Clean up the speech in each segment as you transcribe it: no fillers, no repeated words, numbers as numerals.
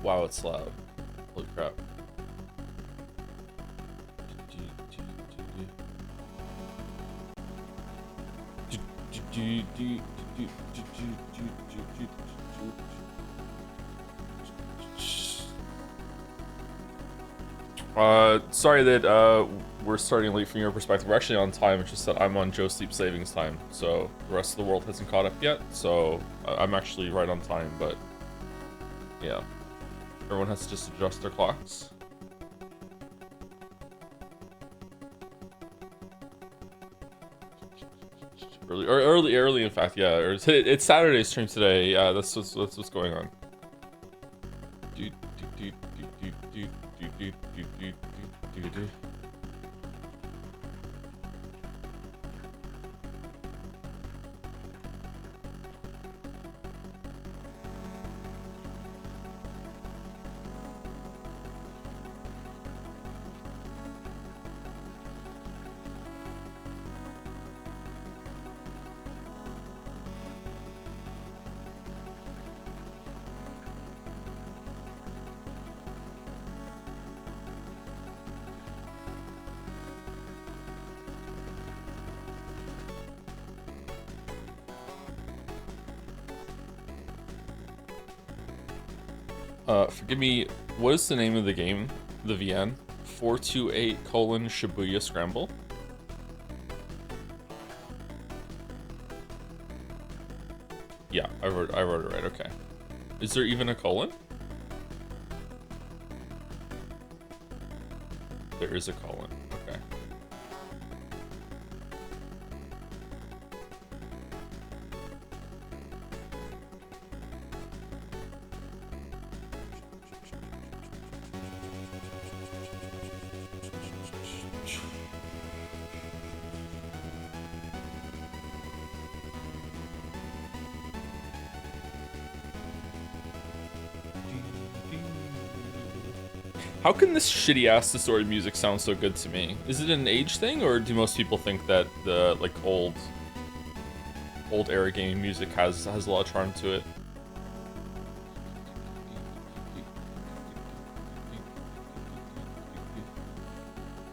Wow, it's loud. Holy crap. Sorry that we're starting late from your perspective. We're actually on time. It's just that I'm on Joe Sleep savings time, so the rest of the world hasn't caught up yet. So I'm actually right on time, but yeah, everyone has to just adjust their clocks. Early. In fact, yeah. It's Saturday's stream today. Yeah, that's what's going on. Forgive me, what is the name of the game? The VN? 428 Shibuya Scramble? Yeah, I wrote it right, okay. Is there even a colon? There is a colon, okay. How can this shitty ass distorted music sound so good to me? Is it an age thing, or do most people think that the like old era gaming music has a lot of charm to it?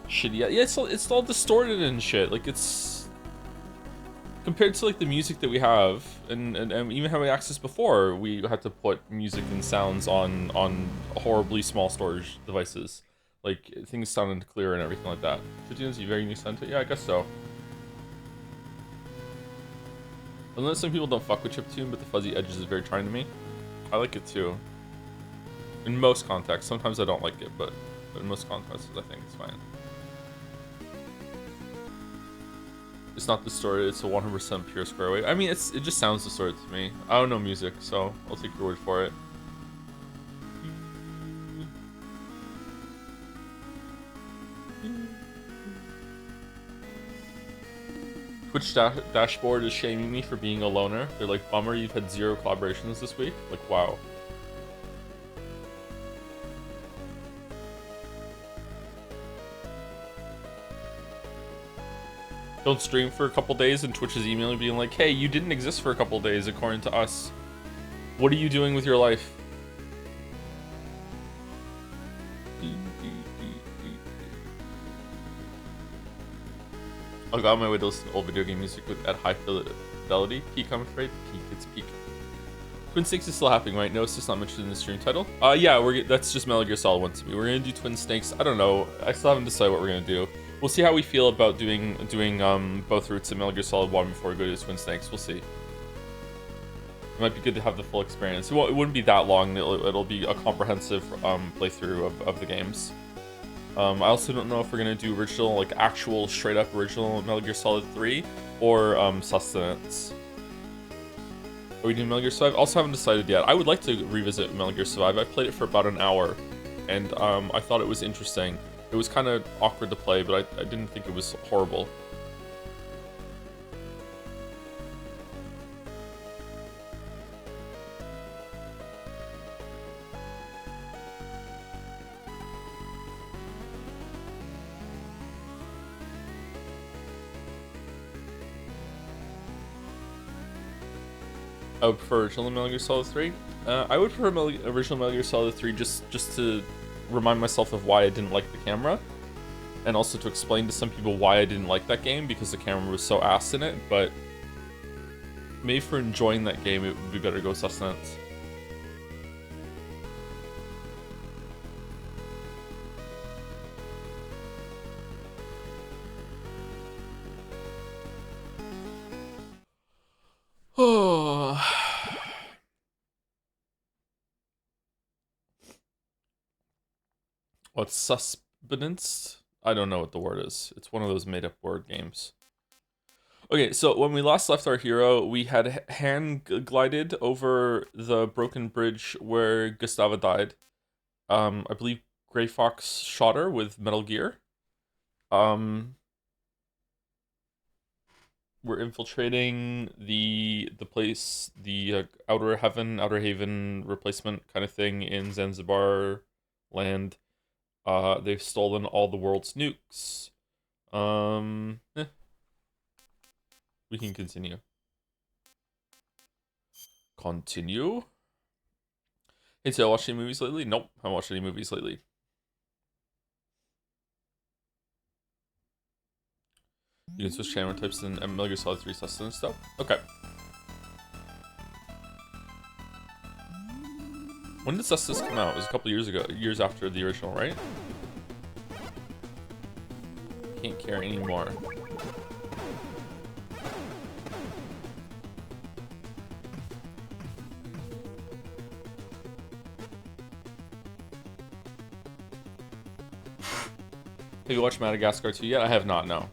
Shitty, yeah, it's all distorted and shit. Like it's compared to like the music that we have, and even having access before, we had to put music and sounds on horribly small storage devices. Like things sounded clear and everything like that. 15 is a very unique sound to it. Yeah, I guess so. Unless some people don't fuck with chiptune, but the fuzzy edges is very trying to me. I like it too. In most contexts. Sometimes I don't like it, but in most contexts I think it's fine. It's not distorted, it's a 100% pure square wave. I mean, it just sounds distorted to me. I don't know music, so I'll take your word for it. Twitch dashboard is shaming me for being a loner. They're like, bummer, you've had 0 collaborations this week. Like, wow. Don't stream for a couple days and Twitch is emailing being like, hey, you didn't exist for a couple days according to us. What are you doing with your life? I'll go on my way to listen to old video game music at high fidelity. Peak, I'm afraid. Peak, it's peak. Twin Snakes is still happening, right? No, it's just not mentioned in the stream title. Yeah, that's just Metal Gear Solid 1 to me. We're gonna do Twin Snakes. I don't know. I still haven't decided what we're gonna do. We'll see how we feel about doing both routes of Metal Gear Solid 1 before we go to Twin Snakes. We'll see. It might be good to have the full experience. It wouldn't be that long. It'll be a comprehensive playthrough of the games. I also don't know if we're gonna do original, like actual straight up original Metal Gear Solid 3 or Sustenance. Are we doing Metal Gear Survive? Also haven't decided yet. I would like to revisit Metal Gear Survive. I played it for about an hour, and I thought it was interesting. It was kind of awkward to play, but I didn't think it was horrible. I would prefer original Metal Gear Solid 3. I would prefer original Metal Gear Solid 3 just to remind myself of why I didn't like the camera, and also to explain to some people why I didn't like that game, because the camera was so ass in it. But maybe for enjoying that game, it would be better to go Sustenance. Oh. What's sustenance? I don't know what the word is. It's one of those made-up word games. Okay, so when we last left our hero, we had hand glided over the broken bridge where Gustava died. I believe Grey Fox shot her with Metal Gear. We're infiltrating the place, the Outer Haven replacement kind of thing in Zanzibar land. They've stolen all the world's nukes. We can continue. Continue? Hey, so I watched any movies lately? Nope, I haven't watched any movies lately. You can switch camera types in Metal Gear Solid 3 Sustenance stuff? Okay. When did Sustenance come out? It was a couple years ago. Years after the original, right? Can't carry anymore. Have you watched Madagascar 2 yet? I have not, no.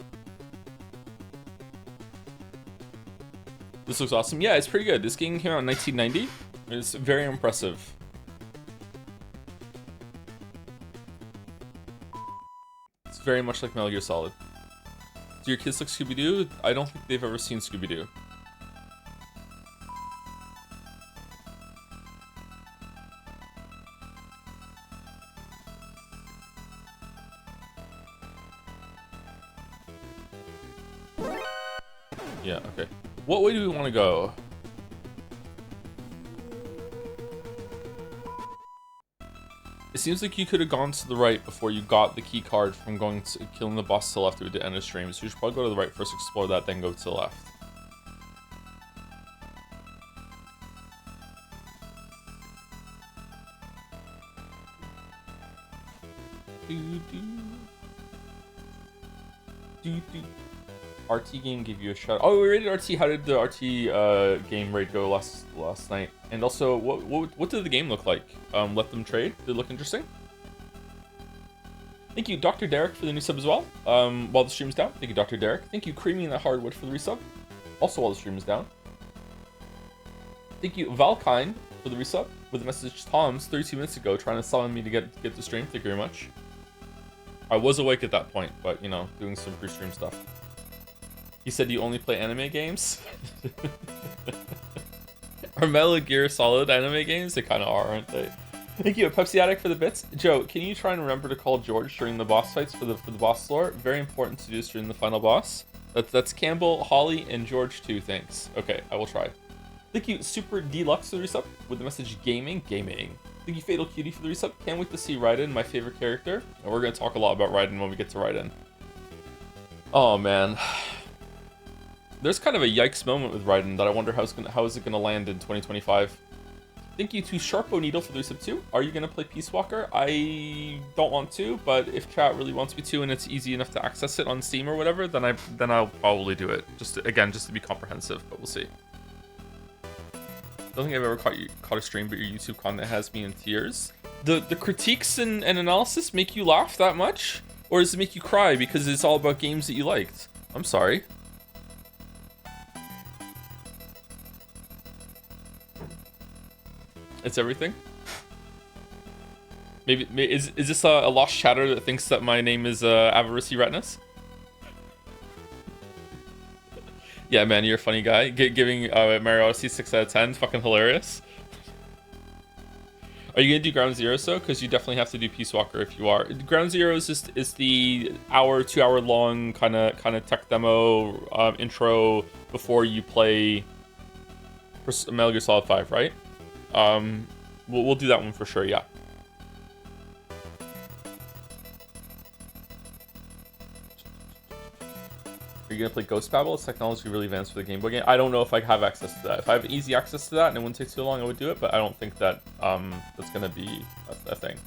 This looks awesome. Yeah, it's pretty good. This game came out in 1990. It's very impressive. It's very much like Metal Gear Solid. Do your kids like Scooby-Doo? I don't think they've ever seen Scooby-Doo. Yeah, okay. What way do we want to go? It seems like you could have gone to the right before you got the key card from going to killing the boss to the left at the end of stream. So you should probably go to the right first, explore that, then go to the left. RT game gave you a shout. Oh, we rated RT. How did the RT game rate go last night? And also, what did the game look like? Let them trade. Did it look interesting? Thank you, Dr. Derek, for the new sub as well. While the stream's down. Thank you, Dr. Derek. Thank you, Creamy and the Hardwood, for the resub. Also while the stream is down. Thank you, Valkine, for the resub with a message Tom's 32 minutes ago trying to summon me to get the stream. Thank you very much. I was awake at that point, but you know, doing some pre-stream stuff. He said you only play anime games? Are Metal Gear Solid anime games? They kind of are, aren't they? Thank you, Pepsi Addict, for the bits. Joe, can you try and remember to call George during the boss fights for the boss lore? Very important to do this during the final boss. That's Campbell, Holly, and George too, thanks. Okay, I will try. Thank you, Super Deluxe, for the resub with the message gaming. Thank you, Fatal Cutie, for the resub. Can't wait to see Raiden, my favorite character. And we're going to talk a lot about Raiden when we get to Raiden. Oh, man. There's kind of a yikes moment with Raiden that I wonder how is it gonna land in 2025. Thank you to Sharpo Needle for the resub too. Are you gonna play Peace Walker? I don't want to, but if chat really wants me to and it's easy enough to access it on Steam or whatever, then I'll probably do it. Just to be comprehensive, but we'll see. Don't think I've ever caught a stream, but your YouTube content has me in tears. The critiques and analysis make you laugh that much? Or does it make you cry because it's all about games that you liked? I'm sorry. It's everything. Maybe is this a lost chatter that thinks that my name is Avarice Retinas? Yeah, man, you're a funny guy. Giving Mario Odyssey 6 out of 10, fucking hilarious. Are you gonna do Ground Zero so? Because you definitely have to do Peace Walker if you are. Ground Zero is the 2 hour long kind of tech demo intro before you play For Metal Gear Solid 5, right? We'll do that one for sure, yeah. Are you gonna play Ghost Babel? Is technology really advanced for the Game Boy game? I don't know if I have access to that. If I have easy access to that and it wouldn't take too long, I would do it, but I don't think that that's gonna be a thing.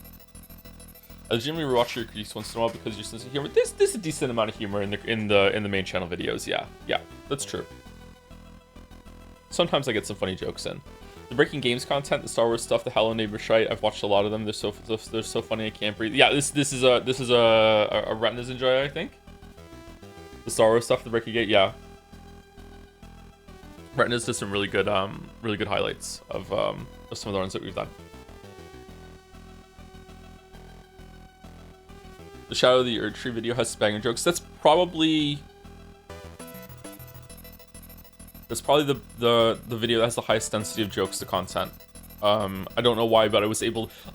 I legitimately rewatch your critiques once in a while because your sense of humor. There's a decent amount of humor in the main channel videos. Yeah, that's true. Sometimes I get some funny jokes in. The Breaking Games content, the Star Wars stuff, the Hello Neighbor shite. I've watched a lot of them. They're so funny. I can't breathe. Yeah, this is a Retinas enjoy, I think. The Star Wars stuff, the Breaking Game, yeah. Retinas does some really good highlights of some of the runs that we've done. The Shadow of the Erd Tree video has banger jokes. That's probably the video that has the highest density of jokes to content. I don't know why, but I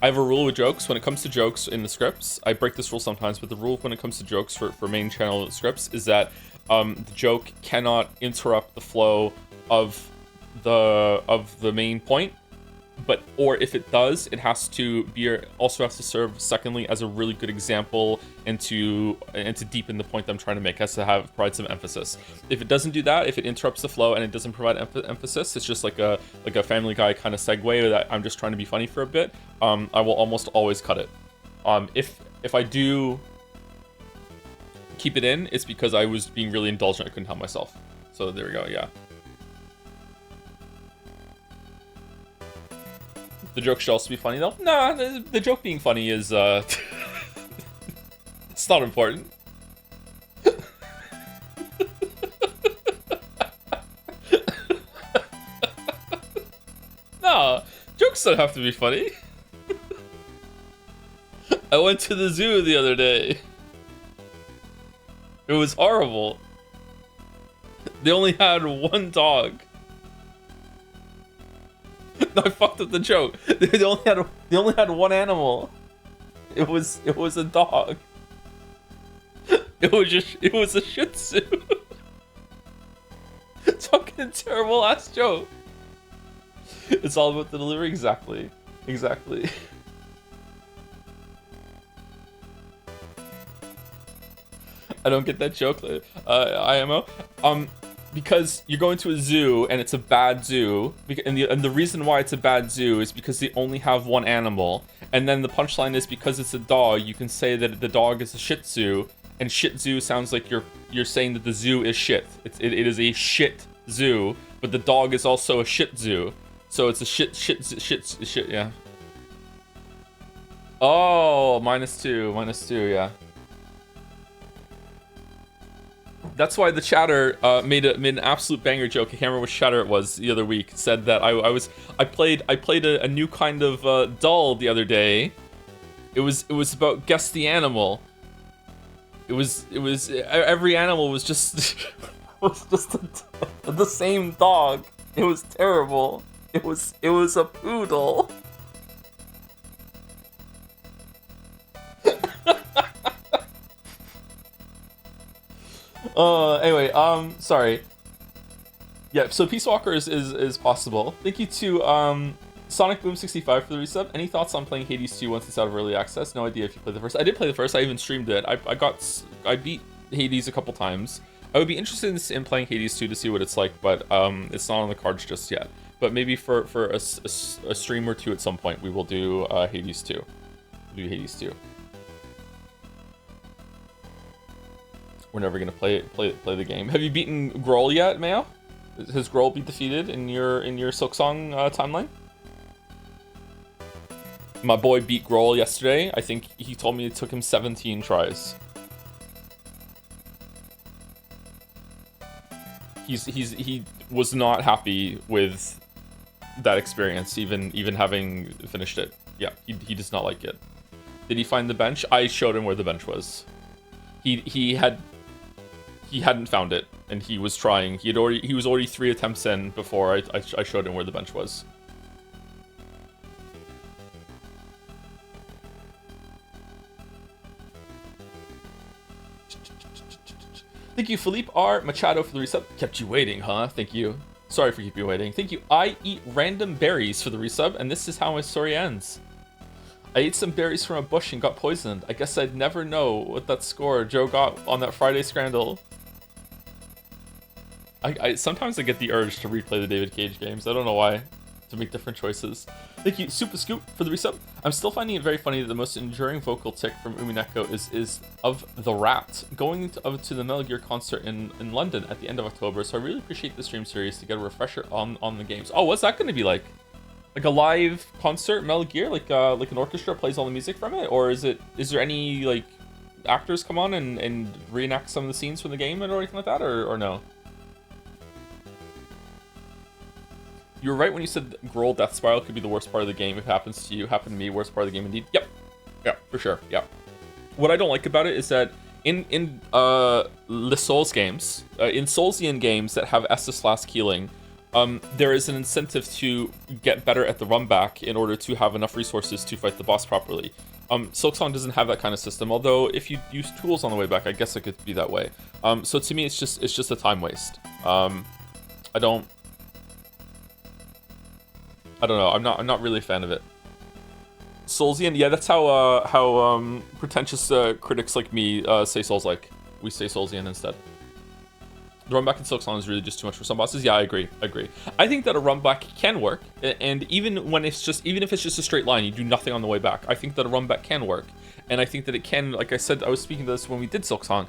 have a rule with jokes. When it comes to jokes in the scripts, I break this rule sometimes, but the rule when it comes to jokes for main channel scripts is that the joke cannot interrupt the flow of the main point. Or if it does, it has to also has to serve secondly as a really good example and to deepen the point that I'm trying to make. It has to provide some emphasis. If it doesn't do that, if it interrupts the flow and it doesn't provide emphasis, it's just like a Family Guy kind of segue that I'm just trying to be funny for a bit. I will almost always cut it. If I do keep it in, it's because I was being really indulgent. I couldn't help myself. So there we go. Yeah. The joke should also be funny, though. Nah, the joke being funny is, it's not important. Nah, jokes don't have to be funny. I went to the zoo the other day. It was horrible. They only had one dog. No, I fucked up the joke. They only had one animal. It was a dog. It was a Shih Tzu. It's fucking a terrible ass joke. It's all about the delivery. Exactly. I don't get that joke. IMO. Because you're going to a zoo and it's a bad zoo, and the reason why it's a bad zoo is because they only have one animal, and then the punchline is because it's a dog, you can say that the dog is a Shih Tzu, and Shih Tzu sounds like you're saying that the zoo is shit. It is a shit zoo, but the dog is also a Shih Tzu, so it's a shit. Yeah. Oh, -2, yeah. That's why the chatter made an absolute banger joke. I can't remember which chatter it was the other week. Said that I played a new kind of doll the other day. It was about guess the animal. It was every animal was just the same dog. It was terrible. It was a poodle. Anyway, sorry. Yeah, so Peace Walker is possible. Thank you to Sonic Boom 65 for the resub. Any thoughts on playing Hades 2 once it's out of early access? No idea if you played the first. I did play the first. I even streamed it. I beat Hades a couple times. I would be interested in playing Hades 2 to see what it's like, but it's not on the cards just yet. But maybe for a stream or two at some point, we will do Hades 2. We'll do Hades 2. We're never gonna play the game. Have you beaten Grohl yet, Mayo? Has Grohl been defeated in your Silksong timeline? My boy beat Grohl yesterday. I think he told me it took him 17 tries. He was not happy with that experience, even having finished it. Yeah, he does not like it. Did he find the bench? I showed him where the bench was. He hadn't found it, and he was trying. He was already 3 attempts in before I showed him where the bench was. Thank you, Philippe R. Machado, for the resub. Kept you waiting, huh? Thank you. Sorry for keeping you waiting. Thank you. I eat random berries for the resub, and this is how my story ends. I ate some berries from a bush and got poisoned. I guess I'd never know what that score Joe got on that Friday Scrandle. Sometimes I get the urge to replay the David Cage games. I don't know why. To make different choices. Thank you, Super Scoop, for the resub. I'm still finding it very funny that the most enduring vocal tick from Umineko is of the rat going to the Metal Gear concert in London at the end of October. So I really appreciate the stream series to get a refresher on the games. Oh, what's that going to be like? Like a live concert, Metal Gear, like an orchestra plays all the music from it, or is there any like actors come on and reenact some of the scenes from the game or anything like that, or no? You were right when you said Grohl Death Spiral could be the worst part of the game. If it happens to you, happened to me, worst part of the game indeed. Yep. Yeah, for sure. Yeah. What I don't like about it is that in the Souls games, in Soulsian games that have Estus Last Healing, there is an incentive to get better at the run back in order to have enough resources to fight the boss properly. Silksong doesn't have that kind of system, although if you use tools on the way back, I guess it could be that way. So to me, it's just a time waste. I don't know. I'm not really a fan of it. Soulsian, yeah, that's how pretentious critics like me say Souls-like. We say Soulsian instead. The run back in Silksong is really just too much for some bosses. Yeah, I agree. I think that a run back can work, and even if it's just a straight line, you do nothing on the way back. I think that a run back can work, and I think that it can. Like I said, I was speaking to this when we did Silksong.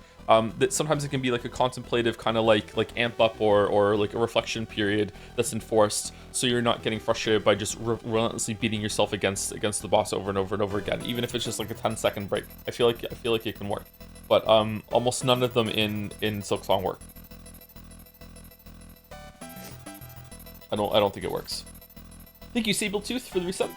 That sometimes it can be like a contemplative kind of like amp up or like a reflection period that's enforced, so you're not getting frustrated by just relentlessly beating yourself against the boss over and over and over again, even if it's just like a 10-second break. I feel like it can work, but almost none of them in Silksong work. I don't think it works. Thank you, Sabletooth, for the resub.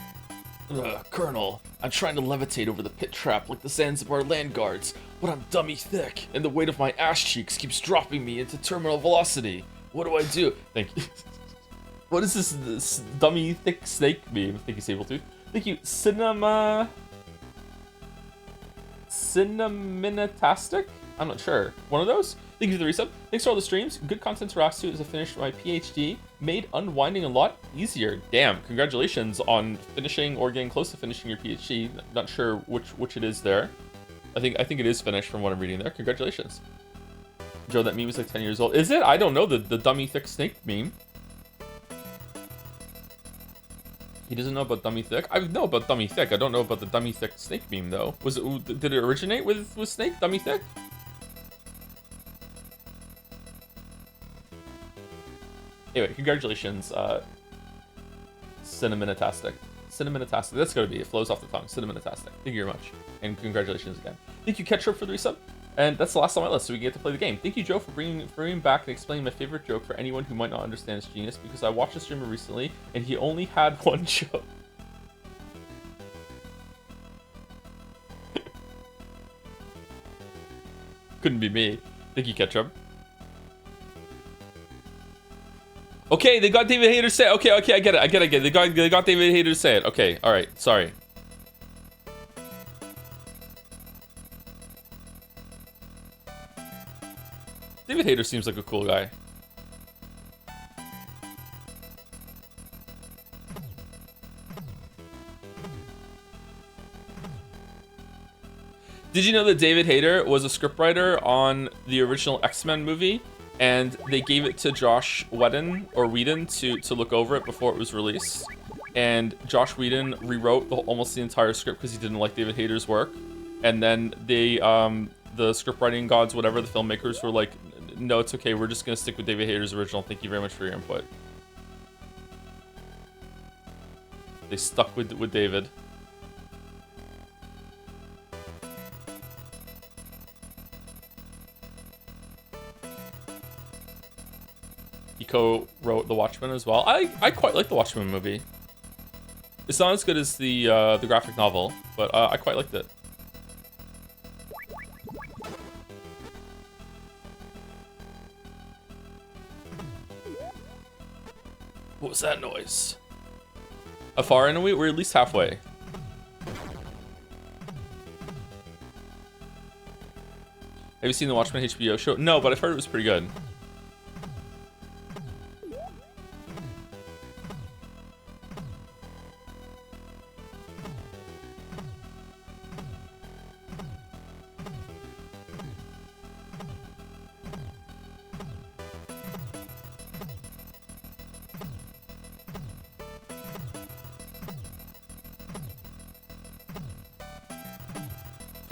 Colonel, I'm trying to levitate over the pit trap like the Zanzibar land guards, but I'm dummy thick, and the weight of my ass cheeks keeps dropping me into terminal velocity. What do I do? Thank you. What is this dummy thick snake meme? Thank you, Sabletooth. Thank you, Cinnaminitastic? I'm not sure. One of those? Thank you for the resub. Thanks for all the streams. Good content to react to as I finished my PhD. Made unwinding a lot easier. Damn, congratulations on finishing or getting close to finishing your PhD. Not sure which it is there. I think it is finished from what I'm reading there. Congratulations. Joe, that meme is like 10 years old. Is it? I don't know the dummy thick snake meme. He doesn't know about dummy thick. I know about dummy thick. I don't know about the dummy thick snake meme though. Did it originate with snake dummy thick? Anyway, congratulations, Cinnamonitastic. Cinnamonitastic, that's gotta be, it flows off the tongue. Cinnamonitastic. Thank you very much. And congratulations again. Thank you, Ketchup, for the resub. And that's the last on my list, so we get to play the game. Thank you, Joe, for bringing back and explaining my favorite joke for anyone who might not understand his genius, because I watched a streamer recently, and he only had one joke. Couldn't be me. Thank you, Ketchup. Okay, they got David Hayter to say it. Okay, I get it. They got David Hayter to say it. Okay, all right. Sorry. David Hayter seems like a cool guy. Did you know that David Hayter was a scriptwriter on the original X-Men movie? And they gave it to Josh Whedon to look over it before it was released. And Josh Whedon rewrote almost the entire script because he didn't like David Hayter's work. And then they, the scriptwriting gods, whatever, the filmmakers were like, no, it's okay. We're just going to stick with David Hayter's original. Thank you very much for your input. They stuck with David. He co-wrote The Watchmen as well. I quite like The Watchmen movie. It's not as good as the graphic novel, but I quite liked it. What was that noise? How far in are we? We're at least halfway. Have you seen the Watchmen HBO show? No, but I've heard it was pretty good.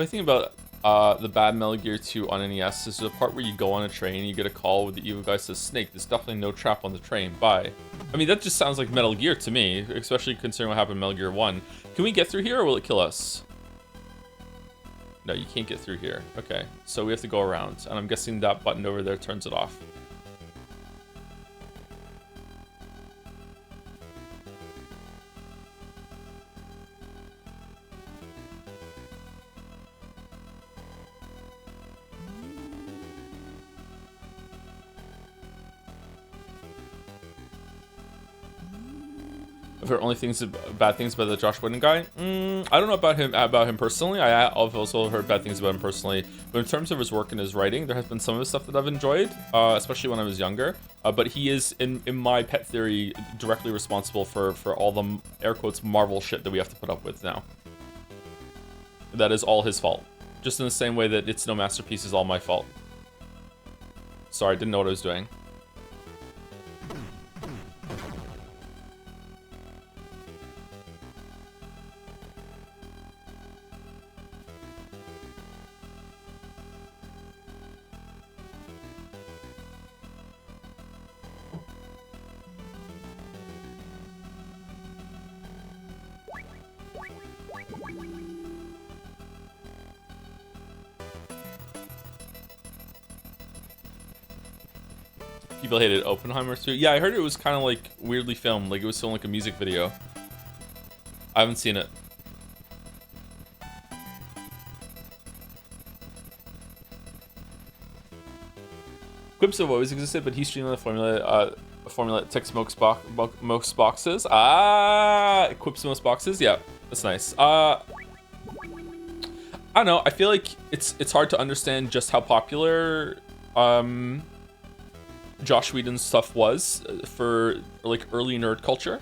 I think about the bad Metal Gear 2 on NES, there's a part where you go on a train and you get a call with the evil guy says, Snake, there's definitely no trap on the train, bye. I mean, that just sounds like Metal Gear to me, especially considering what happened in Metal Gear 1. Can we get through here or will it kill us? No, you can't get through here. Okay, so we have to go around, and I'm guessing that button over there turns it off. I've heard only bad things about the Josh Whedon guy. I don't know about him personally. I've also heard bad things about him personally. But in terms of his work and his writing, there has been some of his stuff that I've enjoyed, especially when I was younger. But he is, in my pet theory, directly responsible for all the air quotes Marvel shit that we have to put up with now. That is all his fault. Just in the same way that It's No Masterpiece is all my fault. Sorry, didn't know what I was doing. People hated Oppenheimer too. Yeah, I heard it was kind of like weirdly filmed, like it was filmed like a music video. I haven't seen it. Quips have always existed, but he's streaming the formula that Tech smokes most boxes. Ah, Quip smokes boxes. Yeah, that's nice. I don't know. I feel like it's hard to understand just how popular Josh Whedon's stuff was for like early nerd culture,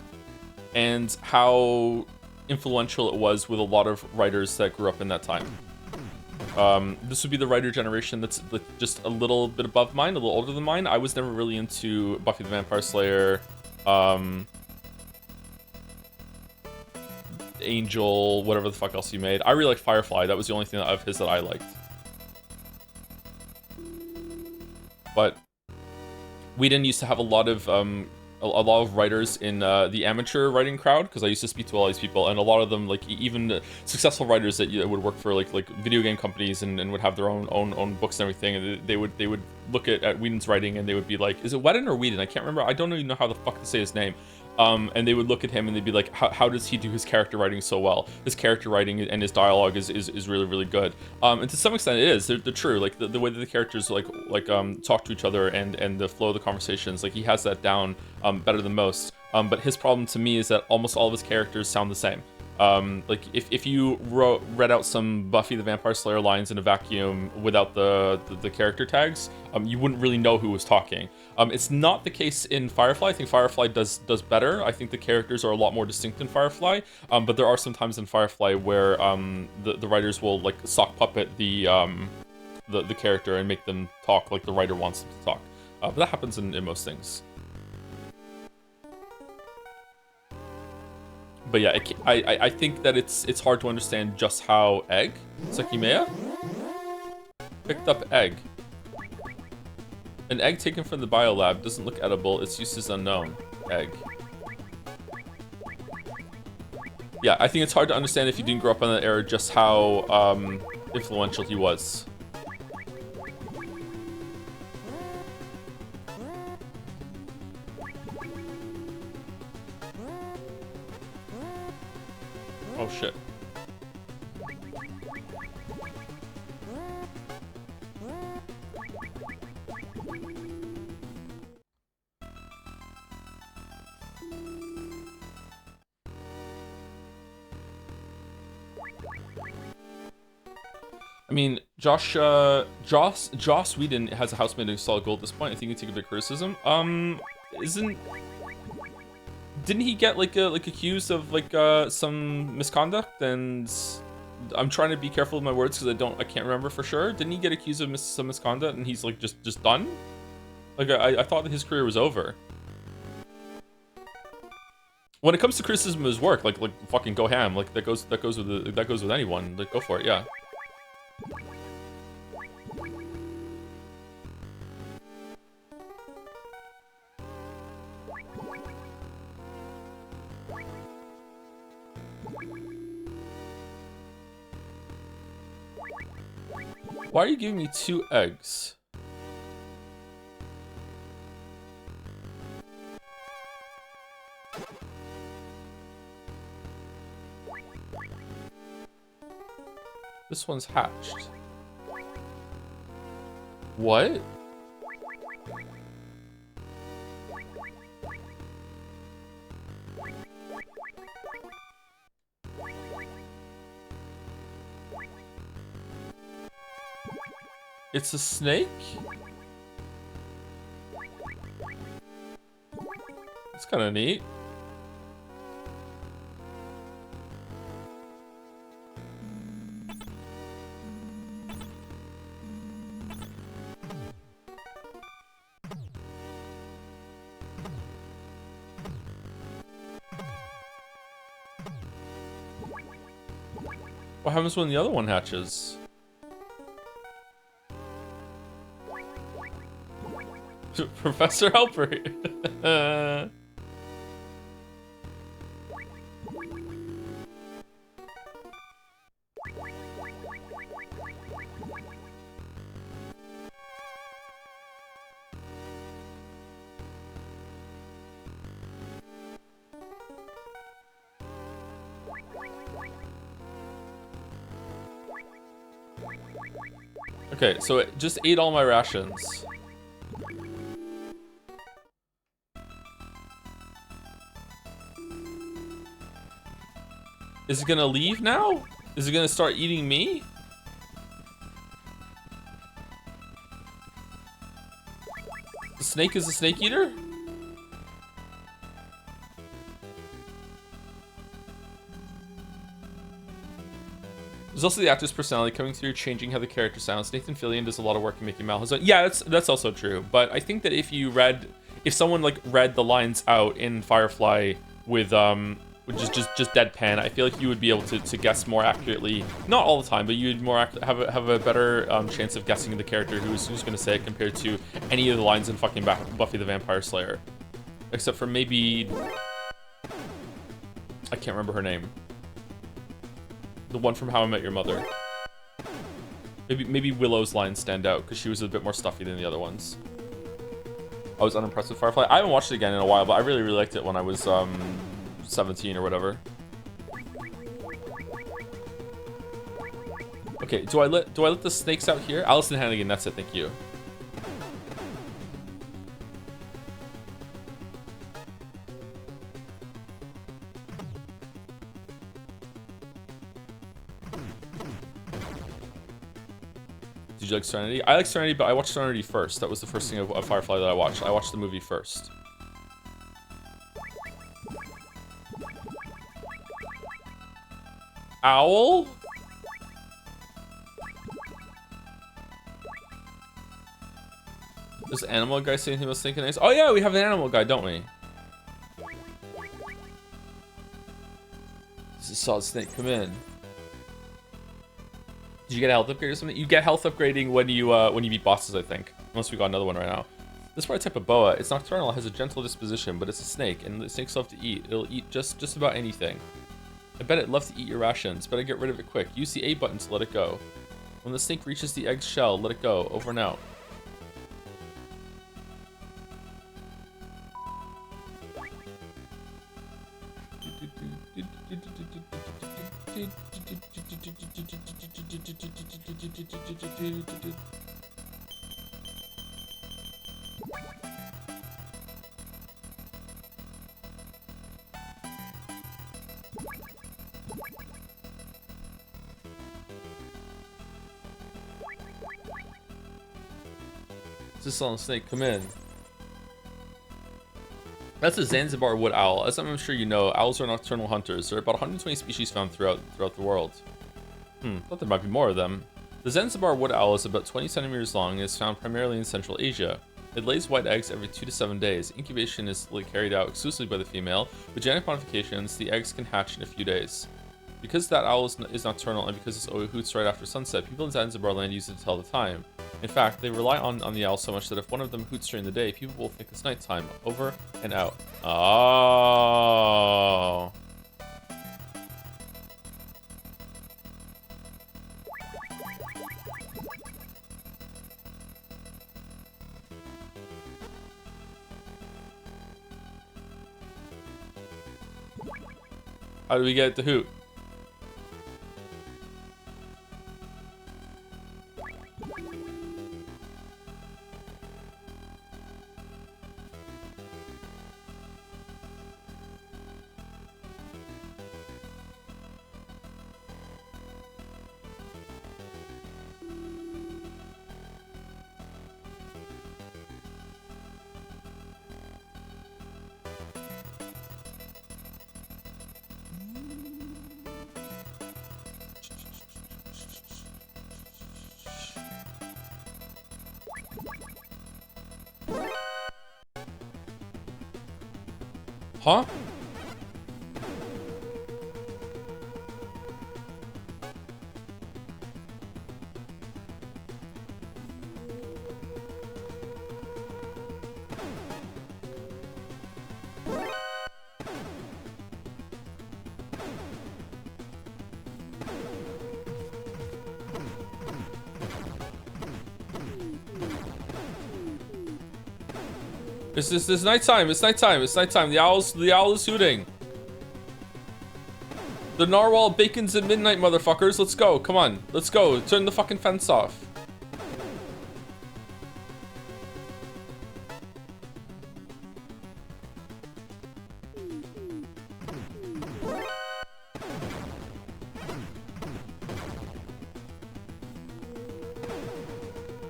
and how influential it was with a lot of writers that grew up in that time. This would be the writer generation that's just a little bit above mine, a little older than mine. I was never really into Buffy the Vampire Slayer, Angel, whatever the fuck else he made. I really like Firefly. That was the only thing of his that I liked. But Whedon used to have a lot of writers in the amateur writing crowd, because I used to speak to all these people, and a lot of them, like even successful writers that would work for like video game companies and would have their own books and everything, and they would look at Whedon's writing and they would be like, is it Whedon or Whedon? I can't remember. I don't even know how the fuck to say his name. And they would look at him and they'd be like, how does he do his character writing so well? His character writing and his dialogue is really, really good. And to some extent it is. They're true. Like the way that the characters talk to each other and the flow of the conversations, like he has that down better than most. But his problem to me is that almost all of his characters sound the same. Like if you read out some Buffy the Vampire Slayer lines in a vacuum without the character tags, you wouldn't really know who was talking. It's not the case in Firefly. I think Firefly does better. I think the characters are a lot more distinct in Firefly, but there are some times in Firefly where the writers will like sock puppet the character and make them talk like the writer wants them to talk. But that happens in most things. But yeah, I think that it's hard to understand just how egg, Sakimea, picked up egg. An egg taken from the biolab doesn't look edible, its use is unknown. Egg. Yeah, I think it's hard to understand if you didn't grow up in that era just how influential he was. Oh shit. I mean, Joss Whedon has a housemate in solid gold at this point. I think he take a bit of criticism. Didn't he get like accused of some misconduct? And I'm trying to be careful with my words because I can't remember for sure. Didn't he get accused of some misconduct and he's like just done? Like I thought that his career was over. When it comes to criticism of his work, like fucking go ham. Like that goes with anyone. Like go for it, yeah. Why are you giving me 2 eggs? This one's hatched. What? It's a snake? It's kind of neat. What happens when the other one hatches? Professor Helper. Okay, so it just ate all my rations. Is it gonna leave now? Is it gonna start eating me? The snake is a snake eater? There's also the actor's personality coming through, changing how the character sounds. Nathan Fillion does a lot of work in making Mal his own. Yeah, that's also true. But I think that if someone like read the lines out in Firefly with just deadpan, I feel like you would be able to guess more accurately. Not all the time, but you'd have a better chance of guessing the character who's going to say it compared to any of the lines in fucking Buffy the Vampire Slayer, except for maybe I can't remember her name. The one from How I Met Your Mother. Maybe Willow's lines stand out because she was a bit more stuffy than the other ones. I was unimpressed with Firefly. I haven't watched it again in a while, but I really liked it when I was 17 or whatever. Okay, do I let the snakes out here? Allison Hannigan, that's it. Thank you. Did you like Serenity? I like Serenity, but I watched Serenity first. That was the first thing of Firefly that I watched. I watched the movie first. Owl? Does the animal guy say anything about thinking nice? Oh yeah, we have an animal guy, don't we? This is a solid snake. Come in. Did you get a health upgrade or something? You get health upgrading when you beat bosses, I think. Unless we got another one right now. This rare type of boa, it's nocturnal, has a gentle disposition, but it's a snake, and the snakes love to eat. It'll eat just about anything. I bet it loves to eat your rations. Better get rid of it quick. Use the A button to let it go. When the snake reaches the egg's shell, let it go. Over and out. This is on snake, come in. That's a Zanzibar wood owl. As I'm sure you know, owls are nocturnal hunters. There are about 120 species found throughout the world. Thought there might be more of them. The Zanzibar wood owl is about 20 centimeters long and is found primarily in Central Asia. It lays white eggs every 2 to 7 days. Incubation is carried out exclusively by the female. With genetic modifications, the eggs can hatch in a few days. Because that owl is nocturnal and because it hoots right after sunset, people in Zanzibar land use it to tell the time. In fact, they rely on the owl so much that if one of them hoots during the day, people will think it's nighttime. Over and out. Oh. How do we get the hoot? Huh? It's nighttime. It's nighttime. It's nighttime. The owl is hooting. The narwhal bacons at midnight, motherfuckers. Let's go. Come on. Let's go. Turn the fucking fence off.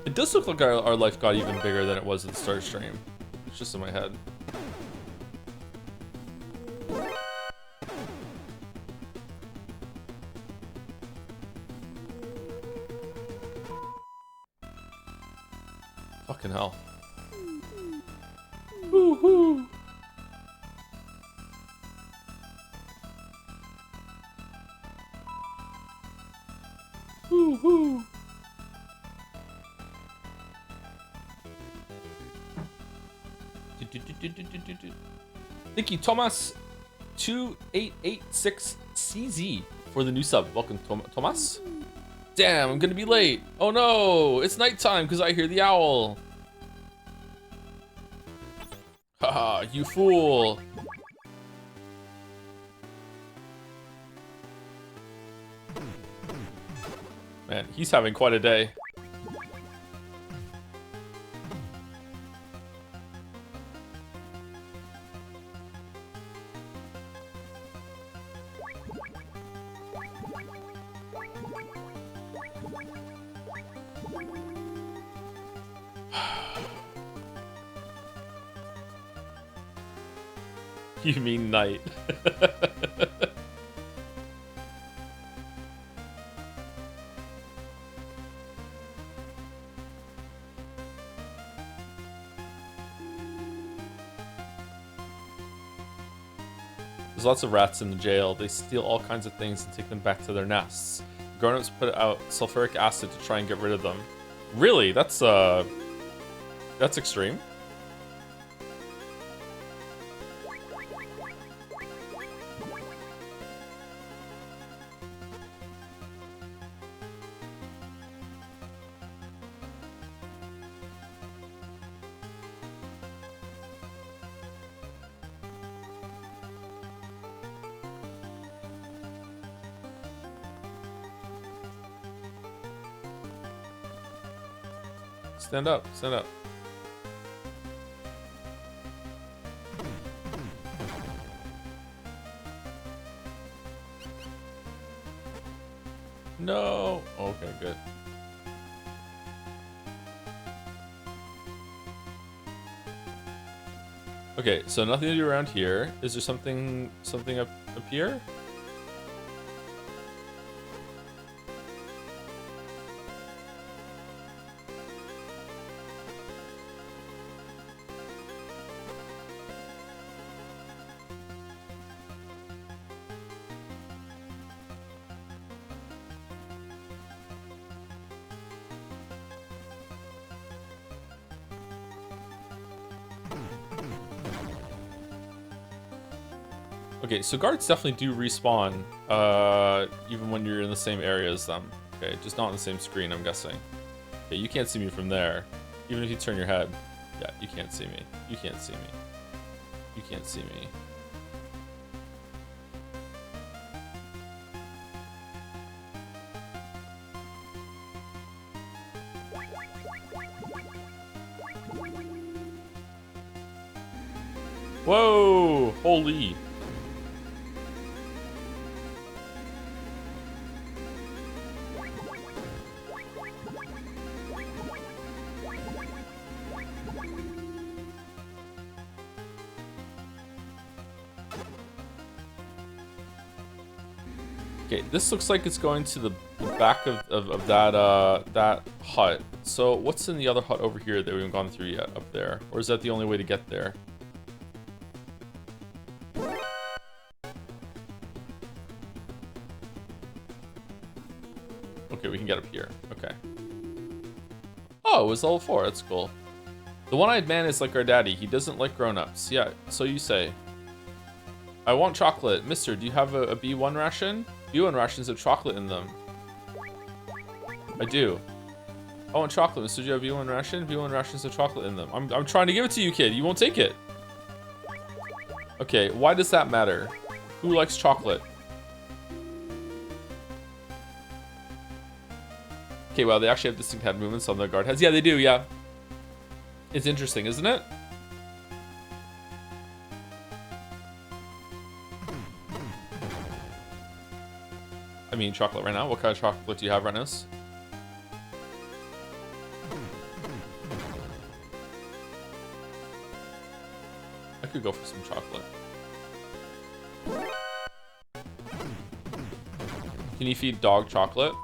It does look like our life got even bigger than it was at the start of stream. It's just in my head. Fucking hell. Woohoo! Woohoo! Thank you, Thomas 2886CZ for the new sub. Welcome, Thomas. Damn, I'm gonna be late. Oh no, it's nighttime because I hear the owl. Haha, you fool. Man, he's having quite a day. You mean night. There's lots of rats in the jail. They steal all kinds of things and take them back to their nests. Grown-ups put out sulfuric acid to try and get rid of them. Really? That's extreme. Stand up, stand up. No. Okay, good. Okay, so nothing to do around here. Is there something up here? Okay, so guards definitely do respawn, even when you're in the same area as them. Okay, just not on the same screen, I'm guessing. Okay, you can't see me from there. Even if you turn your head. Yeah, you can't see me. You can't see me. You can't see me. Whoa! Holy! Okay, this looks like it's going to the back of that hut. So what's in the other hut over here that we haven't gone through yet up there? Or is that the only way to get there? Okay, we can get up here. Okay. Oh, it was level 4. That's cool. The one-eyed man is like our daddy. He doesn't like grown-ups. Yeah, so you say. I want chocolate. Mister, do you have a B1 ration? B1 rations have chocolate in them. I do. I want chocolate. Mister, do you have B1 ration? B1 rations have chocolate in them. I'm trying to give it to you, kid. You won't take it. Okay, why does that matter? Who likes chocolate? Okay, well, they actually have distinct head movements on their guard heads. Yeah, they do, yeah. It's interesting, isn't it? I mean, chocolate right now. What kind of chocolate do you have right now? I could go for some chocolate. Can you feed dog chocolate?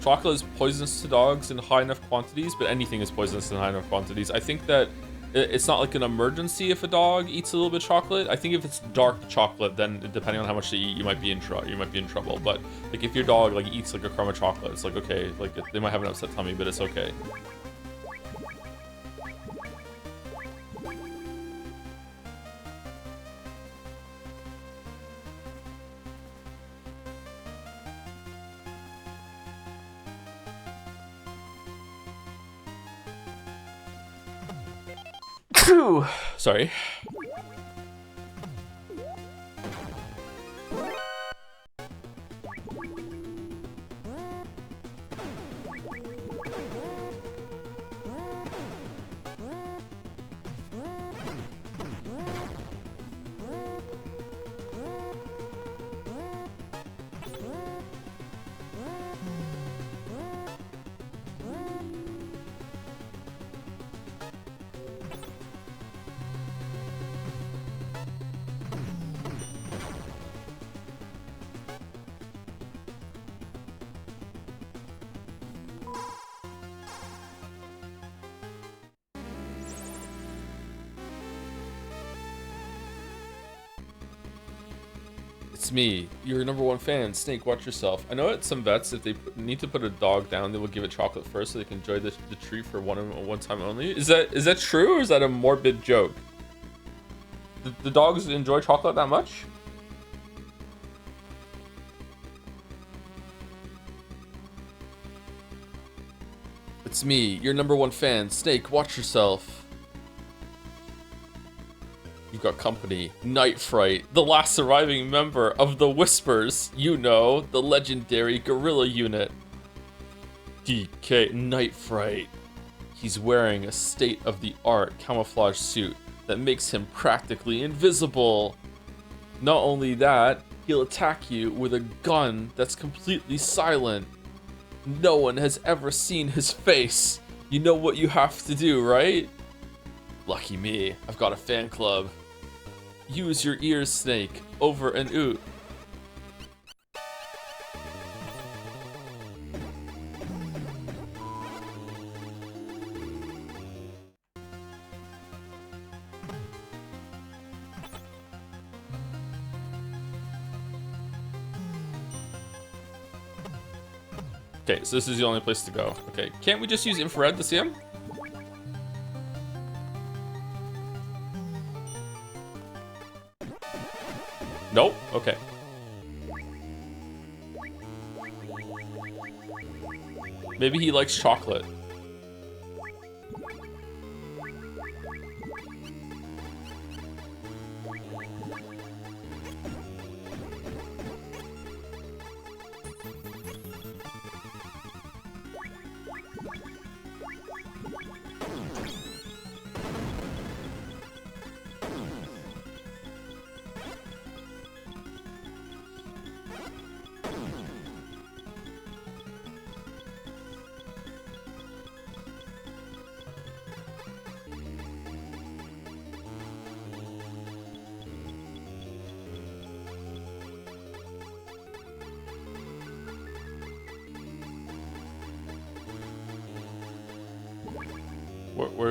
Chocolate is poisonous to dogs in high enough quantities, but anything is poisonous in high enough quantities. I think that it's not like an emergency if a dog eats a little bit of chocolate. I think if it's dark chocolate, then depending on how much they eat, you might be in trouble. But like if your dog like eats like a crumb of chocolate, it's like okay, like they might have an upset tummy, but it's okay. Sorry. It's me, your #1 fan, Snake. Watch yourself. I know at some vets, if they need to put a dog down, they will give it chocolate first so they can enjoy the treat for one time only. Is that true, or is that a morbid joke? The dogs enjoy chocolate that much? It's me, your #1 fan, Snake. Watch yourself. You've got company. Night Fright, the last surviving member of the Whispers. You know, the legendary guerrilla unit. DK Night Fright. He's wearing a state-of-the-art camouflage suit that makes him practically invisible. Not only that, he'll attack you with a gun that's completely silent. No one has ever seen his face. You know what you have to do, right? Lucky me, I've got a fan club. Use your ears, Snake. Over and out. Okay, so this is the only place to go. Okay, can't we just use infrared to see him? Nope. Okay. Maybe he likes chocolate.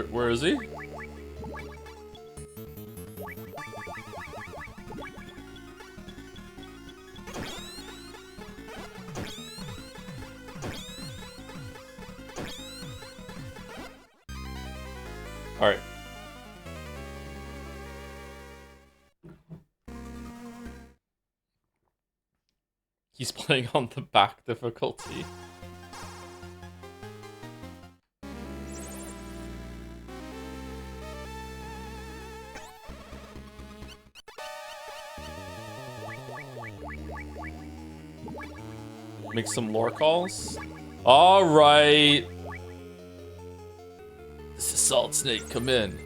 Where is he? All right. He's playing on the back difficulty. Make some lore calls. All right. This is Solid Snake. Come in.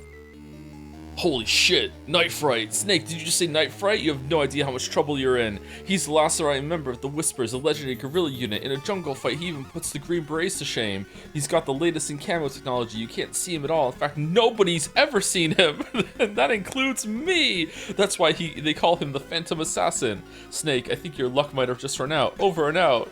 Holy shit, Night Fright. Snake, did you just say Night Fright? You have no idea how much trouble you're in. He's the last surviving member of the Whispers, a legendary guerrilla unit. In a jungle fight, he even puts the Green Berets to shame. He's got the latest in camo technology. You can't see him at all. In fact, nobody's ever seen him. And that includes me. That's why they call him the Phantom Assassin. Snake, I think your luck might have just run out. Over and out.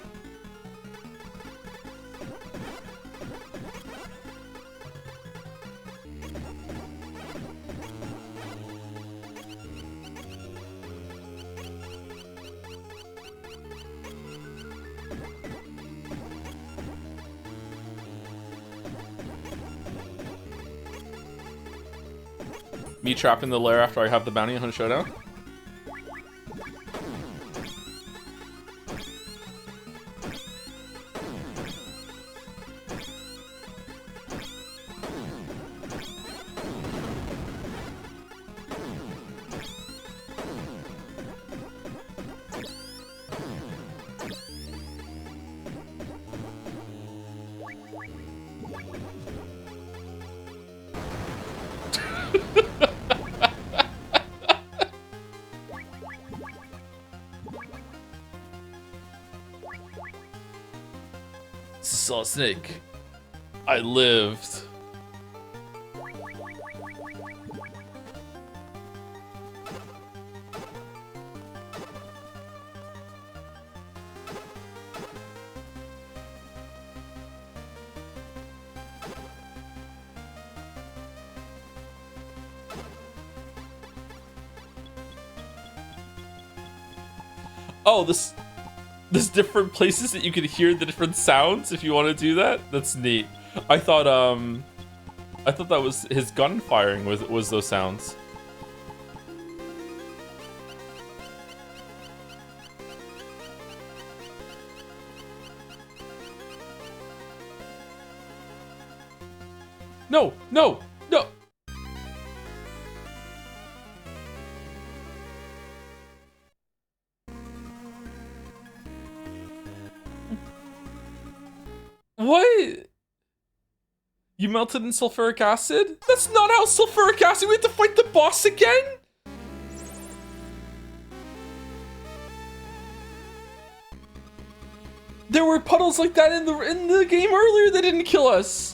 Me trapped in the lair after I have the bounty on Showdown. Solid Snake. I lived. Oh, there's different places that you can hear the different sounds if you want to do that. That's neat. I thought that was his gun firing was those sounds. No, no, no. What? You melted in sulfuric acid? That's not how sulfuric acid. We have to fight the boss again? There were puddles like that in the game earlier that didn't kill us.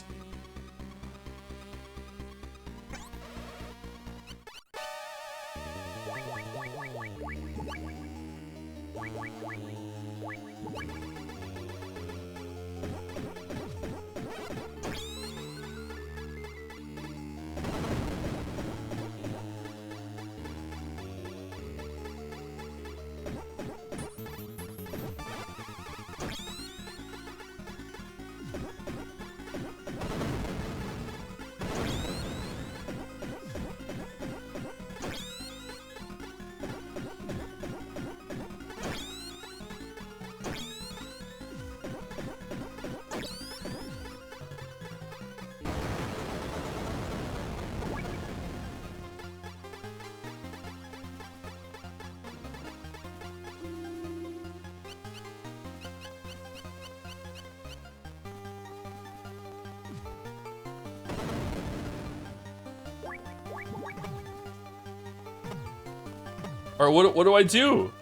Or what do I do?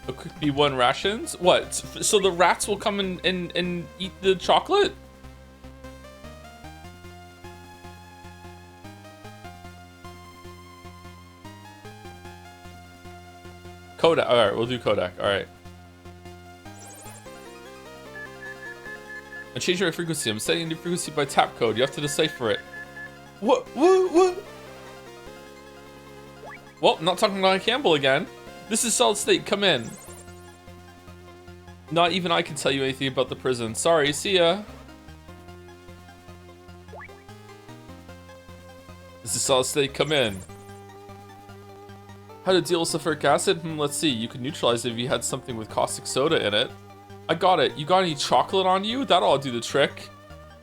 A quick B1 rations? What? So the rats will come and eat the chocolate? Kodak. Alright, we'll do Kodak. Alright. And change your frequency. I'm setting a new frequency by tap code. You have to decipher it. What? Well, not talking about Campbell again. This is Solid State. Come in. Not even I can tell you anything about the prison. Sorry. See ya. This is Solid State. Come in. How to deal with sulfuric acid? Let's see. You can neutralize it if you had something with caustic soda in it. I got it. You got any chocolate on you? That'll do the trick.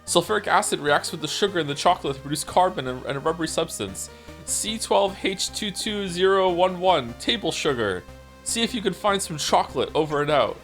Sulfuric acid reacts with the sugar in the chocolate to produce carbon and a rubbery substance. C12H22011, table sugar. See if you can find some chocolate. Over and out.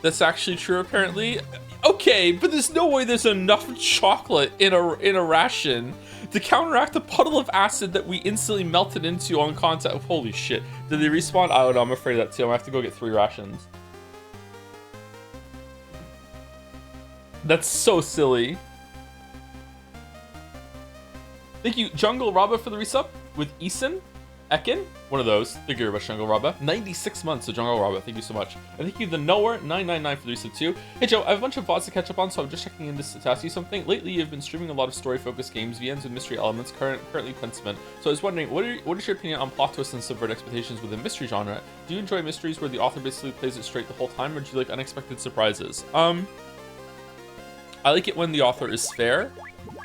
That's actually true, apparently. Okay, but there's no way there's enough chocolate in a ration to counteract the puddle of acid that we instantly melted into on contact. Holy shit. Did they respawn? I don't know, I'm afraid of that too. I'm gonna have to go get 3 rations. That's so silly. Thank you, Jungle Rabba, for the resub with Eason. Ekin, one of those. Thank you very much, Jungle Rabba. 96 months of Jungle Rabba. Thank you so much. And thank you, the Knower 999 for the resub too. Hey Joe, I have a bunch of VODs to catch up on, so I'm just checking in to ask you something. Lately, you've been streaming a lot of story-focused games, VNs with mystery elements, currently Pentiment. So I was wondering, what is your opinion on plot twists and subvert expectations within mystery genre? Do you enjoy mysteries where the author basically plays it straight the whole time, or do you like unexpected surprises? I like it when the author is fair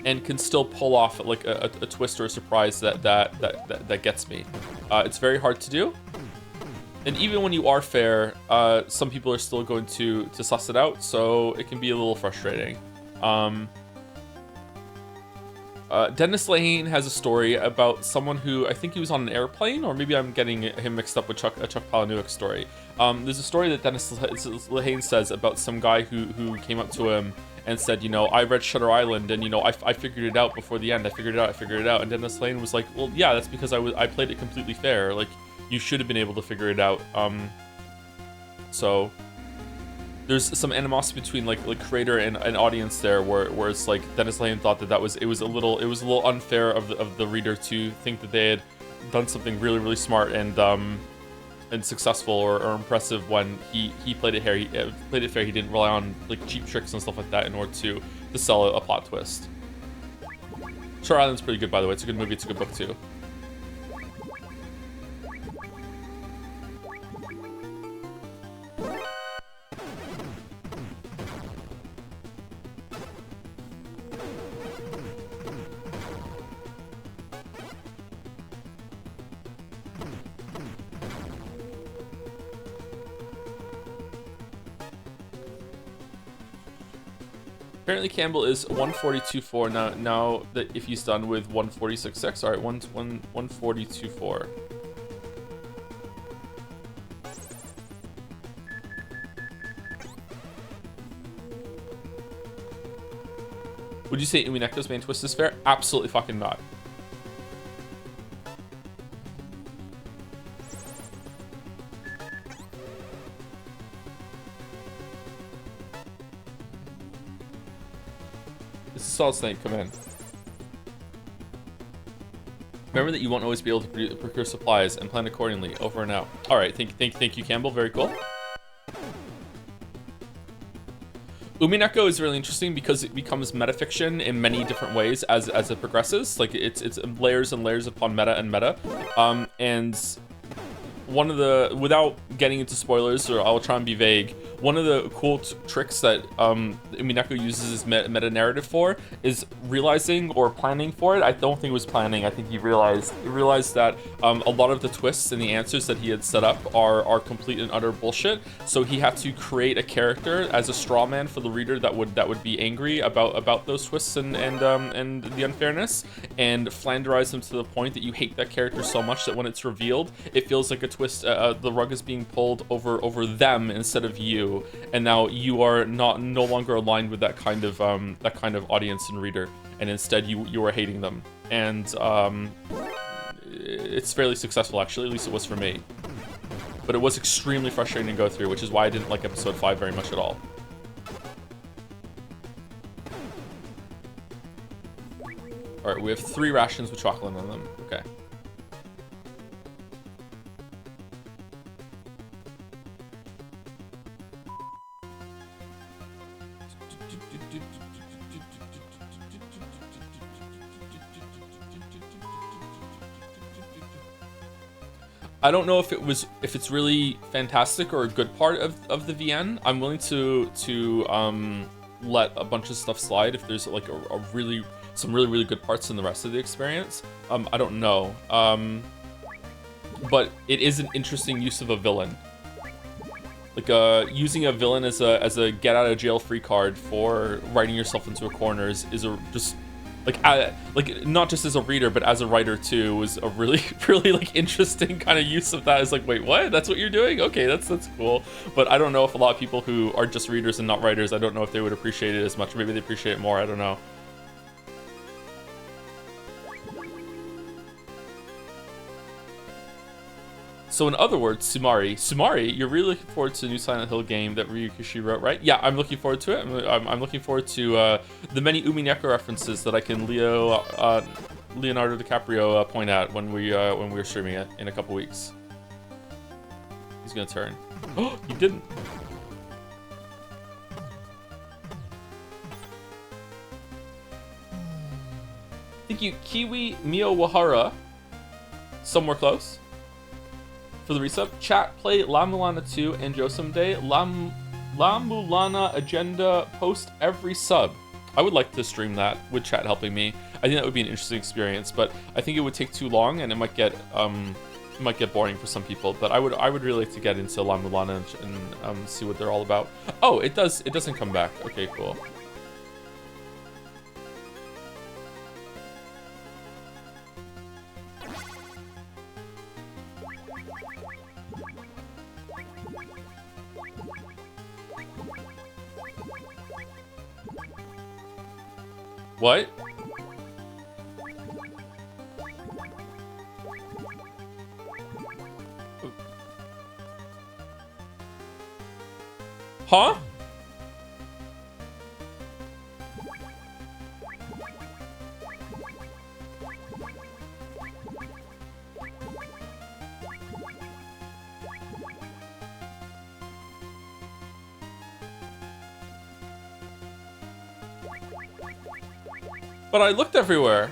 and can still pull off like a twist or a surprise that gets me. It's very hard to do, and even when you are fair, some people are still going to suss it out, so it can be a little frustrating. Dennis Lehane has a story about someone who, I think he was on an airplane, or maybe I'm getting him mixed up with a Chuck Palahniuk story. There's a story that Dennis Lehane says about some guy who came up to him and said, you know, I read Shutter Island, and you know, I figured it out before the end. I figured it out. And Dennis Lehane was like, well, yeah, that's because I played it completely fair. Like, you should have been able to figure it out. So there's some animosity between like creator and audience there, where it's like Dennis Lehane thought that it was a little unfair of the reader to think that they had done something really smart and successful or impressive when he played it fair. He didn't rely on like cheap tricks and stuff like that in order to sell a plot twist. Shutter Island's pretty good, by the way. It's a good movie. It's a good book too. Apparently Campbell is 142.4 now that if he's done with 146.6. All right, 142.4. Would you say Umineko's main twist is fair? Absolutely fucking not. Solid Snake, come in. Remember that you won't always be able to procure supplies and plan accordingly. Over and out. All right, thank you, Campbell. Very cool. Umineko is really interesting because it becomes metafiction in many different ways as it progresses. Like it's layers and layers upon meta and meta, and one of the, without getting into spoilers, or I'll try and be vague, one of the cool tricks that Umineko uses his meta narrative for is realizing or planning for it. I don't think it was planning. I think he realized that a lot of the twists and the answers that he had set up are complete and utter bullshit. So he had to create a character as a straw man for the reader that would be angry about those twists and the unfairness, and flanderize them to the point that you hate that character so much that when it's revealed, it feels like a twist. The rug is being pulled over them instead of you. And now you are no longer aligned with that kind of audience and reader, and instead you are hating them. And it's fairly successful, actually. At least it was for me. But it was extremely frustrating to go through, which is why I didn't like episode 5 very much at all. All right, we have 3 rations with chocolate on them. Okay. I don't know if it's really fantastic or a good part of the VN. I'm willing to let a bunch of stuff slide if there's like some really good parts in the rest of the experience. I don't know. But it is an interesting use of a villain. Like using a villain as a get out of jail free card for writing yourself into a corner is just like not just as a reader but as a writer too, was a really like interesting kind of use of that. Is like, wait, what? That's what you're doing? Okay, that's cool. But I don't know if a lot of people who are just readers and not writers, I don't know if they would appreciate it as much. Maybe they appreciate it more. I don't know. So in other words, Sumari, you're really looking forward to the new Silent Hill game that Ryukishi wrote, right? Yeah, I'm looking forward to it. I'm looking forward to the many Umineko references that I can Leonardo DiCaprio point at when we're streaming it in a couple weeks. He's gonna turn. Oh, he didn't. Thank you, Kiwi Miyawahara. Somewhere close. For the resub, chat, play La Mulana 2 and Josem Day. La Mulana agenda post every sub. I would like to stream that with chat helping me. I think that would be an interesting experience, but I think it would take too long and it might get boring for some people. But I would really like to get into La Mulana and see what they're all about. Oh, it doesn't come back. Okay, cool. What? Huh? But I looked everywhere.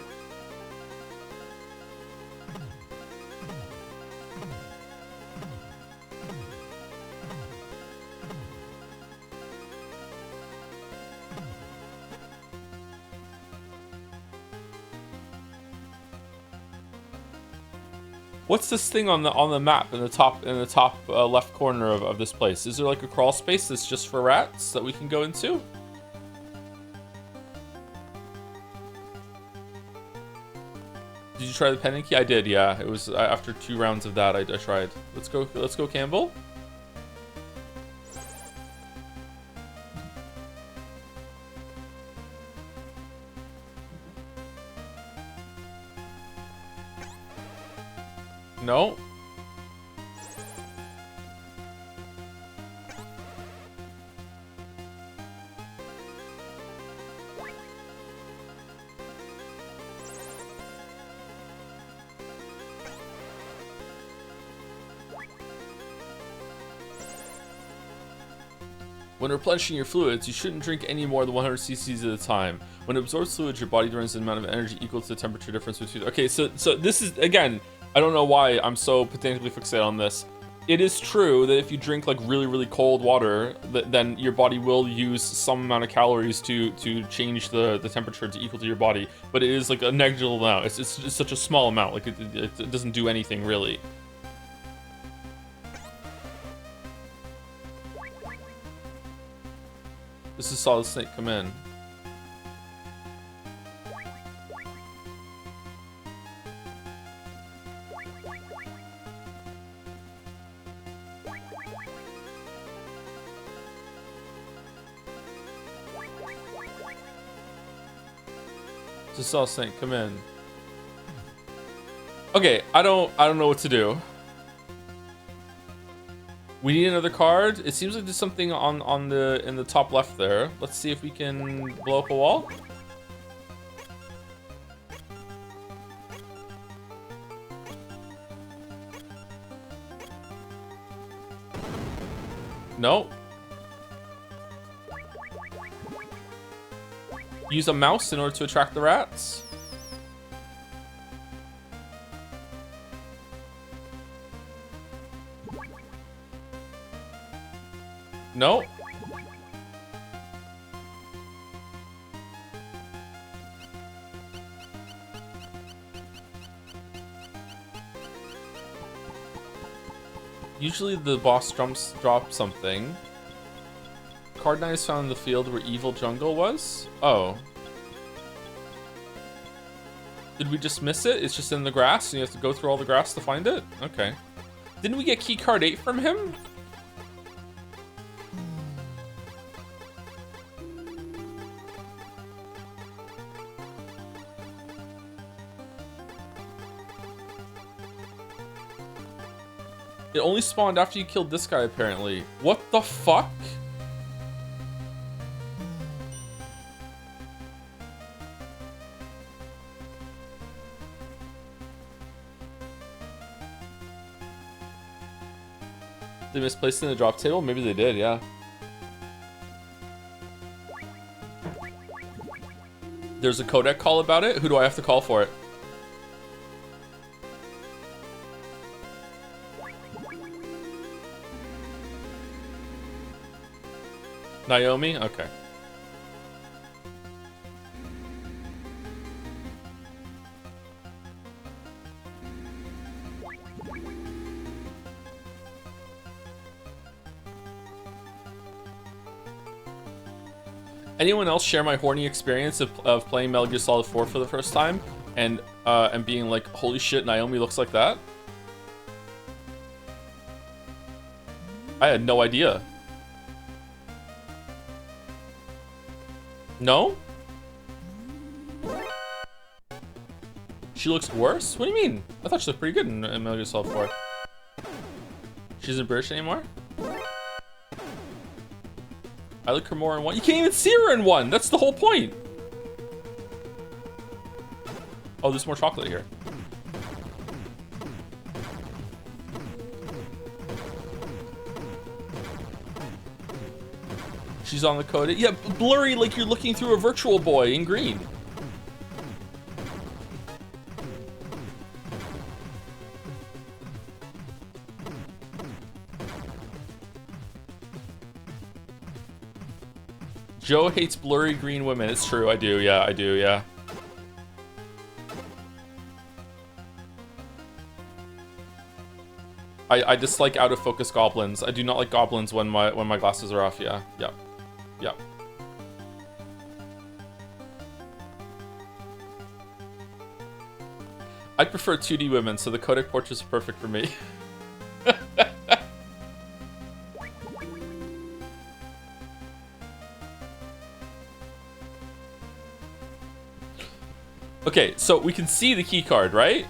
What's this thing on the map in the top left corner of this place? Is there like a crawl space that's just for rats that we can go into? Did you try the pendant key? I did, yeah. It was after 2 rounds of that I tried. Let's go, Campbell. No. When replenishing your fluids, you shouldn't drink any more than 100 cc's at a time. When it absorbs fluids, your body drains an amount of energy equal to the temperature difference between... Okay, so this is, again, I don't know why I'm so potentially fixated on this. It is true that if you drink like really, really cold water, then your body will use some amount of calories to change the temperature to equal to your body. But it is like a negligible amount. It's such a small amount. Like it doesn't do anything really. This is Solid Snake. Come in. Just Solid Snake. Come in. Okay, I don't know what to do. We need another card. It seems like there's something in the top left there. Let's see if we can blow up a wall. No. Use a mouse in order to attract the rats. No. Usually the boss drops something. Card 9 is found in the field where Evil Jungle was? Oh. Did we just miss it? It's just in the grass and you have to go through all the grass to find it? Okay. Didn't we get key card 8 from him? It only spawned after you killed this guy, apparently. What the fuck? They misplaced it in the drop table? Maybe they did, yeah. There's a codec call about it? Who do I have to call for it? Naomi? Okay. Anyone else share my horny experience of playing Metal Gear Solid 4 for the first time and being like, holy shit, Naomi looks like that? I had no idea. No? She looks worse? What do you mean? I thought she looked pretty good in Metal Gear Solid 4. She isn't British anymore? I like her more in 1. You can't even see her in 1! That's the whole point! Oh, there's more chocolate here. She's on the code. Yeah, blurry like you're looking through a virtual boy in green. Joe hates blurry green women. It's true, I do, yeah, yeah. I dislike out of focus goblins. I do not like goblins when my glasses are off, yeah. Yeah. I prefer 2D women, so the codec portraits are perfect for me. Okay, so we can see the key card, right?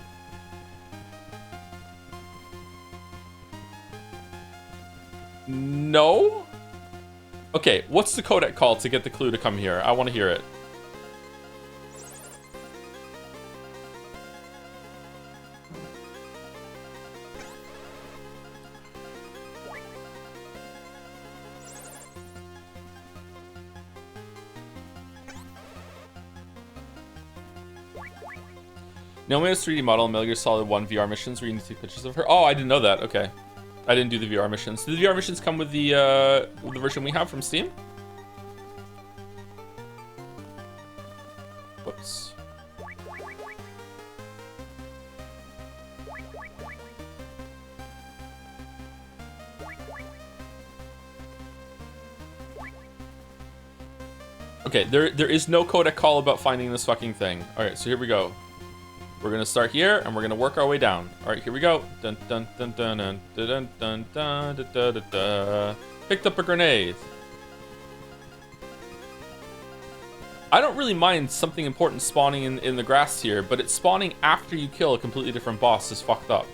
No? Okay, what's the codec called to get the clue to come here? I want to hear it. Naomi has 3D model in Metal Gear Solid 1 VR missions where you need to take pictures of her. Oh, I didn't know that. Okay. I didn't do the VR missions. Do the VR missions come with the version we have from Steam? Whoops. Okay, there is no codec call about finding this fucking thing. Alright, so here we go. We're gonna start here and we're gonna work our way down. Alright, here we go. Dun dun dun dun dun dun dun dun dun dun dun. Picked up a grenade. I don't really mind something important spawning in the grass here, but it's spawning after you kill a completely different boss is fucked up.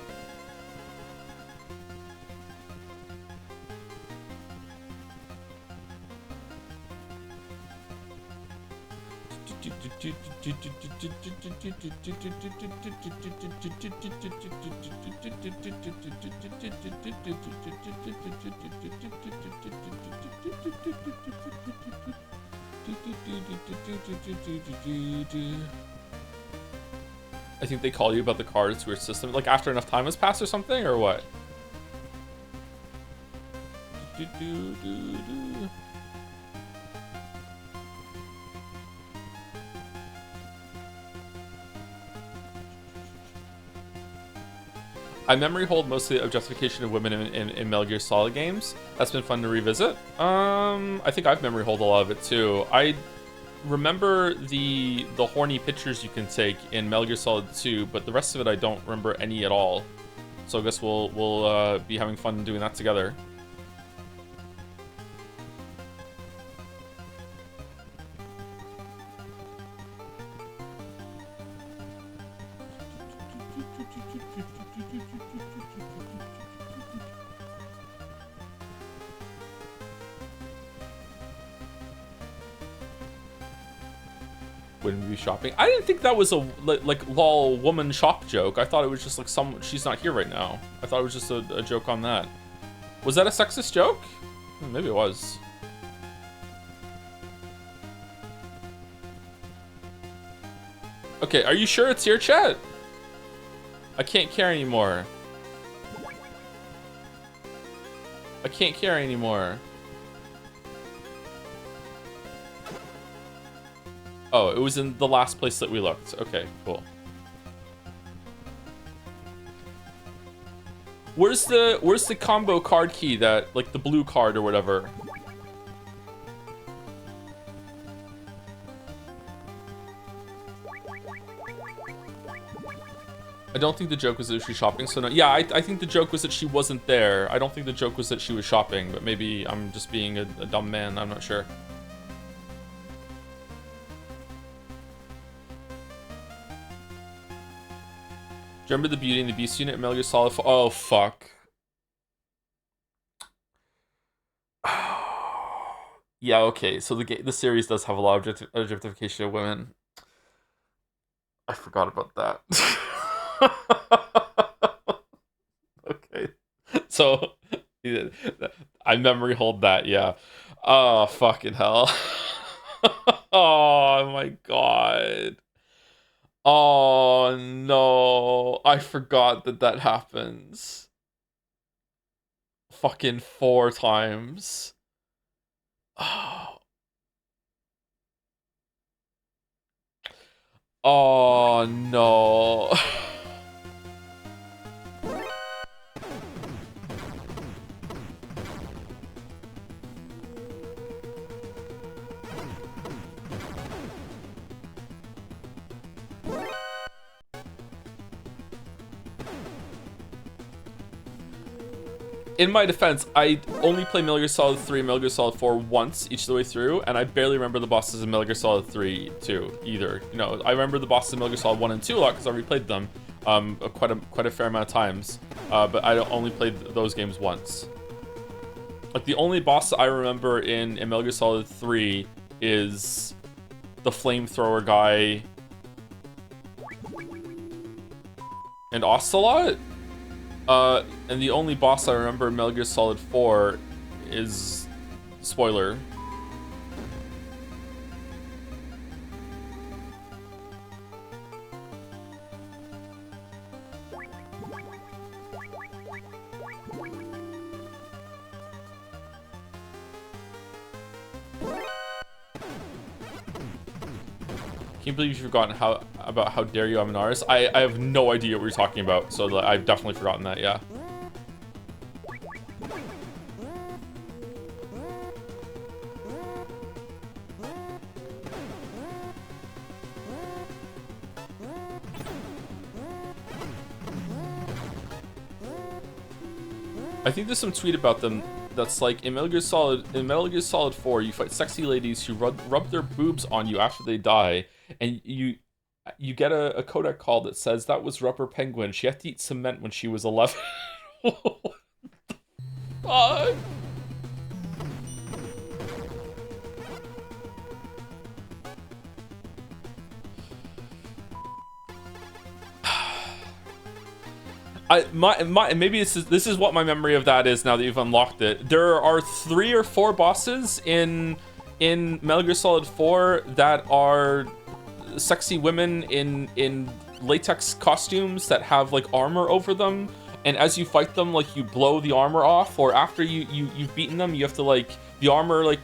I think they call you about the cards to your system, like after enough time has passed or something, or what? I memory hold mostly the objectification of women in Metal Gear Solid games. That's been fun to revisit. I think I've memory hold a lot of it too. I remember the horny pictures you can take in Metal Gear Solid 2, but the rest of it I don't remember any at all. So I guess we'll be having fun doing that together. Wouldn't be shopping. I didn't think that was a like lol woman shop joke. I thought it was just like she's not here right now. I thought it was just a joke on that. Was that a sexist joke? Maybe it was. Okay, are you sure it's here, chat? I can't carry anymore. I can't carry anymore. Oh, it was in the last place that we looked. Okay, cool. Where's the combo card key that, like the blue card or whatever? I don't think the joke was that she was shopping, so no. Yeah, I think the joke was that she wasn't there. I don't think the joke was that she was shopping, but maybe I'm just being a dumb man. I'm not sure. Do you remember the Beauty and the Beast unit in Metal Gear Solid 4? Oh, fuck. Yeah, okay. So the series does have a lot of objectification of women. I forgot about that. Okay. So, I memory hold that, yeah. Oh, fucking hell. Oh, my God. Oh no, I forgot that happens. Fucking 4 times. Oh. Oh no. In my defense, I only play Metal Gear Solid 3 and Metal Gear Solid 4 once each the way through, and I barely remember the bosses in Metal Gear Solid 3 too, either. You know, I remember the bosses in Metal Gear Solid 1 and 2 a lot because I replayed them quite a fair amount of times, but I only played those games once. Like, the only boss I remember in Metal Gear Solid 3 is the flamethrower guy and Ocelot. And the only boss I remember in Metal Gear Solid 4 is... spoiler. Can't believe you've forgotten about how dare you I'm an artist. I have no idea what you're talking about, so I've definitely forgotten that, yeah. I think there's some tweet about them that's like, in Metal Gear Solid 4, you fight sexy ladies who rub their boobs on you after they die, and you get a codec call that says that was Rubber Penguin. She had to eat cement when she was 11. Fuck. Maybe this is what my memory of that is now that you've unlocked it. There are 3 or 4 bosses in Metal Gear Solid 4 that are sexy women in latex costumes that have like armor over them, and as you fight them, like, you blow the armor off, or after you've beaten them, you have to, like, the armor, like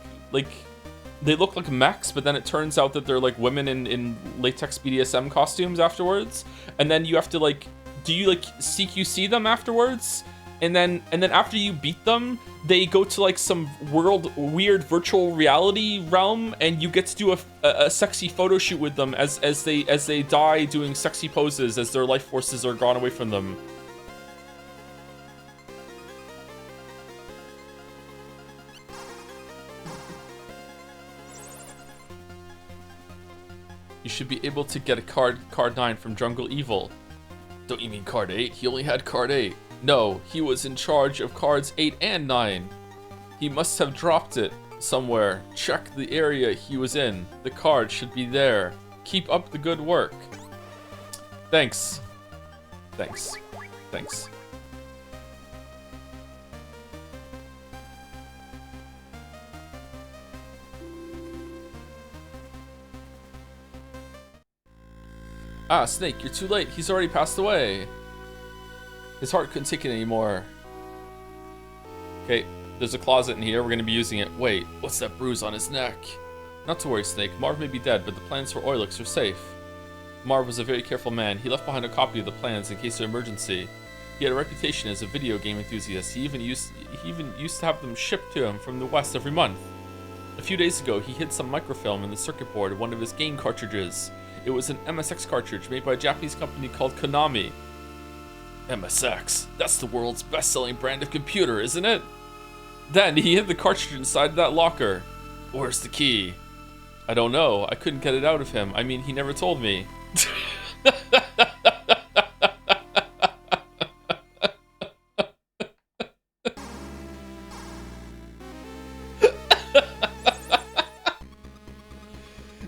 they look like mechs, but then it turns out that they're like women in latex BDSM costumes afterwards, and then you have to, like, do you like CQC them afterwards? And then after you beat them, they go to like some weird virtual reality realm, and you get to do a sexy photo shoot with them as they die doing sexy poses as their life forces are gone away from them. You should be able to get a card 9 from Jungle Evil. Don't you mean card 8? He only had card 8. No, he was in charge of cards 8 and 9. He must have dropped it somewhere. Check the area he was in. The card should be there. Keep up the good work. Thanks. Thanks. Thanks. Ah, Snake, you're too late. He's already passed away. His heart couldn't take it anymore. Okay, there's a closet in here. We're gonna be using it. Wait, what's that bruise on his neck? Not to worry, Snake. Marv may be dead, but the plans for Oilix are safe. Marv was a very careful man. He left behind a copy of the plans in case of emergency. He had a reputation as a video game enthusiast. He even used to have them shipped to him from the West every month. A few days ago, he hid some microfilm in the circuit board of one of his game cartridges. It was an MSX cartridge made by a Japanese company called Konami. MSX? That's the world's best-selling brand of computer, isn't it? Then he hid the cartridge inside that locker. Where's the key? I don't know. I couldn't get it out of him. I mean, he never told me.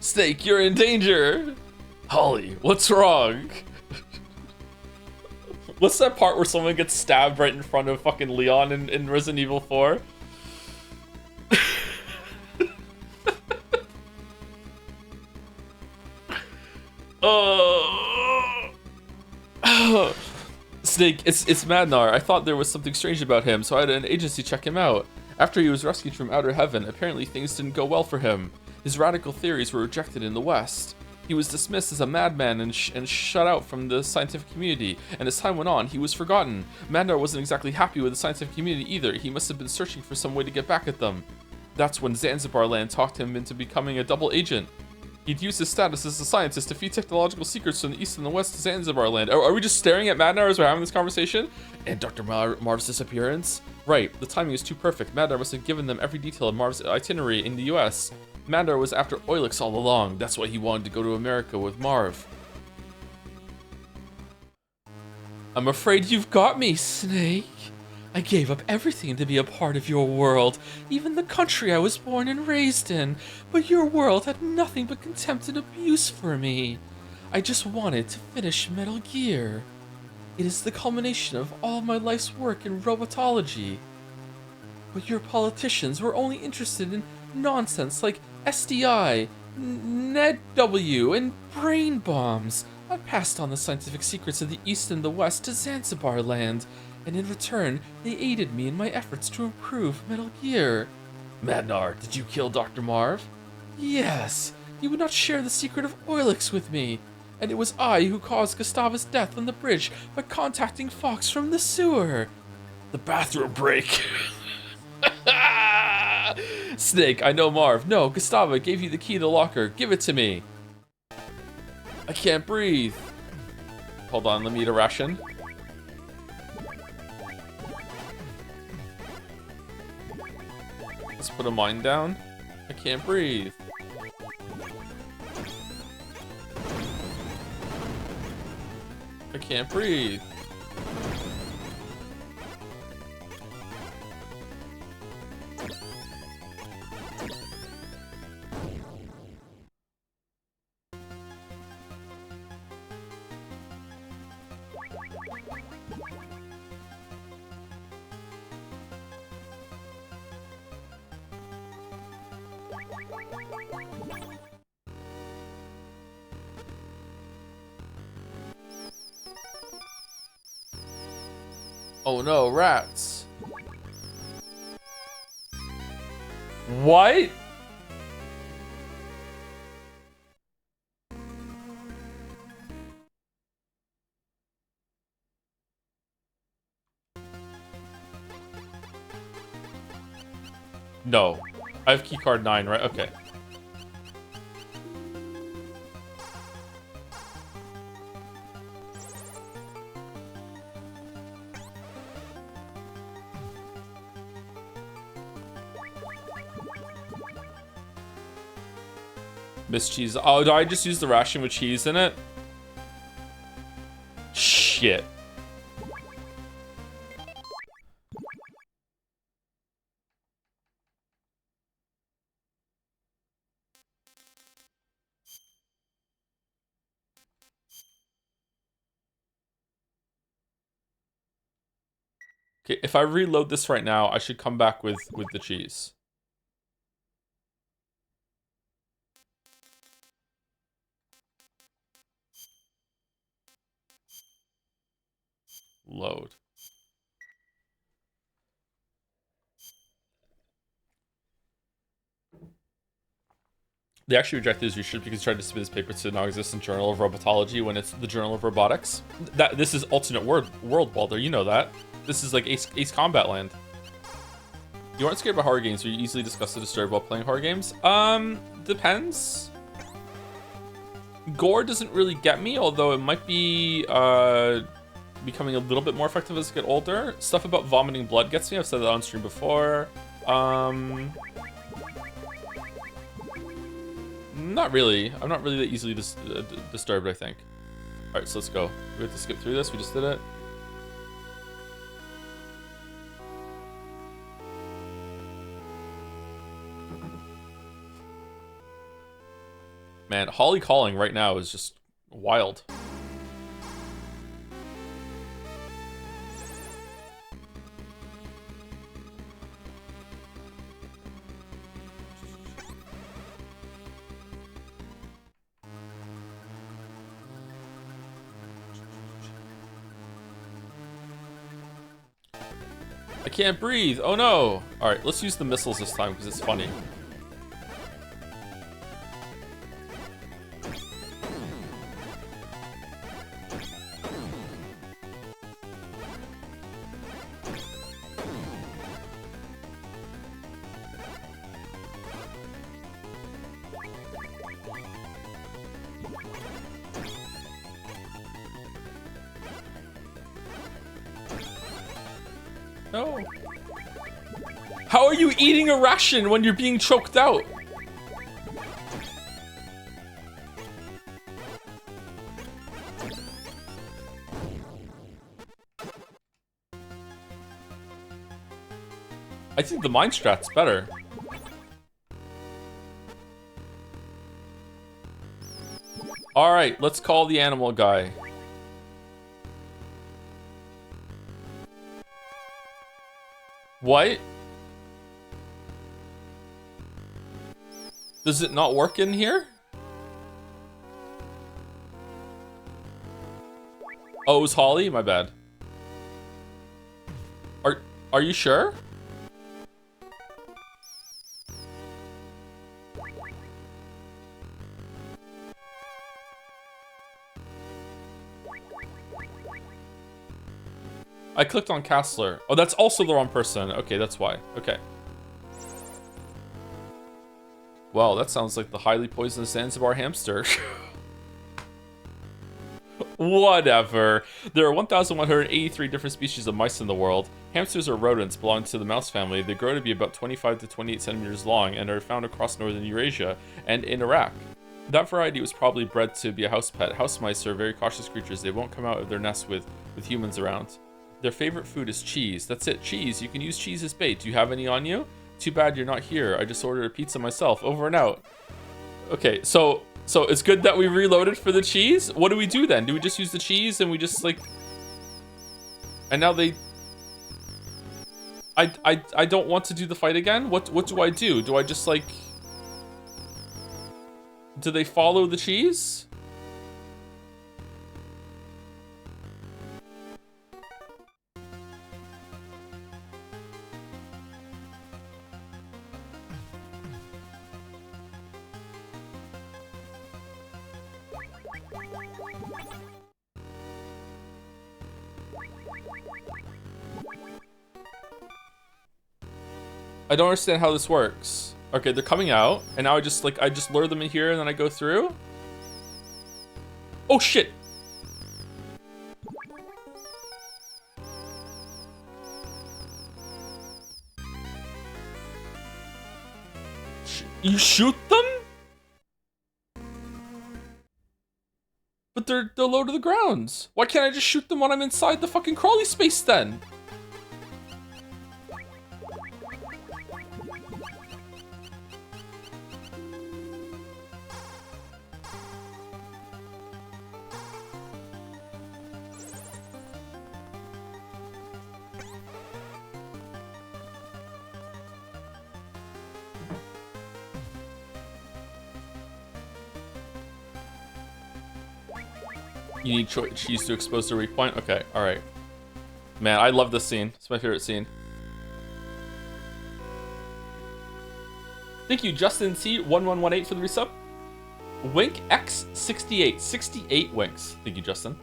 Snake, you're in danger! Holly, what's wrong? What's that part where someone gets stabbed right in front of fucking Leon in Resident Evil 4? Snake, it's Madnar. I thought there was something strange about him, so I had an agency check him out. After he was rescued from outer heaven, apparently things didn't go well for him. His radical theories were rejected in the West. He was dismissed as a madman and shut out from the scientific community, and as time went on, he was forgotten. Madnar wasn't exactly happy with the scientific community either. He must have been searching for some way to get back at them. That's when Zanzibar Land talked him into becoming a double agent. He'd used his status as a scientist to feed technological secrets from the east and the west to Zanzibar Land. Are we just staring at Madnar as we're having this conversation? And Dr. Marv's disappearance? Right, the timing is too perfect. Madnar must have given them every detail of Marv's itinerary in the US. Madnar was after Oilix all along. That's why he wanted to go to America with Marv. I'm afraid you've got me, Snake. I gave up everything to be a part of your world, even the country I was born and raised in, but your world had nothing but contempt and abuse for me. I just wanted to finish Metal Gear. It is the culmination of all my life's work in robotology. But your politicians were only interested in nonsense like SDI, NetW, and brain bombs. I passed on the scientific secrets of the East and the West to Zanzibar Land, and in return, they aided me in my efforts to improve Metal Gear. Madnar, did you kill Dr. Marv? Yes, He would not share the secret of Oilix with me. And it was I who caused Gustava's death on the bridge by contacting Fox from the sewer. The bathroom break. Snake, I know Marv. No, Gustava gave you the key to the locker. Give it to me. I can't breathe. Hold on, let me eat a ration. Let's put a mine down. I can't breathe. I can't breathe. Oh no, rats. What? No. I have keycard 9, right? Okay. Miss cheese. Oh, do I just use the ration with cheese in it? Shit. Okay, if I reload this right now, I should come back with the cheese. Load. They actually rejected his research because he tried to submit his paper to the non-existent Journal of Robotology when it's the Journal of Robotics. This is alternate world, Walter. You know that. This is like Ace Combat Land. You aren't scared about horror games, but you easily discuss the disturbed while playing horror games? Depends. Gore doesn't really get me, although it might be becoming a little bit more effective as I get older. Stuff about vomiting blood gets me. I've said that on stream before. Not really. I'm not really that easily disturbed, I think. Alright, so let's go. We have to skip through this. We just did it. Man, Holly calling right now is just wild. I can't breathe. Oh no. All right, let's use the missiles this time because it's funny. No. How are you eating a ration when you're being choked out? I think the mine strat's better. All right, let's call the animal guy. What? Does it not work in here? Oh, it was Holly? My bad. Are you sure? I clicked on Castler. Oh, that's also the wrong person. Okay, that's why. Okay. Well, that sounds like the highly poisonous Zanzibar hamster. Whatever. There are 1,183 different species of mice in the world. Hamsters are rodents belonging to the mouse family. They grow to be about 25 to 28 centimeters long and are found across northern Eurasia and in Iraq. That variety was probably bred to be a house pet. House mice are very cautious creatures. They won't come out of their nest with humans around. Their favorite food is cheese. That's it, cheese. You can use cheese as bait. Do you have any on you? Too bad you're not here. I just ordered a pizza myself. Over and out. Okay, so it's good that we reloaded for the cheese. What do we do then? Do we just use the cheese and we just like... And now they... I don't want to do the fight again? What do I do? Do I just like... Do they follow the cheese? I don't understand how this works. Okay, they're coming out, and now I just lure them in here and then I go through? Oh shit! You shoot them? But they're low to the ground. Why can't I just shoot them when I'm inside the fucking crawly space then? You need cheese to expose the weak point? Okay, alright. Man, I love this scene. It's my favorite scene. Thank you, Justin C1118 for the resub. Wink X68. 68 winks. Thank you, Justin.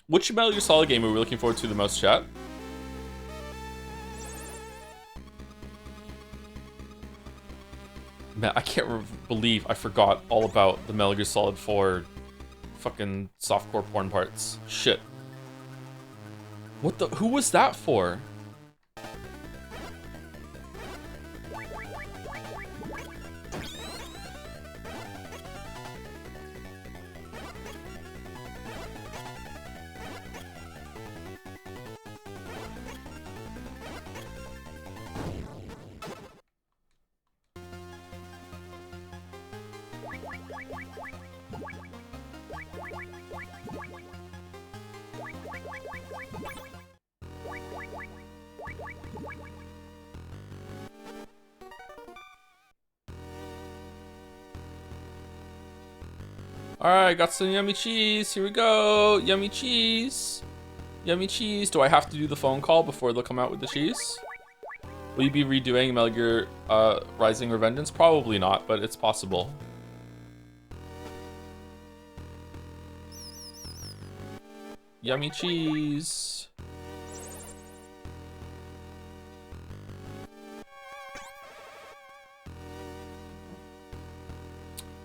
Which Metal Gear Solid game are we looking forward to the most, chat? Man, I can't believe I forgot all about the Metal Gear Solid 4 fucking softcore porn parts. Shit. What the? Who was that for? Alright, got some yummy cheese. Here we go. Yummy cheese. Yummy cheese. Do I have to do the phone call before they'll come out with the cheese? Will you be redoing Metal Gear Rising Revengeance? Probably not, but it's possible. Yummy cheese.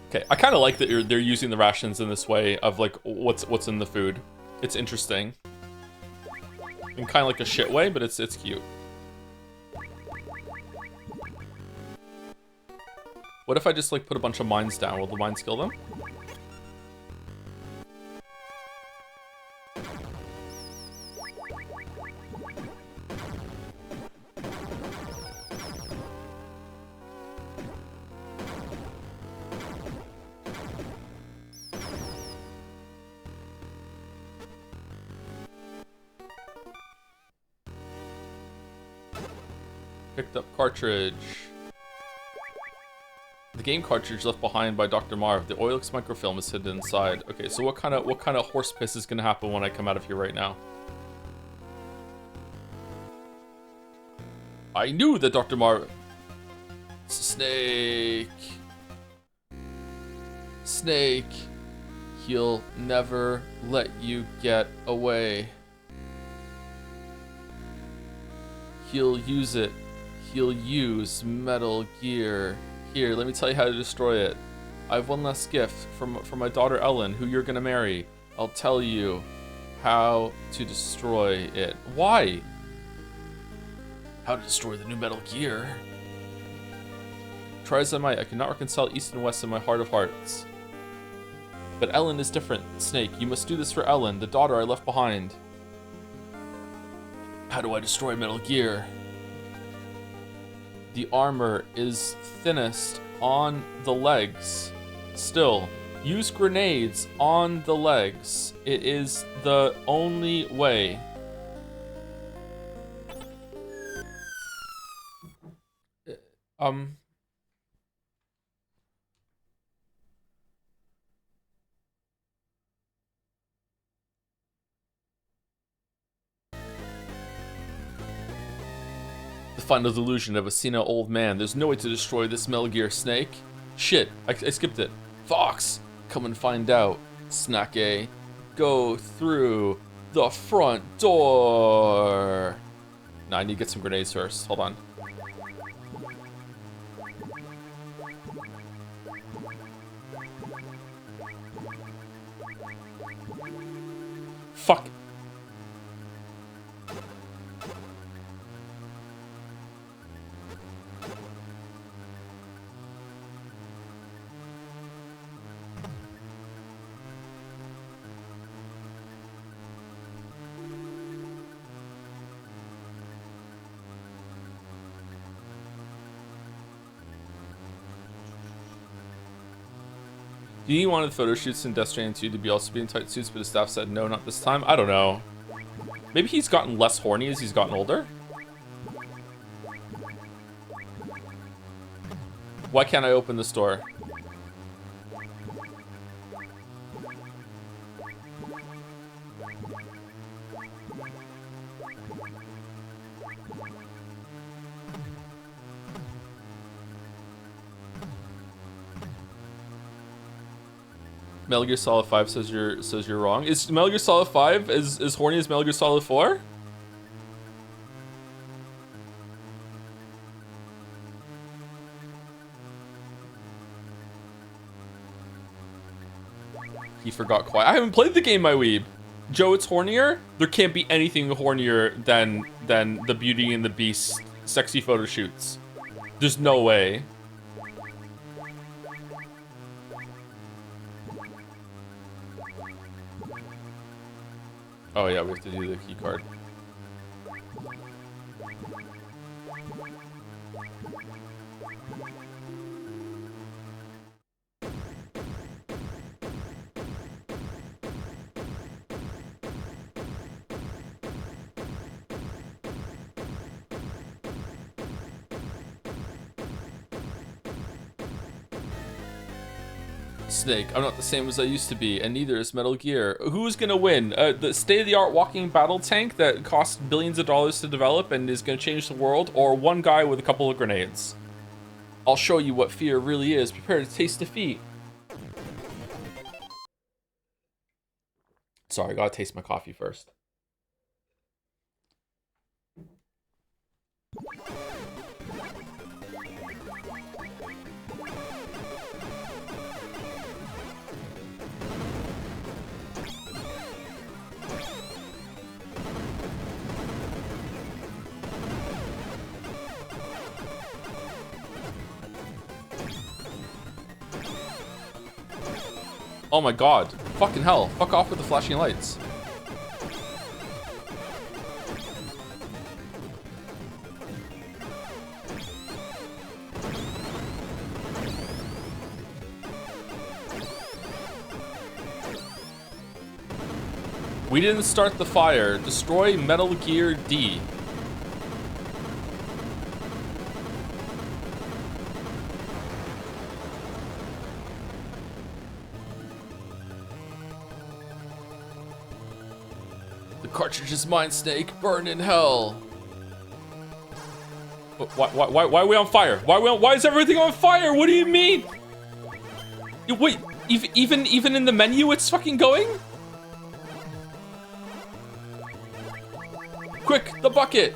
Okay, I kind of like that they're using the rations in this way of like what's in the food. It's interesting. In kind of like a shit way, but it's cute. What if I just like put a bunch of mines down? Will the mines kill them? Picked up cartridge. The game cartridge left behind by Dr. Marv. The Oilix microfilm is hidden inside. Okay, so what kind of horse piss is gonna happen when I come out of here right now? I knew that Dr. Marv. Snake. Snake. He'll never let you get away. He'll use it. He'll use Metal Gear. Here, let me tell you how to destroy it. I have one last gift from my daughter Ellen, who you're gonna marry. I'll tell you how to destroy it. Why? How to destroy the new Metal Gear. Try as I might, I cannot reconcile East and West in my heart of hearts. But Ellen is different, Snake. You must do this for Ellen, the daughter I left behind. How do I destroy Metal Gear? The armor is thinnest on the legs. Still, use grenades on the legs. It is the only way. The final delusion of a senile old man. There's no way to destroy this Metal Gear, Snake. Shit, I skipped it. Fox, come and find out. Snake, go through the front door. Nah, I need to get some grenades first. Hold on. Fuck. Do you want the photo shoots in Death Stranding 2 to be also be in tight suits, but his staff said no, not this time? I don't know. Maybe he's gotten less horny as he's gotten older? Why can't I open this door? Metal Gear Solid 5 says you're wrong. Is Metal Gear Solid 5 as horny as Metal Gear Solid 4? He forgot quiet. I haven't played the game, my weeb. Joe, it's hornier? There can't be anything hornier than the Beauty and the Beast sexy photo shoots. There's no way. Oh yeah, we have to do the key card. Snake, I'm not the same as I used to be, and neither is Metal Gear. Who's gonna win? The state-of-the-art walking battle tank that costs billions of dollars to develop and is gonna change the world, or one guy with a couple of grenades? I'll show you what fear really is. Prepare to taste defeat. Sorry, I gotta taste my coffee first. Oh my god. Fucking hell. Fuck off with the flashing lights. We didn't start the fire. Destroy Metal Gear D. Cartridge is mine, Snake. Burn in hell. Why are we on fire? Why is everything on fire? What do you mean? Wait, Even in the menu, it's fucking going? Quick, the bucket!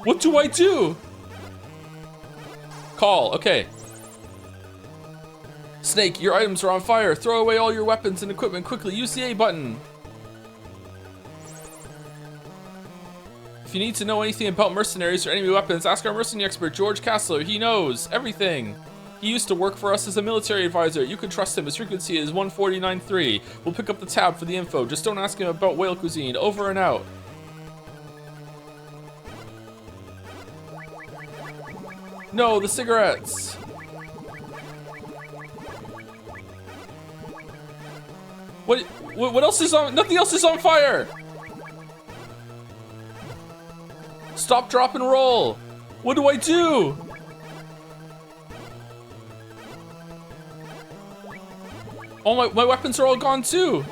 What do I do? Call, okay. Snake, your items are on fire. Throw away all your weapons and equipment quickly. Use the A button. If you need to know anything about mercenaries or enemy weapons, ask our mercenary expert, George Castler. He knows everything. He used to work for us as a military advisor. You can trust him. His frequency is 1493. We'll pick up the tab for the info. Just don't ask him about whale cuisine. Over and out. No, the cigarettes. What else is on? Nothing else is on fire. Stop, drop, and roll. What do I do? Oh, my weapons are all gone too.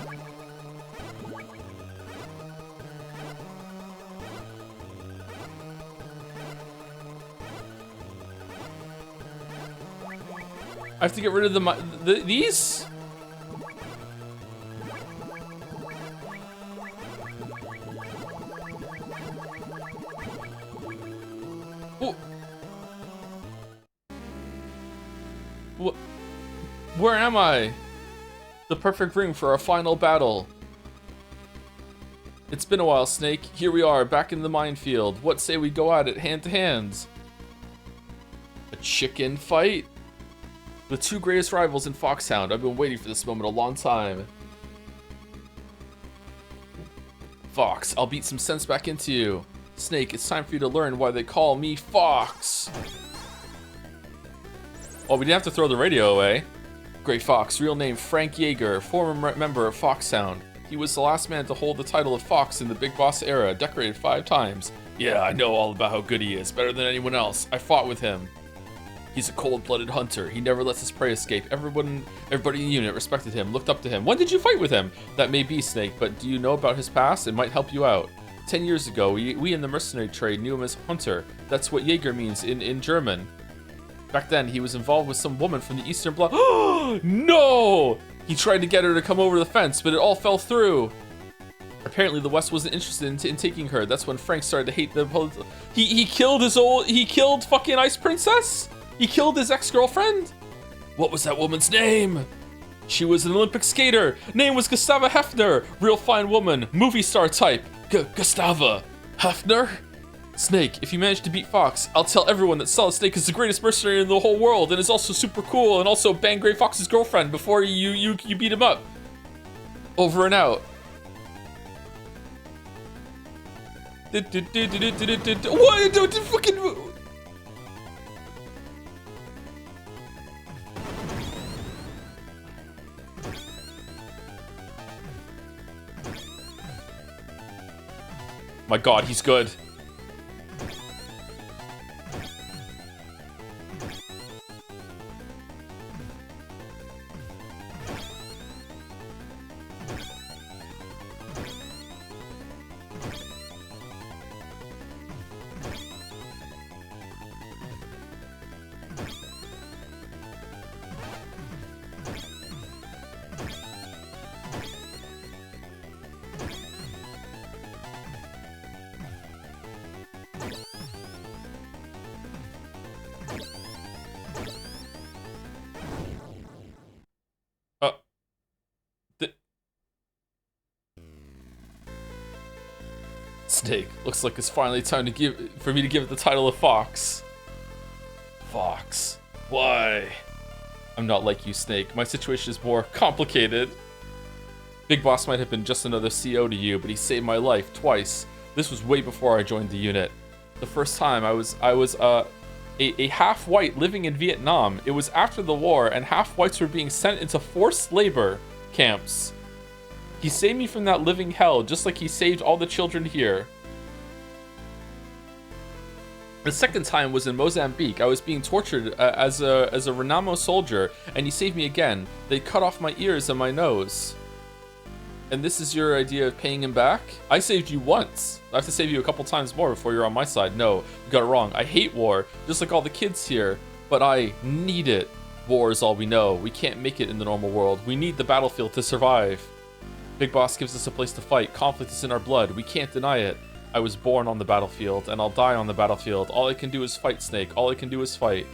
I have to get rid of these? Where am I? The perfect ring for our final battle. It's been a while, Snake. Here we are, back in the minefield. What say we go at it hand to hand? A chicken fight? The two greatest rivals in Foxhound. I've been waiting for this moment a long time. Fox, I'll beat some sense back into you. Snake, it's time for you to learn why they call me Fox. Oh, we didn't have to throw the radio away. Gray Fox, real name Frank Yeager, former member of Foxhound. He was the last man to hold the title of Fox in the Big Boss era, decorated 5 times. Yeah, I know all about how good he is, better than anyone else. I fought with him. He's a cold-blooded hunter. He never lets his prey escape. Everybody in the unit respected him, looked up to him. When did you fight with him? That may be, Snake, but do you know about his past? It might help you out. 10 years ago, we in the mercenary trade knew him as Hunter. That's what Jaeger means in German. Back then, he was involved with some woman from the Eastern Bloc. Oh, no! He tried to get her to come over the fence, but it all fell through. Apparently, the West wasn't interested in taking her. That's when Frank started to hate the... He killed fucking Ice Princess? He killed his ex-girlfriend? What was that woman's name? She was an Olympic skater. Name was Gustava Hefner. Real fine woman. Movie star type. Gustava Hefner? Snake, if you manage to beat Fox, I'll tell everyone that Solid Snake is the greatest mercenary in the whole world and is also super cool and also bang Gray Fox's girlfriend before you beat him up. Over and out. What? Fucking... My God, he's good. Snake, looks like it's finally time for me to give it the title of Fox. Fox. Why? I'm not like you, Snake. My situation is more complicated. Big Boss might have been just another CO to you, but he saved my life twice. This was way before I joined the unit. The first time I was a half-white living in Vietnam. It was after the war, and half-whites were being sent into forced labor camps. He saved me from that living hell, just like he saved all the children here. The second time was in Mozambique. I was being tortured as a Renamo soldier, and he saved me again. They cut off my ears and my nose. And this is your idea of paying him back? I saved you once. I have to save you a couple times more before you're on my side. No, you got it wrong. I hate war, just like all the kids here, but I need it. War is all we know. We can't make it in the normal world. We need the battlefield to survive. Big Boss gives us a place to fight. Conflict is in our blood. We can't deny it. I was born on the battlefield, and I'll die on the battlefield. All I can do is fight, Snake. All I can do is fight.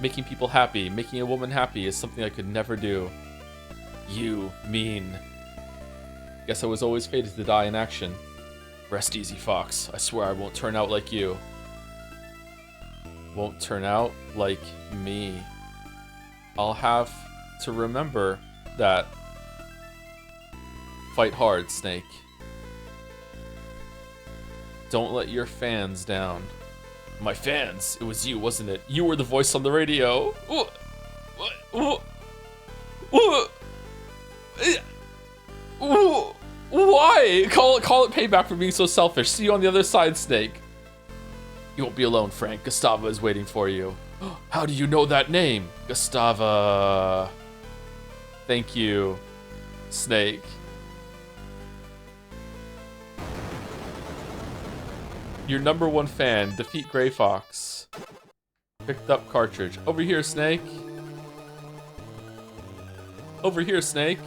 Making people happy, making a woman happy is something I could never do. You mean... Guess I was always fated to die in action. Rest easy, Fox. I swear I won't turn out like you. Won't turn out like me. I'll have to remember that. Fight hard, Snake. Don't let your fans down. My fans? It was you, wasn't it? You were the voice on the radio. Why? Call it payback for being so selfish. See you on the other side, Snake. You won't be alone, Frank. Gustava is waiting for you. How do you know that name? Gustava. Thank you, Snake. Your #1 fan. Defeat Gray Fox. Picked up cartridge. Over here, Snake. Over here, Snake.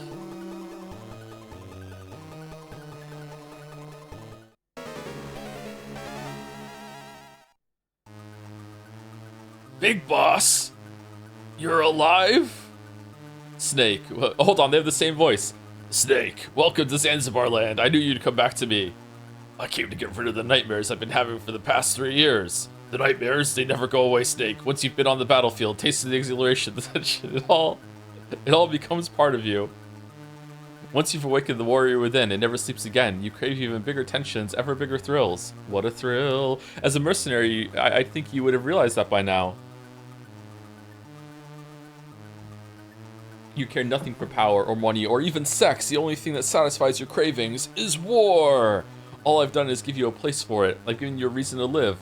Big Boss, you're alive? Snake, hold on, they have the same voice. Snake, welcome to Zanzibar land. I knew you'd come back to me. I came to get rid of the nightmares I've been having for the past 3 years. The nightmares, they never go away, Snake. Once you've been on the battlefield, tasted the exhilaration, the tension, it all becomes part of you. Once you've awakened the warrior within, it never sleeps again. You crave even bigger tensions, ever bigger thrills. What a thrill. As a mercenary, I think you would have realized that by now. You care nothing for power or money or even sex. The only thing that satisfies your cravings is war. All I've done is give you a place for it. I've given you a reason to live.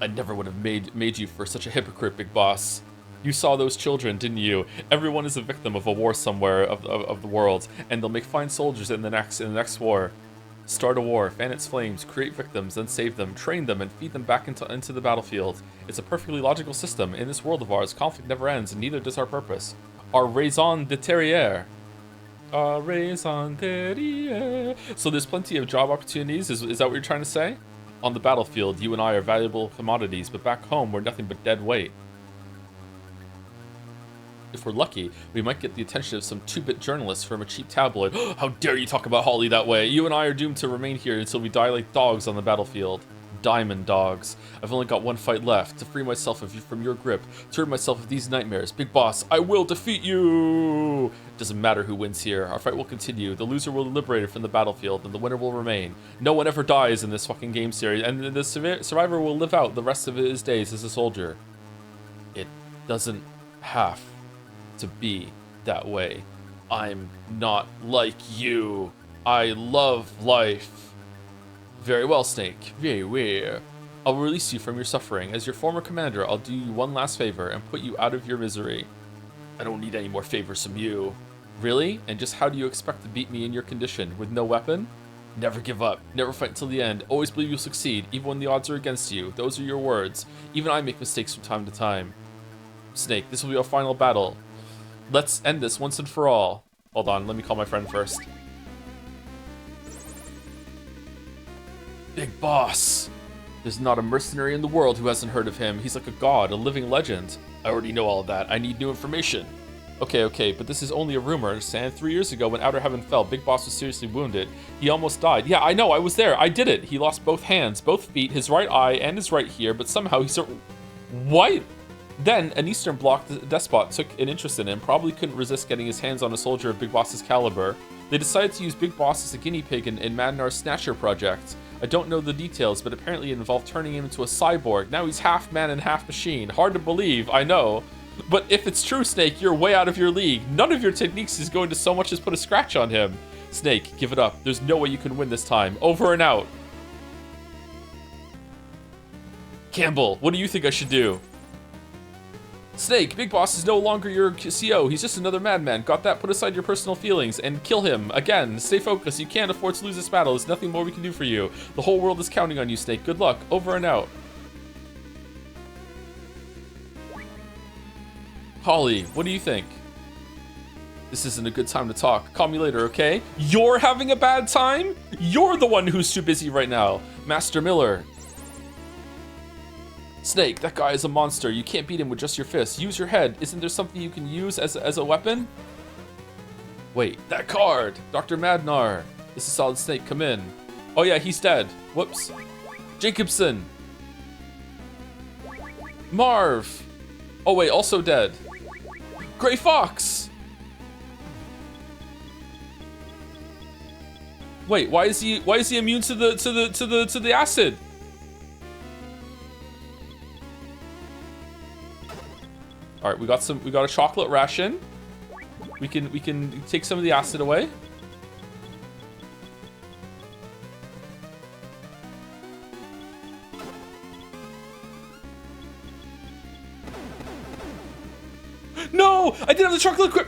I never would have made you for such a hypocrite, Big Boss. You saw those children, didn't you? Everyone is a victim of a war somewhere of the world, and they'll make fine soldiers in the next war. Start a war, fan its flames, create victims, then save them, train them, and feed them back into the battlefield. It's a perfectly logical system. In this world of ours, conflict never ends, and neither does our purpose. Our raison d'être. Our raison d'être. So there's plenty of job opportunities, is that what you're trying to say? On the battlefield, you and I are valuable commodities, but back home, we're nothing but dead weight. If we're lucky, we might get the attention of some 2-bit journalists from a cheap tabloid. How dare you talk about Holly that way? You and I are doomed to remain here until we die like dogs on the battlefield. Diamond dogs. I've only got one fight left, to free myself from your grip, to rid myself of these nightmares. Big Boss, I will defeat you! It doesn't matter who wins here. Our fight will continue. The loser will be liberated from the battlefield, and the winner will remain. No one ever dies in this fucking game series, and the survivor will live out the rest of his days as a soldier. It doesn't have to be that way. I'm not like you. I love life. Very well, Snake. Very well. I'll release you from your suffering. As your former commander, I'll do you one last favor and put you out of your misery. I don't need any more favors from you. Really? And just how do you expect to beat me in your condition? With no weapon? Never give up. Never fight until the end. Always believe you'll succeed, even when the odds are against you. Those are your words. Even I make mistakes from time to time. Snake, this will be our final battle. Let's end this once and for all. Hold on, let me call my friend first. Big Boss. There's not a mercenary in the world who hasn't heard of him. He's like a god, a living legend. I already know all of that. I need new information. Okay, but this is only a rumor, understand? 3 years ago, when Outer Heaven fell, Big Boss was seriously wounded. He almost died. Yeah, I know, I was there. I did it. He lost both hands, both feet, his right eye, and his right ear, but somehow he What? Then, an Eastern Bloc despot took an interest in him, probably couldn't resist getting his hands on a soldier of Big Boss's caliber. They decided to use Big Boss as a guinea pig in Madnar's Snatcher project. I don't know the details, but apparently it involved turning him into a cyborg. Now he's half man and half machine. Hard to believe, I know. But if it's true, Snake, you're way out of your league. None of your techniques is going to so much as put a scratch on him. Snake, give it up. There's no way you can win this time. Over and out. Campbell, what do you think I should do? Snake, Big Boss is no longer your CO. He's just another madman. Got that? Put aside your personal feelings and kill him. Again, stay focused. You can't afford to lose this battle. There's nothing more we can do for you. The whole world is counting on you, Snake. Good luck. Over and out. Holly, what do you think? This isn't a good time to talk. Call me later, okay? You're having a bad time? You're the one who's too busy right now. Master Miller. Snake, that guy is a monster. You can't beat him with just your fists. Use your head. Isn't there something you can use as a weapon? Wait, that card! Dr. Madnar. This is Solid Snake, come in. Oh yeah, he's dead. Whoops. Jacobson. Marv. Oh wait, also dead. Gray Fox. Wait, why is he immune to the acid? All right, we got a chocolate ration. We can take some of the acid away. No, I didn't have the chocolate equip.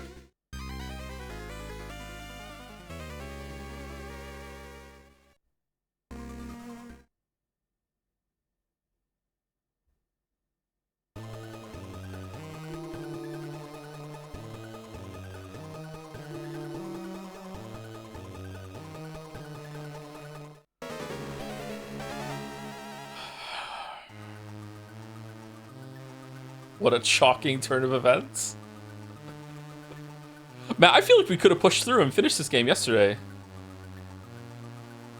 What a shocking turn of events. Man, I feel like we could have pushed through and finished this game yesterday.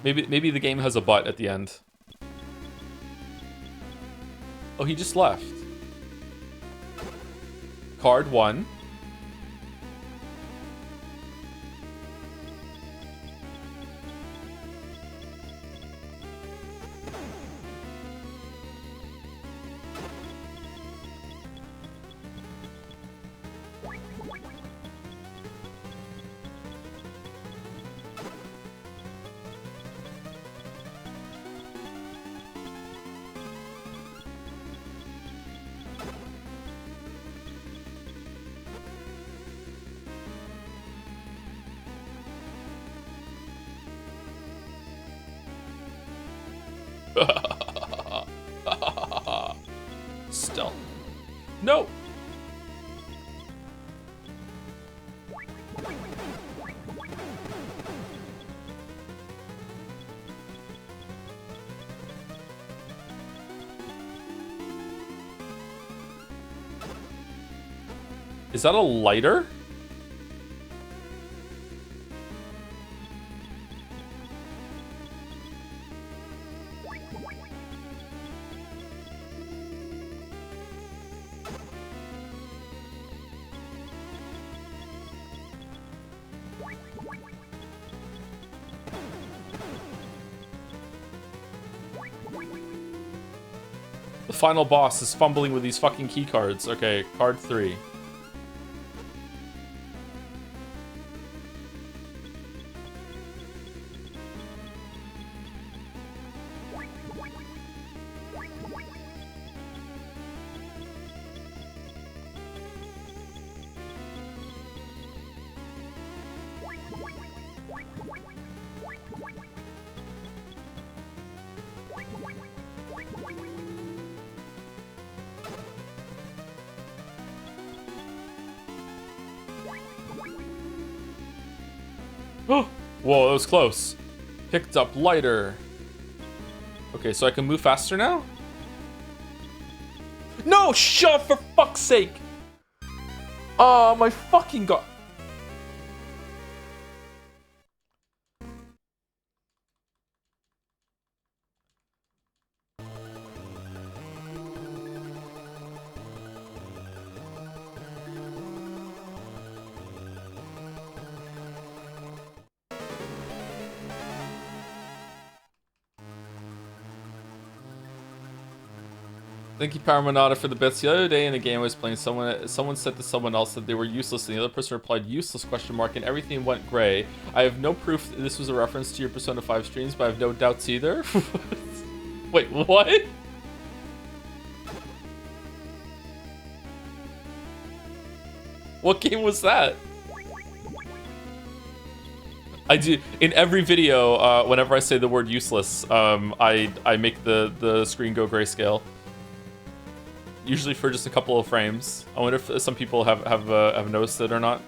Maybe the game has a but at the end. Oh, he just left. Card 1. Still. No! Is that a lighter? The final boss is fumbling with these fucking key cards. Okay, card 3. Whoa, that was close. Picked up lighter. Okay, so I can move faster now? No, shove for fuck's sake! Oh my fucking god. Thank you, Paramonata, for the bits. The other day in a game I was playing, someone said to someone else that they were useless, and the other person replied, useless, question mark, and everything went gray. I have no proof this was a reference to your Persona 5 streams, but I have no doubts either. Wait, what? What game was that? I do, in every video, whenever I say the word useless, I make the screen go grayscale. usually for just a couple of frames. I wonder if some people have noticed it or not.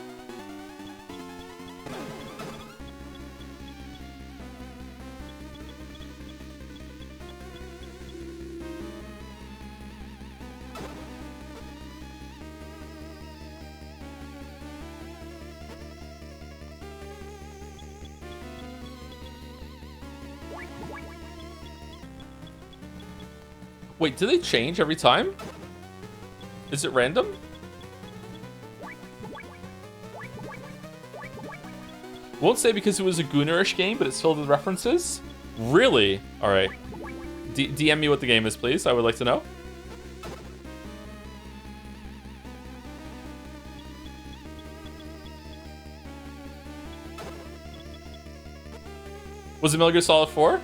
Wait, do they change every time? Is it random? Won't say because it was a Goonerish game, but it's filled with references? Really? Alright. DM me what the game is, please. I would like to know. Was it Metal Gear Solid 4?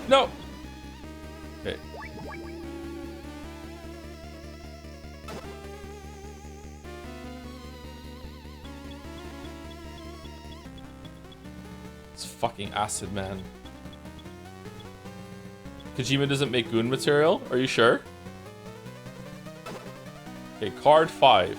No. Okay. It's fucking acid, man. Kojima doesn't make goon material? Are you sure? Okay, card 5.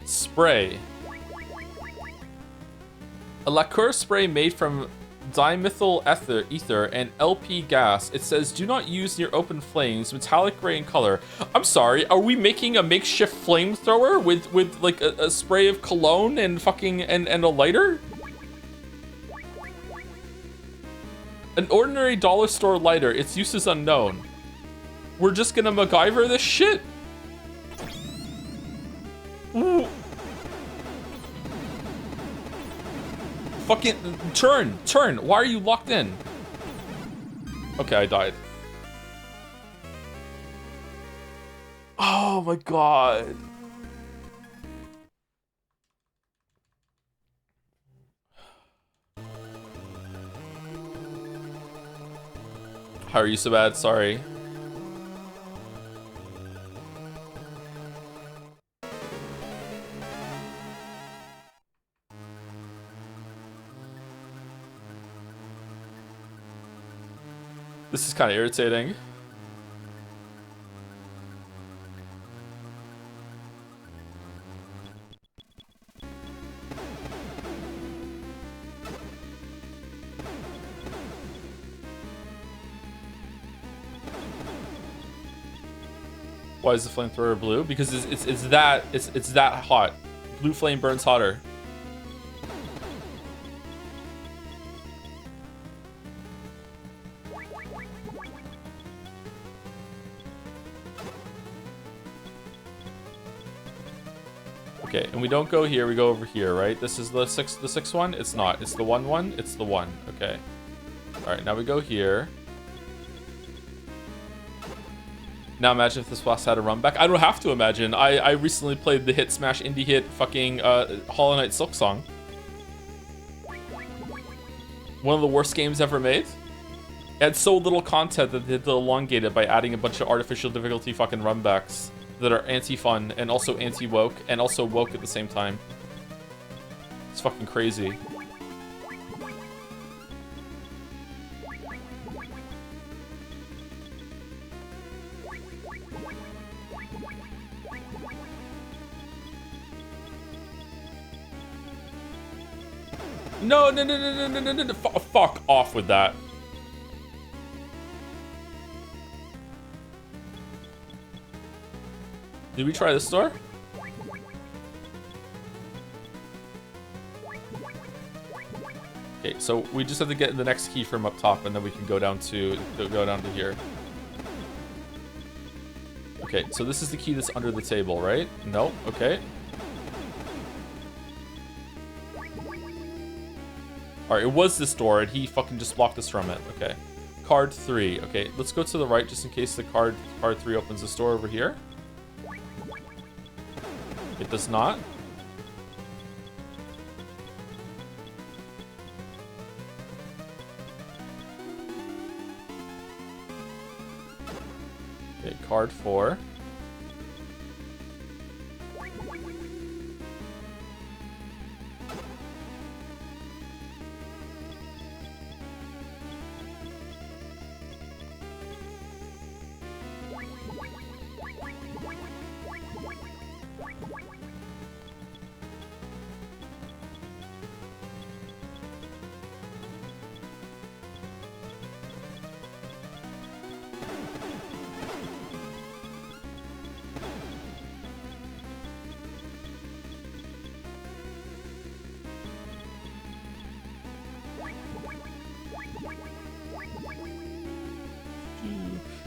Spray. A lacquer spray made from dimethyl ether and LP gas. It says, do not use near open flames, metallic gray in color. I'm sorry, are we making a makeshift flamethrower with like a spray of cologne and fucking and a lighter? An ordinary dollar store lighter, its use is unknown. We're just gonna MacGyver this shit? Ooh. Fucking turn. Why are you locked in? Okay, I died. Oh my god. How are you so bad? Sorry. This is kind of irritating. Why is the flamethrower blue? Because it's that hot. Blue flame burns hotter. Okay, and we don't go here, we go over here, right? This is the sixth one? It's not. It's the one? It's the one. Okay. Alright, now we go here. Now imagine if this boss had a run back. I don't have to imagine. I recently played the hit smash indie hit fucking Hollow Knight Silk Song. One of the worst games ever made. It had so little content that they had to elongate it by adding a bunch of artificial difficulty fucking runbacks that are anti-fun and also anti-woke and also woke at the same time. It's fucking crazy. No. Fuck off with that. Did we try this door? Okay, so we just have to get the next key from up top, and then we can go down to here. Okay, so this is the key that's under the table, right? No. Okay. Alright, it was this door, and he fucking just blocked us from it. Okay. Card 3. Okay, let's go to the right just in case the card 3 opens this door over here. It does not. Okay, card 4.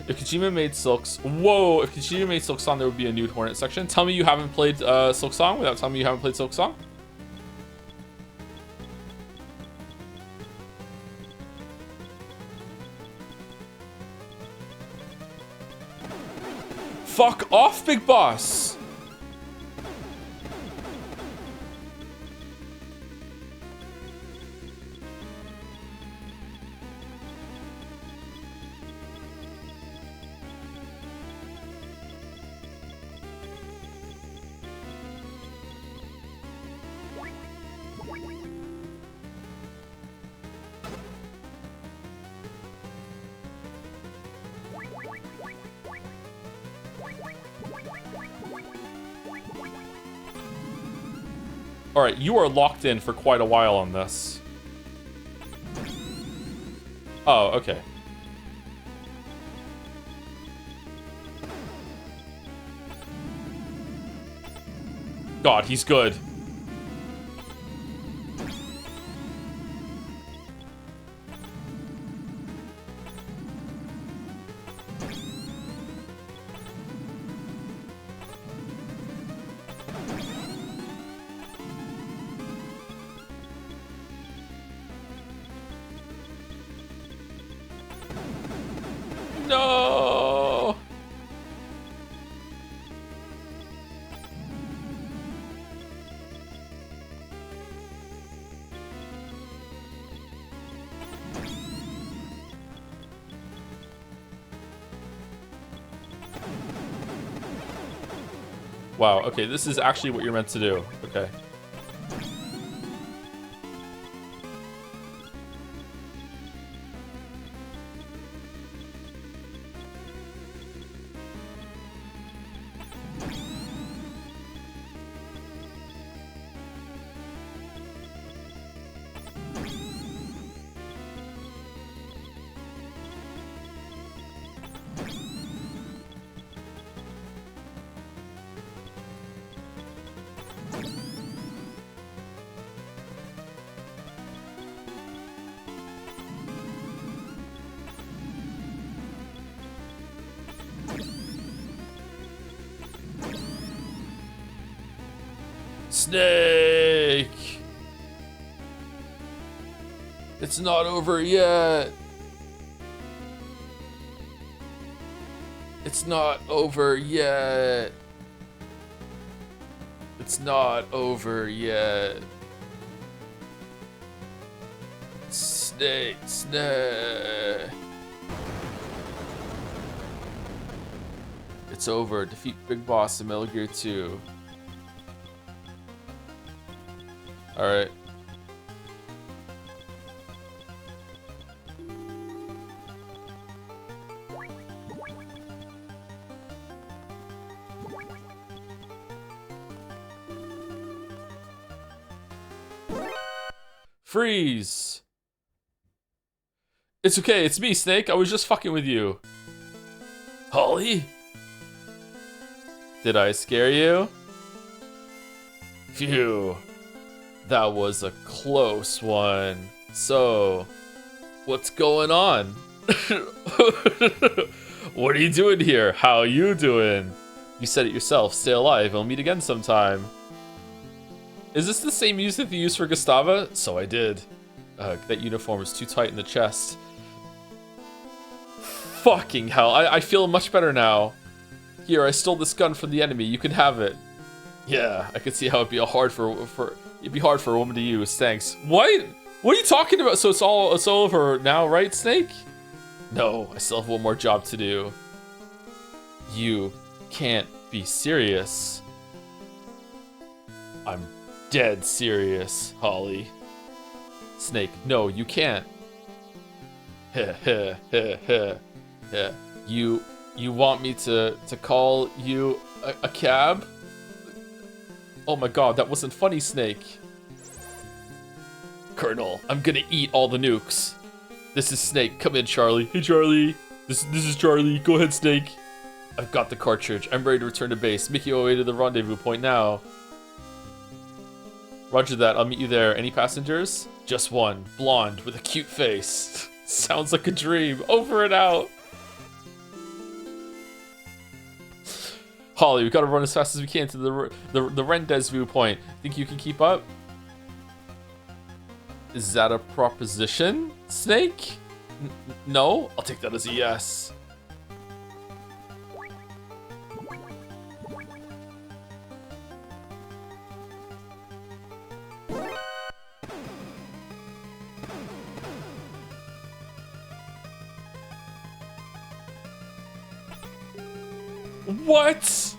If Kojima made Silks... Whoa! If Kojima made Silk Song, there would be a nude Hornet section. Tell me you haven't played Silk Song without telling me you haven't played Silk Song. Fuck off, Big Boss! Alright, you are locked in for quite a while on this. Oh, okay. God, he's good. No! Wow, okay, this is actually what you're meant to do. Okay. Snake! It's not over yet. It's not over yet. It's not over yet. Snake, snake. It's over. Defeat Big Boss in Metal Gear 2. Alright. Freeze! It's okay, it's me, Snake. I was just fucking with you. Holly? Did I scare you? Phew. That was a close one. So, what's going on? What are you doing here? How are you doing? You said it yourself. Stay alive. We'll meet again sometime. Is this the same music you used for Gustava? So I did. Ugh, that uniform is too tight in the chest. Fucking hell, I feel much better now. Here, I stole this gun from the enemy. You can have it. Yeah, I could see how it'd be hard for a woman to use. Thanks. What? What are you talking about? So it's all over now, right, Snake? No, I still have one more job to do. You can't be serious. I'm dead serious, Holly. Snake, no, you can't. Heh heh heh heh heh. You want me to call you a cab? Oh my god, that wasn't funny, Snake. Colonel, I'm gonna eat all the nukes. This is Snake. Come in, Charlie. Hey, Charlie. This is Charlie. Go ahead, Snake. I've got the cartridge. I'm ready to return to base. Making my way to the rendezvous point now. Roger that. I'll meet you there. Any passengers? Just one. Blonde with a cute face. Sounds like a dream. Over and out. Holly, we gotta run as fast as we can to the rendezvous point. Think you can keep up? Is that a proposition, Snake? No? I'll take that as a yes. What?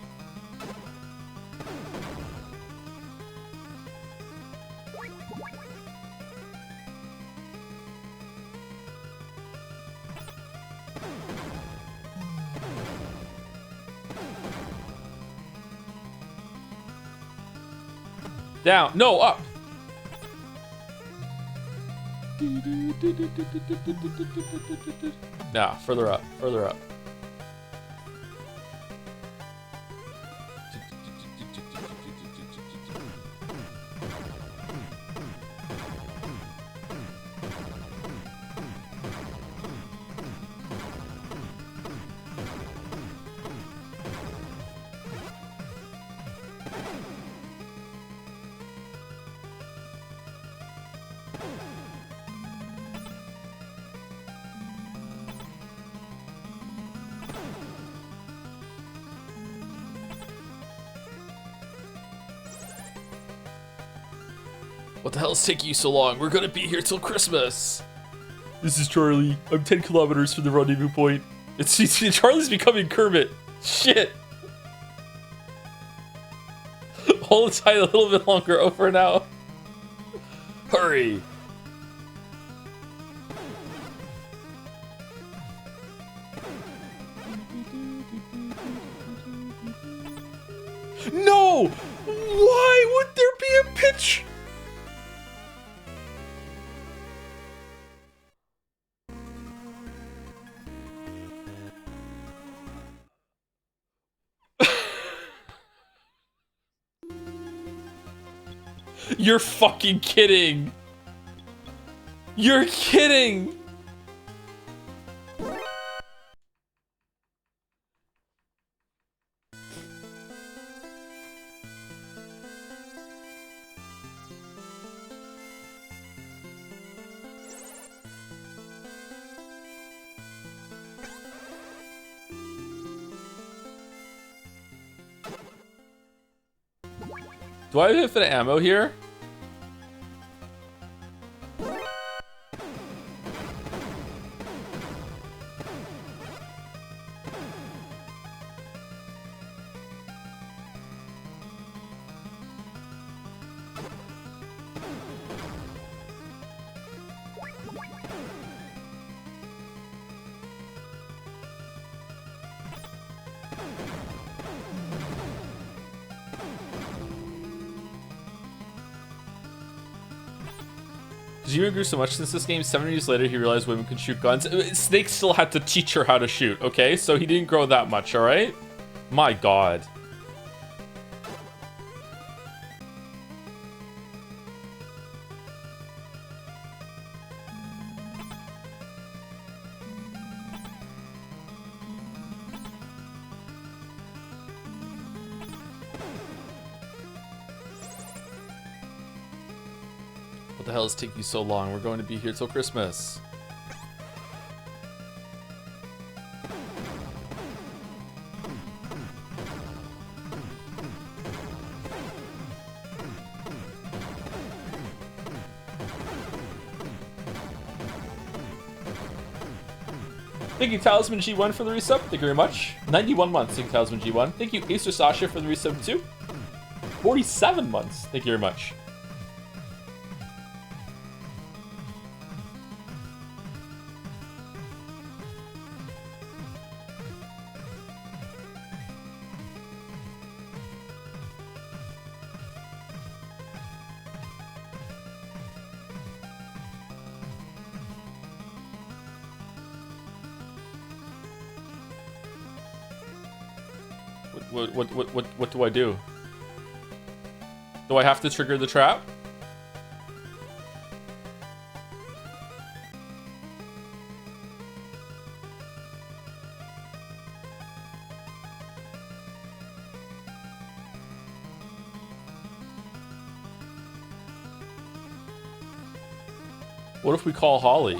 Down. No, up. Nah, further up. Further up. What the hell is taking you so long? We're gonna be here till Christmas. This is Charlie. I'm 10 kilometers from the rendezvous point. Charlie's becoming Kermit. Shit. Hold tight a little bit longer. Over and out. Hurry. No! Why would there be a pitch? You're fucking kidding. You're kidding. Do I have infinite ammo here? You grew so much since this game. 7 years later, he realized women can shoot guns. Snake still had to teach her how to shoot, okay? So he didn't grow that much, all right? My God. What the hell is taking you so long? We're going to be here till Christmas. Thank you, Talisman G1 for the resub. Thank you very much. 91 months. Thank you, Talisman G1. Thank you, Acer Sasha for the resub too. 47 months. Thank you very much. What do I do? Do I have to trigger the trap? What if we call Holly?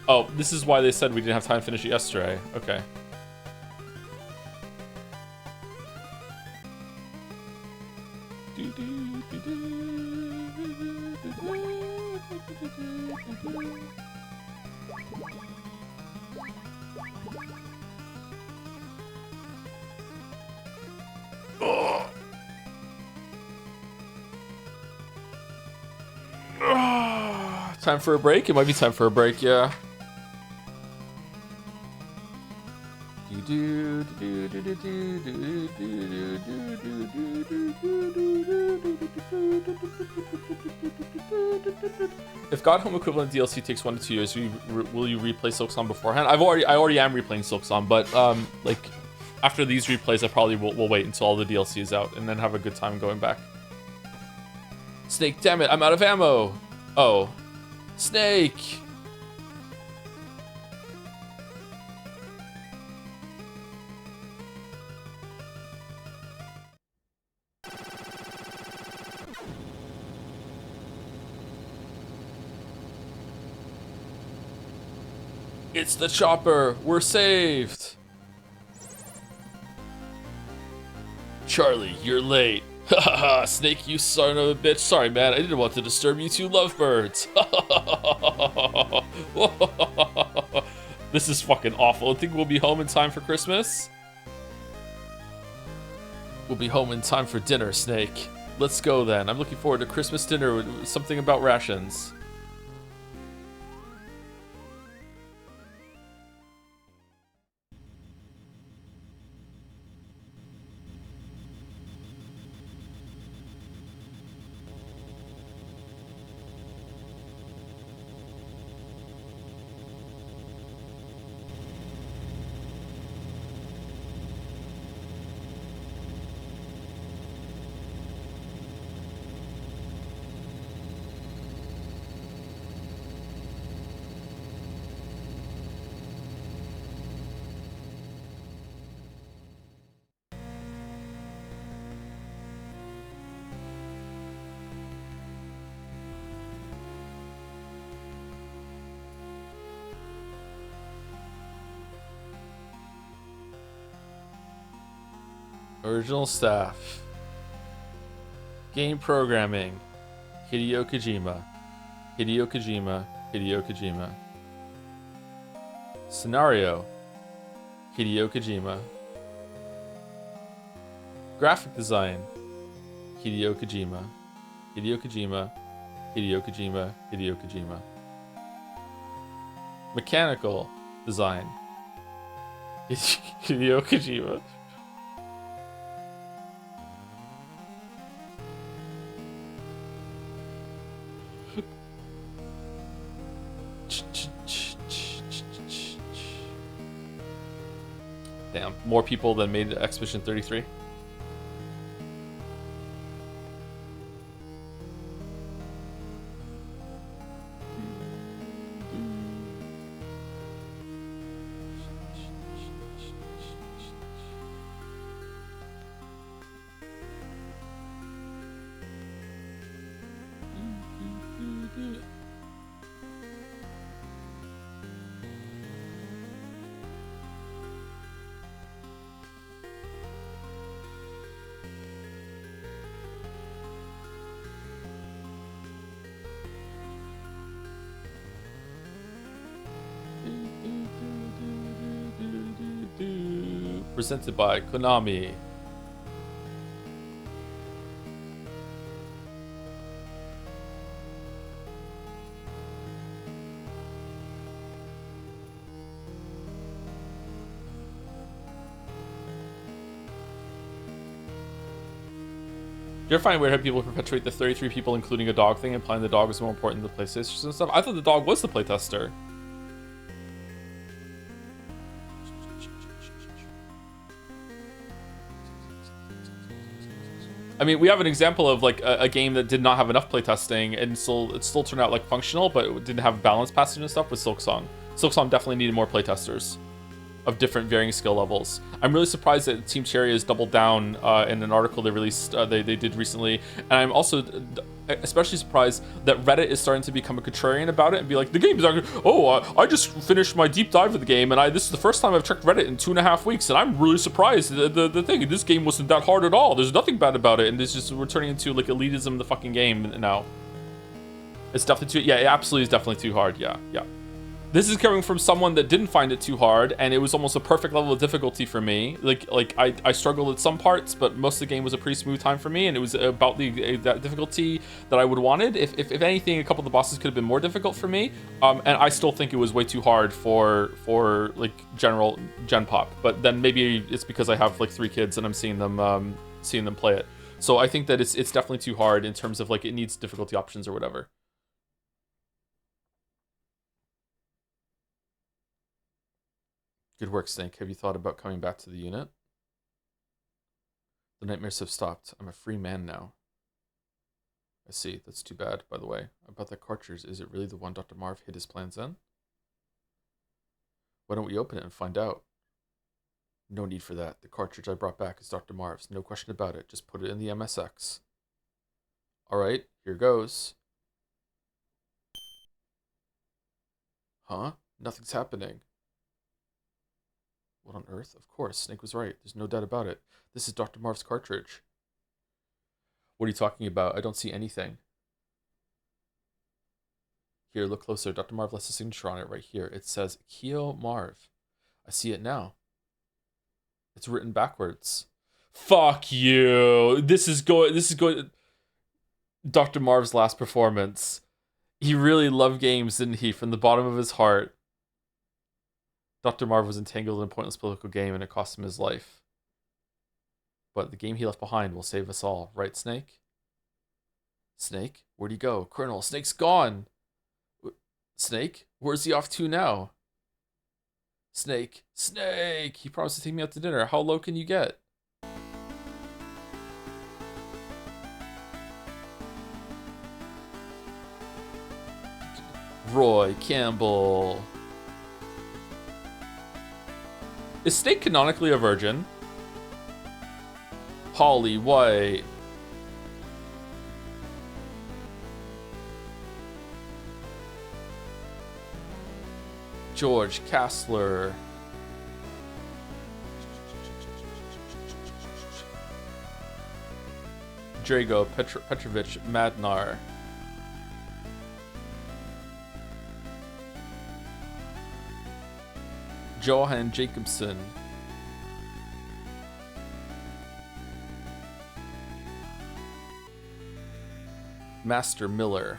Oh, this is why they said we didn't have time to finish it yesterday. Okay. Time for a break? It might be time for a break, yeah. If God Home equivalent DLC takes 1 to 2 years, will you replay Silksong beforehand? I already am replaying Silksong, but like after these replays, I probably will wait until all the DLC is out and then have a good time going back. Snake, damn it, I'm out of ammo. Oh, Snake. It's the chopper. We're saved. Charlie, you're late. Haha, Snake, you son of a bitch. Sorry, man. I didn't want to disturb you two lovebirds. This is fucking awful. I think we'll be home in time for Christmas. We'll be home in time for dinner, Snake. Let's go then. I'm looking forward to Christmas dinner with something about rations. Original staff. Game programming. Hideo Kojima. Hideo Kojima. Hideo Kojima. Scenario, Hideo Kojima. Graphic design, Hideo Kojima. Hideo Kojima. Hideo Kojima. Hideo Kojima. Mechanical design, Hideo Kojima. Damn, more people than made Expedition 33. Presented by Konami. Do you ever find it weird how people perpetuate the 33 people including a dog thing, implying the dog is more important than the PlayStation and stuff? I thought the dog was the playtester. I mean, we have an example of like a game that did not have enough playtesting and it still turned out like functional, but it didn't have balance passage and stuff with Silksong. Silksong definitely needed more playtesters of different varying skill levels. I'm really surprised that Team Cherry has doubled down in an article they released, they did recently. And I'm also especially surprised that Reddit is starting to become a contrarian about it and be like, the game is not, I just finished my deep dive of the game and this is the first time I've checked Reddit in 2.5 weeks and I'm really surprised. The thing, this game wasn't that hard at all. There's nothing bad about it. And it's just, we're turning into like elitism in the fucking game now. It's definitely too, yeah, it absolutely is definitely too hard. Yeah. This is coming from someone that didn't find it too hard, and it was almost a perfect level of difficulty for me. Like I struggled with some parts, but most of the game was a pretty smooth time for me, and it was about that difficulty that I would wanted. If anything, a couple of the bosses could have been more difficult for me, and I still think it was way too hard for like general gen pop. But then maybe it's because I have like 3 kids and I'm seeing them play it. So I think that it's definitely too hard in terms of like it needs difficulty options or whatever. Good work, Snake. Have you thought about coming back to the unit? The nightmares have stopped. I'm a free man now. I see. That's too bad, by the way. About that cartridge, is it really the one Dr. Marv hid his plans in? Why don't we open it and find out? No need for that. The cartridge I brought back is Dr. Marv's. No question about it. Just put it in the MSX. Alright, here goes. Huh? Nothing's happening. What on earth? Of course, Snake was right. There's no doubt about it. This is Dr. Marv's cartridge. What are you talking about? I don't see anything. Here, look closer. Dr. Marv left a signature on it right here. It says Kyo Marv. I see it now. It's written backwards. Fuck you. This is going Dr. Marv's last performance. He really loved games, didn't he? From the bottom of his heart. Dr. Marv was entangled in a pointless political game and it cost him his life. But the game he left behind will save us all. Right, Snake? Snake? Where'd he go? Colonel, Snake's gone! Snake? Where's he off to now? Snake! Snake! He promised to take me out to dinner. How low can you get? Roy Campbell... Is Snake canonically a virgin? Holly White. George Kastler. Drago Petrovich Madnar. Johan Jacobson. Master Miller.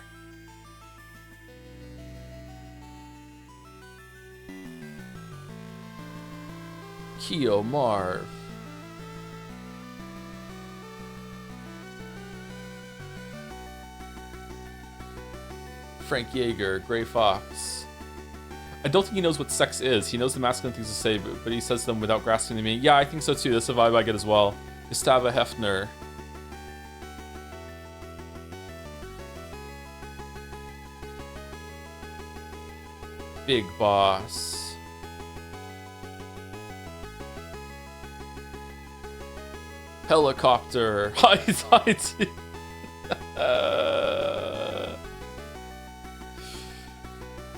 Keo Marv. Frank Yeager, Gray Fox. I don't think he knows what sex is. He knows the masculine things to say, but he says them without grasping the meaning. Yeah, I think so too. That's a vibe I get as well. Gustavo Hefner. Big Boss. Helicopter.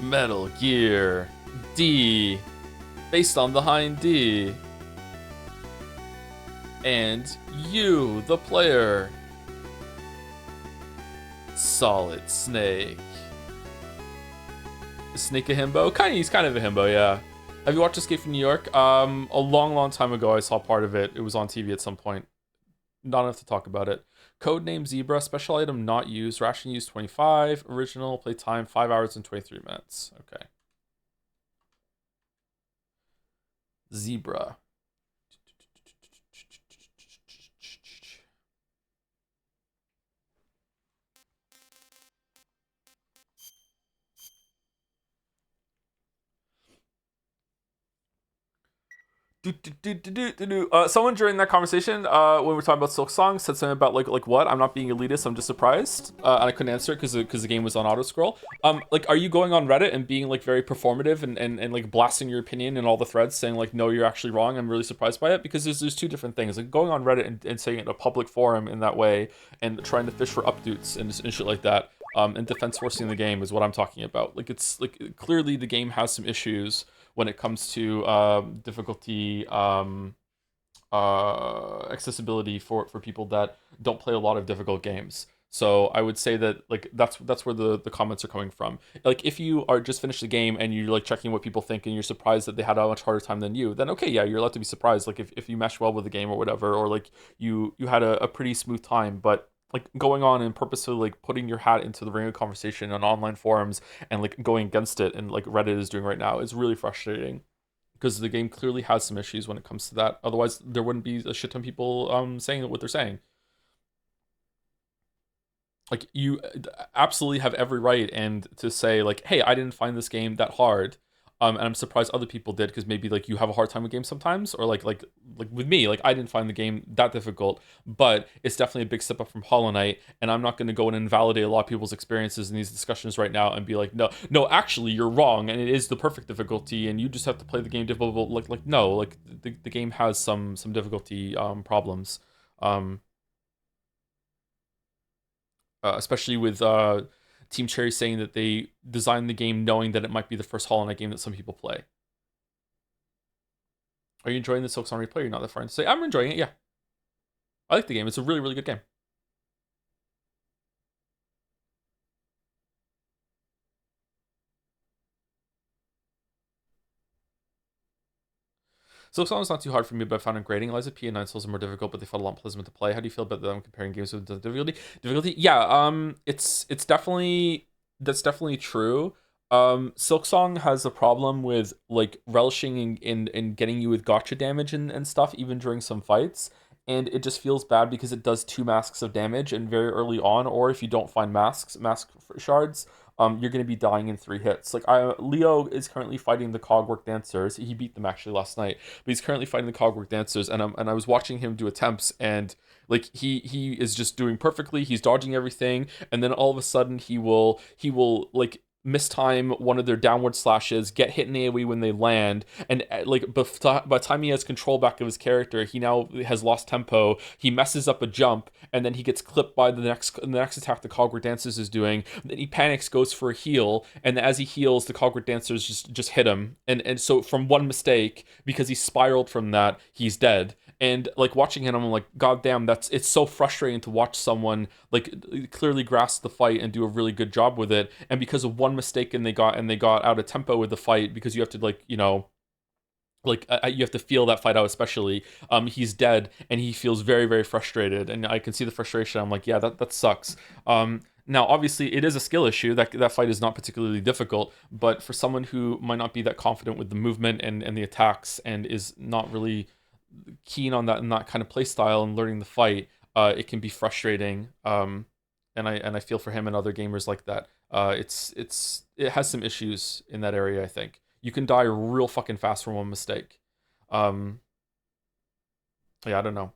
Metal Gear. D. Based on the Hind D. And you, the player. Solid Snake. Is Snake a himbo? He's kind of a himbo, yeah. Have you watched Escape from New York? A long time ago I saw part of it. It was on TV at some point. Not enough to talk about it. Codename Zebra, special item not used, ration used 25, original play time 5 hours and 23 minutes. Okay. Zebra. Someone during that conversation, when we were talking about Silk Song, said something about like what? I'm not being elitist. I'm just surprised, and I couldn't answer it because the game was on auto scroll. Like, are you going on Reddit and being like very performative and like blasting your opinion in all the threads, saying like, no, you're actually wrong. I'm really surprised by it, because there's two different things. Like going on Reddit and saying it in a public forum in that way and trying to fish for updates and shit like that. And defense forcing the game is what I'm talking about. Like, it's like clearly the game has some issues when it comes to difficulty, accessibility for people that don't play a lot of difficult games. So I would say that like that's where the comments are coming from. Like, if you are just finished the game and you're like checking what people think and you're surprised that they had a much harder time than you, then okay, yeah, you're allowed to be surprised. Like if you mesh well with the game or whatever, or like you had a pretty smooth time. But like going on and purposely like putting your hat into the ring of conversation on online forums and like going against it, and like Reddit is doing right now, is really frustrating, because the game clearly has some issues when it comes to that. Otherwise there wouldn't be a shit ton of people saying what they're saying. Like, you absolutely have every right and to say like, hey, I didn't find this game that hard, and I'm surprised other people did, because maybe like you have a hard time with games sometimes, or like with me, like I didn't find the game that difficult, but it's definitely a big step up from Hollow Knight, and I'm not going to go and invalidate a lot of people's experiences in these discussions right now and be like, no, actually you're wrong, and it is the perfect difficulty, and you just have to play the game difficult. Like no, like the game has some difficulty problems. Especially with Team Cherry saying that they designed the game knowing that it might be the first Hollow Knight game that some people play. Are you enjoying the Silk Song replay? You're not that far into say. I'm enjoying it, yeah. I like the game. It's a really, really good game. Silk Song is not too hard for me, but I found it grating. Eliza P and Nine Souls are more difficult, but they felt a lot pleasant to play. How do you feel about them comparing games with difficulty? Yeah, it's definitely, that's definitely true. Silk Song has a problem with like relishing in getting you with gotcha damage and stuff, even during some fights. And it just feels bad because it does 2 masks of damage and very early on, or if you don't find mask shards, you're going to be dying in 3 hits. Like, Leo is currently fighting the Cogwork Dancers. He beat them actually last night, but he's currently fighting the Cogwork Dancers, and I was watching him do attempts, and like he is just doing perfectly. He's dodging everything, and then all of a sudden he will like mistime one of their downward slashes, get hit in AoE when they land, and like by the time he has control back of his character, he now has lost tempo. He messes up a jump, and then he gets clipped by the next attack the Cogwork Dancers is doing. Then he panics, goes for a heal, and as he heals, the Cogwork Dancers just hit him, and so from one mistake, because he spiraled from that, he's dead. And like watching him, I'm like, God damn, it's so frustrating to watch someone like clearly grasp the fight and do a really good job with it. And because of one mistake, and they got out of tempo with the fight, because you have to like, Like you have to feel that fight out, especially he's dead and he feels very very frustrated, and I can see the frustration. I'm like, yeah, that sucks. Now obviously it is a skill issue. That fight is not particularly difficult, but for someone who might not be that confident with the movement and the attacks and is not really keen on that kind of play style and learning the fight, it can be frustrating. And I feel for him and other gamers like that. It has some issues in that area. I think you can die real fucking fast from one mistake. Um, yeah, I don't know.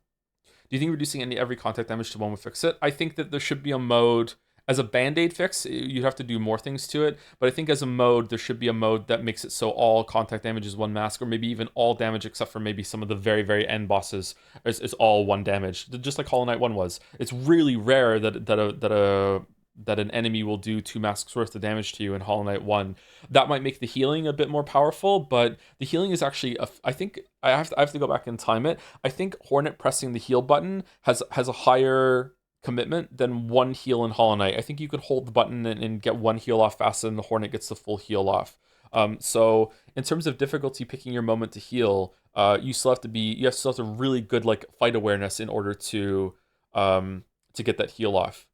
Do you think reducing every contact damage to one would fix it? I think that there should be a mode as a band-aid fix. You have to do more things to it, but I think as a mode there should be a mode that makes it so all contact damage is one mask, or maybe even all damage except for maybe some of the very very end bosses is all one damage, just like Hollow Knight 1 was. It's really rare that an enemy will do two masks worth of damage to you in Hollow Knight 1. That might make the healing a bit more powerful, but the healing is actually, I think, I have to go back and time it. I think Hornet pressing the heal button has a higher commitment than one heal in Hollow Knight. I think you could hold the button and get one heal off faster than the Hornet gets the full heal off. So in terms of difficulty, picking your moment to heal, you still have to really good like fight awareness in order to get that heal off.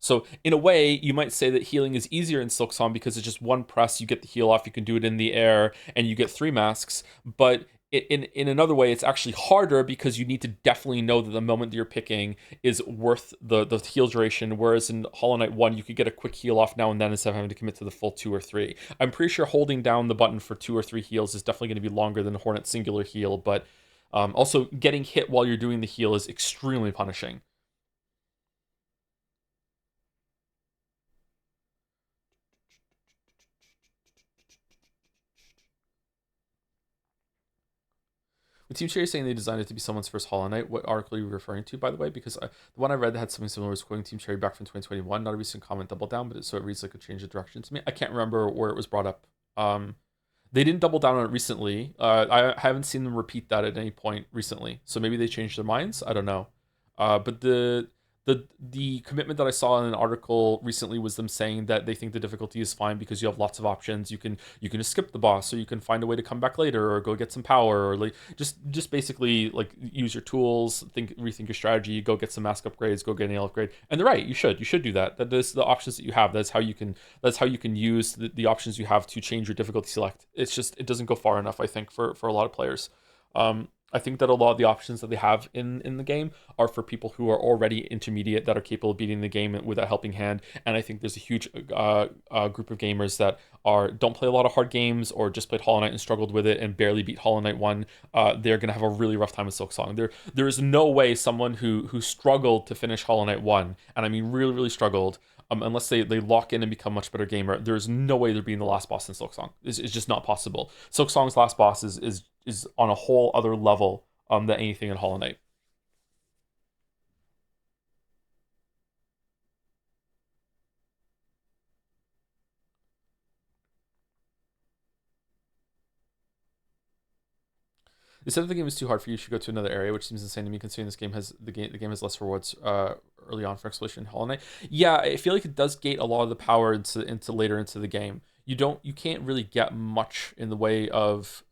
So in a way, you might say that healing is easier in Silksong because it's just one press, you get the heal off, you can do it in the air, and you get three masks. But in another way, it's actually harder because you need to definitely know that the moment that you're picking is worth the heal duration. Whereas in Hollow Knight 1, you could get a quick heal off now and then instead of having to commit to the full two or three. I'm pretty sure holding down the button for two or three heals is definitely going to be longer than Hornet's singular heal, but also getting hit while you're doing the heal is extremely punishing. With Team Cherry saying they designed it to be someone's first Hollow Knight, what article are you referring to, by the way? Because the one I read that had something similar was quoting Team Cherry back from 2021. Not a recent comment double down, but so it reads like a change of direction to me. I can't remember where it was brought up. They didn't double down on it recently. I haven't seen them repeat that at any point recently. So maybe they changed their minds. I don't know. But the commitment that I saw in an article recently was them saying that they think the difficulty is fine because you have lots of options. You can just skip the boss, or you can find a way to come back later, or go get some power, or like just basically like use your tools, rethink your strategy, go get some mask upgrades, go get an nail upgrade. And they're right, you should do that. That is the options that you have. That's how you can use the options you have to change your difficulty select. It's just it doesn't go far enough, I think, for a lot of players. I think that a lot of the options that they have in the game are for people who are already intermediate that are capable of beating the game with a helping hand. And I think there's a huge group of gamers that don't play a lot of hard games or just played Hollow Knight and struggled with it and barely beat Hollow Knight 1. They're gonna have a really rough time with Silksong. There is no way someone who struggled to finish Hollow Knight 1, and I mean really really struggled. Unless they lock in and become a much better gamer, there's no way they're being the last boss in Silksong. It's just not possible. Silksong's last boss is on a whole other level than anything in Hollow Knight. They said if the game is too hard for you, you should go to another area, which seems insane to me considering the game has less rewards early on for exploration in Hollow Knight. Yeah, I feel like it does gate a lot of the power into later into the game. You can't really get much in the way of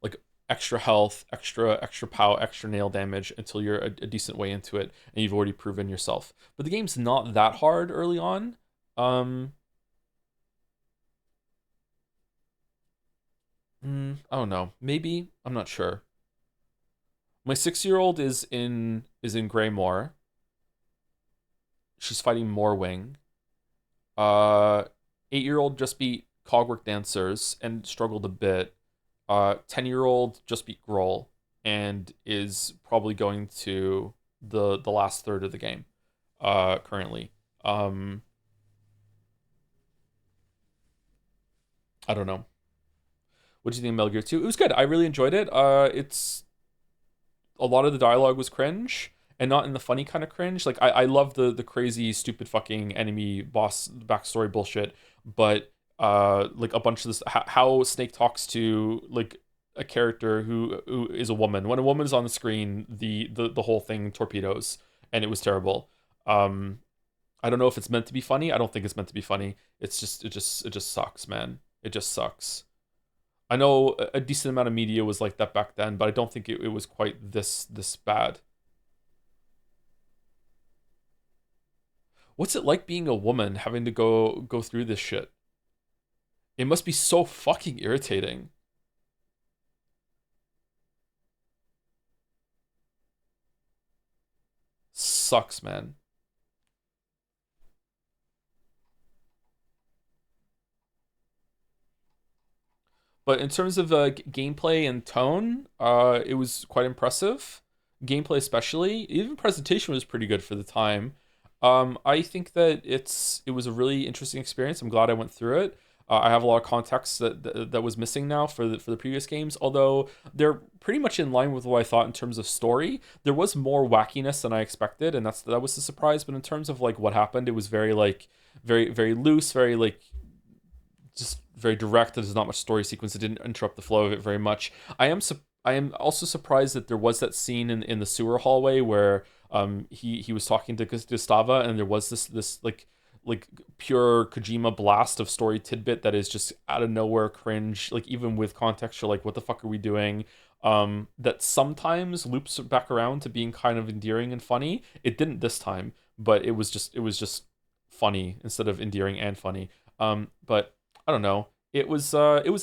like extra health, extra power, extra nail damage until you're a decent way into it and you've already proven yourself. But the game's not that hard early on. Um, I don't know. Maybe I'm not sure. My 6-year-old is in Greymore. She's fighting Morwing. 8-year-old just beat Cogwork Dancers and struggled a bit. 10-year-old just beat Grohl and is probably going to the last third of the game currently. Um, I don't know. What do you think of Metal Gear 2? It was good. I really enjoyed it. It's a lot of the dialogue was cringe and not in the funny kind of cringe. Like I love the crazy stupid fucking enemy boss backstory bullshit, but like a bunch of this how Snake talks to like a character who is a woman. When a woman is on the screen, the whole thing torpedoes and it was terrible. Um I don't know if it's meant to be funny. I don't think it's meant to be funny. It just sucks, man. It just sucks. I know a decent amount of media was like that back then, but I don't think it was quite this bad. What's it like being a woman having to go through this shit? It must be so fucking irritating. Sucks, man. But in terms of gameplay and tone, it was quite impressive. Gameplay, especially, even presentation was pretty good for the time. I think that it was a really interesting experience. I'm glad I went through it. I have a lot of context that was missing now for the previous games, although they're pretty much in line with what I thought in terms of story. There was more wackiness than I expected, and that was a surprise. But in terms of like what happened, it was very like very loose, very like just very direct. There's not much story sequence. It didn't interrupt the flow of it very much. I am also surprised that there was that scene in the sewer hallway where he was talking to Gustava, and there was this like pure Kojima blast of story tidbit that is just out of nowhere cringe. Like even with context, you're like, what the fuck are we doing? That sometimes loops back around to being kind of endearing and funny. It didn't this time, but it was just funny instead of endearing and funny. But I don't know. It was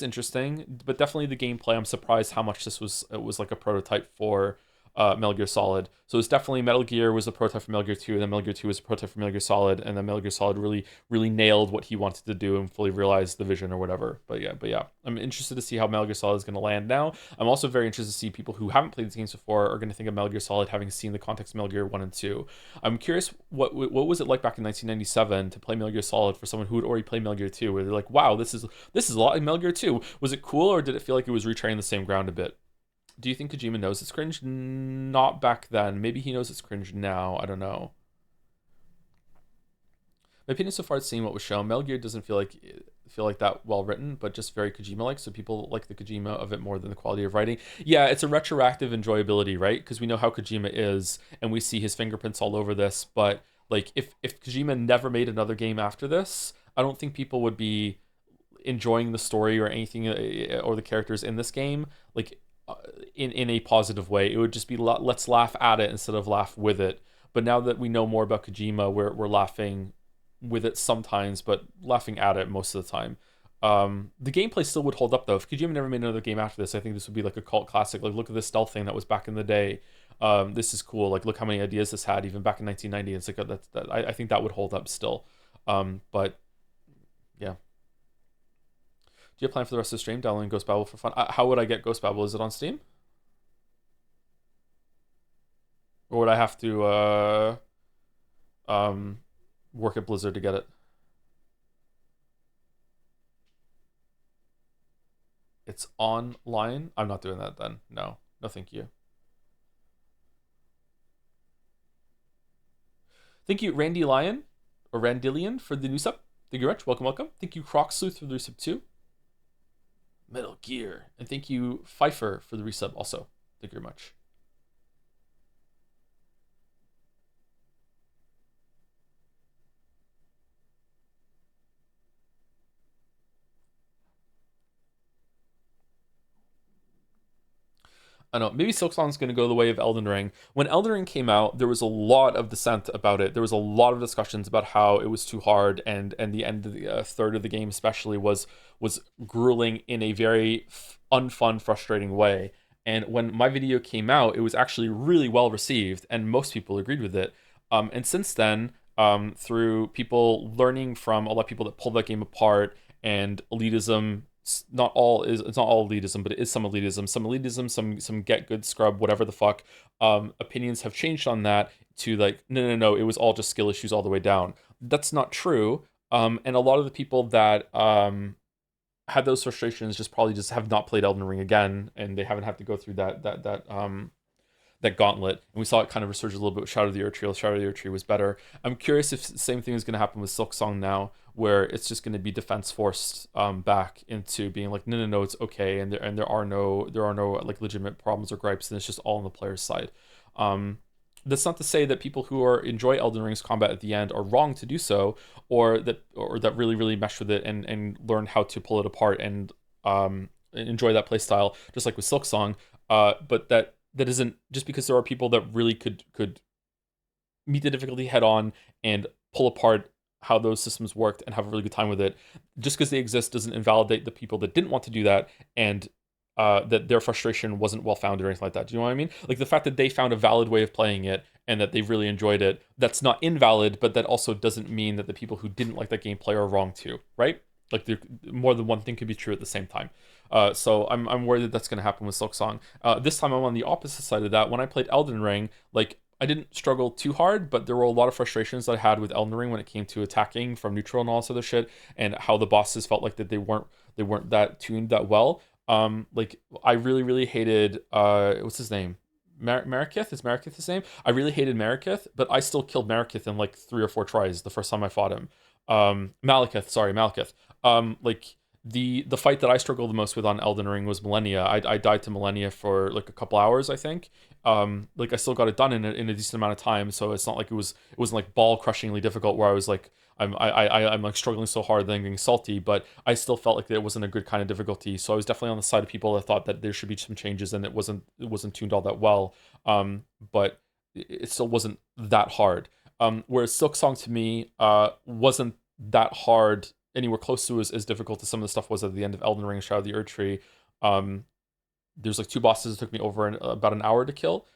interesting, but definitely the gameplay. I'm surprised how much this was it was like a prototype for Metal Gear Solid. So it's definitely Metal Gear was a prototype for Metal Gear 2, and then Metal Gear 2 was a prototype for Metal Gear Solid, and then Metal Gear Solid really nailed what he wanted to do and fully realized the vision or whatever. But yeah, I'm interested to see how Metal Gear Solid is going to land now. I'm also very interested to see people who haven't played these games before are going to think of Metal Gear Solid having seen the context of Metal Gear 1 and 2. I'm curious what was it like back in 1997 to play Metal Gear Solid for someone who had already played Metal Gear 2, where they're like, wow, this is a lot like Metal Gear 2. Was it cool, or did it feel like it was retreading the same ground a bit? Do you think Kojima knows it's cringe? Not back then. Maybe he knows it's cringe now. I don't know. My opinion so far is seeing what was shown. Metal Gear doesn't feel like that well written, but just very Kojima like. So people like the Kojima of it more than the quality of writing. Yeah, it's a retroactive enjoyability, right? Because we know how Kojima is, and we see his fingerprints all over this. But like, if Kojima never made another game after this, I don't think people would be enjoying the story or anything or the characters in this game like in a positive way. It would just be let's laugh at it instead of laugh with it. But now that we know more about Kojima, we're laughing with it sometimes, but laughing at it most of the time. The gameplay still would hold up though. If Kojima never made another game after this, I think this would be like a cult classic. Like, look at this stealth thing that was back in the day. This is cool. Like, look how many ideas this had even back in 1990. It's like I think that would hold up still. But yeah. Do you have plan for the rest of the stream? Downloading Ghost Babel for fun. How would I get Ghost Babel? Is it on Steam? Or would I have to um, work at Blizzard to get it? It's online. I'm not doing that then. No, no, thank you. Thank you, Randy Lyon or Randillion for the new sub. Thank you, Rich. Welcome, welcome. Thank you, Croc Sleuth for the resub too. Metal Gear, and thank you, Pfeiffer for the resub also. Thank you very much. I don't know, maybe Silksong's going to go the way of Elden Ring. When Elden Ring came out, there was a lot of dissent about it. There was a lot of discussions about how it was too hard, and the end of the third of the game, especially, was grueling in a very unfun, frustrating way. And when my video came out, it was actually really well received, and most people agreed with it. And since then, through people learning from a lot of people that pulled that game apart and elitism, it's not all elitism, but it is some elitism, some get good scrub, whatever the fuck. Opinions have changed on that to like, no, it was all just skill issues all the way down. That's not true. And a lot of the people that had those frustrations just probably just have not played Elden Ring again, and they haven't had to go through that gauntlet. And we saw it kind of resurge a little bit with Shadow of the Erdtree. Shadow of the Erdtree was better. I'm curious if the same thing is going to happen with Silksong now, where it's just going to be defense forced back into being like, no, it's okay, and there are no like legitimate problems or gripes, and it's just all on the player's side. That's not to say that people who enjoy Elden Ring's combat at the end are wrong to do so, or that really mesh with it and learn how to pull it apart and enjoy that play style, just like with Silk Song. But that isn't just because there are people that really could meet the difficulty head on and pull apart how those systems worked and have a really good time with it. Just because they exist doesn't invalidate the people that didn't want to do that and that their frustration wasn't well founded or anything like that. Do you know what I mean? Like the fact that they found a valid way of playing it and that they've really enjoyed it, that's not invalid, but that also doesn't mean that the people who didn't like that gameplay are wrong too, right? Like more than one thing could be true at the same time. So I'm worried that that's going to happen with Silk Song. This time I'm on the opposite side of that. When I played Elden Ring, like I didn't struggle too hard, but there were a lot of frustrations that I had with Elden Ring when it came to attacking from neutral and all this other shit, and how the bosses felt like that they weren't that tuned that well. Like I really hated what's his name? Marikith? Is Marikith his name? I really hated Marikith, but I still killed Marikith in like 3 or 4 tries the first time I fought him. Malekith, sorry, Malekith. Like the fight that I struggled the most with on Elden Ring was Millennia. I died to Millennia for like a couple hours, I think. Like I still got it done in a decent amount of time, so it's not like it wasn't like ball crushingly difficult where I was like I'm like struggling so hard then getting salty, but I still felt like it wasn't a good kind of difficulty. So I was definitely on the side of people that thought that there should be some changes and it wasn't tuned all that well. But it still wasn't that hard. Whereas Silk Song to me wasn't that hard anywhere close to as difficult as some of the stuff was at the end of Elden Ring and Shadow of the Erdtree. There's like 2 bosses that took me over about an hour to kill.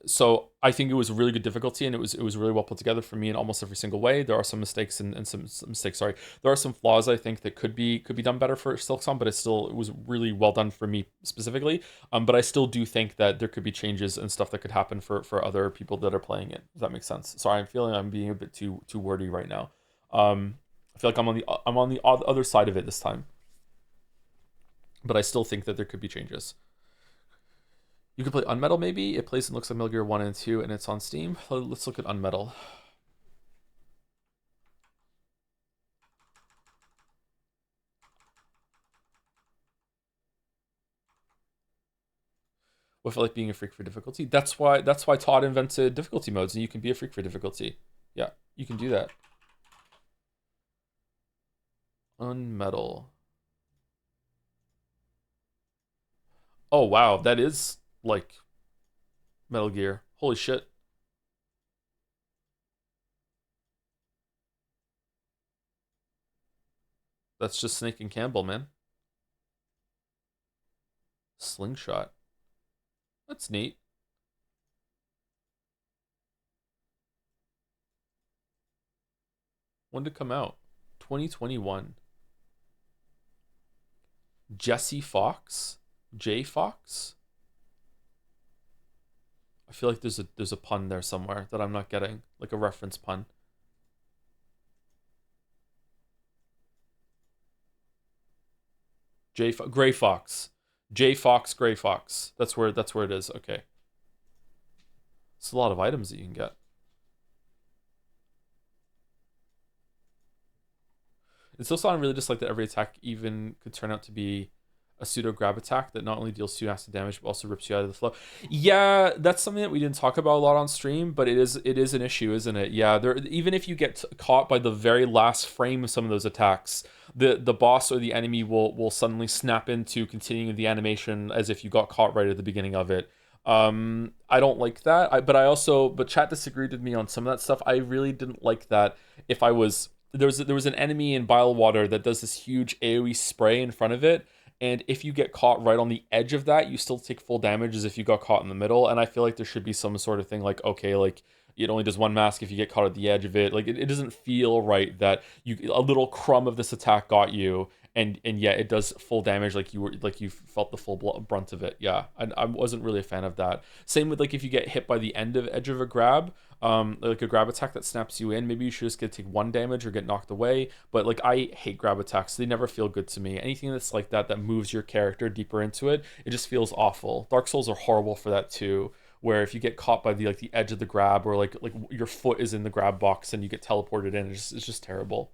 So I think it was a really good difficulty and it was really well put together for me in almost every single way. There are some mistakes and some mistakes. Sorry, there are some flaws I think that could be done better for Silksong, but it was really well done for me specifically. But I still do think that there could be changes and stuff that could happen for other people that are playing it. Does that make sense? Sorry, I'm feeling I'm being a bit too wordy right now. I feel like I'm on the other side of it this time, but I still think that there could be changes. You could play Unmetal maybe. It plays and looks like Metal Gear 1 and 2 and it's on Steam. Let's look at Unmetal. With like being a freak for difficulty. That's why Todd invented difficulty modes and you can be a freak for difficulty. Yeah, you can do that. Unmetal. Oh wow, that is like Metal Gear. Holy shit. That's just Snake and Campbell, man. Slingshot. That's neat. When did it come out? 2021. Jesse Fox? J Fox? I feel like there's a pun there somewhere that I'm not getting, like a reference pun. Gray Fox. J Fox Gray Fox. That's where it is. Okay. It's a lot of items that you can get. It's also not really just like that every attack even could turn out to be a pseudo grab attack that not only deals 2 acid damage but also rips you out of the flow. Yeah, that's something that we didn't talk about a lot on stream, but it is an issue, isn't it? Yeah, there even if you get caught by the very last frame of some of those attacks, the boss or the enemy will suddenly snap into continuing the animation as if you got caught right at the beginning of it. I don't like that. But chat disagreed with me on some of that stuff. I really didn't like that. If I was there was an enemy in Bilewater that does this huge AoE spray in front of it, and if you get caught right on the edge of that, you still take full damage as if you got caught in the middle. And I feel like there should be some sort of thing like, okay, like it only does 1 mask if you get caught at the edge of it. Like it doesn't feel right that a little crumb of this attack got you, and yet it does full damage like you felt the full brunt of it. Yeah, I wasn't really a fan of that. Same with like if you get hit by the edge of a grab, like a grab attack that snaps you in, maybe you should just get take 1 damage or get knocked away. But like I hate grab attacks. They never feel good to me. Anything that's like that moves your character deeper into it, it just feels awful. Dark Souls are horrible for that too, where if you get caught by the edge of the grab, or like your foot is in the grab box and you get teleported in, it's just terrible.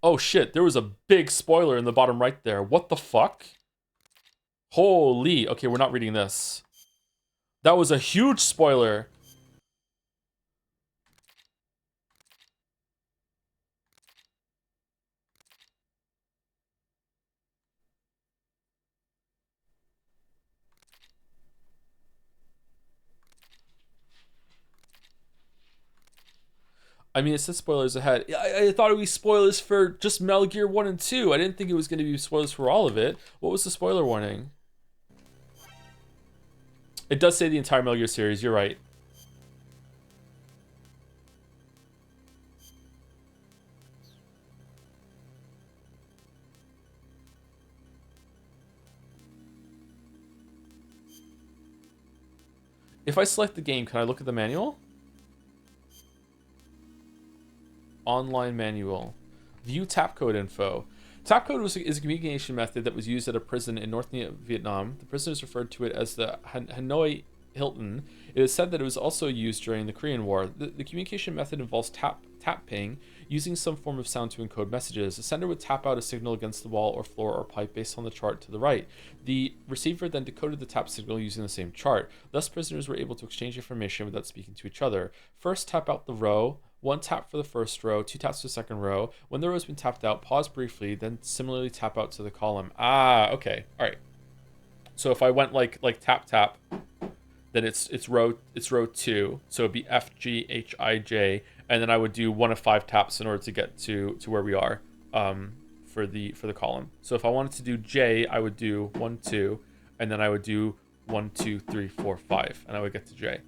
Oh shit, there was a big spoiler in the bottom right there. What the fuck? Holy. Okay, we're not reading this. That was a huge spoiler. I mean, it says spoilers ahead. I thought it would be spoilers for just Metal Gear 1 and 2. I didn't think it was going to be spoilers for all of it. What was the spoiler warning? It does say the entire Metal Gear series. You're right. If I select the game, can I look at the manual? Online manual. View tap code info. Tap code is a communication method that was used at a prison in North Vietnam. The prisoners referred to it as the Hanoi Hilton. It is said that it was also used during the Korean War. The communication method involves tap ping, using some form of sound to encode messages. The sender would tap out a signal against the wall or floor or pipe based on the chart to the right. The receiver then decoded the tap signal using the same chart. Thus, prisoners were able to exchange information without speaking to each other. First, tap out the row. One tap for the first row, two taps for the second row. When the row has been tapped out, pause briefly, then similarly tap out to the column. Ah, okay. All right. So if I went like tap tap, then it's row 2. So it'd be F G H I J, and then I would do one of 5 taps in order to get to where we are for the column. So if I wanted to do J, I would do 1 2, and then I would do 1 2 3 4 5, and I would get to J.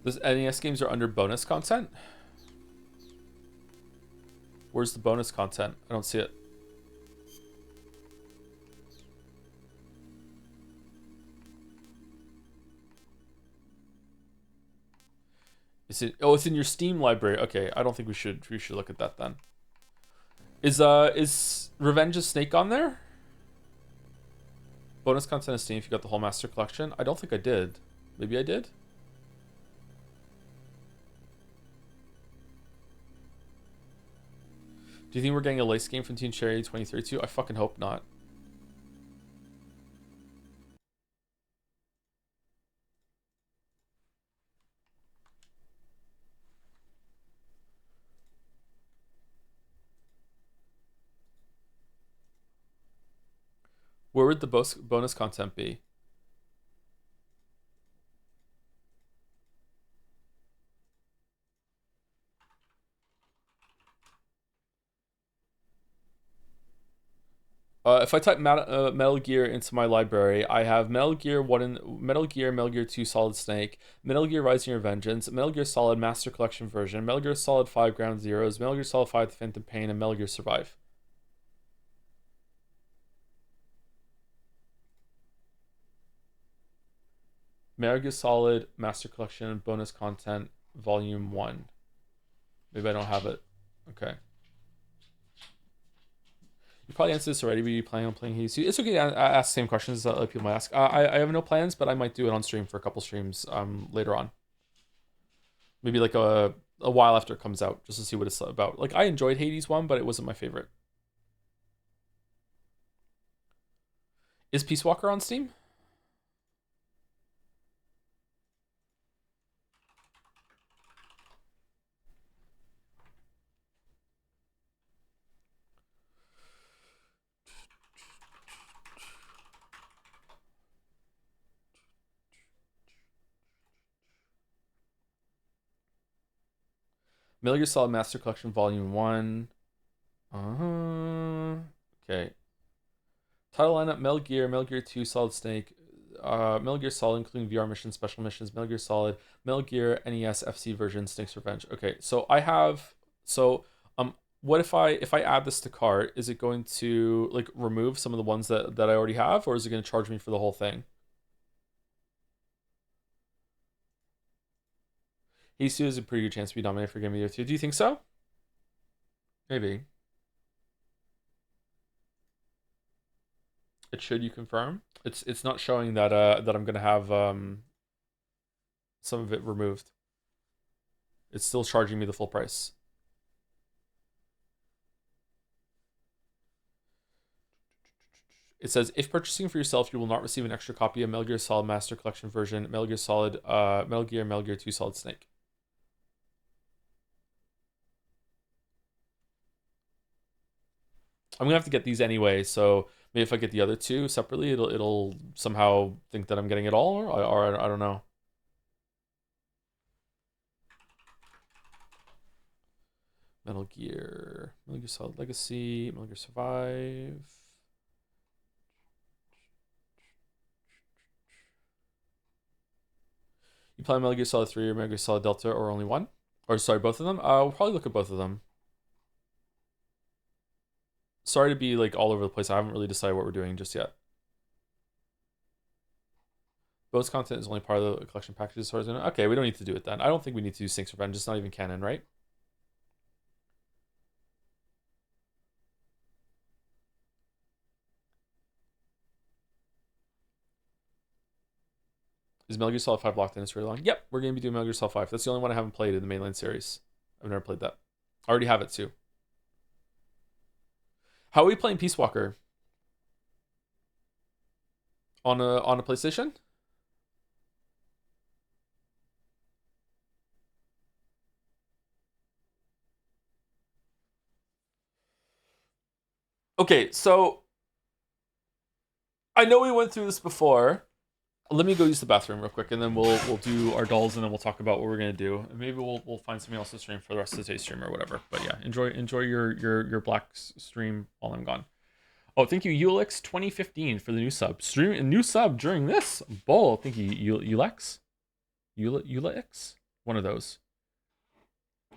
Those NES games are under bonus content? Where's the bonus content? I don't see it. Is it? Oh, it's in your Steam library. Okay, I don't think we should look at that then. Is Revenge of Snake on there? Bonus content is Steam if you got the whole Master Collection. I don't think I did. Maybe I did. Do you think we're getting a lace game from Team Cherry 2032? I fucking hope not. Where would the bonus content be? If I type Metal Gear into my library, I have Metal Gear 1 and Metal Gear 2 Solid Snake, Metal Gear Rising Your Vengeance, Metal Gear Solid Master Collection version, Metal Gear Solid 5 Ground Zeroes, Metal Gear Solid 5 The Phantom Pain, and Metal Gear Survive. Metal Gear Solid Master Collection bonus content Volume 1. Maybe I don't have it. Okay. You probably answered this already, but you planning on playing Hades 2? It's okay to ask the same questions that other people might ask. I have no plans, but I might do it on stream for a couple streams later on. Maybe like a while after it comes out, just to see what it's about. Like, I enjoyed Hades 1, but it wasn't my favorite. Is Peace Walker on Steam? Metal Gear Solid Master Collection Volume 1. Okay. Title lineup: Metal Gear 2, Solid Snake, Metal Gear Solid, including VR missions, special missions, Metal Gear Solid, Metal Gear NES FC version, Snake's Revenge. Okay, so I have what if I add this to cart? Is it going to like remove some of the ones that I already have, or is it going to charge me for the whole thing? Hades 2 has a pretty good chance to be nominated for Game of the Year too. Do you think so? Maybe. It should, you confirm? It's not showing that that I'm gonna have some of it removed. It's still charging me the full price. It says, if purchasing for yourself, you will not receive an extra copy of Metal Gear Solid Master Collection version, Metal Gear Solid, Metal Gear 2 Solid Snake. I'm gonna have to get these anyway, so maybe if I get the other two separately, it'll somehow think that I'm getting it all, or I don't know. Metal Gear Solid Legacy, Metal Gear Survive. You play Metal Gear Solid 3 or Metal Gear Solid Delta, or only one? Or sorry, both of them? We'll probably look at both of them. Sorry to be like all over the place. I haven't really decided what we're doing just yet. Bonus content is only part of the collection packages. So okay, we don't need to do it then. I don't think we need to do Snake's Revenge. It's not even canon, right? Is Metal Gear Solid 5 locked in? It's really long. Yep, we're going to be doing Metal Gear Solid 5. That's the only one I haven't played in the mainline series. I've never played that. I already have it too. How are we playing Peace Walker? On a PlayStation? Okay, so I know we went through this before. Let me go use the bathroom real quick, and then we'll do our dolls, and then we'll talk about what we're gonna do. And maybe we'll find something else to stream for the rest of the day stream or whatever. But yeah, enjoy your black stream while I'm gone. Oh, thank you, Ulix 2015 for the new sub. Stream a new sub during this bowl. Thank you, Ulix. Ulix? One of those.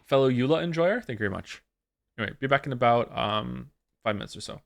Fellow Eula enjoyer, thank you very much. Anyway, be back in about 5 minutes or so.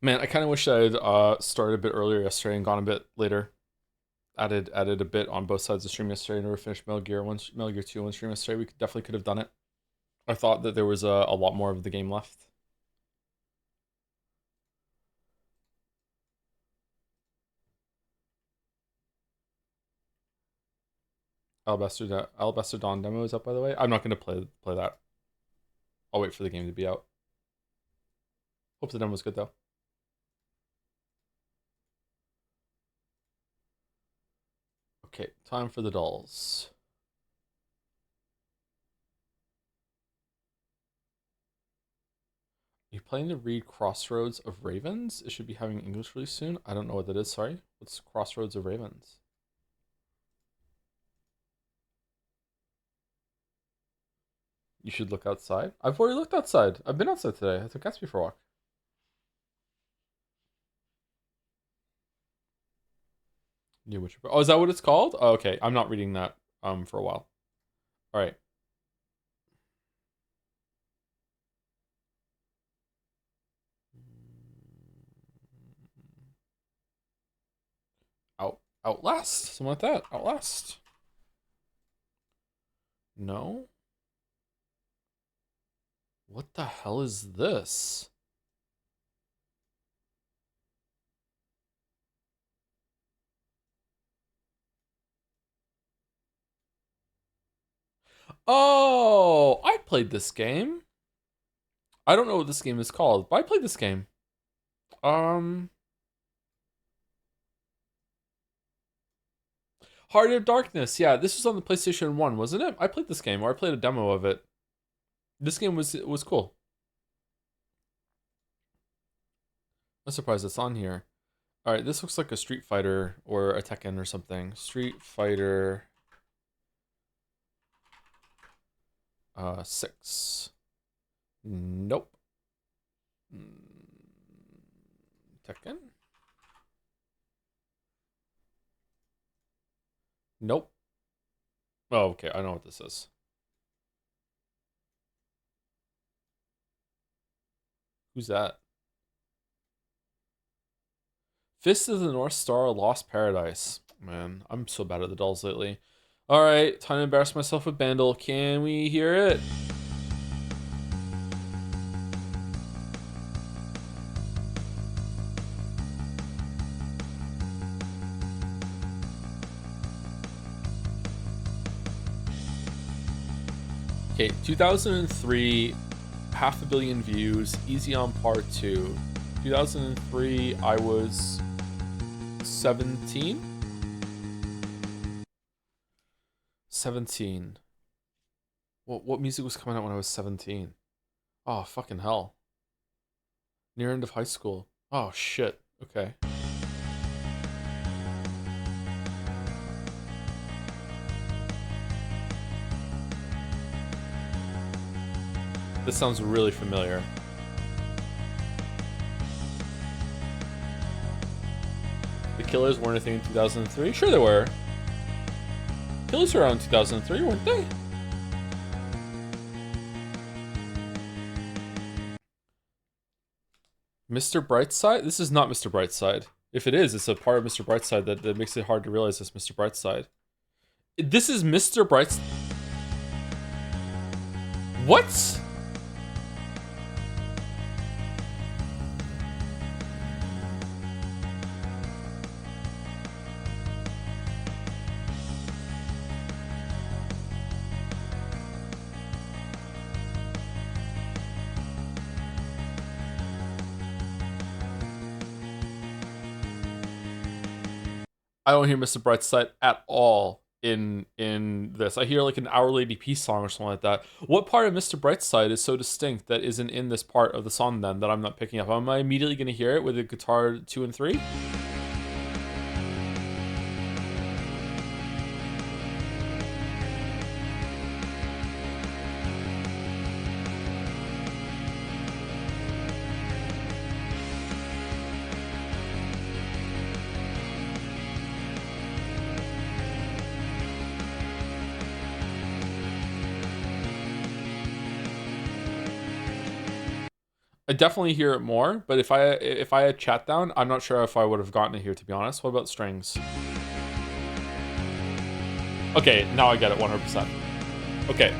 Man, I kind of wish I'd started a bit earlier yesterday and gone a bit later. Added a bit on both sides of the stream yesterday. Never finished Metal Gear 2 one stream yesterday. We definitely could have done it. I thought that there was a lot more of the game left. Alabaster Dawn demo is up, by the way. I'm not going to play that. I'll wait for the game to be out. Hope the demo's good though. Okay, time for the dolls. You planning to read Crossroads of Ravens? It should be having English release soon. I don't know what that is, sorry. What's Crossroads of Ravens? You should look outside. I've already looked outside. I've been outside today. I took Gatsby for a walk. New Witcher. Oh, is that what it's called? Oh, okay. I'm not reading that for a while. All right. Outlast. Something like that. Outlast. No. What the hell is this? Oh, I played this game. I don't know what this game is called, but I played this game. Heart of Darkness. Yeah, this was on the PlayStation 1, wasn't it? I played this game, or I played a demo of it. This game was cool. I'm surprised it's on here. All right, this looks like a Street Fighter or a Tekken or something. Street Fighter 6. Nope. Tekken? Nope. Oh, okay. I know what this is. Who's that? Fist of the North Star, Lost Paradise. Man, I'm so bad at the dolls lately. All right, time to embarrass myself with Bandle. Can we hear it? Okay, 2003, 500 million views, Easy on Par 2. 2003, I was 17? 17. What music was coming out when I was 17? Oh, fucking hell. Near end of high school. Oh, shit. Okay. This sounds really familiar. The Killers weren't a thing in 2003? Sure they were. Killers were around 2003, weren't they? Mr. Brightside? This is not Mr. Brightside. If it is, it's a part of Mr. Brightside that makes it hard to realize it's Mr. Brightside. This is Mr. Brightside. What? I don't hear Mr. Brightside at all in this. I hear like an Our Lady Peace song or something like that. What part of Mr. Brightside is so distinct that isn't in this part of the song then that I'm not picking up? Am I immediately going to hear it with the guitar 2 and 3? I definitely hear it more, but if I had chat down, I'm not sure if I would have gotten it here, to be honest. What about strings? Okay, now I get it 100%. Okay.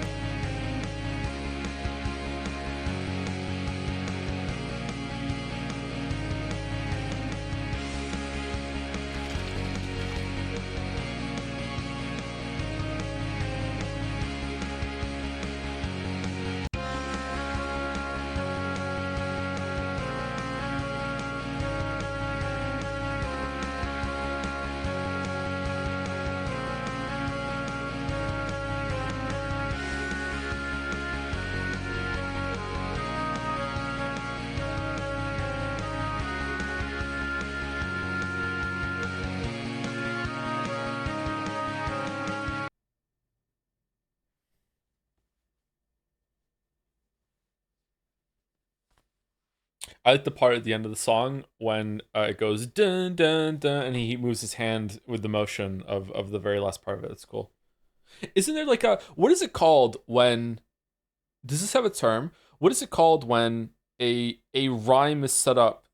I like the part at the end of the song when it goes dun dun dun, and he moves his hand with the motion of the very last part of it. It's cool. Isn't there like a what is it called when? Does this have a term? What is it called when a rhyme is set up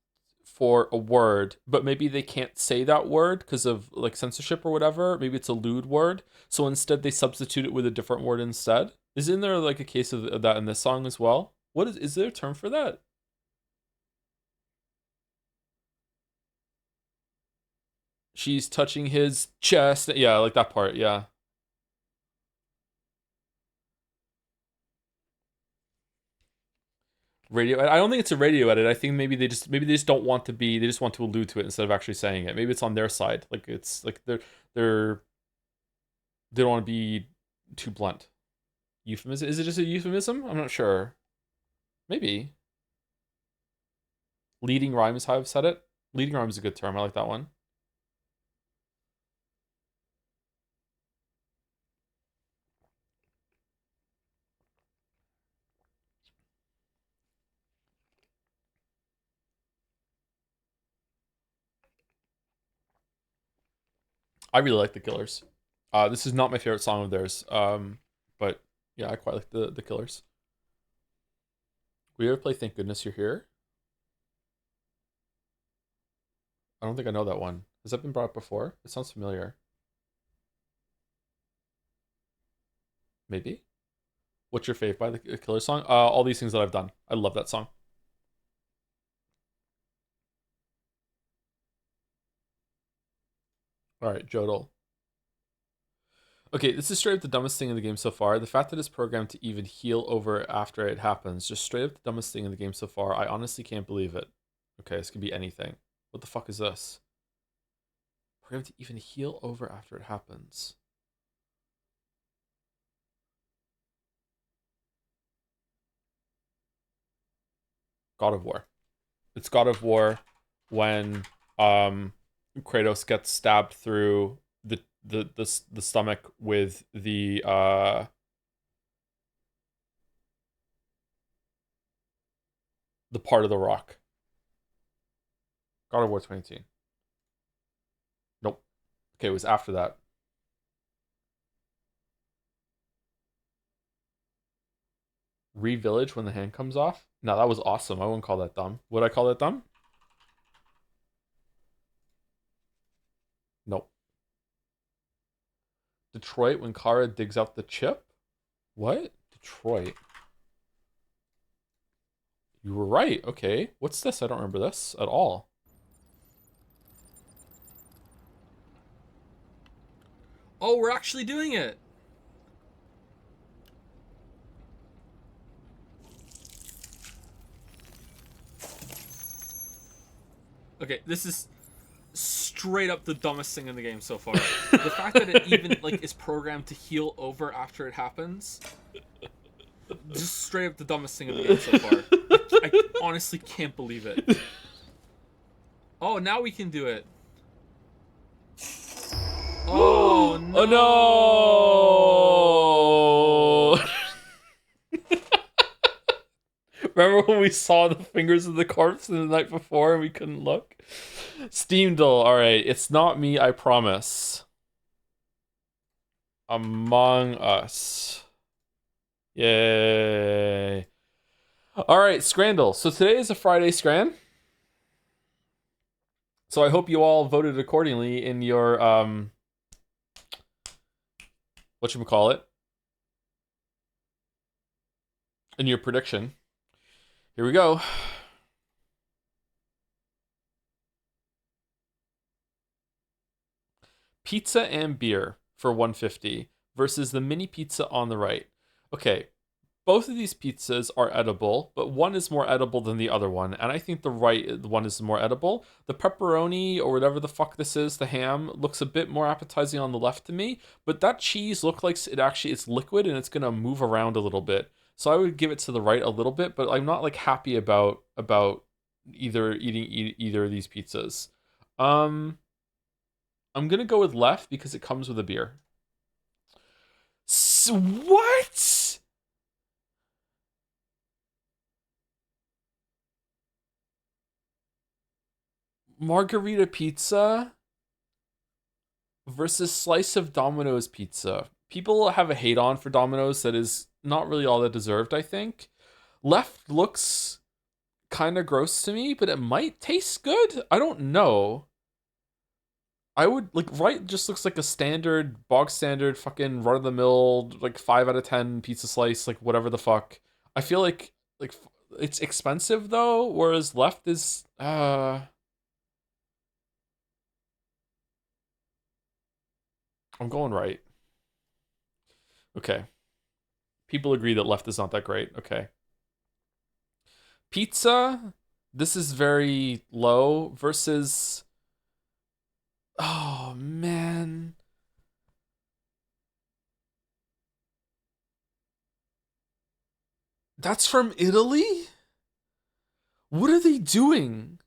for a word, but maybe they can't say that word because of like censorship or whatever? Maybe it's a lewd word, so instead they substitute it with a different word instead. Isn't there like a case of that in this song as well? What is there a term for that? She's touching his chest. Yeah, like that part. Yeah. Radio. I don't think it's a radio edit. I think maybe they just don't want to be. They just want to allude to it instead of actually saying it. Maybe it's on their side. Like it's like they're they don't want to be too blunt. Euphemism? Is it just a euphemism? I'm not sure. Maybe leading rhyme is how I've said it. Leading rhyme is a good term. I like that one. I really like the Killers. This is not my favorite song of theirs. But yeah, I quite like the Killers. We ever play Thank Goodness You're Here? I don't think I know that one. Has that been brought up before? It sounds familiar. Maybe. What's your fave by the Killer song? All these things that I've done. I love that song. All right, Jodel. Okay, this is straight up the dumbest thing in the game so far. The fact that it's programmed to even heal over after it happens, just straight up the dumbest thing in the game so far. I honestly can't believe it. Okay, this could be anything. What the fuck is this? Programmed to even heal over after it happens. God of War. It's God of War when Kratos gets stabbed through the stomach with the part of the rock. God of War 2018. Nope. Okay, it was after that. Re-village when the hand comes off. No, that was awesome. I wouldn't call that dumb. Would I call that dumb? Nope. Detroit when Kara digs out the chip. What? Detroit. You were right. Okay. What's this? I don't remember this at all. Oh, we're actually doing it. Okay, this is straight up the dumbest thing in the game so far. The fact that it even like is programmed to heal over after it happens, just straight up the dumbest thing in the game so far. I honestly can't believe it. Oh, now we can do it. Oh no! Oh no! Remember when we saw the fingers of the corpse the night before and we couldn't look? Steam Dull. All right, it's not me. I promise. Among Us. Yay! All right, Scrandle. So today is a Friday Scran. So I hope you all voted accordingly in your whatchamacallit, in your prediction. Here we go. Pizza and beer for 150 versus the mini pizza on the right. Okay, both of these pizzas are edible, but one is more edible than the other one, and I think the right one is more edible. The pepperoni or whatever the fuck this is, the ham, looks a bit more appetizing on the left to me, but that cheese looks like it's liquid and it's gonna move around a little bit. So I would give it to the right a little bit, but I'm not like happy about either either of these pizzas. Um, I'm gonna go with left because it comes with a beer. What? Margarita pizza versus slice of Domino's pizza. People have a hate on for Domino's that is not really all that deserved, I think. Left looks kind of gross to me, but it might taste good. I don't know. I would like right just looks like a standard bog standard fucking run of the mill like 5 out of 10 pizza slice like whatever the fuck. I feel like it's expensive though, whereas left is I'm going right. Okay. People agree that left is not that great. Okay. Pizza, this is very low versus oh man. That's from Italy? What are they doing?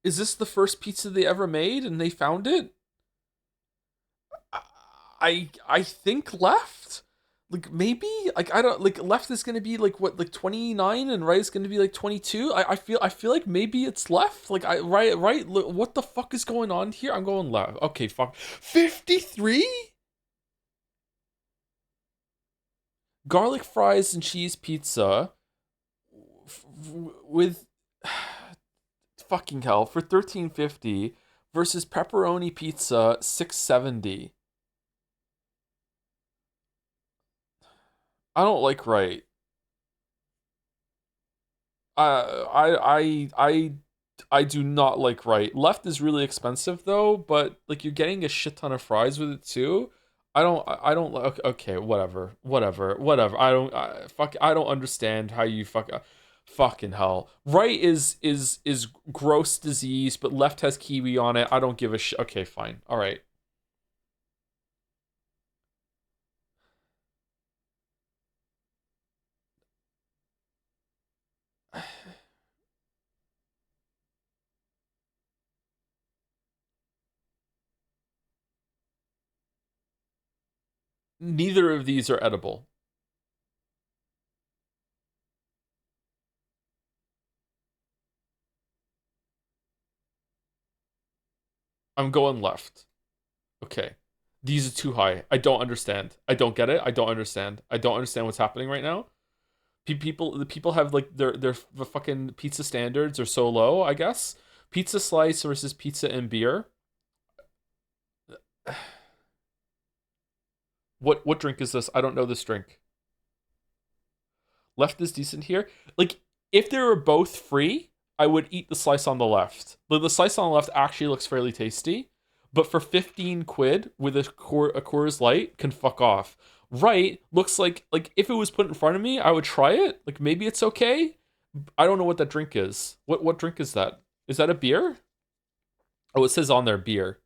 Is this the first pizza they ever made and they found it? I think left. Like maybe like I don't like left is gonna be like what like 29 and right is gonna be like 22. I feel like maybe it's left. Like I right what the fuck is going on here? I'm going left. Okay, fuck. 53? Garlic fries and cheese pizza with fucking hell for 13.50 versus pepperoni pizza 6.70. I don't like right. I do not like right. Left is really expensive though, but like you're getting a shit ton of fries with it too. I don't like okay, whatever. I don't understand how you fucking hell. Right is gross disease, but left has kiwi on it. I don't give a shit. Okay, fine. All right. Neither of these are edible. I'm going left. Okay. These are too high. I don't understand. I don't get it. I don't understand. I don't understand what's happening right now. The people have like their fucking pizza standards are so low, I guess. Pizza slice versus pizza and beer. What drink is this? I don't know this drink. Left is decent here. Like if they were both free, I would eat the slice on the left. The slice on the left actually looks fairly tasty, but for 15 quid with a Coors Light can fuck off. Right looks like if it was put in front of me, I would try it. Like maybe it's okay. I don't know what that drink is. What drink is that? Is that a beer? Oh, it says on there beer.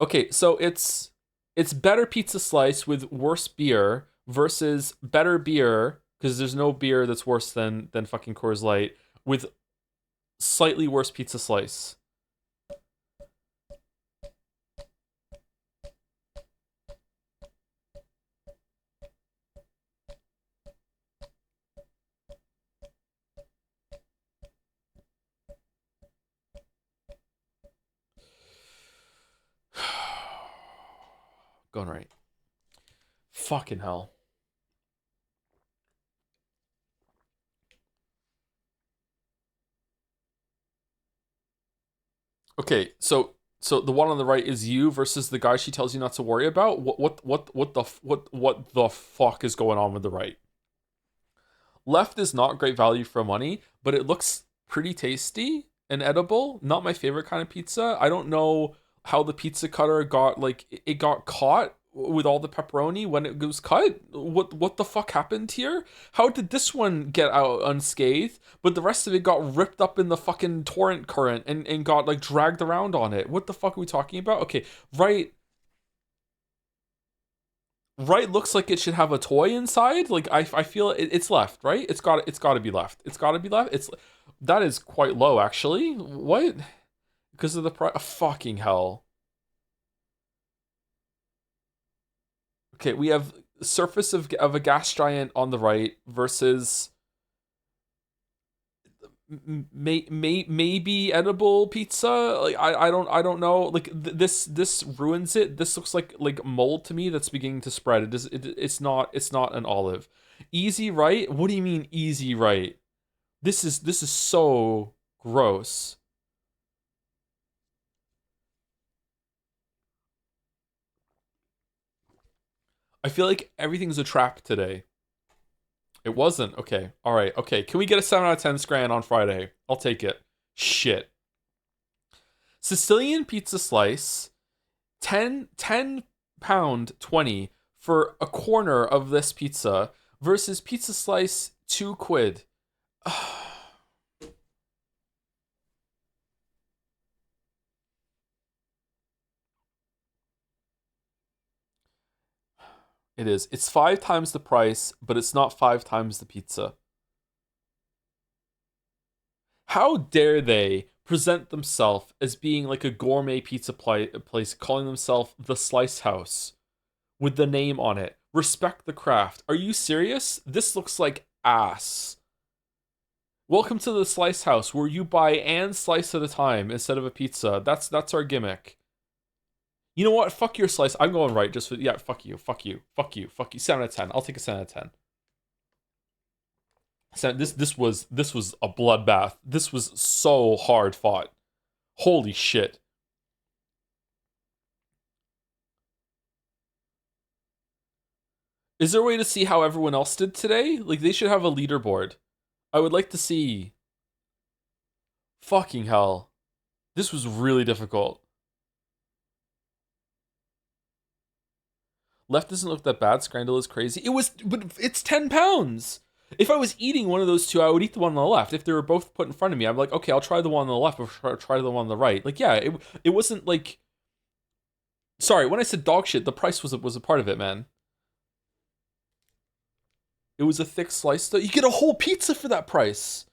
Okay, so it's better pizza slice with worse beer versus better beer because there's no beer that's worse than fucking Coors Light with slightly worse pizza slice. Going right. Fucking hell. Okay, so the one on the right is you versus the guy she tells you not to worry about. What the fuck is going on with the right? Left is not great value for money, but it looks pretty tasty and edible. Not my favorite kind of pizza. I don't know how the pizza cutter got like it got caught with all the pepperoni when it was cut. What the fuck happened here? How did this one get out unscathed, but the rest of it got ripped up in the fucking torrent current and got like dragged around on it? What the fuck are we talking about? Okay, right right looks like it should have a toy inside. Like I feel it's left, right? It's got to be left. It's got to be left. It's that is quite low actually. What? Because of the price? Oh, fucking hell. Okay, we have surface of a gas giant on the right versus maybe edible pizza. Like I don't know. Like this ruins it. This looks like mold to me that's beginning to spread. It's not an olive. Easy right? What do you mean easy right? This is so gross. I feel like everything's a trap today. It wasn't. Okay. All right. Okay. Can we get a 7 out of 10 scran on Friday? I'll take it. Shit. Sicilian pizza slice, 10 pound 20 for a corner of this pizza versus pizza slice 2 quid. It is. It's 5 times the price, but it's not 5 times the pizza. How dare they present themselves as being like a gourmet pizza place, calling themselves the Slice House with the name on it? Respect the craft. Are you serious? This looks like ass. Welcome to the Slice House, where you buy and slice at a time instead of a pizza. That's our gimmick. You know what? Fuck your slice. I'm going right. Just for, yeah. Fuck you. Fuck you. Fuck you. Fuck you. 7 out of 10. I'll take a 7 out of 10. This was a bloodbath. This was so hard fought. Holy shit. Is there a way to see how everyone else did today? Like they should have a leaderboard. I would like to see. Fucking hell. This was really difficult. Left doesn't look that bad. Scrandle is crazy. It was, but it's 10 pounds. If I was eating one of those two, I would eat the one on the left. If they were both put in front of me, I'm like, okay, I'll try the one on the left or try the one on the right. Like, yeah, it wasn't like. Sorry, when I said dog shit, the price was a part of it, man. It was a thick slice. You get a whole pizza for that price.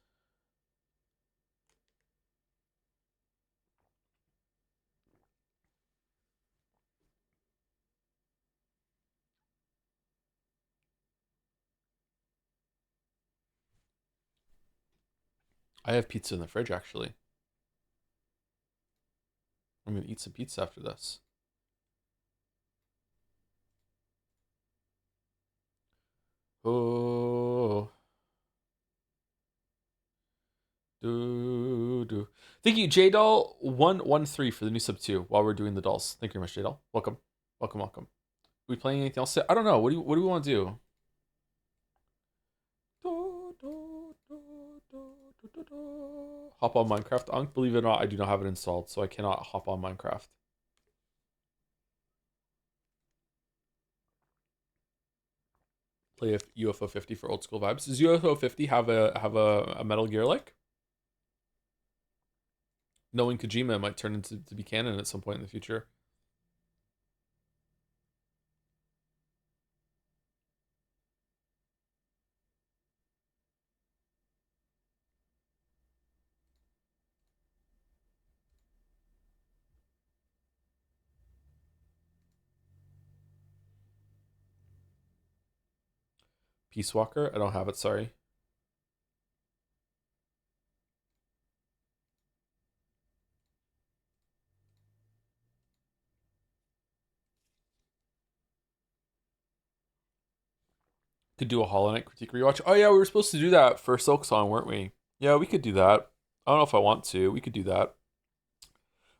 I have pizza in the fridge, actually. I'm gonna eat some pizza after this. Oh, do do. Thank you, J Doll 113 for the new sub 2 while we're doing the dolls. Thank you very much, J Doll. Welcome, welcome, welcome. Are we playing anything else? I don't know. What do we want to do? Hop on Minecraft. Unk, believe it or not, I do not have it installed, so I cannot hop on Minecraft. Play UFO 50 for old school vibes. Does UFO 50 have a Metal Gear like? Knowing Kojima might turn into to be canon at some point in the future. Peace Walker? I don't have it, sorry. Could do a Hollow Knight critique rewatch. Oh yeah, we were supposed to do that for Silk Song, weren't we? Yeah, we could do that. I don't know if I want to. We could do that.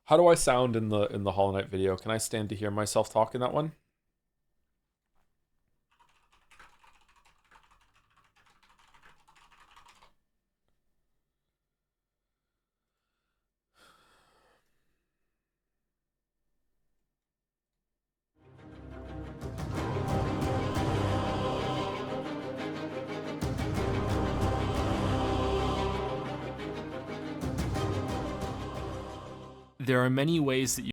How do I sound in the Hollow Knight video? Can I stand to hear myself talk in that one? There are many ways that you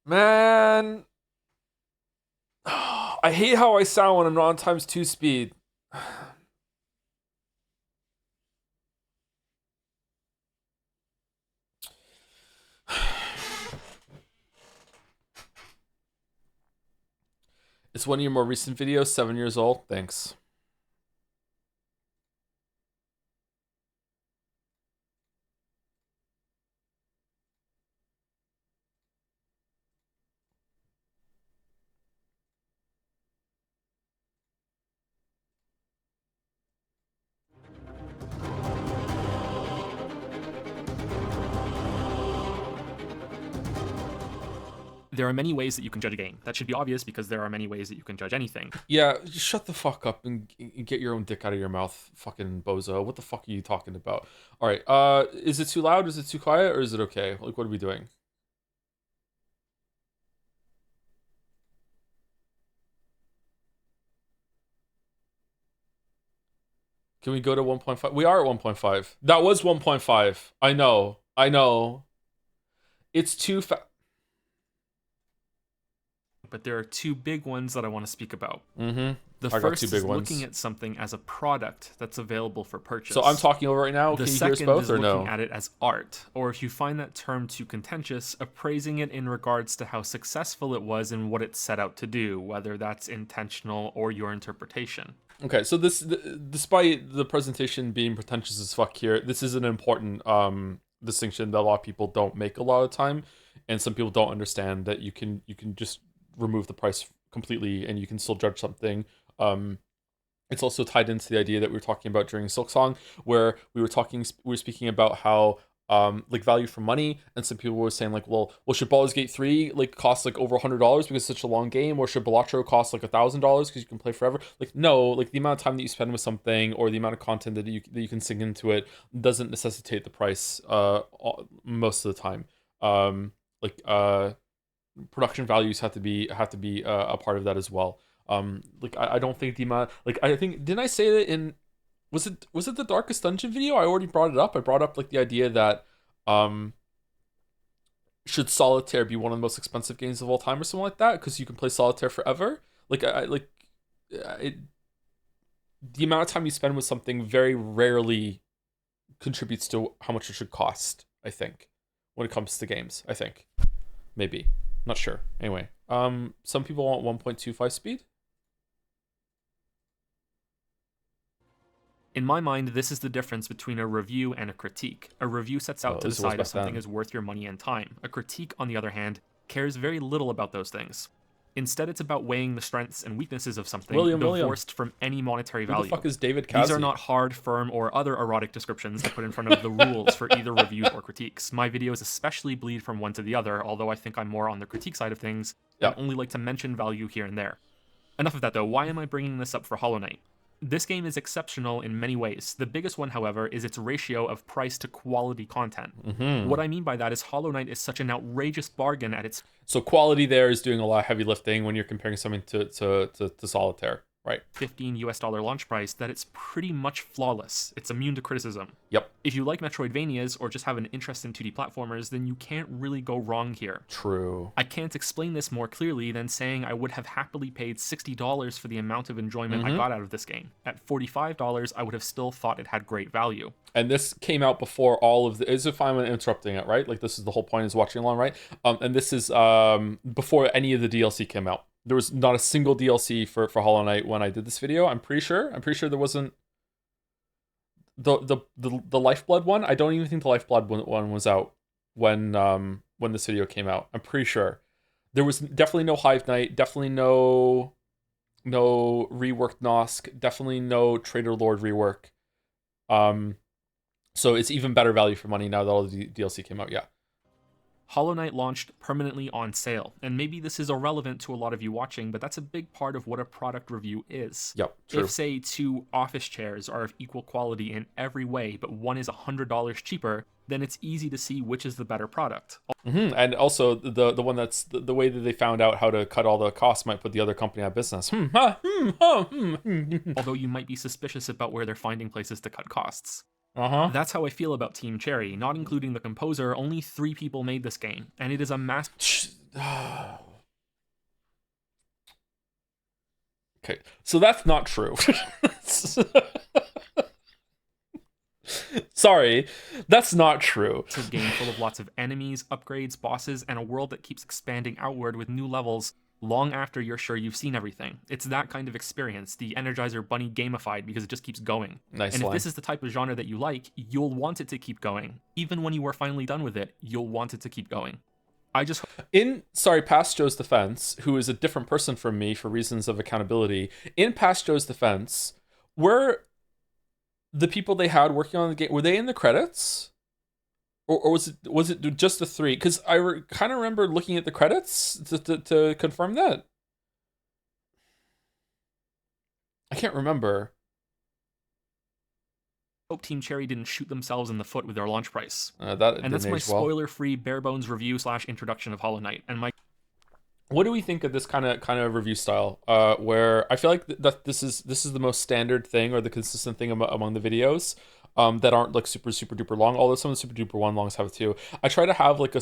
Man, I hate how I sound when I'm not on ×2 speed. It's one of your more recent videos, 7 years old. Thanks. there are many ways that you can judge a game. That should be obvious because there are many ways that you can judge anything. Yeah, just shut the fuck up and get your own dick out of your mouth, fucking bozo. What the fuck are you talking about? All right, is it too loud? Is it too quiet? Or is it okay? Like, what are we doing? Can we go to 1.5? We are at 1.5. That was 1.5. I know. I know. It's too fast. But there are two big ones that I want to speak about. Mm-hmm. The first is looking at something as a product that's available for purchase. So I'm talking over right now. The Can you hear us second both is or no? looking at it as art, or if you find that term too contentious, appraising it in regards to how successful it was and what it set out to do, whether that's intentional or your interpretation. Okay, so despite the presentation being pretentious as fuck here, this is an important distinction that a lot of people don't make a lot of time, and some people don't understand that you can just remove the price completely and you can still judge something. It's also tied into the idea that we were talking about during Silk Song, where we were speaking about how like value for money, and some people were saying like, well, should Baldur's Gate 3 like cost like over $100 because it's such a long game, or should Balatro cost like $1,000 because you can play forever? Like, no, like the amount of time that you spend with something or the amount of content that you can sink into it doesn't necessitate the price most of the time. Production values have to be a part of that as well. Like I don't think the amount, like, I think, didn't I say that in, was it the Darkest Dungeon video? I already brought it up. I brought up like the idea that should Solitaire be one of the most expensive games of all time or something like that, because you can play Solitaire forever. Like the amount of time you spend with something very rarely contributes to how much it should cost, I think, when it comes to games. I think, maybe, not sure. Anyway, some people want 1.25 speed. In my mind, this is the difference between a review and a critique. A review sets out to decide if something is worth your money and time. A critique, on the other hand, cares very little about those things. Instead, it's about weighing the strengths and weaknesses of something, divorced from any monetary value. Who the fuck is David Cassie? These are not hard, firm, or other erotic descriptions I put in front of the rules for either reviews or critiques. My videos especially bleed from one to the other, although I think I'm more on the critique side of things, and only like to mention value here and there. Enough of that though, why am I bringing this up for Hollow Knight? This game is exceptional in many ways. The biggest one, however, is its ratio of price to quality content. What I mean by that is Hollow Knight is such an outrageous bargain at its... So quality there is doing a lot of heavy lifting when you're comparing something to Solitaire, right? $15 launch price, that it's pretty much flawless. It's immune to criticism. Yep. If you like Metroidvanias or just have an interest in 2D platformers, then you can't really go wrong here. True. I can't explain this more clearly than saying I would have happily paid $60 for the amount of enjoyment I got out of this game. At $45, I would have still thought it had great value. And this came out before all of the... As if I'm interrupting it, right? Like, this is the whole point, is watching along, right? And this is before any of the DLC came out. There was not a single DLC for Hollow Knight when I did this video. I'm pretty sure there wasn't... the Lifeblood one. I don't even think the Lifeblood one was out when this video came out. I'm pretty sure there was definitely no Hive Knight, definitely no reworked Nosk, definitely no Trader Lord rework. So it's even better value for money now that all the DLC came out. Yeah. Hollow Knight launched permanently on sale, and maybe this is irrelevant to a lot of you watching, but that's a big part of what a product review is. Yep, true. If, say, 2 office chairs are of equal quality in every way, but one is $100 cheaper, then it's easy to see which is the better product. Mm-hmm. And also, the one that's the way that they found out how to cut all the costs might put the other company out of business. Although you might be suspicious about where they're finding places to cut costs. Uh-huh. That's how I feel about Team Cherry. Not including the composer, only 3 people made this game, and it is a Okay, so that's not true. Sorry, that's not true. It's a game full of lots of enemies, upgrades, bosses, and a world that keeps expanding outward with new levels long after you're sure you've seen everything. It's that kind of experience, the Energizer Bunny gamified, because it just keeps going. Nice and line. If this is the type of genre that you like, you'll want it to keep going. Even when you are finally done with it, you'll want it to keep going. Past Joe's defense, who is a different person from me for reasons of accountability, in Past Joe's defense, were the people they had working on the game, were they in the credits? Or was it just the 3? Because I kind of remember looking at the credits to confirm that. I can't remember. Hope Team Cherry didn't shoot themselves in the foot with their launch price. And that's my spoiler-free, bare-bones review / introduction of Hollow Knight. And what do we think of this kind of review style? Where I feel like that this is the most standard thing or the consistent thing among the videos. That aren't like super duper long, although some of the super duper one longs have it too. I try to have like a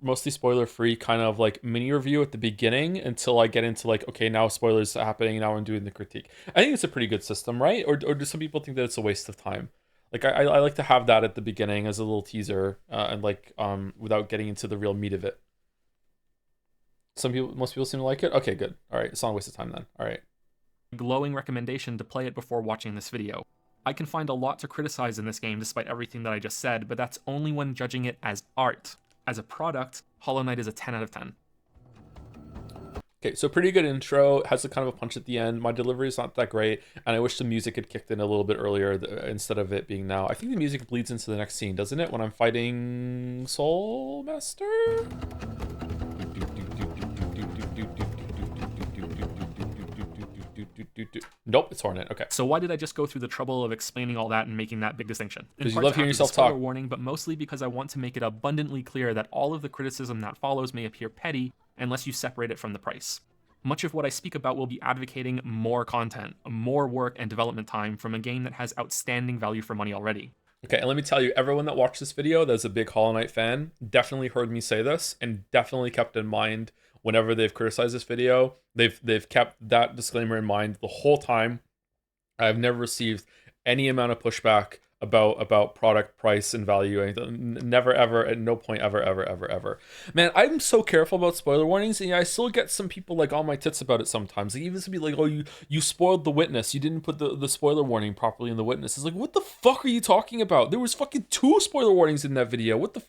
mostly spoiler free kind of like mini review at the beginning until I get into like, okay, now spoilers happening, now I'm doing the critique. I think it's a pretty good system, right? Or do some people think that it's a waste of time? Like I like to have that at the beginning as a little teaser, and like without getting into the real meat of it. Most people seem to like it. Okay, good. All right, it's not a waste of time then. All right. Glowing recommendation to play it before watching this video. I can find a lot to criticize in this game despite everything that I just said, but that's only when judging it as art. As a product, Hollow Knight is a 10 out of 10. Okay, so pretty good intro, has a kind of a punch at the end. My delivery is not that great, and I wish the music had kicked in a little bit earlier instead of it being now. I think the music bleeds into the next scene, doesn't it? When I'm fighting Soul Master? Nope, it's Hornet. Okay. So why did I just go through the trouble of explaining all that and making that big distinction? Because you love hearing yourself talk. Warning, but mostly because I want to make it abundantly clear that all of the criticism that follows may appear petty unless you separate it from the price. Much of what I speak about will be advocating more content, more work and development time from a game that has outstanding value for money already. Okay, and let me tell you, everyone that watched this video that's a big Hollow Knight fan definitely heard me say this and definitely kept in mind whenever they've criticized this video. They've kept that disclaimer in mind the whole time. I've never received any amount of pushback about product price and value. Never ever, at no point ever. Man, I'm so careful about spoiler warnings, and yeah, I still get some people like on my tits about it sometimes. Like even to be like, oh, you spoiled the witness, you didn't put the spoiler warning properly in the witness. It's like, what the fuck are you talking about? There was fucking 2 spoiler warnings in that video. What the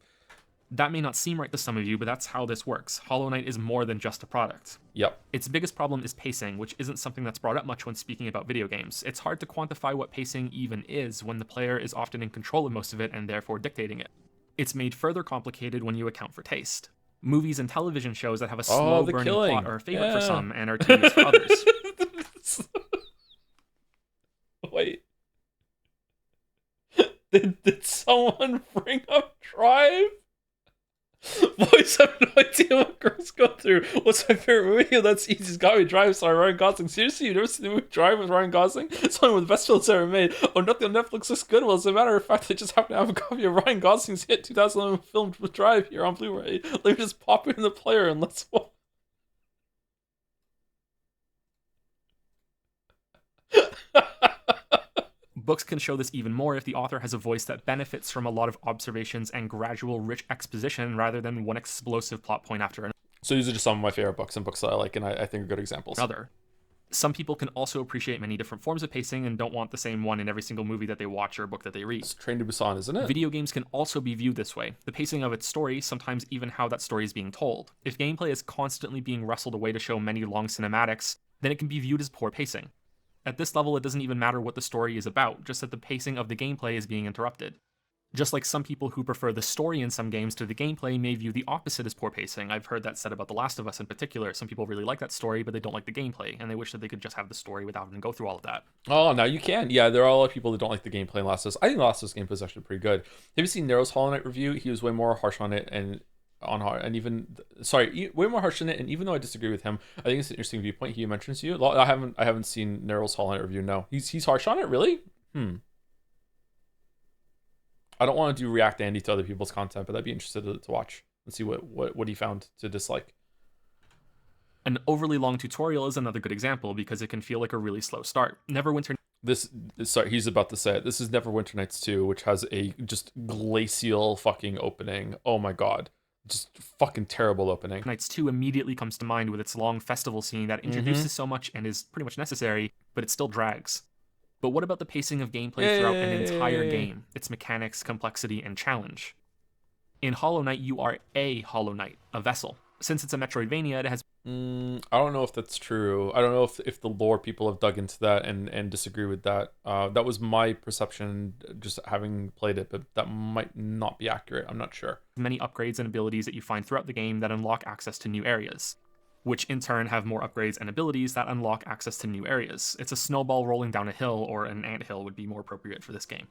That may not seem right to some of you, but that's how this works. Hollow Knight is more than just a product. Yep. Its biggest problem is pacing, which isn't something that's brought up much when speaking about video games. It's hard to quantify what pacing even is when the player is often in control of most of it and therefore dictating it. It's made further complicated when you account for taste. Movies and television shows that have a slow-burning plot are a favorite for some and are tedious for others. Wait. Did someone bring up Drive? Boys, I have no idea what girls go through. What's my favorite movie? That's easy. It's gotta be Drive, starring Ryan Gosling. Seriously, you've never seen the movie Drive with Ryan Gosling? It's one of the best films ever made. Oh, nothing on Netflix looks good. Well, as a matter of fact, I just happen to have a copy of Ryan Gosling's hit 2011 film with Drive here on Blu-ray. Let me just pop it in the player and let's watch. Books can show this even more if the author has a voice that benefits from a lot of observations and gradual, rich exposition rather than one explosive plot point after another. So these are just some of my favorite books and books that I like and I think are good examples. Some people can also appreciate many different forms of pacing and don't want the same one in every single movie that they watch or book that they read. It's Train to Busan, isn't it? Video games can also be viewed this way. The pacing of its story, sometimes even how that story is being told. If gameplay is constantly being wrestled away to show many long cinematics, then it can be viewed as poor pacing. At this level, it doesn't even matter what the story is about, just that the pacing of the gameplay is being interrupted. Just like some people who prefer the story in some games to the gameplay may view the opposite as poor pacing. I've heard that said about The Last of Us in particular. Some people really like that story, but they don't like the gameplay, and they wish that they could just have the story without having to go through all of that. Oh, now you can. Yeah, there are a lot of people that don't like the gameplay in Last of Us. I think the Last of Us gameplay is actually pretty good. Have you seen Nero's Hollow Knight review? He was way more harsh on it way more harsh on it. And even though I disagree with him, I think it's an interesting viewpoint he mentions to you. I haven't seen Nero's Hollow Knight review. No, he's harsh on it. Really? I don't want to do React Andy to other people's content, but I'd be interested to watch and see what he found to dislike. An overly long tutorial is another good example because it can feel like a really slow start. Neverwinter. He's about to say it. This is Neverwinter Nights 2, which has a just glacial fucking opening. Oh my god. Just fucking terrible opening. Nights 2 immediately comes to mind with its long festival scene that introduces so much and is pretty much necessary, but it still drags. But what about the pacing of gameplay throughout an entire game, its mechanics, complexity, and challenge? In Hollow Knight, you are a Hollow Knight, a vessel. Since it's a Metroidvania, it has... I don't know if that's true. I don't know if the lore people have dug into that and disagree with that. That was my perception, just having played it, but that might not be accurate. I'm not sure. Many upgrades and abilities that you find throughout the game that unlock access to new areas, which in turn have more upgrades and abilities that unlock access to new areas. It's a snowball rolling down a hill, or an anthill would be more appropriate for this game.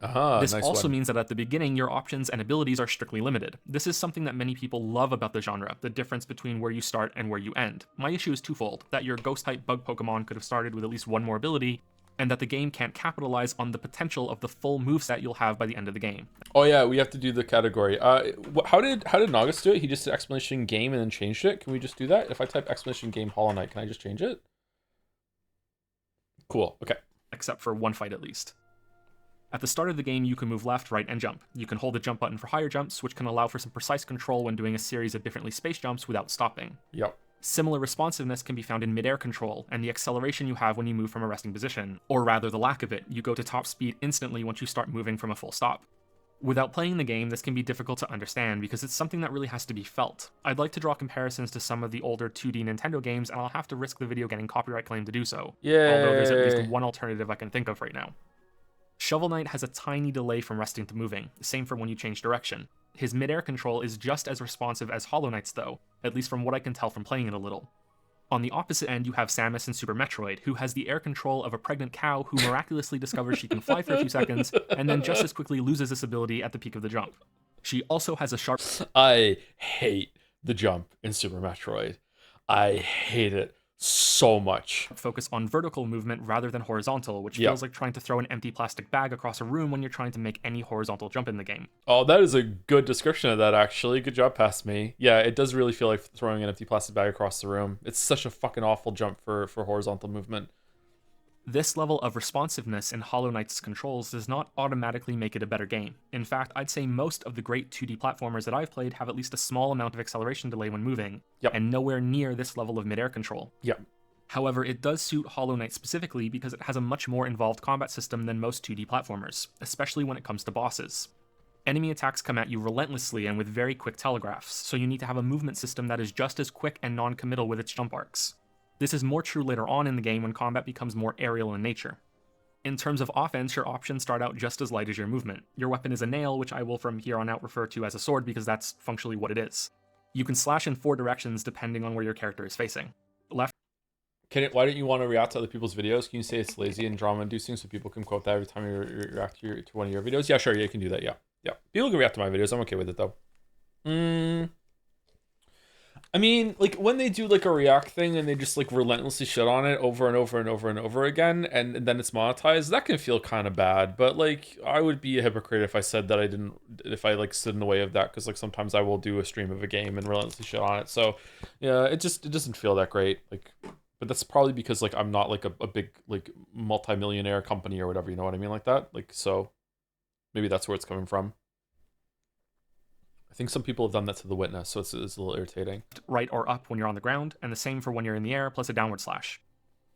This nice also one. means that at the beginning, your options and abilities are strictly limited. This is something that many people love about the genre, the difference between where you start and where you end. My issue is twofold, that your ghost-type bug Pokemon could have started with at least one more ability, and that the game can't capitalize on the potential of the full moveset you'll have by the end of the game. Oh yeah, we have to do the category. How did Nagas do it? He just did exclamation game and then changed it. Can we just do that? If I type exclamation game Hollow Knight, can I just change it? Cool. Okay. Except for one fight at least. At the start of the game, you can move left, right, and jump. You can hold the jump button for higher jumps, which can allow for some precise control when doing a series of differently spaced jumps without stopping. Yep. Similar responsiveness can be found in midair control, and the acceleration you have when you move from a resting position, or rather the lack of it. You go to top speed instantly once you start moving from a full stop. Without playing the game, this can be difficult to understand because it's something that really has to be felt. I'd like to draw comparisons to some of the older 2D Nintendo games, and I'll have to risk the video getting copyright claim to do so. Yay. Although there's at least one alternative I can think of right now. Shovel Knight has a tiny delay from resting to moving, same for when you change direction. His midair control is just as responsive as Hollow Knight's though, at least from what I can tell from playing it a little. On the opposite end, you have Samus in Super Metroid, who has the air control of a pregnant cow who miraculously discovers she can fly for a few seconds, and then just as quickly loses this ability at the peak of the jump. She also has a sharp... I hate the jump in Super Metroid. I hate it so much. Focus on vertical movement rather than horizontal, which feels like trying to throw an empty plastic bag across a room when you're trying to make any horizontal jump in the game. Oh, that is a good description of that, actually. Good job, past me. Yeah, it does really feel like throwing an empty plastic bag across the room. It's such a fucking awful jump for horizontal movement. This level of responsiveness in Hollow Knight's controls does not automatically make it a better game. In fact, I'd say most of the great 2D platformers that I've played have at least a small amount of acceleration delay when moving, and nowhere near this level of midair control. However, it does suit Hollow Knight specifically because it has a much more involved combat system than most 2D platformers, especially when it comes to bosses. Enemy attacks come at you relentlessly and with very quick telegraphs, so you need to have a movement system that is just as quick and non-committal with its jump arcs. This is more true later on in the game when combat becomes more aerial in nature. In terms of offense, your options start out just as light as your movement. Your weapon is a nail, which I will from here on out refer to as a sword because that's functionally what it is. You can slash in 4 directions depending on where your character is facing. Left. Why don't you want to react to other people's videos? Can you say it's lazy and drama-inducing so people can quote that every time you react to one of your videos? Yeah, sure, yeah, you can do that, yeah. People can react to my videos, I'm okay with it, though. I mean, like, when they do, like, a react thing and they just, like, relentlessly shit on it over and over and over and over again, and then it's monetized, that can feel kind of bad, but, like, I would be a hypocrite if I said that if I, like, stood in the way of that, because, like, sometimes I will do a stream of a game and relentlessly shit on it, so, yeah, it doesn't feel that great, like... But that's probably because, like, I'm not, like, a big, like, multi-millionaire company or whatever, you know what I mean, like that? Like, so, maybe that's where it's coming from. I think some people have done that to The Witness, so it's a little irritating. Right or up when you're on the ground, and the same for when you're in the air, plus a downward slash.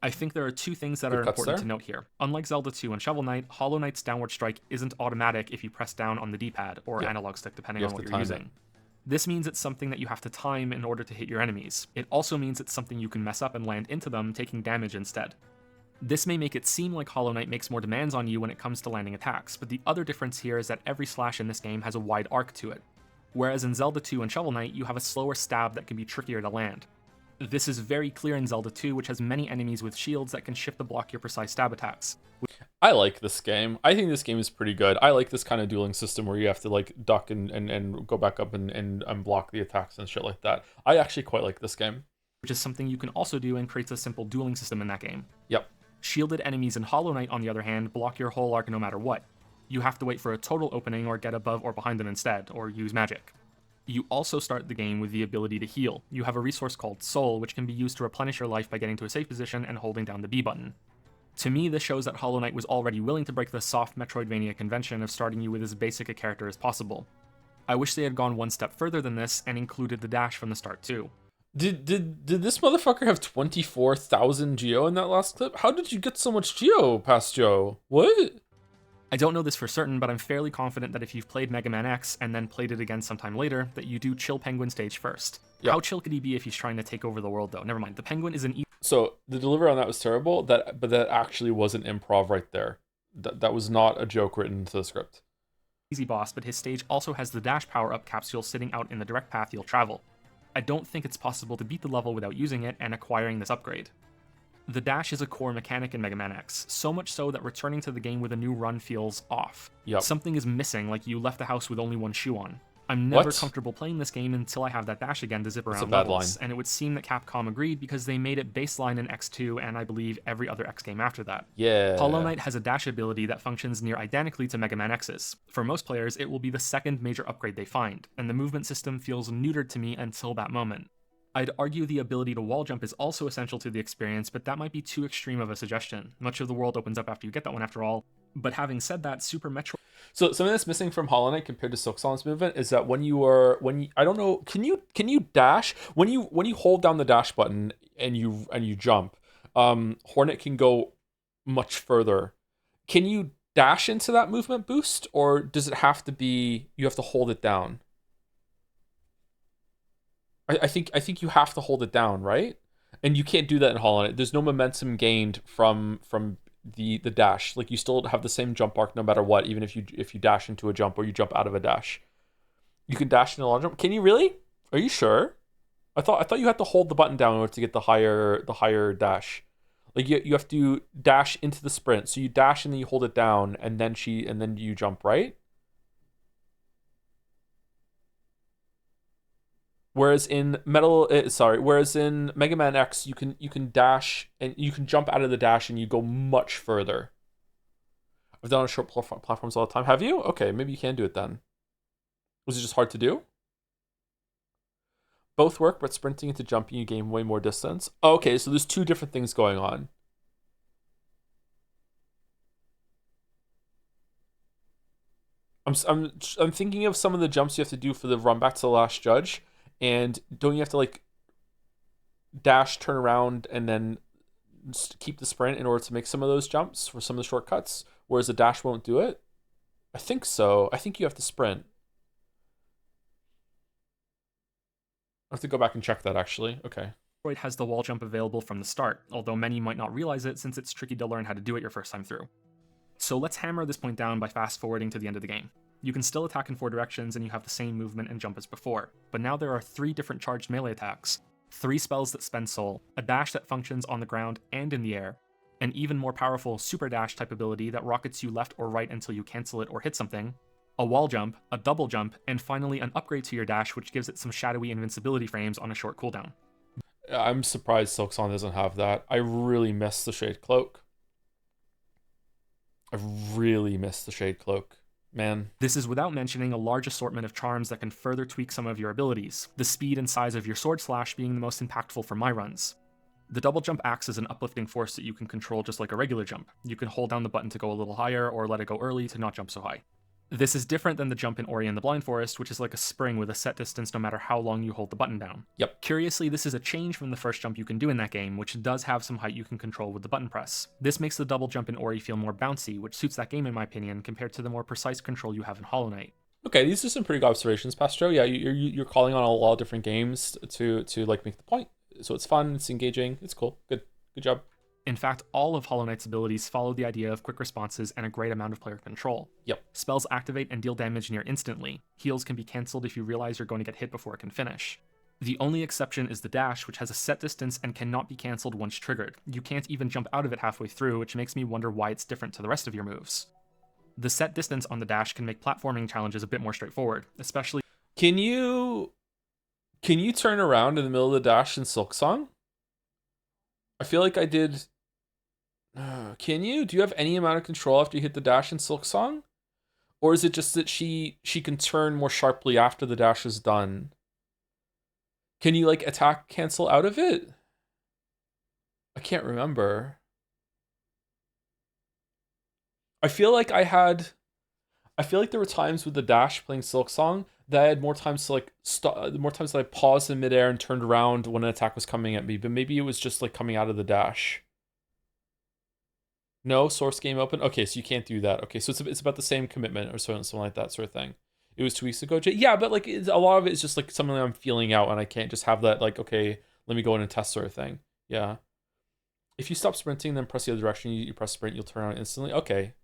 I think there are two things that Good are cuts important there. to note here. Unlike Zelda 2 and Shovel Knight, Hollow Knight's downward strike isn't automatic if you press down on the D-pad or Yeah. analog stick, depending You on have what to you're time it. using. This means it's something that you have to time in order to hit your enemies. It also means it's something you can mess up and land into them, taking damage instead. This may make it seem like Hollow Knight makes more demands on you when it comes to landing attacks, but the other difference here is that every slash in this game has a wide arc to it. Whereas in Zelda 2 and Shovel Knight, you have a slower stab that can be trickier to land. This is very clear in Zelda 2, which has many enemies with shields that can shift to block your precise stab attacks. I like this game. I think this game is pretty good. I like this kind of dueling system where you have to like duck and go back up and block the attacks and shit like that. I actually quite like this game. Which is something you can also do and creates a simple dueling system in that game. Yep. Shielded enemies in Hollow Knight, on the other hand, block your whole arc no matter what. You have to wait for a total opening or get above or behind them instead, or use magic. You also start the game with the ability to heal. You have a resource called Soul, which can be used to replenish your life by getting to a safe position and holding down the B button. To me, this shows that Hollow Knight was already willing to break the soft Metroidvania convention of starting you with as basic a character as possible. I wish they had gone one step further than this and included the dash from the start too. Did this motherfucker have 24,000 geo in that last clip? How did you get so much geo past Joe? What? I don't know this for certain, but I'm fairly confident that if you've played Mega Man X and then played it again sometime later, that you do Chill Penguin stage first. Yep. How chill could he be if he's trying to take over the world though? Never mind, the Penguin is an So the delivery on that was terrible. But that actually was an improv right there. That was not a joke written into the script. easy boss, but his stage also has the dash power-up capsule sitting out in the direct path you'll travel. I don't think it's possible to beat the level without using it and acquiring this upgrade. The dash is a core mechanic in Mega Man X, so much so that returning to the game with a new run feels off. Yep. Something is missing, like you left the house with only one shoe on. I'm never What? comfortable playing this game until I have that dash again to zip That's around a bad levels, line. and it would seem that Capcom agreed because they made it baseline in X2 and I believe every other X game after that. Yeah. Hollow Knight has a dash ability that functions near identically to Mega Man X's. For most players, it will be the second major upgrade they find, and the movement system feels neutered to me until that moment. I'd argue the ability to wall jump is also essential to the experience, but that might be too extreme of a suggestion. Much of the world opens up after you get that one after all. But having said that, Super Metroid... So something that's missing from Hollow Knight compared to Silk Song's movement is that I don't know, can you dash when you hold down the dash button and you jump, Hornet can go much further. Can you dash into that movement boost, or does it have to be you have to hold it down? I think you have to hold it down, right? And you can't do that in Hollow Knight. There's no momentum gained from the dash. Like, you still have the same jump arc no matter what, even if you dash into a jump or you jump out of a dash. You can dash into a long jump. Can you really? Are you sure? I thought you had to hold the button down in order to get the higher dash. Like, you have to dash into the sprint. So you dash and then you hold it down and then you jump, right? Whereas in Mega Man X, you can dash and you can jump out of the dash and you go much further. I've done it on short platforms all the time. Have you? Okay, maybe you can do it then. Was it just hard to do? Both work, but sprinting into jumping, you gain way more distance. Okay, so there's two different things going on. I'm thinking of some of the jumps you have to do for the run back to the last judge. And don't you have to like dash, turn around, and then keep the sprint in order to make some of those jumps for some of the shortcuts, whereas the dash won't do it? I think so. I think you have to sprint. I have to go back and check that, actually. Okay. Metroid has the wall jump available from the start, although many might not realize it since it's tricky to learn how to do it your first time through. So let's hammer this point down by fast forwarding to the end of the game. You can still attack in 4 directions and you have the same movement and jump as before, but now there are 3 different charged melee attacks, 3 spells that spend soul, a dash that functions on the ground and in the air, an even more powerful super dash type ability that rockets you left or right until you cancel it or hit something, a wall jump, a double jump, and finally an upgrade to your dash which gives it some shadowy invincibility frames on a short cooldown. I'm surprised Silk Song doesn't have that. I really miss the Shade Cloak. I really miss the Shade Cloak. Man. This is without mentioning a large assortment of charms that can further tweak some of your abilities, the speed and size of your sword slash being the most impactful for my runs. The double jump acts as an uplifting force that you can control just like a regular jump. You can hold down the button to go a little higher or let it go early to not jump so high. This is different than the jump in Ori and the Blind Forest, which is like a spring with a set distance no matter how long you hold the button down. Yep. Curiously, this is a change from the first jump you can do in that game, which does have some height you can control with the button press. This makes the double jump in Ori feel more bouncy, which suits that game in my opinion, compared to the more precise control you have in Hollow Knight. Okay, these are some pretty good observations, Pastro. Yeah, you're calling on a lot of different games to like make the point. So it's fun, it's engaging, it's cool. Good job. In fact, all of Hollow Knight's abilities follow the idea of quick responses and a great amount of player control. Yep. Spells activate and deal damage near instantly. Heals can be cancelled if you realize you're going to get hit before it can finish. The only exception is the dash, which has a set distance and cannot be cancelled once triggered. You can't even jump out of it halfway through, which makes me wonder why it's different to the rest of your moves. The set distance on the dash can make platforming challenges a bit more straightforward, especially... Can you turn around in the middle of the dash in Silksong? I feel like I did... Can you? Do you have any amount of control after you hit the dash in Silksong? Or is it just that she can turn more sharply after the dash is done? Can you, like, attack cancel out of it? I can't remember. I feel like there were times with the dash playing Silksong that I had more times to, like, more times that I paused in midair and turned around when an attack was coming at me, but maybe it was just, like, coming out of the dash. No, source game open? Okay, so you can't do that. Okay, so it's about the same commitment or something like that sort of thing. It was 2 weeks ago. Yeah, but like a lot of it is just like something I'm feeling out and I can't just have that like, okay, let me go in and test sort of thing. Yeah. If you stop sprinting, then press the other direction, you press sprint, you'll turn around instantly. Okay.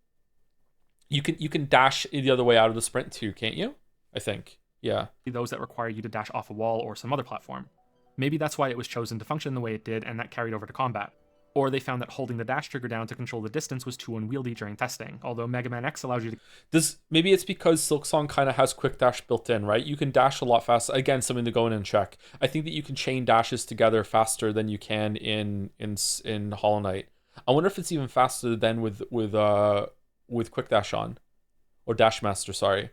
You can dash the other way out of the sprint too, can't you? I think. Yeah. Those that require you to dash off a wall or some other platform. Maybe that's why it was chosen to function the way it did and that carried over to combat. Or they found that holding the dash trigger down to control the distance was too unwieldy during testing, although Mega Man X allows you to... Maybe it's because Silksong kind of has quick dash built in, right? You can dash a lot faster. Again, something to go in and check. I think that you can chain dashes together faster than you can in Hollow Knight. I wonder if it's even faster than with quick dash on, or Dash Master. Sorry.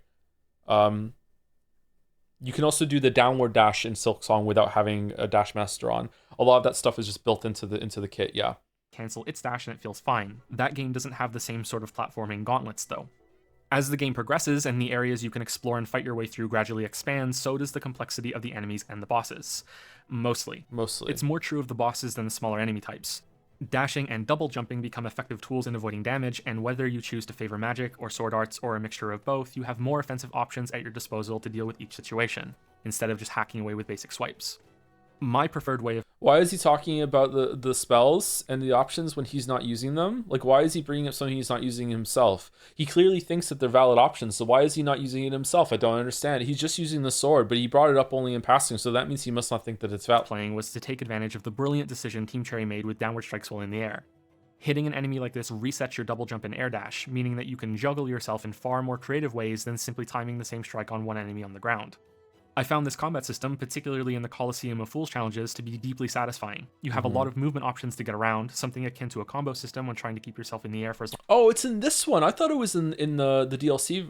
You can also do the downward dash in Silksong without having a Dash Master on. A lot of that stuff is just built into the kit, yeah. Cancel its dash and it feels fine. That game doesn't have the same sort of platforming gauntlets, though. As the game progresses and the areas you can explore and fight your way through gradually expand, so does the complexity of the enemies and the bosses. Mostly. It's more true of the bosses than the smaller enemy types. Dashing and double jumping become effective tools in avoiding damage, and whether you choose to favor magic or sword arts or a mixture of both, you have more offensive options at your disposal to deal with each situation, instead of just hacking away with basic swipes. My preferred way of... Why is he talking about the spells and the options when he's not using them? Like, why is he bringing up something he's not using himself? He clearly thinks that they're valid options, so why is he not using it himself? I don't understand. He's just using the sword, but he brought it up only in passing, so that means he must not think that it's valid. Playing was to take advantage of the brilliant decision Team Cherry made with downward strikes while in the air. Hitting an enemy like this resets your double jump and air dash, meaning that you can juggle yourself in far more creative ways than simply timing the same strike on one enemy on the ground. I found this combat system, particularly in the Coliseum of Fools challenges, to be deeply satisfying. You have a lot of movement options to get around, something akin to a combo system when trying to keep yourself in the air for as long. Oh, it's in this one. I thought it was in the DLC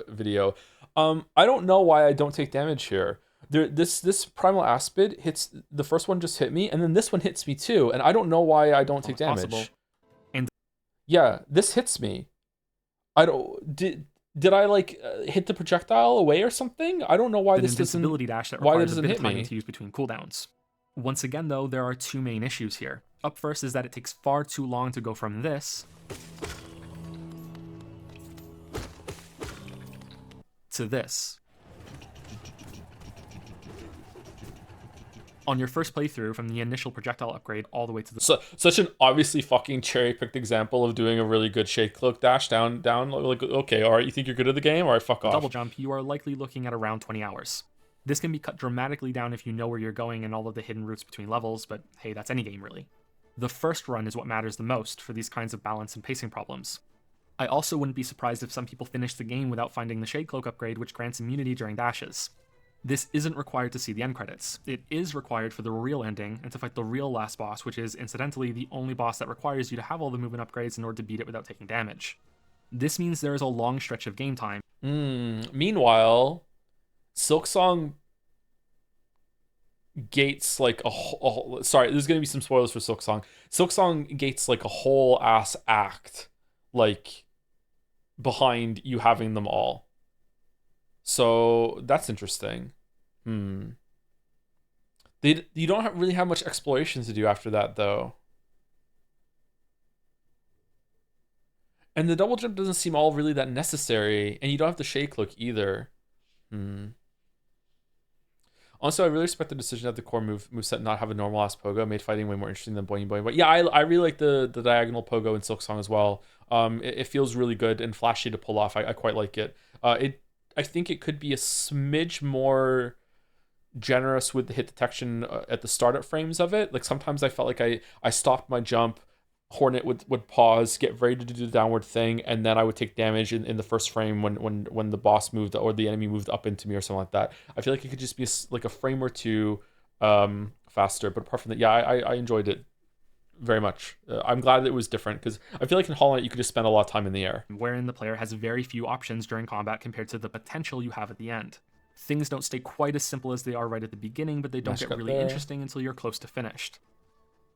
video. I don't know why I don't take damage here. This Primal Aspid hits, the first one just hit me, and then this one hits me too, and I don't know why I don't take damage. Possible. And yeah, this hits me. I don't... Did I like hit the projectile away or something? I don't know why this doesn't. Invincibility dash that why requires doesn't a bit hit of timing me to use between cooldowns. Once again, though, there are two main issues here. Up first is that it takes far too long to go from this to this. On your first playthrough, from the initial projectile upgrade all the way to the... Such an obviously fucking cherry-picked example of doing a really good shade cloak dash down, like, okay, alright, you think you're good at the game? Alright, fuck off. Double jump, you are likely looking at around 20 hours. This can be cut dramatically down if you know where you're going and all of the hidden routes between levels, but hey, that's any game really. The first run is what matters the most for these kinds of balance and pacing problems. I also wouldn't be surprised if some people finish the game without finding the shade cloak upgrade, which grants immunity during dashes. This isn't required to see the end credits. It is required for the real ending and to fight the real last boss, which is, incidentally, the only boss that requires you to have all the movement upgrades in order to beat it without taking damage. This means there is a long stretch of game time. Meanwhile, Silksong gates like a whole... Sorry, there's going to be some spoilers for Silksong. Silksong gates like a whole ass act, like, behind you having them all. So that's interesting. You don't really have much exploration to do after that, though. And the double jump doesn't seem all really that necessary, and you don't have the shake look either. Also, I really respect the decision that the core moveset not have a normal ass pogo, made fighting way more interesting than boing boing. But yeah, I really like the diagonal pogo in Silksong as well. It feels really good and flashy to pull off. I quite like it. I think it could be a smidge more generous with the hit detection at the startup frames of it. Like sometimes I felt like I stopped my jump, Hornet would pause, get ready to do the downward thing, and then I would take damage in the first frame when the boss moved or the enemy moved up into me or something like that. I feel like it could just be like a frame or two faster. But apart from that, yeah, I enjoyed it very much. I'm glad that it was different because I feel like in Hollow Knight you could just spend a lot of time in the air. Wherein the player has very few options during combat compared to the potential you have at the end. Things don't stay quite as simple as they are right at the beginning, but they don't get really interesting until you're close to finished.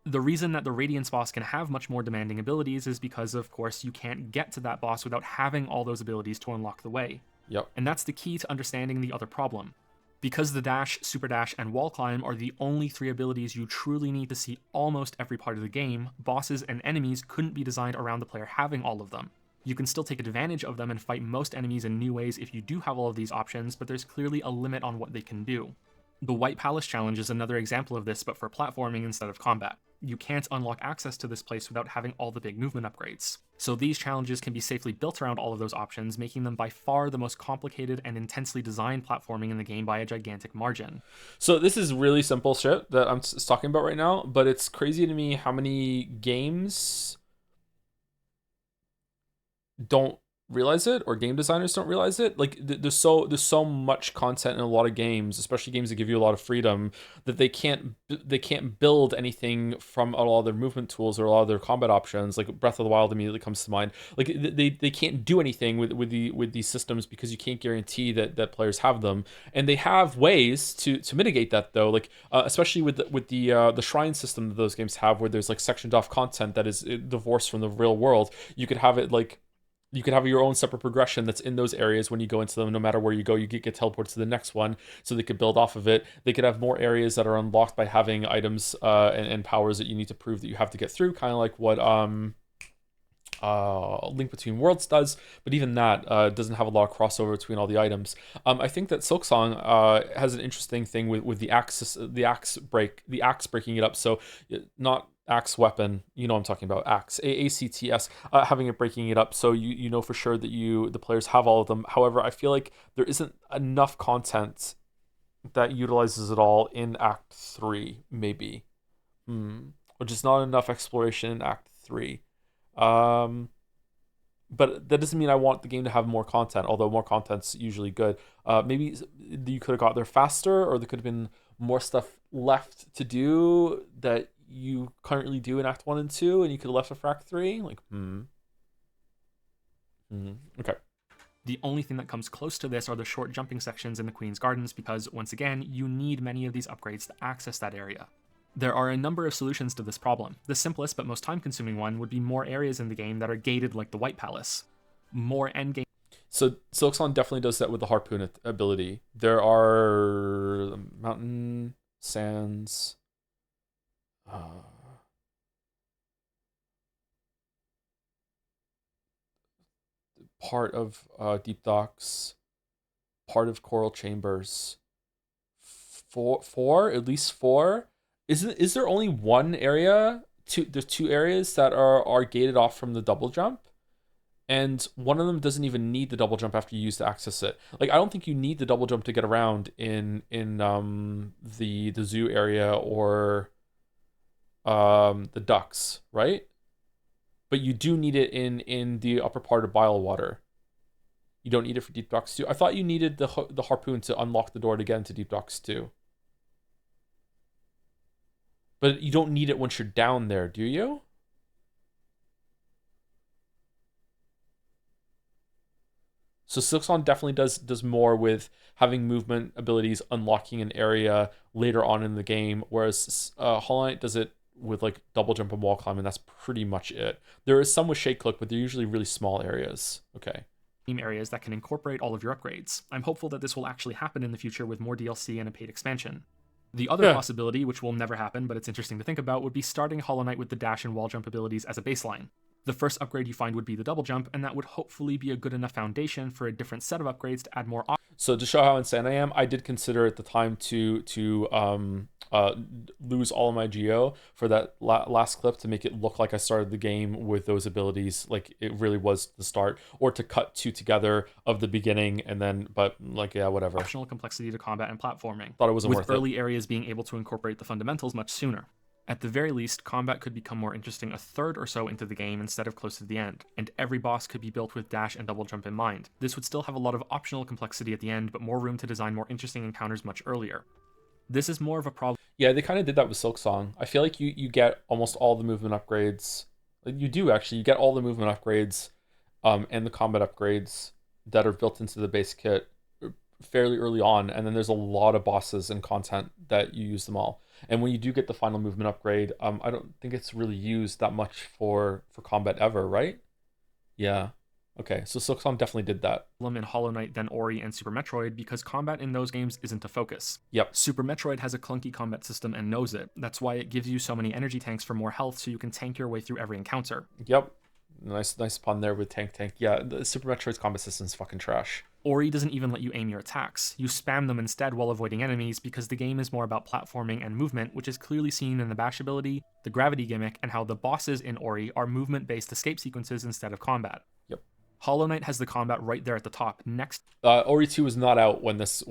The reason that the Radiance boss can have much more demanding abilities is because, of course, you can't get to that boss without having all those abilities to unlock the way. Yep. And that's the key to understanding the other problem. Because the dash, super dash, and wall climb are the only 3 abilities you truly need to see almost every part of the game, bosses and enemies couldn't be designed around the player having all of them. You can still take advantage of them and fight most enemies in new ways if you do have all of these options, but there's clearly a limit on what they can do. The White Palace challenge is another example of this, but for platforming instead of combat. You can't unlock access to this place without having all the big movement upgrades. So these challenges can be safely built around all of those options, making them by far the most complicated and intensely designed platforming in the game by a gigantic margin. So this is really simple shit that I'm talking about right now, but it's crazy to me how many games don't realize it, or game designers don't realize it. Like there's so much content in a lot of games, especially games that give you a lot of freedom, that they can't build anything from a lot of their movement tools or a lot of their combat options. Like Breath of the Wild immediately comes to mind. Like they can't do anything with these systems because you can't guarantee that players have them, and they have ways to mitigate that though. Like especially with the shrine system that those games have, where there's like sectioned off content that is divorced from the real world. You could have it like, you could have your own separate progression that's in those areas. When you go into them, no matter where you go, you get teleported to the next one, so they could build off of it. They could have more areas that are unlocked by having items and powers that you need to prove that you have to get through, kind of like what Link Between Worlds does, but even that doesn't have a lot of crossover between all the items. I think that Silksong has an interesting thing with the axe breaking it up. So not axe weapon, you know what I'm talking about, axe, AACTS, having it breaking it up so you know for sure that the players have all of them. However, I feel like there isn't enough content that utilizes it all in Act 3, maybe. Or just not enough exploration in Act 3. But that doesn't mean I want the game to have more content, although more content's usually good. Maybe you could have got there faster, or there could have been more stuff left to do that you currently do in Act 1 and 2, and you could have left it for Act 3. Like, Okay. The only thing that comes close to this are the short jumping sections in the Queen's Gardens, because, once again, you need many of these upgrades to access that area. There are a number of solutions to this problem. The simplest but most time-consuming one would be more areas in the game that are gated like the White Palace. More endgame. So Silksong definitely does that with the harpoon ability. There are mountain sands, part of Deep Docks, part of Coral Chambers. Four, at least 4. Is there only one area? There's 2 areas that are gated off from the double jump, and one of them doesn't even need the double jump after you use to access it. Like, I don't think you need the double jump to get around in the zoo area or the ducks, right? But you do need it in the upper part of Bilewater. You don't need it for Deep Docks 2. I thought you needed the harpoon to unlock the door to get into Deep Docks 2. But you don't need it once you're down there, do you? So Silksong definitely does more with having movement abilities unlocking an area later on in the game, whereas Hollow Knight does it with like double jump and wall climb, and that's pretty much it. There is some with shake click, but they're usually really small areas. Okay. areas that can incorporate all of your upgrades. I'm hopeful that this will actually happen in the future with more DLC and a paid expansion. The other possibility, which will never happen but it's interesting to think about, would be starting Hollow Knight with the dash and wall jump abilities as a baseline. The first upgrade you find would be the double jump, and that would hopefully be a good enough foundation for a different set of upgrades to add more So to show how insane I am, I did consider at the time to lose all of my geo for that last clip to make it look like I started the game with those abilities, like it really was the start, or to cut two together of the beginning and then, but like, yeah, whatever. optional complexity to combat and platforming, Thought it wasn't with worth early areas being able to incorporate the fundamentals much sooner. At the very least, combat could become more interesting a third or so into the game instead of close to the end, and every boss could be built with dash and double jump in mind. This would still have a lot of optional complexity at the end, but more room to design more interesting encounters much earlier. This is more of a problem. Yeah, they kind of did that with Silk Song. I feel like you get almost all the movement upgrades. Like, you do actually. You get all the movement upgrades and the combat upgrades that are built into the base kit fairly early on, and then there's a lot of bosses and content that you use them all. And when you do get the final movement upgrade, I don't think it's really used that much for combat ever, right? Yeah. Okay, so Silksong definitely did that. In Hollow Knight than Ori and Super Metroid because combat in those games isn't a focus. Yep. Super Metroid has a clunky combat system and knows it. That's why it gives you so many energy tanks for more health so you can tank your way through every encounter. Yep. Nice pun there with tank. Yeah, the Super Metroid's combat system is fucking trash. Ori doesn't even let you aim your attacks. You spam them instead while avoiding enemies because the game is more about platforming and movement, which is clearly seen in the bash ability, the gravity gimmick, and how the bosses in Ori are movement-based escape sequences instead of combat. Yep. Hollow Knight has the combat right there at the top. Next, Ori 2 was not out when this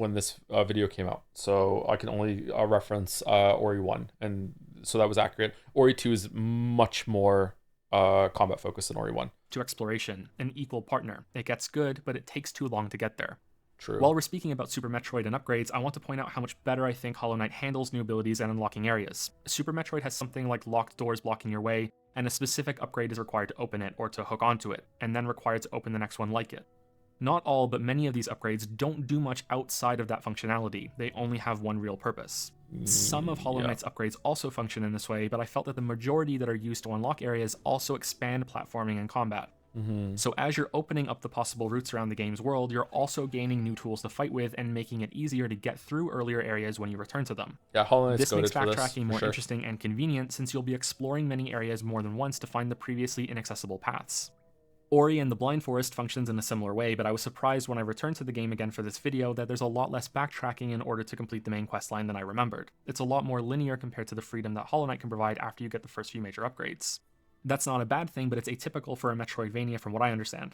video came out, so I can only reference Ori 1, and so that was accurate. Ori 2 is much more combat focused than Ori 1. To exploration, an equal partner. It gets good, but it takes too long to get there. True. While we're speaking about Super Metroid and upgrades, I want to point out how much better I think Hollow Knight handles new abilities and unlocking areas. Super Metroid has something like locked doors blocking your way, and a specific upgrade is required to open it or to hook onto it, and then required to open the next one like it. Not all, but many of these upgrades don't do much outside of that functionality. They only have one real purpose. Some of Hollow Knight's upgrades also function in this way, but I felt that the majority that are used to unlock areas also expand platforming and combat. So as you're opening up the possible routes around the game's world, you're also gaining new tools to fight with and making it easier to get through earlier areas when you return to them. Yeah, Hollow Knight's This makes goated for backtracking more sure. interesting and convenient since you'll be exploring many areas more than once to find the previously inaccessible paths. Ori and the Blind Forest functions in a similar way, but I was surprised when I returned to the game again for this video that there's a lot less backtracking in order to complete the main questline than I remembered. It's a lot more linear compared to the freedom that Hollow Knight can provide after you get the first few major upgrades. That's not a bad thing, but it's atypical for a Metroidvania from what I understand.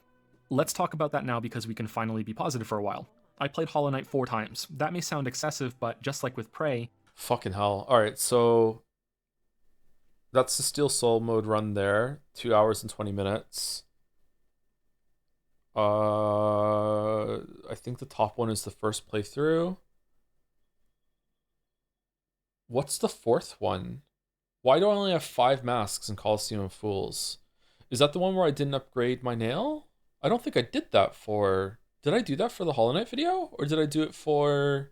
Let's talk about that now because we can finally be positive for a while. I played Hollow Knight 4 times. That may sound excessive, but just like with Prey... Fucking hell. Alright, so... that's the Steel Soul mode run there. 2 hours and 20 minutes. I think the top one is the first playthrough. What's the fourth one? Why do I only have 5 masks in Coliseum of Fools? Is that the one where I didn't upgrade my nail? I don't think I did that for... Did I do that for the Hollow Knight video? Or did I do it for...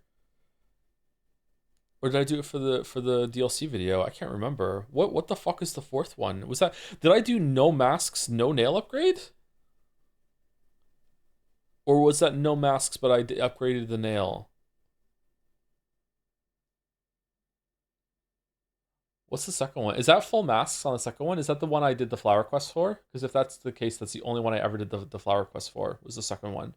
Or did I do it for the DLC video? I can't remember. What the fuck is the fourth one? Was that... Did I do no masks, no nail upgrade? Or was that no masks, but I upgraded the nail? What's the second one? Is that full masks on the second one? Is that the one I did the flower quest for? Because if that's the case, that's the only one I ever did the flower quest for, was the second one.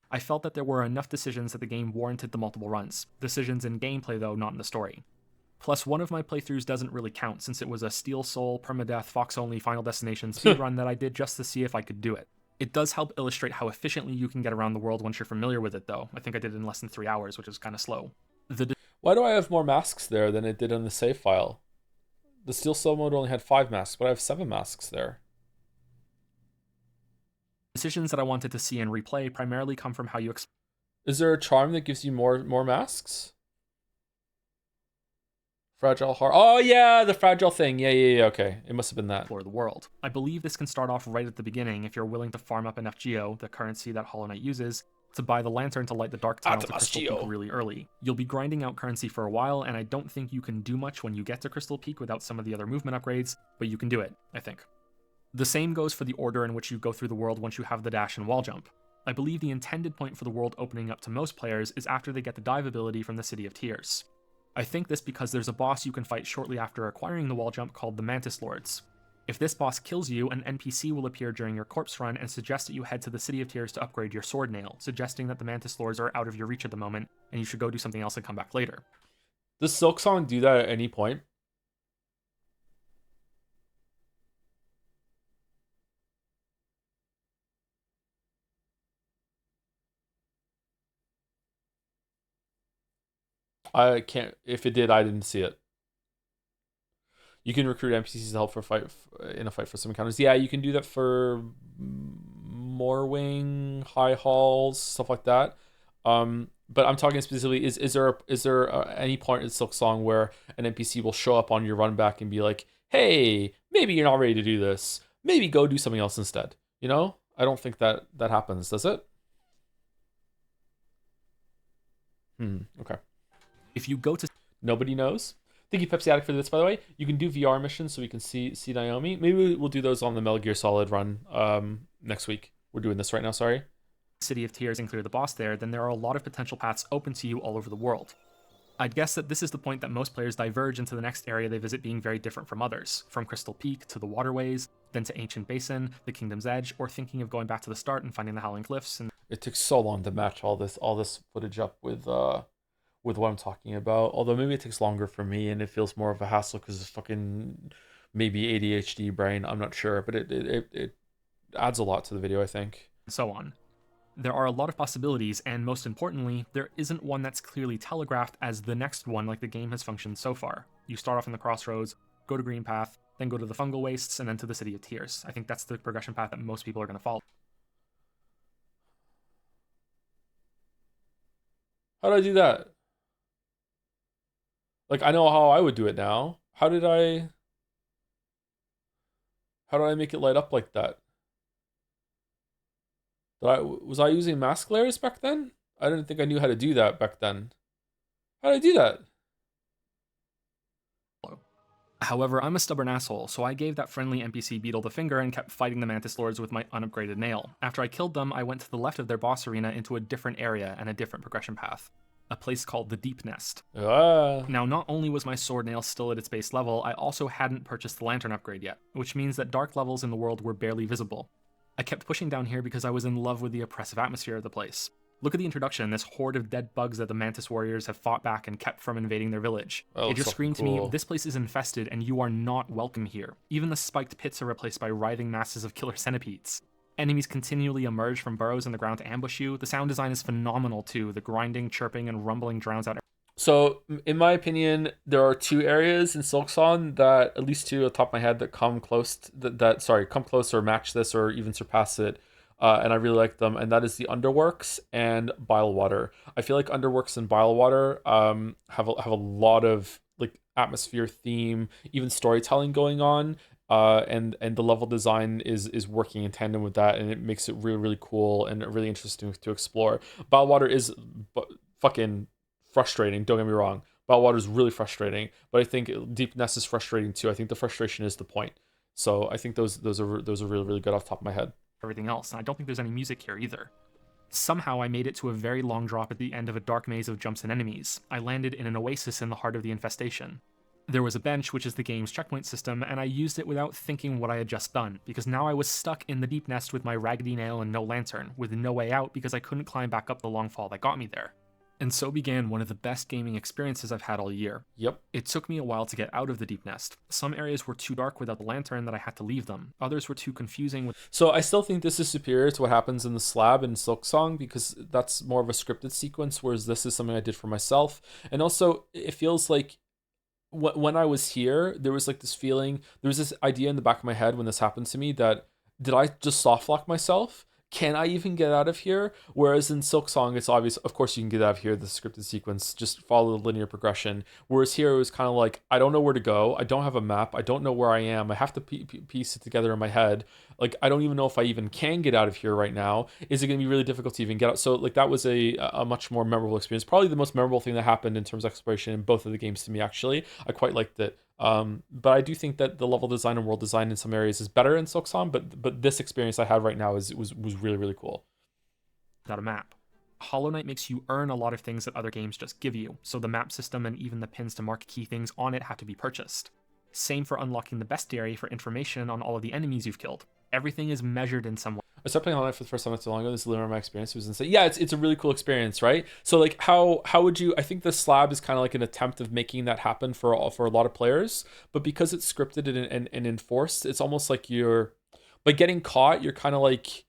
I felt that there were enough decisions that the game warranted the multiple runs. Decisions in gameplay, though, not in the story. Plus, one of my playthroughs doesn't really count since it was a Steel Soul, permadeath, Fox-only, Final Destination speedrun that I did just to see if I could do it. It does help illustrate how efficiently you can get around the world once you're familiar with it, though. I think I did it in less than 3 hours, which is kind of slow. Why do I have more masks there than it did on the save file? The Steel Soul mode only had 5 masks, but I have 7 masks there. Decisions that I wanted to see and replay primarily come from how you Is there a charm that gives you more masks? Fragile heart. Oh yeah, the fragile thing. Yeah, okay. It must have been that. explore the world. I believe this can start off right at the beginning if you're willing to farm up enough Geo, the currency that Hollow Knight uses, to buy the lantern to light the dark tunnel to Crystal Peak really early. You'll be grinding out currency for a while, and I don't think you can do much when you get to Crystal Peak without some of the other movement upgrades, but you can do it, I think. The same goes for the order in which you go through the world once you have the dash and wall jump. I believe the intended point for the world opening up to most players is after they get the dive ability from the City of Tears. I think this because there's a boss you can fight shortly after acquiring the wall jump called the Mantis Lords. If this boss kills you, an NPC will appear during your corpse run and suggest that you head to the City of Tears to upgrade your sword nail, suggesting that the Mantis Lords are out of your reach at the moment, and you should go do something else and come back later. Does Silksong do that at any point? I can't. If it did, I didn't see it. You can recruit NPCs to help in a fight for some encounters. Yeah, you can do that for Moorwing, High Halls, stuff like that. But I'm talking specifically: is there any point in Silksong where an NPC will show up on your run back and be like, "Hey, maybe you're not ready to do this. Maybe go do something else instead." You know, I don't think that happens, does it? Okay. If you go to... Nobody knows. Thank you, Pepsi Addict, for this, by the way. You can do VR missions so we can see Naomi. Maybe we'll do those on the Metal Gear Solid run next week. We're doing this right now, sorry. City of Tears and clear the boss there, then there are a lot of potential paths open to you all over the world. I'd guess that this is the point that most players diverge into the next area they visit being very different from others, from Crystal Peak to the Waterways, then to Ancient Basin, the Kingdom's Edge, or thinking of going back to the start and finding the Howling Cliffs. And it took so long to match all this footage up with what I'm talking about. Although maybe it takes longer for me and it feels more of a hassle because it's fucking maybe ADHD brain. I'm not sure, but it adds a lot to the video, I think. So on. There are a lot of possibilities, and most importantly, there isn't one that's clearly telegraphed as the next one like the game has functioned so far. You start off in the Crossroads, go to Green Path, then go to the Fungal Wastes, and then to the City of Tears. I think that's the progression path that most people are going to follow. How do I do that? Like, I know how I would do it now. How did I make it light up like that? Was I using mask layers back then? I didn't think I knew how to do that back then. How did I do that? However, I'm a stubborn asshole, so I gave that friendly NPC beetle the finger and kept fighting the Mantis Lords with my unupgraded nail. After I killed them, I went to the left of their boss arena into a different area and a different progression path. A place called the Deep Nest. Now, not only was my sword nail still at its base level, I also hadn't purchased the lantern upgrade yet, which means that dark levels in the world were barely visible. I kept pushing down here because I was in love with the oppressive atmosphere of the place. Look at the introduction, this horde of dead bugs that the Mantis warriors have fought back and kept from invading their village. It just screamed to me, this place is infested and you are not welcome here. Even the spiked pits are replaced by writhing masses of killer centipedes. Enemies continually emerge from burrows in the ground to ambush you. The sound design is phenomenal too. The grinding, chirping, and rumbling drowns out. So, in my opinion, there are two areas in Silksong that, at least two at the top of my head, that come close come close or match this or even surpass it. And I really like them, and that is the Underworks and Bilewater. I feel like Underworks and Bilewater have a lot of like atmosphere, theme, even storytelling going on. And the level design is working in tandem with that, and it makes it really, really cool and really interesting to explore. Bilewater is fucking frustrating, don't get me wrong. Bilewater is really frustrating, but I think Deep Nest is frustrating too. I think the frustration is the point. So I think those are really, really good off the top of my head. Everything else, and I don't think there's any music here either. Somehow I made it to a very long drop at the end of a dark maze of jumps and enemies. I landed in an oasis in the heart of the infestation. There was a bench, which is the game's checkpoint system, and I used it without thinking what I had just done, because now I was stuck in the Deep Nest with my raggedy nail and no lantern, with no way out because I couldn't climb back up the long fall that got me there. And so began one of the best gaming experiences I've had all year. Yep. It took me a while to get out of the Deep Nest. Some areas were too dark without the lantern that I had to leave them. Others were too confusing with... So I still think this is superior to what happens in the Slab and Silksong, because that's more of a scripted sequence, whereas this is something I did for myself. And also, it feels like when I was here, there was like this feeling, there was this idea in the back of my head when this happened to me that, did I just soft lock myself? Can I even get out of here? Whereas in Silksong, it's obvious, of course you can get out of here, the scripted sequence, just follow the linear progression. Whereas here it was kind of like, I don't know where to go. I don't have a map. I don't know where I am. I have to piece it together in my head. Like, I don't even know if I even can get out of here right now. Is it going to be really difficult to even get out? So like that was a much more memorable experience. Probably the most memorable thing that happened in terms of exploration in both of the games to me, actually. I quite liked it. But I do think that the level design and world design in some areas is better in Silksong, but this experience I had right now was really, really cool. Without a map. Hollow Knight makes you earn a lot of things that other games just give you, so the map system and even the pins to mark key things on it have to be purchased. Same for unlocking the bestiary for information on all of the enemies you've killed. Everything is measured in some way. I started playing Hollow Knight for the first time not so long ago. This is literally my experience. It was insane. Yeah, it's a really cool experience, right? So like how would you? I think the slab is kind of like an attempt of making that happen for a lot of players, but because it's scripted and enforced, it's almost like you're by getting caught. You're kind of like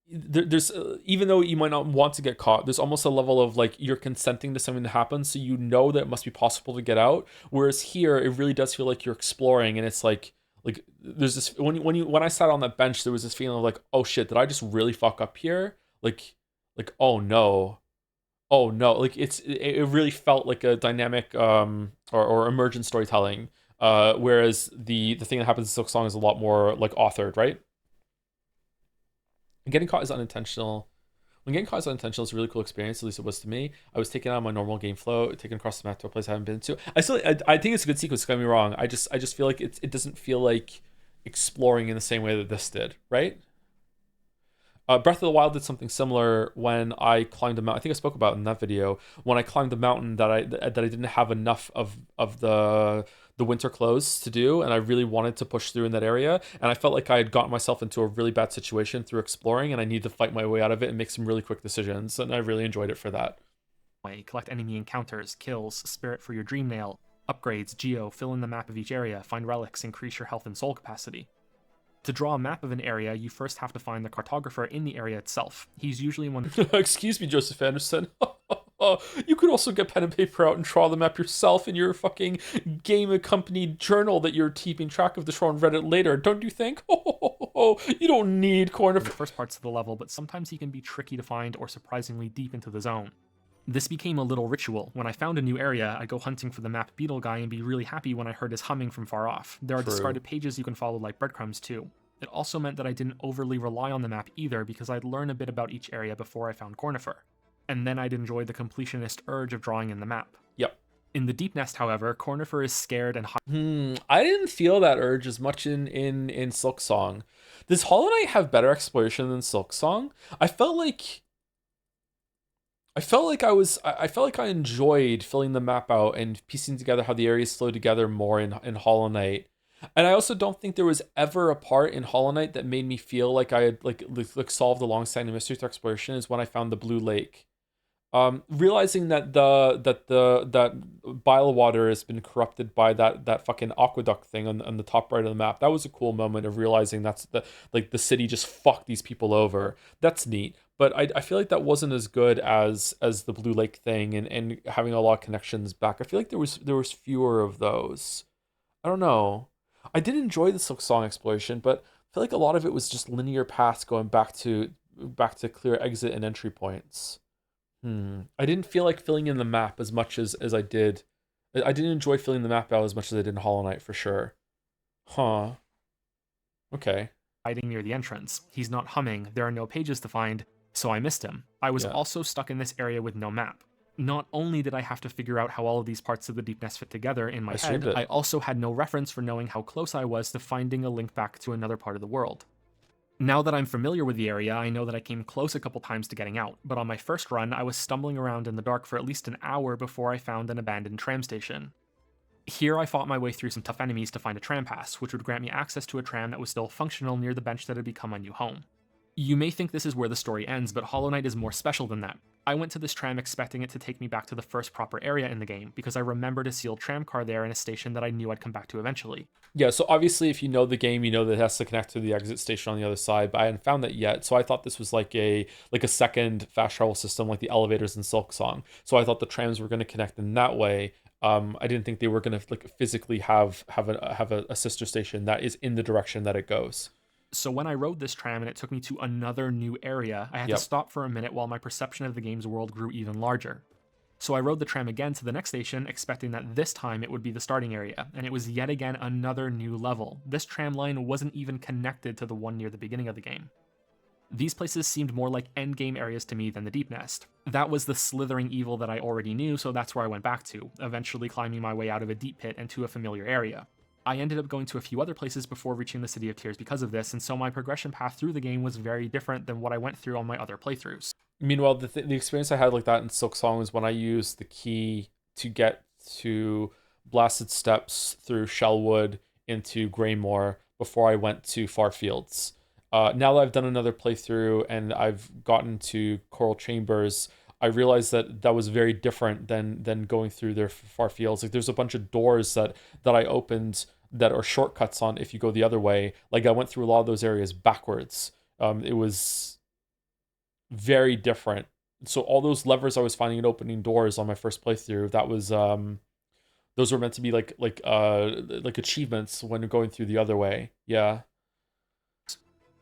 there's even though you might not want to get caught, there's almost a level of like you're consenting to something to happen, so you know that it must be possible to get out. Whereas here, it really does feel like you're exploring, and it's like there's this when I sat on that bench, there was this feeling of like, oh shit, did I just really fuck up here? Oh no, oh no, like it really felt like a dynamic or emergent storytelling. Whereas the thing that happens in Silksong is a lot more like authored, right? And getting caught is unintentional. When getting caught is unintentional, it's a really cool experience. At least it was to me. I was taken out of my normal game flow, taken across the map to a place I haven't been to. I think it's a good sequence. Don't get me wrong. I just feel like it doesn't feel like exploring in the same way that this did, right? Breath of the Wild did something similar when I climbed a mountain. I think I spoke about it in that video. When I climbed the mountain that I didn't have enough of the winter clothes to do, and I really wanted to push through in that area, and I felt like I had gotten myself into a really bad situation through exploring, and I needed to fight my way out of it and make some really quick decisions, and I really enjoyed it for that. Collect enemy encounters, kills, spirit for your dream nail, upgrades, geo, fill in the map of each area, find relics, increase your health and soul capacity. To draw a map of an area, you first have to find the cartographer in the area itself. He's usually one. Excuse me, Joseph Anderson. You could also get pen and paper out and draw the map yourself in your fucking game-accompanied journal that you're keeping track of the show on Reddit later, don't you think? You don't need corner the first parts of the level, but sometimes he can be tricky to find or surprisingly deep into the zone. This became a little ritual. When I found a new area, I'd go hunting for the map beetle guy and be really happy when I heard his humming from far off. There are discarded pages you can follow like breadcrumbs too. It also meant that I didn't overly rely on the map either because I'd learn a bit about each area before I found Cornifer. And then I'd enjoy the completionist urge of drawing in the map. Yep. In the Deep Nest, however, Cornifer is scared and I didn't feel that urge as much in Silksong. Does Hollow Knight have better exploration than Silksong? I felt like I enjoyed filling the map out and piecing together how the areas flow together more in Hollow Knight. And I also don't think there was ever a part in Hollow Knight that made me feel like I had like solved the long-standing mystery through exploration is when I found the Blue Lake. Realizing that that bile water has been corrupted by that fucking aqueduct thing on the top right of the map. That was a cool moment of realizing that's the city just fucked these people over. That's neat. But I feel like that wasn't as good as the Blue Lake thing and having a lot of connections back. I feel like there was fewer of those. I don't know. I did enjoy the Silksong exploration, but I feel like a lot of it was just linear paths going back to clear exit and entry points. I didn't feel like filling in the map as much as I did. I didn't enjoy filling the map out as much as I did in Hollow Knight for sure. Huh. Okay. hiding near the entrance. He's not humming, there are no pages to find, so I missed him. I was also stuck in this area with no map. Not only did I have to figure out how all of these parts of the Deep Nest fit together in my head, I also had no reference for knowing how close I was to finding a link back to another part of the world. Now that I'm familiar with the area, I know that I came close a couple times to getting out, but on my first run, I was stumbling around in the dark for at least an hour before I found an abandoned tram station. Here I fought my way through some tough enemies to find a tram pass, which would grant me access to a tram that was still functional near the bench that had become my new home. You may think this is where the story ends, but Hollow Knight is more special than that. I went to this tram expecting it to take me back to the first proper area in the game, because I remembered a sealed tram car there in a station that I knew I'd come back to eventually. Yeah, so obviously if you know the game, you know that it has to connect to the exit station on the other side, but I hadn't found that yet, so I thought this was like a second fast travel system like the elevators in Silksong. So I thought the trams were going to connect in that way. I didn't think they were going to like physically have a sister station that is in the direction that it goes. So when I rode this tram and it took me to another new area, I had to stop for a minute while my perception of the game's world grew even larger. So I rode the tram again to the next station, expecting that this time it would be the starting area, and it was yet again another new level. This tram line wasn't even connected to the one near the beginning of the game. These places seemed more like endgame areas to me than the Deep Nest. That was the slithering evil that I already knew, so that's where I went back to, eventually climbing my way out of a deep pit and to a familiar area. I ended up going to a few other places before reaching the City of Tears because of this, and so my progression path through the game was very different than what I went through on my other playthroughs. Meanwhile, the experience I had like that in Silksong was when I used the key to get to Blasted Steps through Shellwood into Greymore before I went to Far Fields. Now that I've done another playthrough and I've gotten to Coral Chambers, I realized that that was very different than going through their Far Fields. Like there's a bunch of doors that I opened that are shortcuts on if you go the other way. Like I went through a lot of those areas backwards. It was very different. So all those levers I was finding and opening doors on my first playthrough, that was those were meant to be like achievements when going through the other way. Yeah.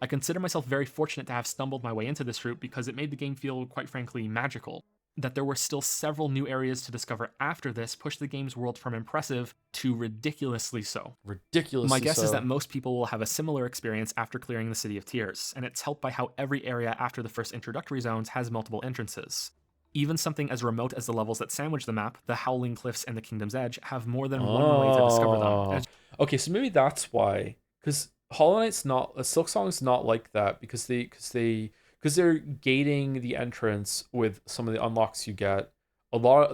I consider myself very fortunate to have stumbled my way into this route because it made the game feel, quite frankly, magical. That there were still several new areas to discover after this pushed the game's world from impressive to ridiculously so. Ridiculously My guess so. is that most people will have a similar experience after clearing the City of Tears, and it's helped by how every area after the first introductory zones has multiple entrances. Even something as remote as the levels that sandwich the map, the Howling Cliffs and the Kingdom's Edge, have more than one way to discover them. Okay, so maybe that's why. Because Hollow Knight's not, Silksong's not like that because they're gating the entrance with some of the unlocks you get.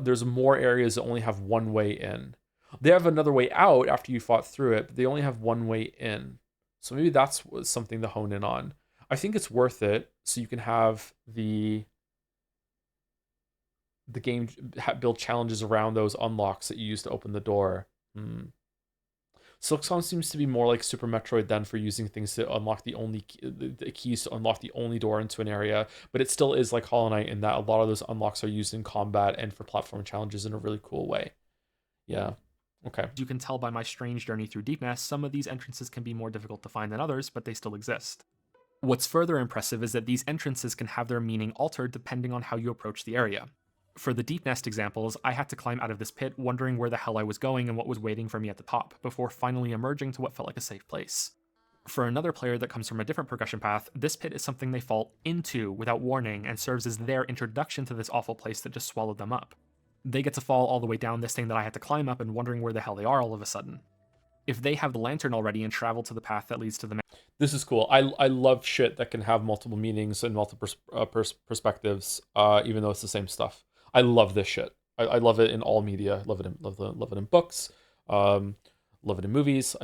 There's more areas that only have one way in. They have another way out after you fought through it, but they only have one way in. So maybe that's something to hone in on. I think it's worth it so you can have the game build challenges around those unlocks that you use to open the door. Silksong seems to be more like Super Metroid then for using things to unlock the keys to unlock the only door into an area, but it still is like Hollow Knight in that a lot of those unlocks are used in combat and for platform challenges in a really cool way. Yeah. Okay. You can tell by my strange journey through Deep Nest, some of these entrances can be more difficult to find than others, but they still exist. What's further impressive is that these entrances can have their meaning altered depending on how you approach the area. For the Deep Nest examples, I had to climb out of this pit wondering where the hell I was going and what was waiting for me at the top, before finally emerging to what felt like a safe place. For another player that comes from a different progression path, this pit is something they fall into without warning and serves as their introduction to this awful place that just swallowed them up. They get to fall all the way down this thing that I had to climb up and wondering where the hell they are all of a sudden. If they have the lantern already and travel to the path that leads to the This is cool. I love shit that can have multiple meanings and multiple perspectives, even though it's the same stuff. I love this shit. I love it in all media. Love it in books. Love it in movies.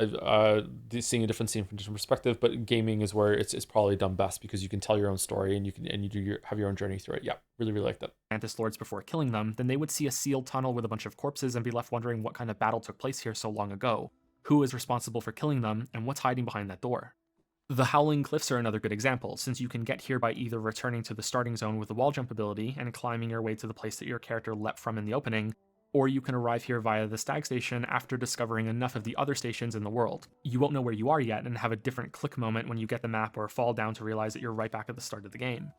Seeing a different scene from a different perspective, but gaming is where it's probably done best because you can tell your own story and you have your own journey through it. Yeah, really like that. Mantis Lords before killing them, then they would see a sealed tunnel with a bunch of corpses and be left wondering what kind of battle took place here so long ago, who is responsible for killing them, and what's hiding behind that door. The Howling Cliffs are another good example, since you can get here by either returning to the starting zone with the wall jump ability and climbing your way to the place that your character leapt from in the opening, or you can arrive here via the Stag Station after discovering enough of the other stations in the world. You won't know where you are yet and have a different click moment when you get the map or fall down to realize that you're right back at the start of the game.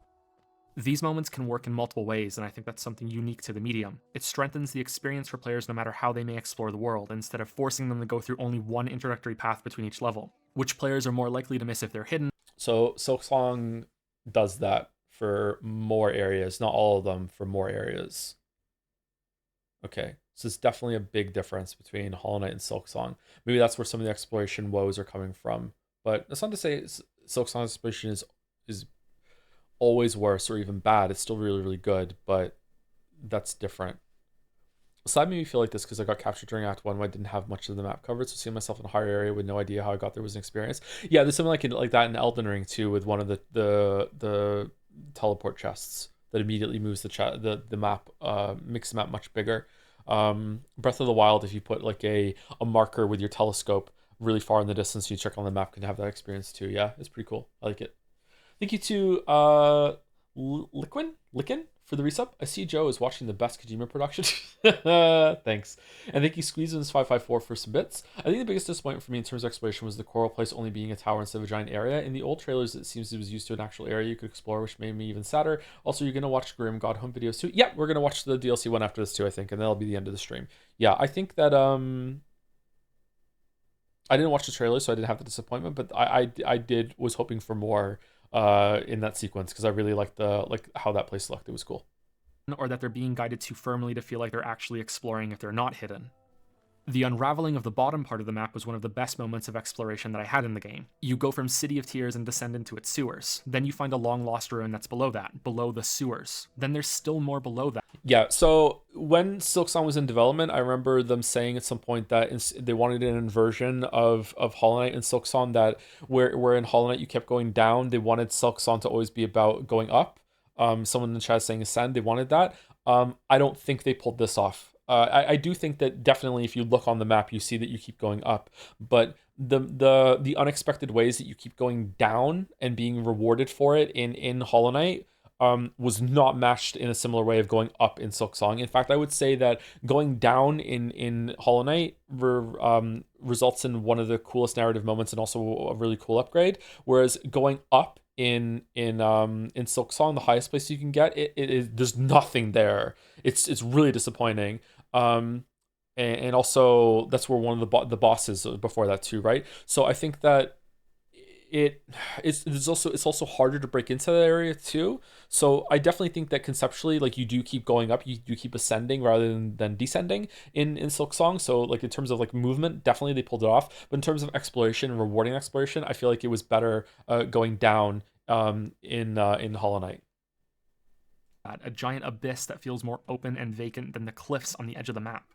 These moments can work in multiple ways, and I think that's something unique to the medium. It strengthens the experience for players no matter how they may explore the world, instead of forcing them to go through only one introductory path between each level, which players are more likely to miss if they're hidden. So Silksong does that for more areas, not all of them, for more areas. Okay, so it's definitely a big difference between Hollow Knight and Silksong. Maybe that's where some of the exploration woes are coming from, but that's not to say Silksong's exploration is always worse or even bad. It's still really good, but that's different. So that made me feel like this because I got captured during Act 1 when I didn't have much of the map covered, so seeing myself in a higher area with no idea how I got there was an experience. Yeah, there's something like that in Elden Ring too, with one of the teleport chests that immediately moves the map, makes the map much bigger. Breath of the Wild, if you put like a marker with your telescope really far in the distance, you check on the map, can have that experience too. Yeah, it's pretty cool. I like it. Thank you to Liquin for the resub. I see Joe is watching the best Kojima production. Thanks. And thank you Squeezins554 for some bits. I think the biggest disappointment for me in terms of exploration was the coral place only being a tower instead of a giant area. In the old trailers, it seems it was used to an actual area you could explore, which made me even sadder. Also, you're going to watch Grim God Home videos too? Yeah, we're going to watch the DLC one after this too, I think, and that'll be the end of the stream. Yeah, I think that I didn't watch the trailer, so I didn't have the disappointment, but I did was hoping for more in that sequence because I really liked the how that place looked. It was cool. Or that they're being guided too firmly to feel like they're actually exploring if they're not hidden. The unraveling of the bottom part of the map was one of the best moments of exploration that I had in the game. You go from City of Tears and descend into its sewers. Then you find a long lost ruin that's below that, below the sewers. Then there's still more below that. Yeah, so when Silksong was in development, I remember them saying at some point that they wanted an inversion of Hollow Knight and Silksong, that where in Hollow Knight you kept going down, they wanted Silksong to always be about going up. Someone in the chat saying ascend, they wanted that. I don't think they pulled this off. I do think that definitely if you look on the map, you see that you keep going up, but the unexpected ways that you keep going down and being rewarded for it in Hollow Knight was not matched in a similar way of going up in Silksong. In fact, I would say that going down in Hollow Knight results in one of the coolest narrative moments and also a really cool upgrade, whereas going up in Silksong, the highest place you can get, it is, there's nothing there. It's really disappointing. And also that's where one of the bosses before that too, right? So I think that it's also harder to break into that area too. So I definitely think that conceptually, like, you do keep going up, you keep ascending rather than descending in Silksong. So like in terms of like movement, definitely they pulled it off. But in terms of exploration and rewarding exploration, I feel like it was better going down in Hollow Knight. A giant abyss that feels more open and vacant than the cliffs on the edge of the map.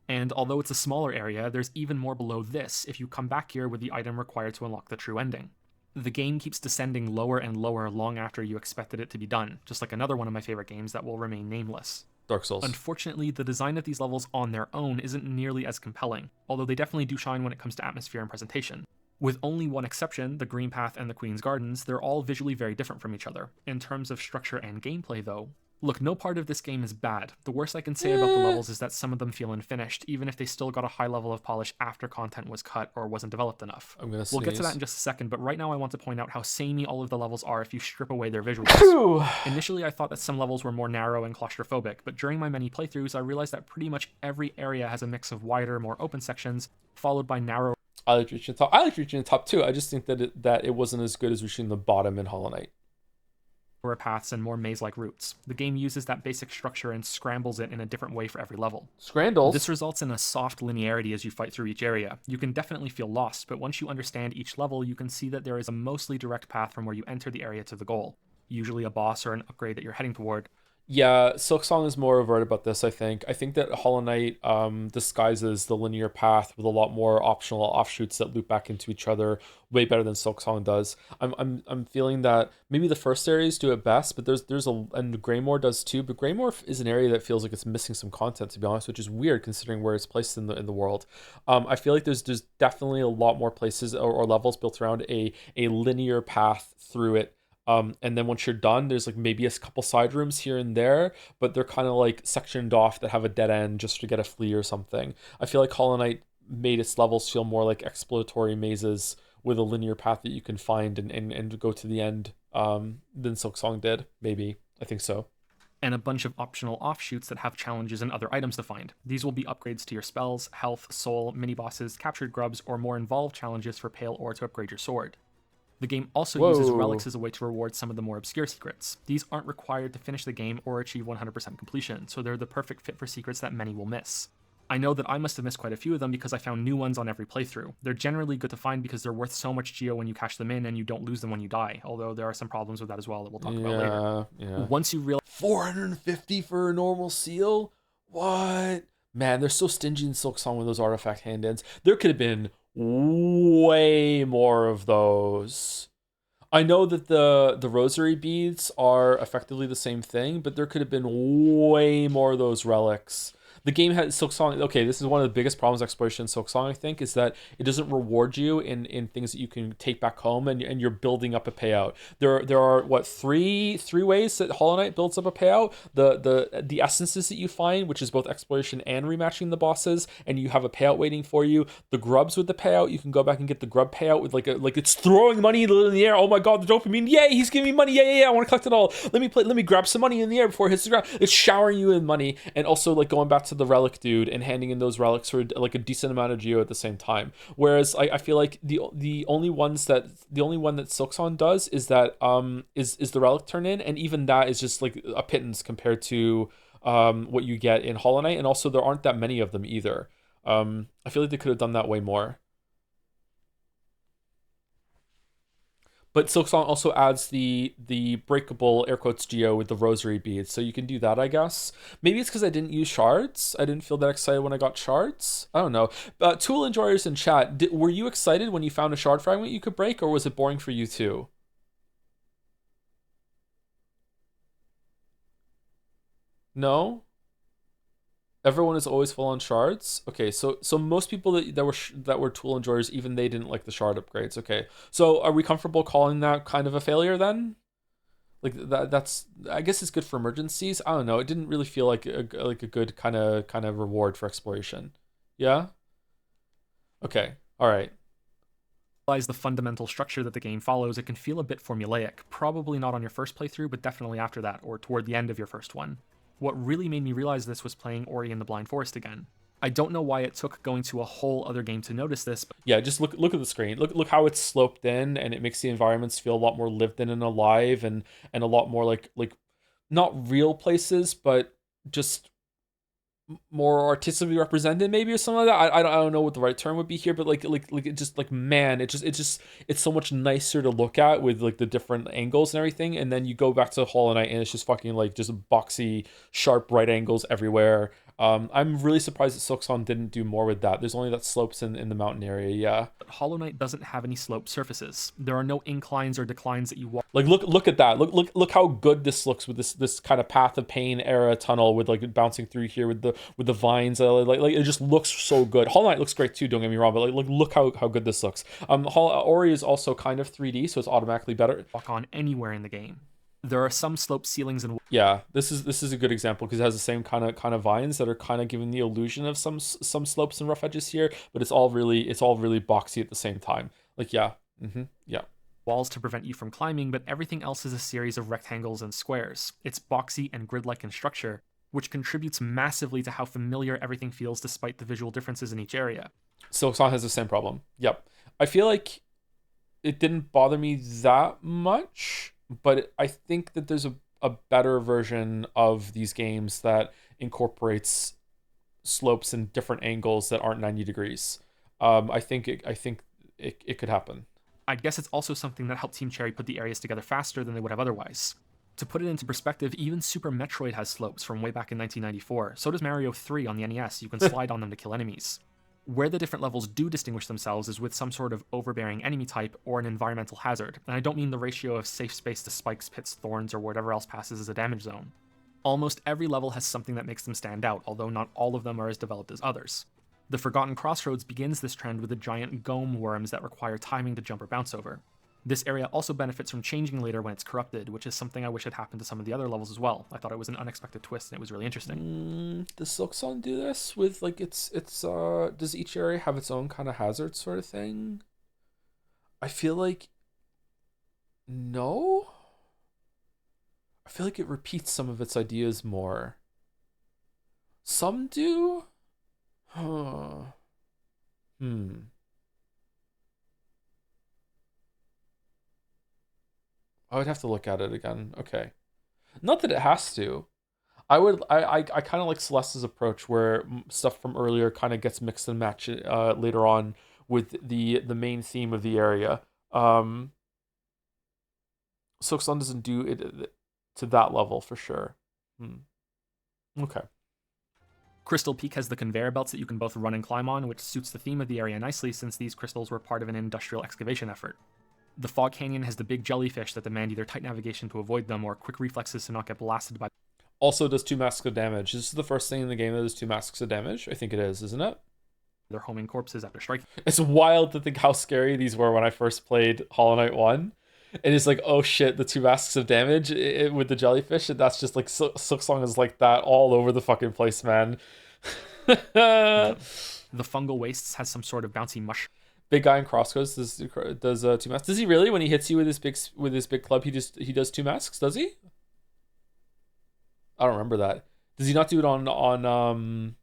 And although it's a smaller area, there's even more below this if you come back here with the item required to unlock the true ending. The game keeps descending lower and lower long after you expected it to be done, just like another one of my favorite games that will remain nameless. Dark Souls. Unfortunately, the design of these levels on their own isn't nearly as compelling, although they definitely do shine when it comes to atmosphere and presentation. With only one exception, the Green Path and the Queen's Gardens, they're all visually very different from each other. In terms of structure and gameplay though, look, no part of this game is bad. The worst I can say about the levels is that some of them feel unfinished, even if they still got a high level of polish after content was cut or wasn't developed enough. We'll get to that in just a second, but right now I want to point out how samey all of the levels are if you strip away their visuals. Initially I thought that some levels were more narrow and claustrophobic, but during my many playthroughs I realized that pretty much every area has a mix of wider, more open sections, followed by narrow. I liked reaching the top. I liked reaching the top too. I just think that it wasn't as good as reaching the bottom in Hollow Knight. Paths and more maze-like routes. The game uses that basic structure and scrambles it in a different way for every level. Scrandles? This results in a soft linearity as you fight through each area. You can definitely feel lost, but once you understand each level, you can see that there is a mostly direct path from where you enter the area to the goal. Usually a boss or an upgrade that you're heading toward. Yeah, Silksong is more overt about this, I think. I think that Hollow Knight disguises the linear path with a lot more optional offshoots that loop back into each other way better than Silksong does. I'm feeling that maybe the first areas do it best, but and Greymoor does too, but Greymoor is an area that feels like it's missing some content, to be honest, which is weird considering where it's placed in the world. I feel like there's definitely a lot more places or levels built around a linear path through it. And then once you're done, there's like maybe a couple side rooms here and there, but they're kind of like sectioned off that have a dead end just to get a flea or something. I feel like Hollow Knight made its levels feel more like exploratory mazes with a linear path that you can find and go to the end than Silksong did, maybe. I think so. And a bunch of optional offshoots that have challenges and other items to find. These will be upgrades to your spells, health, soul, mini-bosses, captured grubs, or more involved challenges for pale ore to upgrade your sword. The game also uses relics as a way to reward some of the more obscure secrets. These aren't required to finish the game or achieve 100% completion, so they're the perfect fit for secrets that many will miss. I know that I must have missed quite a few of them because I found new ones on every playthrough. They're generally good to find because they're worth so much geo when you cash them in and you don't lose them when you die, although there are some problems with that as well that we'll talk about later. Yeah. Once you realize 450 for a normal seal? What? Man, they're so stingy in Silksong with those artifact hand-ins. There could have been way more of those. I know that the rosary beads are effectively the same thing, but there could have been way more of those relics. The game had Silksong. Okay, this is one of the biggest problems with exploration in Silksong, I think, is that it doesn't reward you in things that you can take back home, and you're building up a payout. There are what three ways that Hollow Knight builds up a payout. The essences that you find, which is both exploration and rematching the bosses, and you have a payout waiting for you. The grubs with the payout, you can go back and get the grub payout with like it's throwing money in the air. Oh my god, the dopamine! Yay, he's giving me money! Yeah, I want to collect it all. Let me grab some money in the air before it hits the ground. It's showering you in money, and also like going back to to the relic dude and handing in those relics for like a decent amount of geo at the same time. Whereas I feel like the only one that Silksong does is that is the relic turn in, and even that is just like a pittance compared to what you get in Hollow Knight, and also there aren't that many of them either. I feel like they could have done that way more. But Silksong also adds the breakable air quotes geo with the rosary beads, so you can do that, I guess. Maybe it's because I didn't use shards. I didn't feel that excited when I got shards. I don't know. Tool enjoyers in chat, were you excited when you found a shard fragment you could break, or was it boring for you too? No? Everyone is always full on shards. Okay, so most people that were tool enjoyers, even they didn't like the shard upgrades. Okay, so are we comfortable calling that kind of a failure then? Like that's I guess it's good for emergencies. I don't know. It didn't really feel like a good kind of reward for exploration. Yeah. Okay. All right. The fundamental structure that the game follows, it can feel a bit formulaic. Probably not on your first playthrough, but definitely after that, or toward the end of your first one. What really made me realize this was playing Ori and the Blind Forest again. I don't know why it took going to a whole other game to notice this, but yeah, just look at the screen. Look how it's sloped in, and it makes the environments feel a lot more lived in and alive, and a lot more like not real places, but just more artistically represented, maybe, or something like that. I don't know what the right term would be here, but like it just like, man, it's so much nicer to look at with like the different angles and everything. And then you go back to Hollow Knight and it's just fucking like just boxy, sharp right angles everywhere. I'm really surprised that Silksong didn't do more with that. There's only that slopes in the mountain area, yeah. Hollow Knight doesn't have any sloped surfaces. There are no inclines or declines that you walk. Like look at that. Look how good this looks with this kind of Path of Pain era tunnel with like bouncing through here with the vines. Like it just looks so good. Hollow Knight looks great too. Don't get me wrong, but like look how good this looks. Ori is also kind of 3D, so it's automatically better. Walk on anywhere in the game. There are some sloped ceilings and yeah, this is a good example because it has the same kind of vines that are kind of giving the illusion of some slopes and rough edges here, but it's all really boxy at the same time. Like yeah, yeah. Walls to prevent you from climbing, but everything else is a series of rectangles and squares. It's boxy and grid-like in structure, which contributes massively to how familiar everything feels despite the visual differences in each area. Silksong has the same problem. Yep, I feel like it didn't bother me that much. But I think that there's a better version of these games that incorporates slopes and different angles that aren't 90 degrees. I think it could happen. I guess it's also something that helped Team Cherry put the areas together faster than they would have otherwise. To put it into perspective, even Super Metroid has slopes from way back in 1994. So does Mario 3 on the NES. You can slide on them to kill enemies. Where the different levels do distinguish themselves is with some sort of overbearing enemy type or an environmental hazard, and I don't mean the ratio of safe space to spikes, pits, thorns, or whatever else passes as a damage zone. Almost every level has something that makes them stand out, although not all of them are as developed as others. The Forgotten Crossroads begins this trend with the giant gome worms that require timing to jump or bounce over. This area also benefits from changing later when it's corrupted, which is something I wish had happened to some of the other levels as well. I thought it was an unexpected twist and it was really interesting. Does Silksong do this with like it's does each area have its own kind of hazard sort of thing? I feel like no. I feel like it repeats some of its ideas more. Some do? Huh. I would have to look at it again. Okay. Not that it has to. I kind of like Celeste's approach where stuff from earlier kind of gets mixed and matched later on with the main theme of the area. Silksong doesn't do it to that level for sure. Okay. Crystal Peak has the conveyor belts that you can both run and climb on, which suits the theme of the area nicely since these crystals were part of an industrial excavation effort. The Fog Canyon has the big jellyfish that demand either tight navigation to avoid them or quick reflexes to not get blasted by. Also does 2 masks of damage. This is the first thing in the game that does 2 masks of damage. I think it is, isn't it? Their homing corpses after striking. It's wild to think how scary these were when I first played Hollow Knight 1. And it's like, oh shit, the 2 masks of damage with the jellyfish. And that's just like, Silksong is like that all over the fucking place, man. The Fungal Wastes has some sort of bouncy mush. Big guy in crosscodes does 2 masks. Does he really? When he hits you with his big club, he does 2 masks. Does he? I don't remember that. Does he not do it on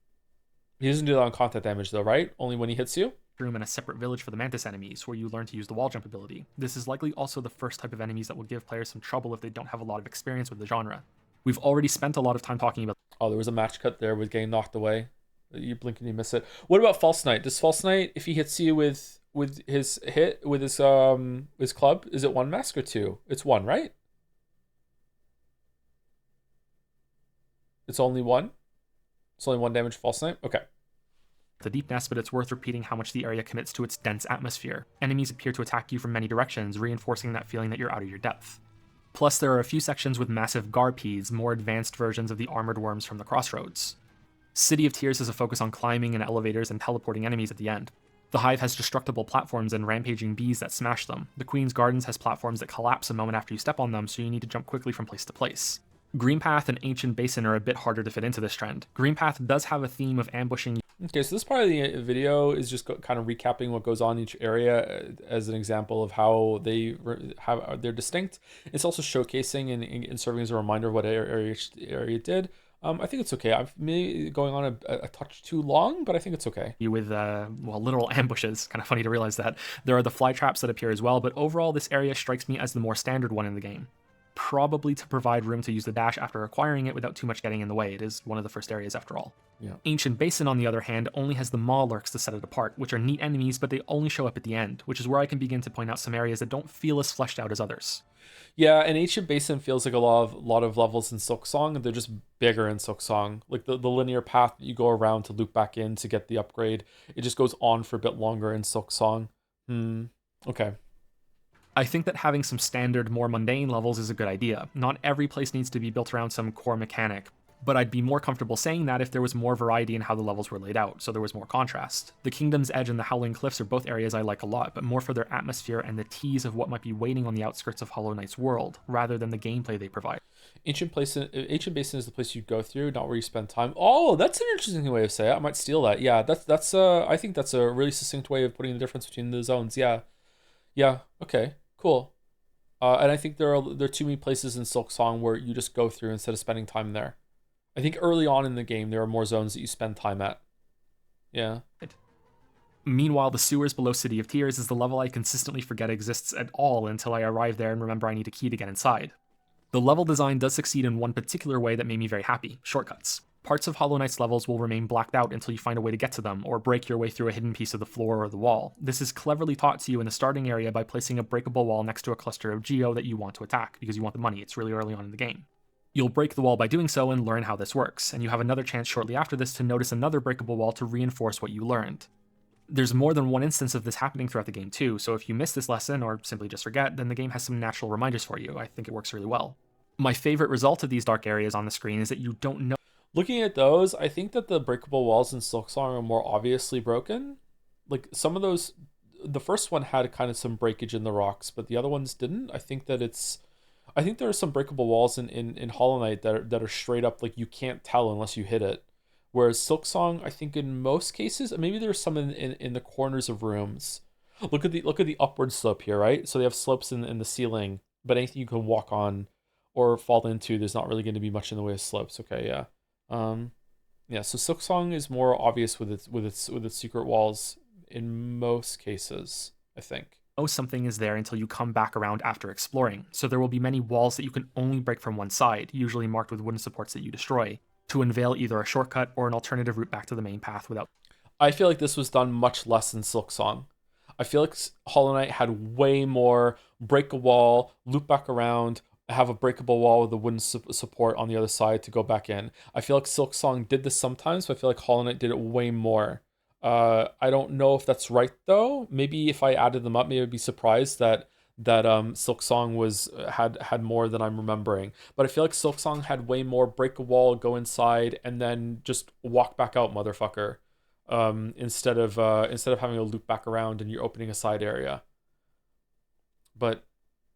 He doesn't do that on contact damage though, right? Only when he hits you? Room and a separate village for the Mantis enemies, where you learn to use the wall jump ability. This is likely also the first type of enemies that will give players some trouble if they don't have a lot of experience with the genre. We've already spent a lot of time talking about. Oh, there was a match cut there with getting knocked away. You blink and you miss it. What about False Knight? Does False Knight, if he hits you with his hit, with his club, is it 1 mask or 2? It's 1, right? It's only 1? It's only 1 damage False Knight? Okay. The deep nest, but it's worth repeating how much the area commits to its dense atmosphere. Enemies appear to attack you from many directions, reinforcing that feeling that you're out of your depth. Plus, there are a few sections with massive Garpedes, more advanced versions of the armored worms from the Crossroads. City of Tears has a focus on climbing in elevators and teleporting enemies at the end. The Hive has destructible platforms and rampaging bees that smash them. The Queen's Gardens has platforms that collapse a moment after you step on them, so you need to jump quickly from place to place. Greenpath and Ancient Basin are a bit harder to fit into this trend. Greenpath does have a theme of ambushing. Okay, so this part of the video is just kind of recapping what goes on in each area as an example of how they're distinct. It's also showcasing and serving as a reminder of what area did. I think it's okay. I'm maybe going on a touch too long, but I think it's okay. With, literal ambushes. Kind of funny to realize that. There are the fly traps that appear as well, but overall this area strikes me as the more standard one in the game. Probably to provide room to use the dash after acquiring it without too much getting in the way. It is one of the first areas after all. Yeah. Ancient Basin, on the other hand, only has the Maw Lurks to set it apart, which are neat enemies, but they only show up at the end, which is where I can begin to point out some areas that don't feel as fleshed out as others. Yeah, and Ancient Basin feels like a lot of levels in Silksong, and they're just bigger in Silksong. Like the linear path that you go around to loop back in to get the upgrade, it just goes on for a bit longer in Silksong. Okay. I think that having some standard, more mundane levels is a good idea. Not every place needs to be built around some core mechanic, but I'd be more comfortable saying that if there was more variety in how the levels were laid out, so there was more contrast. The Kingdom's Edge and the Howling Cliffs are both areas I like a lot, but more for their atmosphere and the tease of what might be waiting on the outskirts of Hollow Knight's world, rather than the gameplay they provide. Ancient Basin is the place you go through, not where you spend time. Oh, that's an interesting way of saying it. I might steal that. Yeah, that's I think that's a really succinct way of putting the difference between the zones. Yeah, okay. Cool. And I think there are too many places in Silksong where you just go through instead of spending time there. I think early on in the game, there are more zones that you spend time at. Yeah. Meanwhile, the sewers below City of Tears is the level I consistently forget exists at all until I arrive there and remember I need a key to get inside. The level design does succeed in one particular way that made me very happy: shortcuts. Parts of Hollow Knight's levels will remain blacked out until you find a way to get to them, or break your way through a hidden piece of the floor or the wall. This is cleverly taught to you in the starting area by placing a breakable wall next to a cluster of Geo that you want to attack, because you want the money. It's really early on in the game. You'll break the wall by doing so and learn how this works, and you have another chance shortly after this to notice another breakable wall to reinforce what you learned. There's more than one instance of this happening throughout the game too, so if you miss this lesson, or simply just forget, then the game has some natural reminders for you. I think it works really well. My favorite result of these dark areas on the screen is that you don't know. Looking at those, I think that the breakable walls in Silksong are more obviously broken. Like some of those, the first one had kind of some breakage in the rocks, but the other ones didn't. I think there are some breakable walls in Hollow Knight that are straight up like you can't tell unless you hit it. Whereas Silksong, I think in most cases, maybe there's some in the corners of rooms. Look at the upward slope here, right? So they have slopes in the ceiling, but anything you can walk on or fall into, there's not really going to be much in the way of slopes. Okay, yeah. So Silksong is more obvious with its secret walls in most cases, I think. Something is there until you come back around after exploring, so there will be many walls that you can only break from one side, usually marked with wooden supports that you destroy, to unveil either a shortcut or an alternative route back to the main path without. I feel like this was done much less in Silksong. I feel like Hollow Knight had way more break a wall, loop back around, have a breakable wall with a wooden support on the other side to go back in. I feel like Silksong did this sometimes, but I feel like Hollow Knight did it way more. I don't know if that's right though. Maybe if I added them up, maybe I'd be surprised that Silksong had more than I'm remembering. But I feel like Silksong had way more break a wall, go inside, and then just walk back out, motherfucker. Instead of having a loop back around and you're opening a side area. But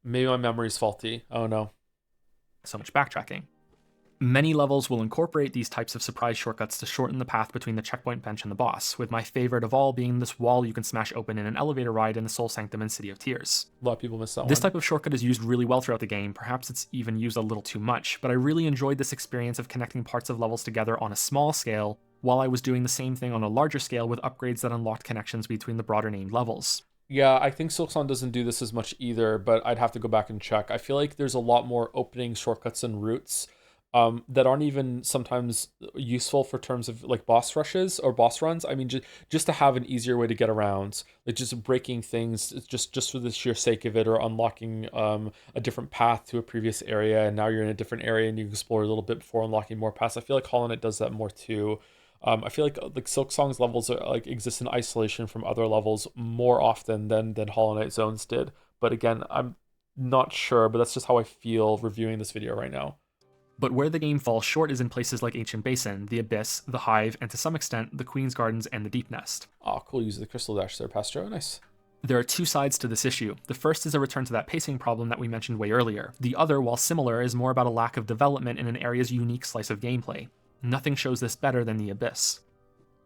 maybe my memory's faulty. I don't know. So much backtracking. Many levels will incorporate these types of surprise shortcuts to shorten the path between the checkpoint bench and the boss, with my favorite of all being this wall you can smash open in an elevator ride in the Soul Sanctum and City of Tears. A lot of people miss that one. This type of shortcut is used really well throughout the game, perhaps it's even used a little too much, but I really enjoyed this experience of connecting parts of levels together on a small scale, while I was doing the same thing on a larger scale with upgrades that unlocked connections between the broader named levels. Yeah, I think Silksong doesn't do this as much either, but I'd have to go back and check. I feel like there's a lot more opening shortcuts and routes that aren't even sometimes useful for terms of like boss rushes or boss runs. I mean, just to have an easier way to get around, like just breaking things just for the sheer sake of it, or unlocking a different path to a previous area, and now you're in a different area and you explore a little bit before unlocking more paths. I feel like Hollow Knight does that more too. I feel like Silksong's levels are, like, exist in isolation from other levels more often than Hollow Knight Zones did. But again, I'm not sure, but that's just how I feel reviewing this video right now. But where the game falls short is in places like Ancient Basin, the Abyss, the Hive, and to some extent, the Queen's Gardens and the Deep Nest. Oh, cool. Use the Crystal Dash there, Pastro. Nice. There are two sides to this issue. The first is a return to that pacing problem that we mentioned way earlier. The other, while similar, is more about a lack of development in an area's unique slice of gameplay. Nothing shows this better than the Abyss.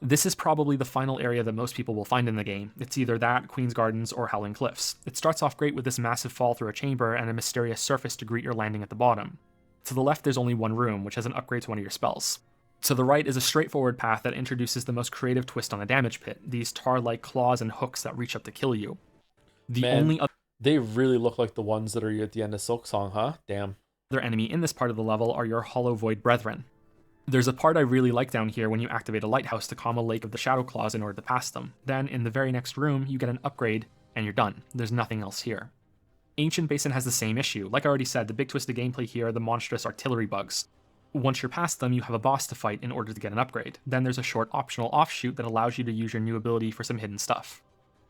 This is probably the final area that most people will find in the game. It's either that, Queen's Gardens, or Howling Cliffs. It starts off great with this massive fall through a chamber and a mysterious surface to greet your landing at the bottom. To the left there's only one room, which has an upgrade to one of your spells. To the right is a straightforward path that introduces the most creative twist on the damage pit, these tar-like claws and hooks that reach up to kill you. They really look like the ones that are at the end of Silksong, huh? Damn. Other enemy in this part of the level are your Hollow Void Brethren. There's a part I really like down here when you activate a lighthouse to calm a lake of the Shadow Claws in order to pass them. Then, in the very next room, you get an upgrade, and you're done. There's nothing else here. Ancient Basin has the same issue. Like I already said, the big twist of gameplay here are the monstrous artillery bugs. Once you're past them, you have a boss to fight in order to get an upgrade. Then there's a short optional offshoot that allows you to use your new ability for some hidden stuff.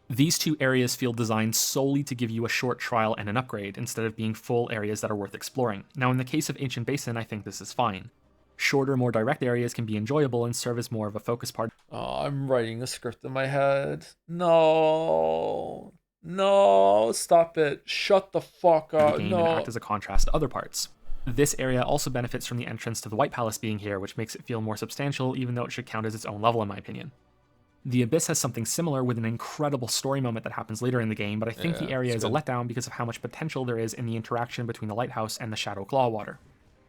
These two areas feel designed solely to give you a short trial and an upgrade, instead of being full areas that are worth exploring. Now in the case of Ancient Basin, I think this is fine. Shorter, more direct areas can be enjoyable and serve as more of a focus part. Oh, I'm writing a script in my head. No, stop it. Shut the fuck up. And No. act as a contrast to other parts. This area also benefits from the entrance to the White Palace being here, which makes it feel more substantial, even though it should count as its own level in my opinion. The Abyss has something similar with an incredible story moment that happens later in the game, but I think the area is a letdown because of how much potential there is in the interaction between the lighthouse and the Shadow Claw water.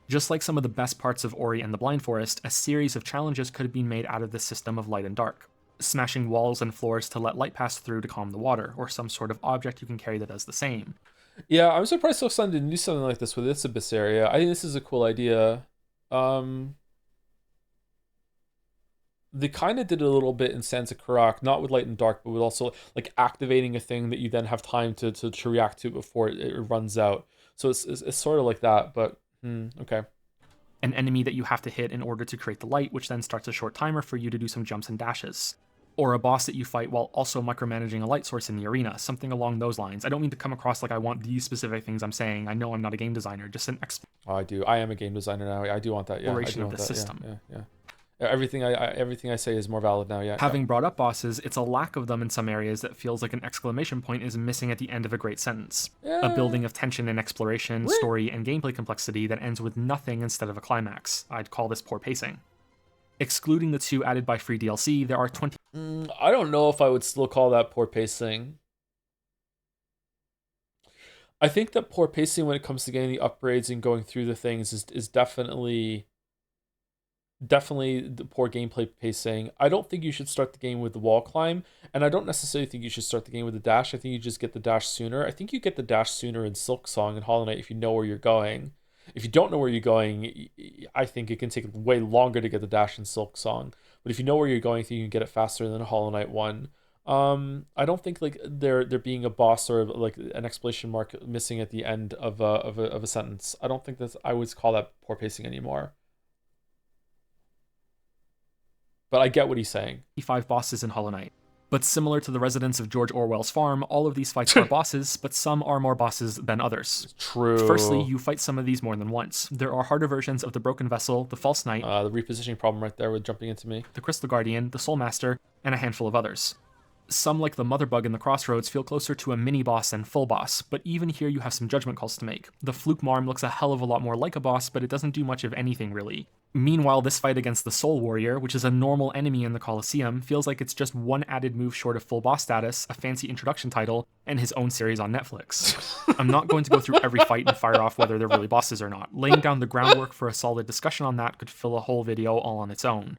Just like some of the best parts of Ori and the Blind Forest, a series of challenges could have been made out of this system of light and dark. Smashing walls and floors to let light pass through to calm the water, or some sort of object you can carry that does the same. Yeah, I'm surprised Silksong didn't do something like this with its Abyss area. I think this is a cool idea. They kind of did it a little bit in Sansa Karak, not with light and dark, but with also like activating a thing that you then have time to react to before it runs out. So it's sort of like that, but okay. An enemy that you have to hit in order to create the light, which then starts a short timer for you to do some jumps and dashes. Or a boss that you fight while also micromanaging a light source in the arena, something along those lines. I don't mean to come across like I want these specific things I'm saying. I know I'm not a game designer, just an I do. I am a game designer now. I do want that. Yeah, exploration I do of want the that. system. Yeah. Everything I say is more valid now. Yeah. Having brought up bosses, it's a lack of them in some areas that feels like an exclamation point is missing at the end of a great sentence. A building of tension and exploration, story, and gameplay complexity that ends with nothing instead of a climax. I'd call this poor pacing. Excluding the two added by free DLC, there are 20... I don't know if I would still call that poor pacing. I think that poor pacing when it comes to getting the upgrades and going through the things is definitely the poor gameplay pacing. I don't think you should start the game with the wall climb, and I don't necessarily think you should start the game with the dash. I think you just get the dash sooner. I think you get the dash sooner in Silksong and Hollow Knight if you know where you're going. If you don't know where you're going, I think it can take way longer to get the dash in Silksong. But if you know where you're going, I think you can get it faster than Hollow Knight 1. I don't think like there being a boss or like an exclamation mark missing at the end of a sentence. I don't think I would call that poor pacing anymore. But I get what he's saying. 5 bosses in Hollow Knight. But similar to the residents of George Orwell's farm, all of these fights are bosses, but some are more bosses than others. True. Firstly, you fight some of these more than once. There are harder versions of the Broken Vessel, the False Knight, the repositioning problem right there with jumping into me, the Crystal Guardian, the Soul Master, and a handful of others. Some, like the Mother Bug in the Crossroads, feel closer to a mini-boss than full boss, but even here you have some judgment calls to make. The Fluke Marm looks a hell of a lot more like a boss, but it doesn't do much of anything really. Meanwhile, this fight against the Soul Warrior, which is a normal enemy in the Colosseum, feels like it's just one added move short of full boss status, a fancy introduction title, and his own series on Netflix. I'm not going to go through every fight and fire off whether they're really bosses or not. Laying down the groundwork for a solid discussion on that could fill a whole video all on its own.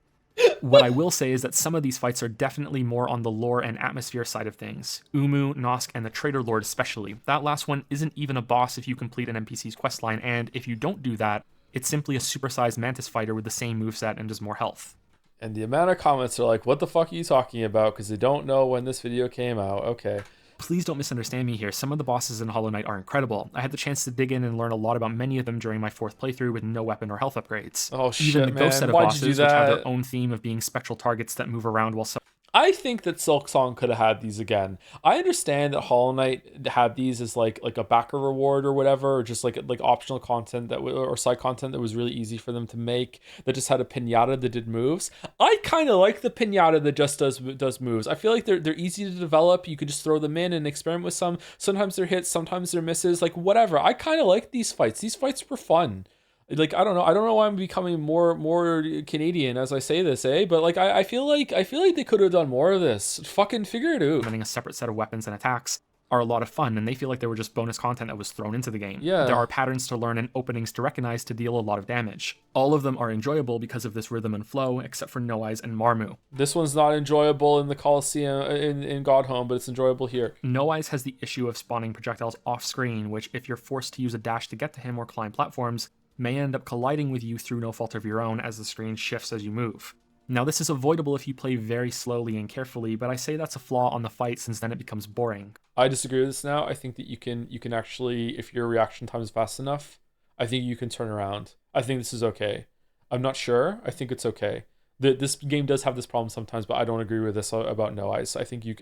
What I will say is that some of these fights are definitely more on the lore and atmosphere side of things. Umu, Nosk, and the Traitor Lord especially. That last one isn't even a boss if you complete an NPC's questline, and if you don't do that, it's simply a supersized Mantis fighter with the same moveset and just more health. And the amount of comments are like, what the fuck are you talking about? Because they don't know when this video came out. Okay. Please don't misunderstand me here. Some of the bosses in Hollow Knight are incredible. I had the chance to dig in and learn a lot about many of them during my 4th playthrough with no weapon or health upgrades. Oh shit, Even the man. Ghost set of Why'd you bosses, do which have that? their own theme of being spectral targets that move around while I think that Silk Song could have had these again. I understand that Hollow Knight had these as like a backer reward or whatever, or just like optional content or side content that was really easy for them to make, that just had a pinata that did moves. I kind of like the pinata that just does moves. I feel like they're easy to develop. You could just throw them in and experiment with some. Sometimes they're hits, sometimes they're misses, like whatever. I kind of like these fights. These fights were fun. Like I don't know why I'm becoming more Canadian as I say this, but like I feel like they could have done more of this. Fucking figure it out. a separate set of weapons and attacks are a lot of fun, and they feel like they were just bonus content that was thrown into the game. Yeah. There are patterns to learn and openings to recognize to deal a lot of damage. All of them are enjoyable because of this rhythm and flow, except for No Eyes and Marmu. This one's not enjoyable in the Coliseum in Godhome, but it's enjoyable here. No Eyes has the issue of spawning projectiles off screen, which if you're forced to use a dash to get to him or climb platforms, may end up colliding with you through no fault of your own as the screen shifts as you move. Now this is avoidable if you play very slowly and carefully, but I say that's a flaw on the fight since then it becomes boring. I disagree with this now. I think that you can actually, if your reaction time is fast enough, I think you can turn around. I think this is okay. I'm not sure. I think it's okay. This game does have this problem sometimes, but I don't agree with this about No Eyes. I think you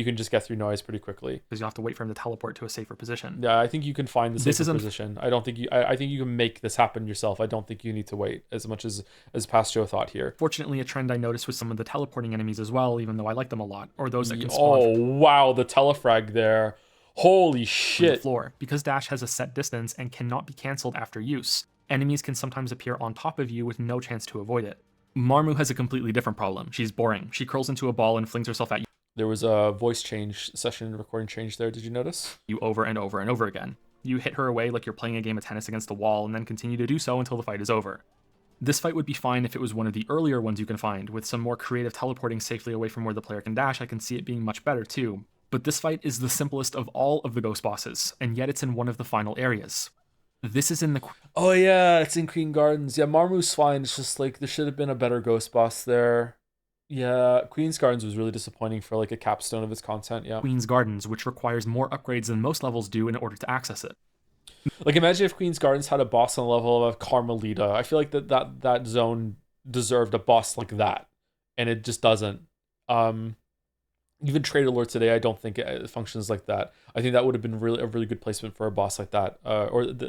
can just get through No Eyes pretty quickly. Because you have to wait for him to teleport to a safer position. Yeah, I think you can find the safer position. I don't think I think you can make this happen yourself. I don't think you need to wait as much as Past Joe thought here. Fortunately, a trend I noticed with some of the teleporting enemies as well, even though I like them a lot, or those that can spawn Oh wow, the telefrag there. Holy from shit. the floor. Because dash has a set distance and cannot be cancelled after use, enemies can sometimes appear on top of you with no chance to avoid it. Marmu has a completely different problem. She's boring. She curls into a ball and flings herself at There was a voice change session recording change there. Did you notice? you over and over and over again. You hit her away like you're playing a game of tennis against the wall and then continue to do so until the fight is over. This fight would be fine if it was one of the earlier ones you can find. With some more creative teleporting safely away from where the player can dash, I can see it being much better too. But this fight is the simplest of all of the ghost bosses, and yet it's in one of the final areas. This is in the... Oh yeah, it's in Queen Gardens. Yeah, Marmu's fine. It's just like there should have been a better ghost boss there. Yeah, Queen's Gardens was really disappointing for like a capstone of its content. Yeah. Queen's Gardens, which requires more upgrades than most levels do in order to access it. Like imagine if Queen's Gardens had a boss on the level of Carmelita. I feel like that zone deserved a boss like that, and it just doesn't. Even Traitor Lord today, I don't think it functions like that. I think that would have been a really good placement for a boss like that,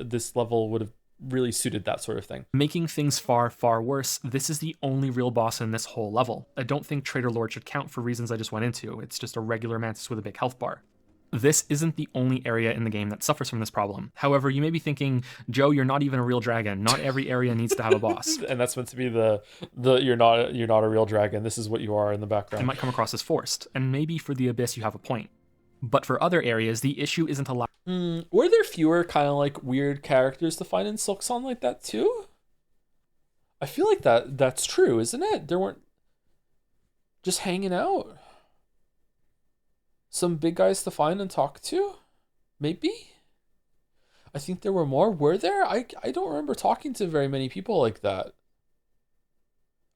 this level would have really suited that sort of thing. Making things far, far worse, this is the only real boss in this whole level. I don't think Traitor Lord should count for reasons I just went into. It's just a regular mantis with a big health bar. This isn't the only area in the game that suffers from this problem. However, you may be thinking, Joe, you're not even a real dragon. Not every area needs to have a boss. And that's meant to be the you're not a real dragon. This is what you are in the background. It might come across as forced, and maybe for the Abyss you have a point. But for other areas, the issue isn't a lack. Were there fewer kind of like weird characters to find in Silksong like that too? I feel like that's true, isn't it? There weren't just hanging out. Some big guys to find and talk to? Maybe? I think there were more. Were there? I don't remember talking to very many people like that.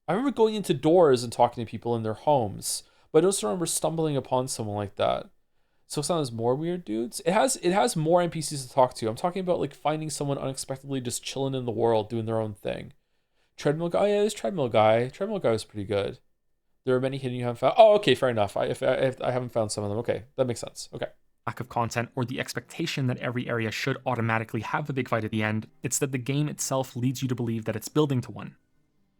I remember going into doors and talking to people in their homes, but I don't remember stumbling upon someone like that. So sometimes more weird dudes. It has more NPCs to talk to. I'm talking about like finding someone unexpectedly just chilling in the world doing their own thing. Treadmill guy, yeah, there's treadmill guy. Treadmill guy was pretty good. There are many hidden you haven't found. Oh, okay, fair enough. If I haven't found some of them, okay, that makes sense. Okay. Lack of content or the expectation that every area should automatically have a big fight at the end. It's that the game itself leads you to believe that it's building to one.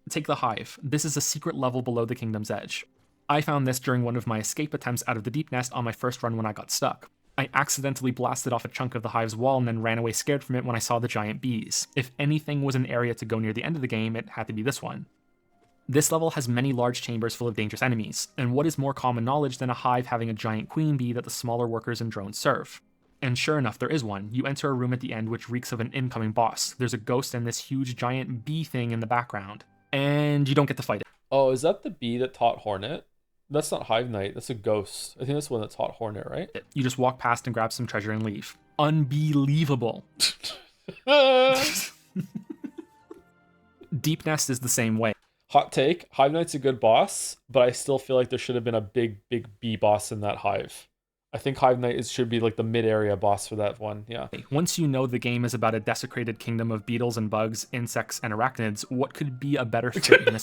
Take the Hive. This is a secret level below the kingdom's edge. I found this during one of my escape attempts out of the Deep Nest on my first run when I got stuck. I accidentally blasted off a chunk of the Hive's wall and then ran away scared from it when I saw the giant bees. If anything was an area to go near the end of the game, it had to be this one. This level has many large chambers full of dangerous enemies, and what is more common knowledge than a hive having a giant queen bee that the smaller workers and drones serve? And sure enough, there is one. You enter a room at the end which reeks of an incoming boss. There's a ghost and this huge giant bee thing in the background, and you don't get to fight it. Oh, is that the bee that taught Hornet? That's not Hive Knight. That's a ghost. I think that's the one that taught Hornet, right? You just walk past and grab some treasure and leave. Unbelievable. Deep Nest is the same way. Hot take, Hive Knight's a good boss, but I still feel like there should have been a big bee boss in that hive. I think Hive Knight should be like the mid-area boss for that one, yeah. Once you know the game is about a desecrated kingdom of beetles and bugs, insects and arachnids, what could be a better fit than a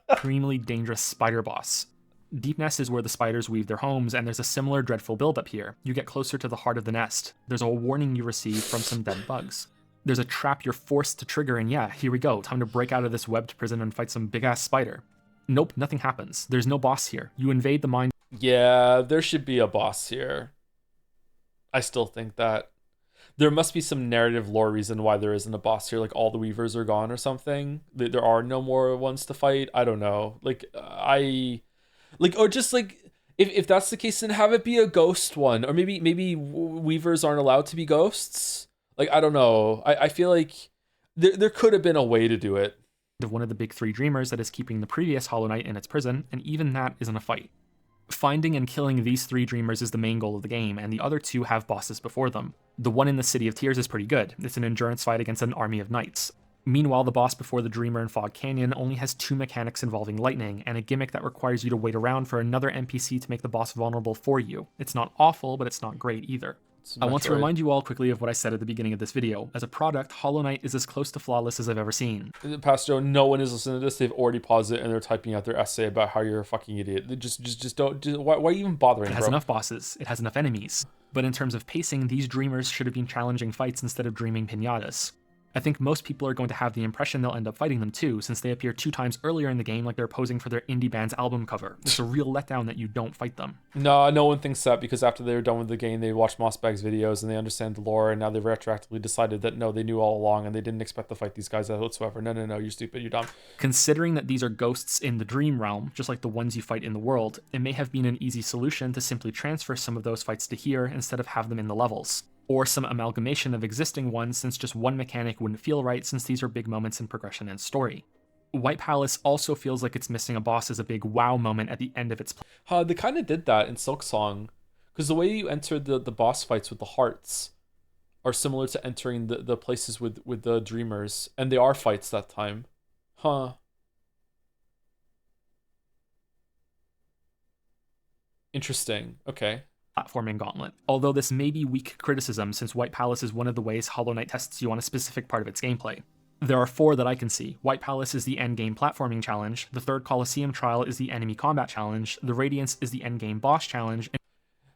supremely dangerous spider boss? Deep Nest is where the spiders weave their homes, and there's a similar dreadful build-up here. You get closer to the heart of the nest. There's a warning you receive from some dead bugs. There's a trap you're forced to trigger, and yeah, here we go. Time to break out of this webbed prison and fight some big-ass spider. Nope, nothing happens. There's no boss here. You invade the mine. Yeah, there should be a boss here. I still think that. There must be some narrative lore reason why there isn't a boss here, like all the weavers are gone or something. There are no more ones to fight. I don't know. Or just like, if that's the case, then have it be a ghost one. Or maybe weavers aren't allowed to be ghosts. Like, I don't know. I feel like there could have been a way to do it. Of one of the big three dreamers that is keeping the previous Hollow Knight in its prison, and even that isn't a fight. Finding and killing these three dreamers is the main goal of the game, and the other two have bosses before them. The one in the City of Tears is pretty good. It's an endurance fight against an army of knights. Meanwhile, the boss before the Dreamer in Fog Canyon only has two mechanics involving lightning, and a gimmick that requires you to wait around for another NPC to make the boss vulnerable for you. It's not awful, but it's not great either. I want to remind you all quickly of what I said at the beginning of this video. As a product, Hollow Knight is as close to flawless as I've ever seen. Pastor, no one is listening to this. They've already paused it and they're typing out their essay about how you're a fucking idiot. Just don't. Why are you even bothering? It has enough bosses. It has enough enemies. But in terms of pacing, these dreamers should have been challenging fights instead of dreaming pinatas. I think most people are going to have the impression they'll end up fighting them too, since they appear 2 times earlier in the game like they're posing for their indie band's album cover. It's a real letdown that you don't fight them. No one thinks that, because after they were done with the game, they watched Mossbag's videos and they understand the lore, and now they've retroactively decided that no, they knew all along and they didn't expect to fight these guys whatsoever. No, you're stupid, you're dumb. Considering that these are ghosts in the dream realm, just like the ones you fight in the world, it may have been an easy solution to simply transfer some of those fights to here instead of have them in the levels. Or some amalgamation of existing ones, since just one mechanic wouldn't feel right, since these are big moments in progression and story. White Palace also feels like it's missing a boss as a big wow moment at the end of its They kind of did that in Silksong, because the way you enter the boss fights with the hearts are similar to entering the places with the dreamers, and they are fights that time. Interesting. Okay. Platforming gauntlet. Although this may be weak criticism, since White Palace is one of the ways Hollow Knight tests you on a specific part of its gameplay. There are 4 that I can see. White Palace is the endgame platforming challenge, the third Colosseum trial is the enemy combat challenge, the Radiance is the endgame boss challenge, and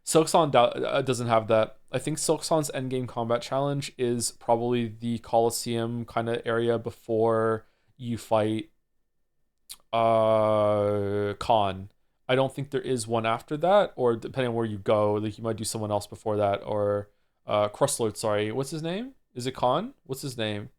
Silksong doesn't have that. I think Silksong's endgame combat challenge is probably the Colosseum kind of area before you fight Khan. I don't think there is one after that, or depending on where you go, like you might do someone else before that, or Crustlord, sorry. What's his name? Is it Khan? What's his name?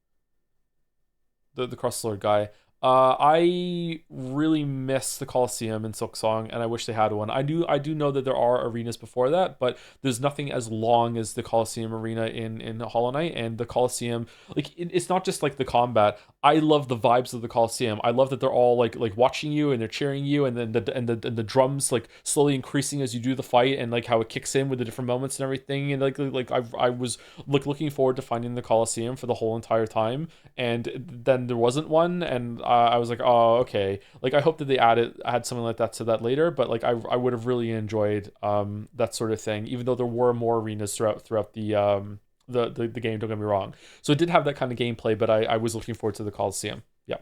The Crustlord guy. I really miss the Colosseum in Silksong, and I wish they had one. I do know that there are arenas before that, but there's nothing as long as the Colosseum arena in Hollow Knight. And the Colosseum, like it's not just like the combat. I love the vibes of the Colosseum. I love that they're all like watching you and they're cheering you, and then the drums like slowly increasing as you do the fight, and like how it kicks in with the different moments and everything. And like I was looking forward to finding the Colosseum for the whole entire time, and then there wasn't one, and I was like, oh, okay. Like, I hope that they had something like that to that later, but like I would have really enjoyed that sort of thing, even though there were more arenas throughout the game, don't get me wrong. So it did have that kind of gameplay, but I was looking forward to the Colosseum. Yeah.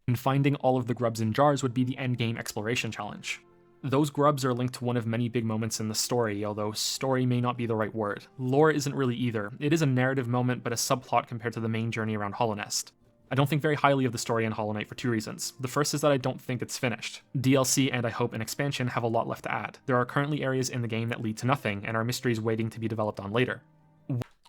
And finding all of the grubs in jars would be the endgame exploration challenge. Those grubs are linked to one of many big moments in the story, although story may not be the right word. Lore isn't really either. It is a narrative moment, but a subplot compared to the main journey around Hollownest. I don't think very highly of the story in Hollow Knight for 2 reasons. The first is that I don't think it's finished. DLC and I hope an expansion have a lot left to add. There are currently areas in the game that lead to nothing, and are mysteries waiting to be developed on later.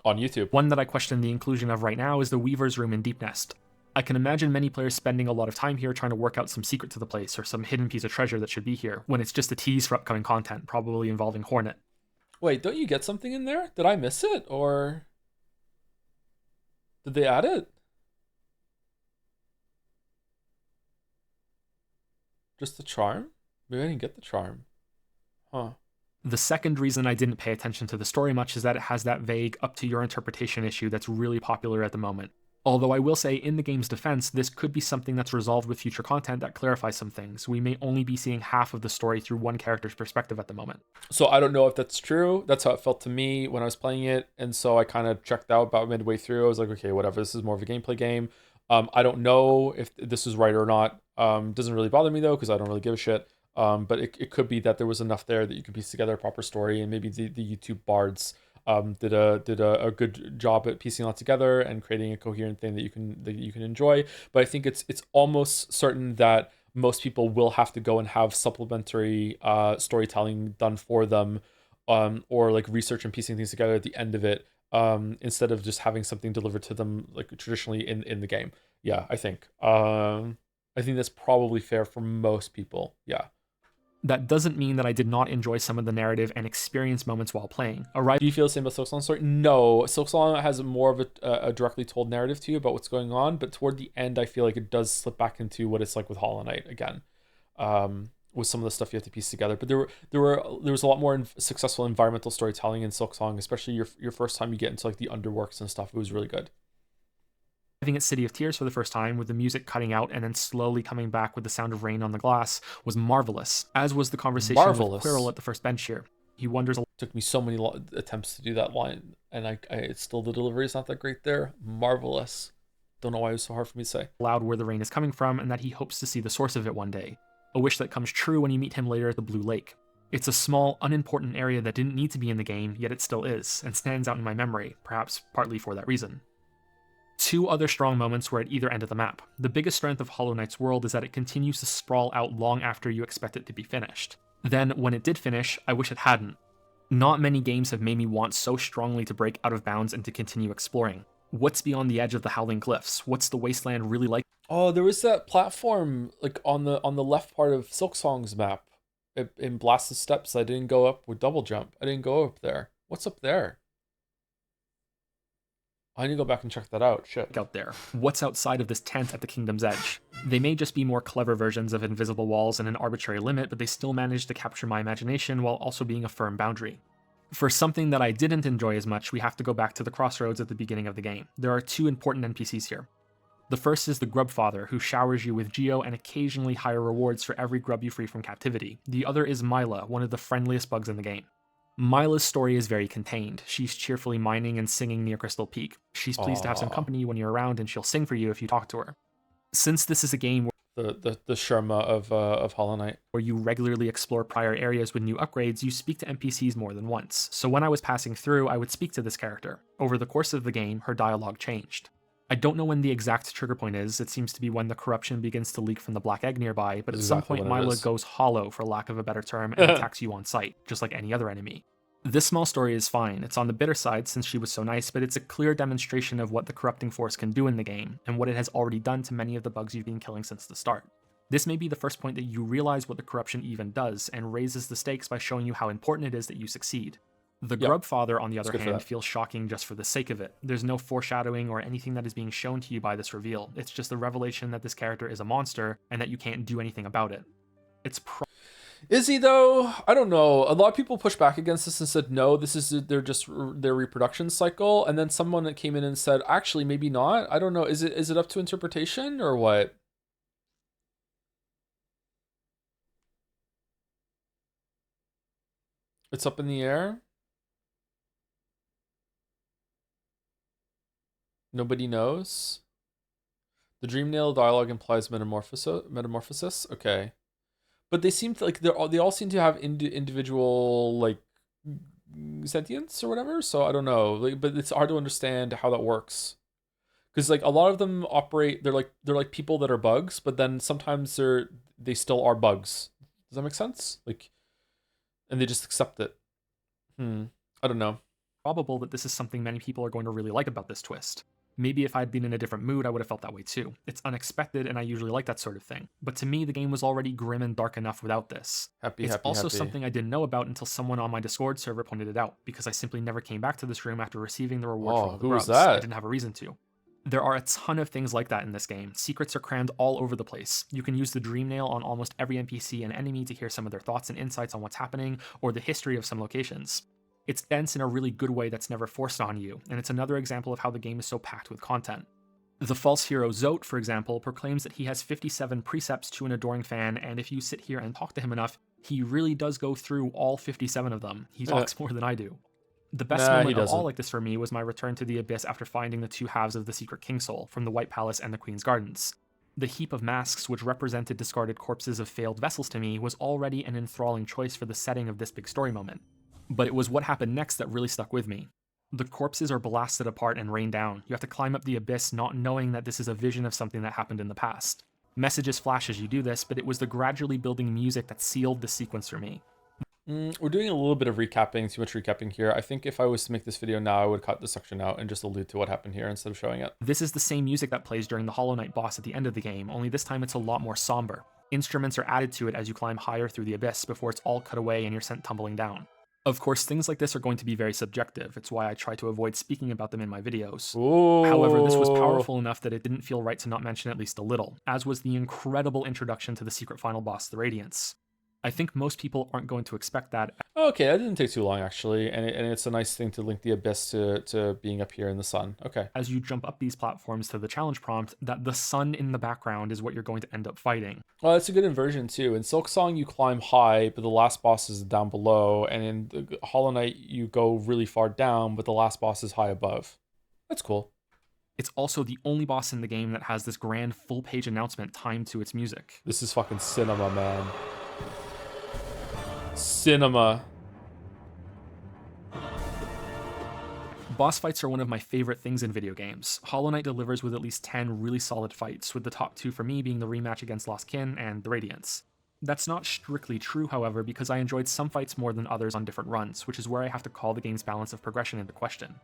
On YouTube. One that I question the inclusion of right now is the Weaver's Room in Deep Nest. I can imagine many players spending a lot of time here trying to work out some secret to the place or some hidden piece of treasure that should be here, when it's just a tease for upcoming content, probably involving Hornet. Wait, don't you get something in there? Did I miss it, or did they add it? Just the charm? Maybe I didn't get the charm. Huh. The second reason I didn't pay attention to the story much is that it has that vague, up to your interpretation issue that's really popular at the moment. Although I will say, in the game's defense, this could be something that's resolved with future content that clarifies some things. We may only be seeing half of the story through one character's perspective at the moment. So I don't know if that's true. That's how it felt to me when I was playing it. And so I kind of checked out about midway through. I was like, okay, whatever. This is more of a gameplay game. I don't know if this is right or not. Doesn't really bother me though, because I don't really give a shit. But it could be that there was enough there that you could piece together a proper story, and maybe the YouTube bards did a good job at piecing it all together and creating a coherent thing that you can enjoy. But I think it's almost certain that most people will have to go and have supplementary storytelling done for them, or like research and piecing things together at the end of it, instead of just having something delivered to them like traditionally in the game. Yeah, I think that's probably fair for most people. Yeah. That doesn't mean that I did not enjoy some of the narrative and experience moments while playing. Do you feel the same about Silksong's story? No, Silksong has more of a directly told narrative to you about what's going on, but toward the end, I feel like it does slip back into what it's like with Hollow Knight again, with some of the stuff you have to piece together. But there was a lot more successful environmental storytelling in Silksong, especially your first time you get into like the underworks and stuff. It was really good. Arriving at City of Tears for the first time, with the music cutting out and then slowly coming back with the sound of rain on the glass, was marvelous, as was the conversation with Quirrell at the first bench here. He wonders... It took me so many attempts to do that line, and it's still, the delivery is not that great there. Marvelous. Don't know why it was so hard for me to say. ...loud where the rain is coming from, and that he hopes to see the source of it one day. A wish that comes true when you meet him later at the Blue Lake. It's a small, unimportant area that didn't need to be in the game, yet it still is, and stands out in my memory, perhaps partly for that reason. Two other strong moments were at either end of the map. The biggest strength of Hollow Knight's world is that it continues to sprawl out long after you expect it to be finished. Then, when it did finish, I wish it hadn't. Not many games have made me want so strongly to break out of bounds and to continue exploring. What's beyond the edge of the Howling Cliffs? What's the wasteland really like? Oh, there was that platform like on the left part of Silksong's map in Blasted Steps. I didn't go up with double jump. I didn't go up there. What's up there? I need to go back and check that out. Shit. Out there. What's outside of this tent at the Kingdom's Edge? They may just be more clever versions of invisible walls and an arbitrary limit, but they still manage to capture my imagination while also being a firm boundary. For something that I didn't enjoy as much, we have to go back to the crossroads at the beginning of the game. There are two important NPCs here. The first is the Grub Father, who showers you with geo and occasionally higher rewards for every grub you free from captivity. The other is Mila, one of the friendliest bugs in the game. Mila's story is very contained. She's cheerfully mining and singing near Crystal Peak. She's pleased to have some company when you're around, and she'll sing for you if you talk to her. Since this is a game the Sharma of Hollow Knight, where you regularly explore prior areas with new upgrades, you speak to NPCs more than once. So when I was passing through, I would speak to this character. Over the course of the game, her dialogue changed. I don't know when the exact trigger point is. It seems to be when the corruption begins to leak from the black egg nearby, but at some point Mila goes hollow, for lack of a better term, and attacks you on sight, just like any other enemy. This small story is fine. It's on the bitter side since she was so nice, but it's a clear demonstration of what the corrupting force can do in the game, and what it has already done to many of the bugs you've been killing since the start. This may be the first point that you realize what the corruption even does, and raises the stakes by showing you how important it is that you succeed. The Grub Father, on the other hand, feels shocking just for the sake of it. There's no foreshadowing or anything that is being shown to you by this reveal. It's just the revelation that this character is a monster, and that you can't do anything about it. Is he though? I don't know. A lot of people pushed back against this and said no, this is their reproduction cycle. And then someone that came in and said, actually, maybe not. I don't know. Is it up to interpretation or what? It's up in the air. Nobody knows. The dream nail dialogue implies metamorphosis. Okay. But they seem to, like, they all seem to have individual, like, sentience or whatever. So I don't know. Like, but it's hard to understand how that works. Because like a lot of them operate, they're like people that are bugs, but then sometimes they still are bugs. Does that make sense? Like, and they just accept it. I don't know. Probable that this is something many people are going to really like about this twist. Maybe if I'd been in a different mood, I would have felt that way too. It's unexpected, and I usually like that sort of thing. But to me, the game was already grim and dark enough without this. It's also something I didn't know about until someone on my Discord server pointed it out, because I simply never came back to this room after receiving the reward for all the who was grubs. that? I didn't have a reason to. There are a ton of things like that in this game. Secrets are crammed all over the place. You can use the dream nail on almost every NPC and enemy to hear some of their thoughts and insights on what's happening, or the history of some locations. It's dense in a really good way that's never forced on you, and it's another example of how the game is so packed with content. The false hero Zote, for example, proclaims that he has 57 precepts to an adoring fan, and if you sit here and talk to him enough, he really does go through all 57 of them. He talks more than I do. The best moment of all like this for me was my return to the Abyss after finding the two halves of the secret King Soul from the White Palace and the Queen's Gardens. The heap of masks which represented discarded corpses of failed vessels to me was already an enthralling choice for the setting of this big story moment. But it was what happened next that really stuck with me. The corpses are blasted apart and rained down. You have to climb up the abyss not knowing that this is a vision of something that happened in the past. Messages flash as you do this, but it was the gradually building music that sealed the sequence for me. We're doing a little bit of recapping, too much recapping here. I think if I was to make this video now, I would cut this section out and just allude to what happened here instead of showing it. This is the same music that plays during the Hollow Knight boss at the end of the game, only this time it's a lot more somber. Instruments are added to it as you climb higher through the abyss before it's all cut away and you're sent tumbling down. Of course, things like this are going to be very subjective. It's why I try to avoid speaking about them in my videos. Ooh. However, this was powerful enough that it didn't feel right to not mention at least a little, as was the incredible introduction to the secret final boss, the Radiance. I think most people aren't going to expect that. Okay, that didn't take too long, actually, and it's a nice thing to link the Abyss to being up here in the sun. Okay. As you jump up these platforms to the challenge prompt, that the sun in the background is what you're going to end up fighting. Well, that's a good inversion, too. In Silksong, you climb high, but the last boss is down below, and in the Hollow Knight, you go really far down, but the last boss is high above. That's cool. It's also the only boss in the game that has this grand full-page announcement timed to its music. This is fucking cinema, man. Cinema. Boss fights are one of my favorite things in video games. Hollow Knight delivers with at least 10 really solid fights, with the top 2 for me being the rematch against Lost Kin and the Radiance. That's not strictly true, however, because I enjoyed some fights more than others on different runs, which is where I have to call the game's balance of progression into question.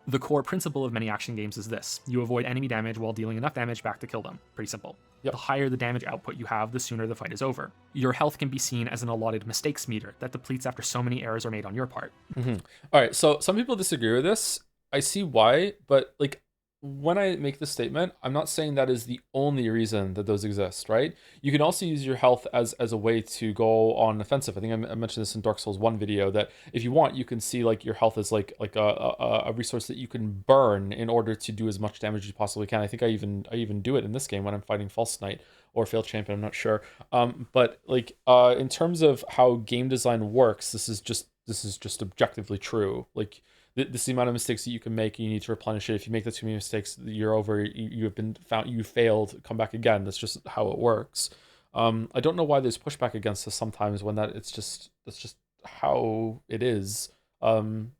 The core principle of many action games is this: you avoid enemy damage while dealing enough damage back to kill them. Pretty simple. Yep. The higher the damage output you have, the sooner the fight is over. Your health can be seen as an allotted mistakes meter that depletes after so many errors are made on your part. All right, so some people disagree with this. I see why, but like when I make this statement, I'm not saying that is the only reason that those exist, right? You can also use your health as a way to go on offensive. I think I mentioned this in Dark Souls 1 video, that if you want, you can see like your health as like a resource that you can burn in order to do as much damage as you possibly can. I think I even do it in this game when I'm fighting False Knight or Failed Champion, I'm not sure. But like in terms of how game design works, this is just objectively true. Like this is the amount of mistakes that you can make, and you need to replenish it. If you make that too many mistakes, you're over. You have been found. You failed. Come back again. That's just how it works. I don't know why there's pushback against this sometimes when that's just how it is. The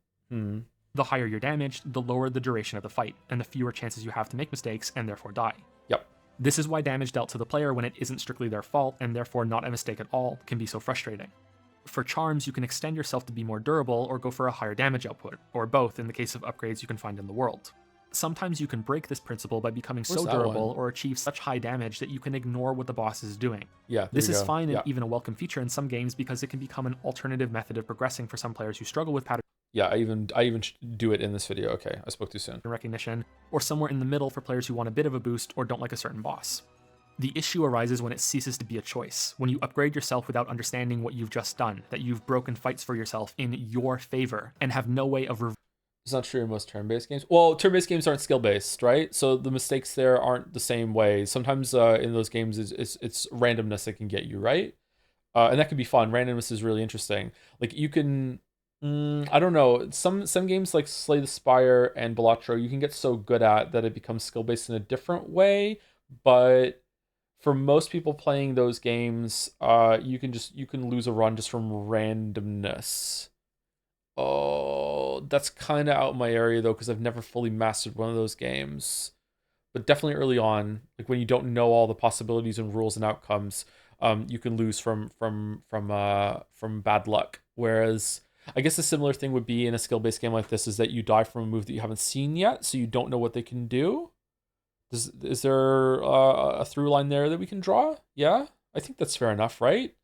higher your damage, the lower the duration of the fight, and the fewer chances you have to make mistakes and therefore die. Yep. This is why damage dealt to the player when it isn't strictly their fault and therefore not a mistake at all can be so frustrating. For charms, you can extend yourself to be more durable or go for a higher damage output, or both in the case of upgrades you can find in the world. Sometimes you can break this principle by becoming so durable or achieve such high damage that you can ignore what the boss is doing. Yeah, this is fine and even a welcome feature in some games because it can become an alternative method of progressing for some players who struggle with pattern. Yeah, I even do it in this video. Okay, I spoke too soon. Recognition, or somewhere in the middle for players who want a bit of a boost or don't like a certain boss. The issue arises when it ceases to be a choice, when you upgrade yourself without understanding what you've just done, that you've broken fights for yourself in your favor, and have no way of It's not true in most turn-based games. Well, turn-based games aren't skill-based, right? So the mistakes there aren't the same way. Sometimes in those games, it's randomness that can get you, right? And that can be fun. Randomness is really interesting. Like you can, I don't know, some games like Slay the Spire and Balatro, you can get so good at that it becomes skill-based in a different way, but for most people playing those games, you can lose a run just from randomness. Oh, that's kind of out my area though, because I've never fully mastered one of those games. But definitely early on, like when you don't know all the possibilities and rules and outcomes, you can lose from bad luck. Whereas I guess a similar thing would be in a skill-based game like this is that you die from a move that you haven't seen yet, so you don't know what they can do. Is there a through line there that we can draw? Yeah, I think that's fair enough, right?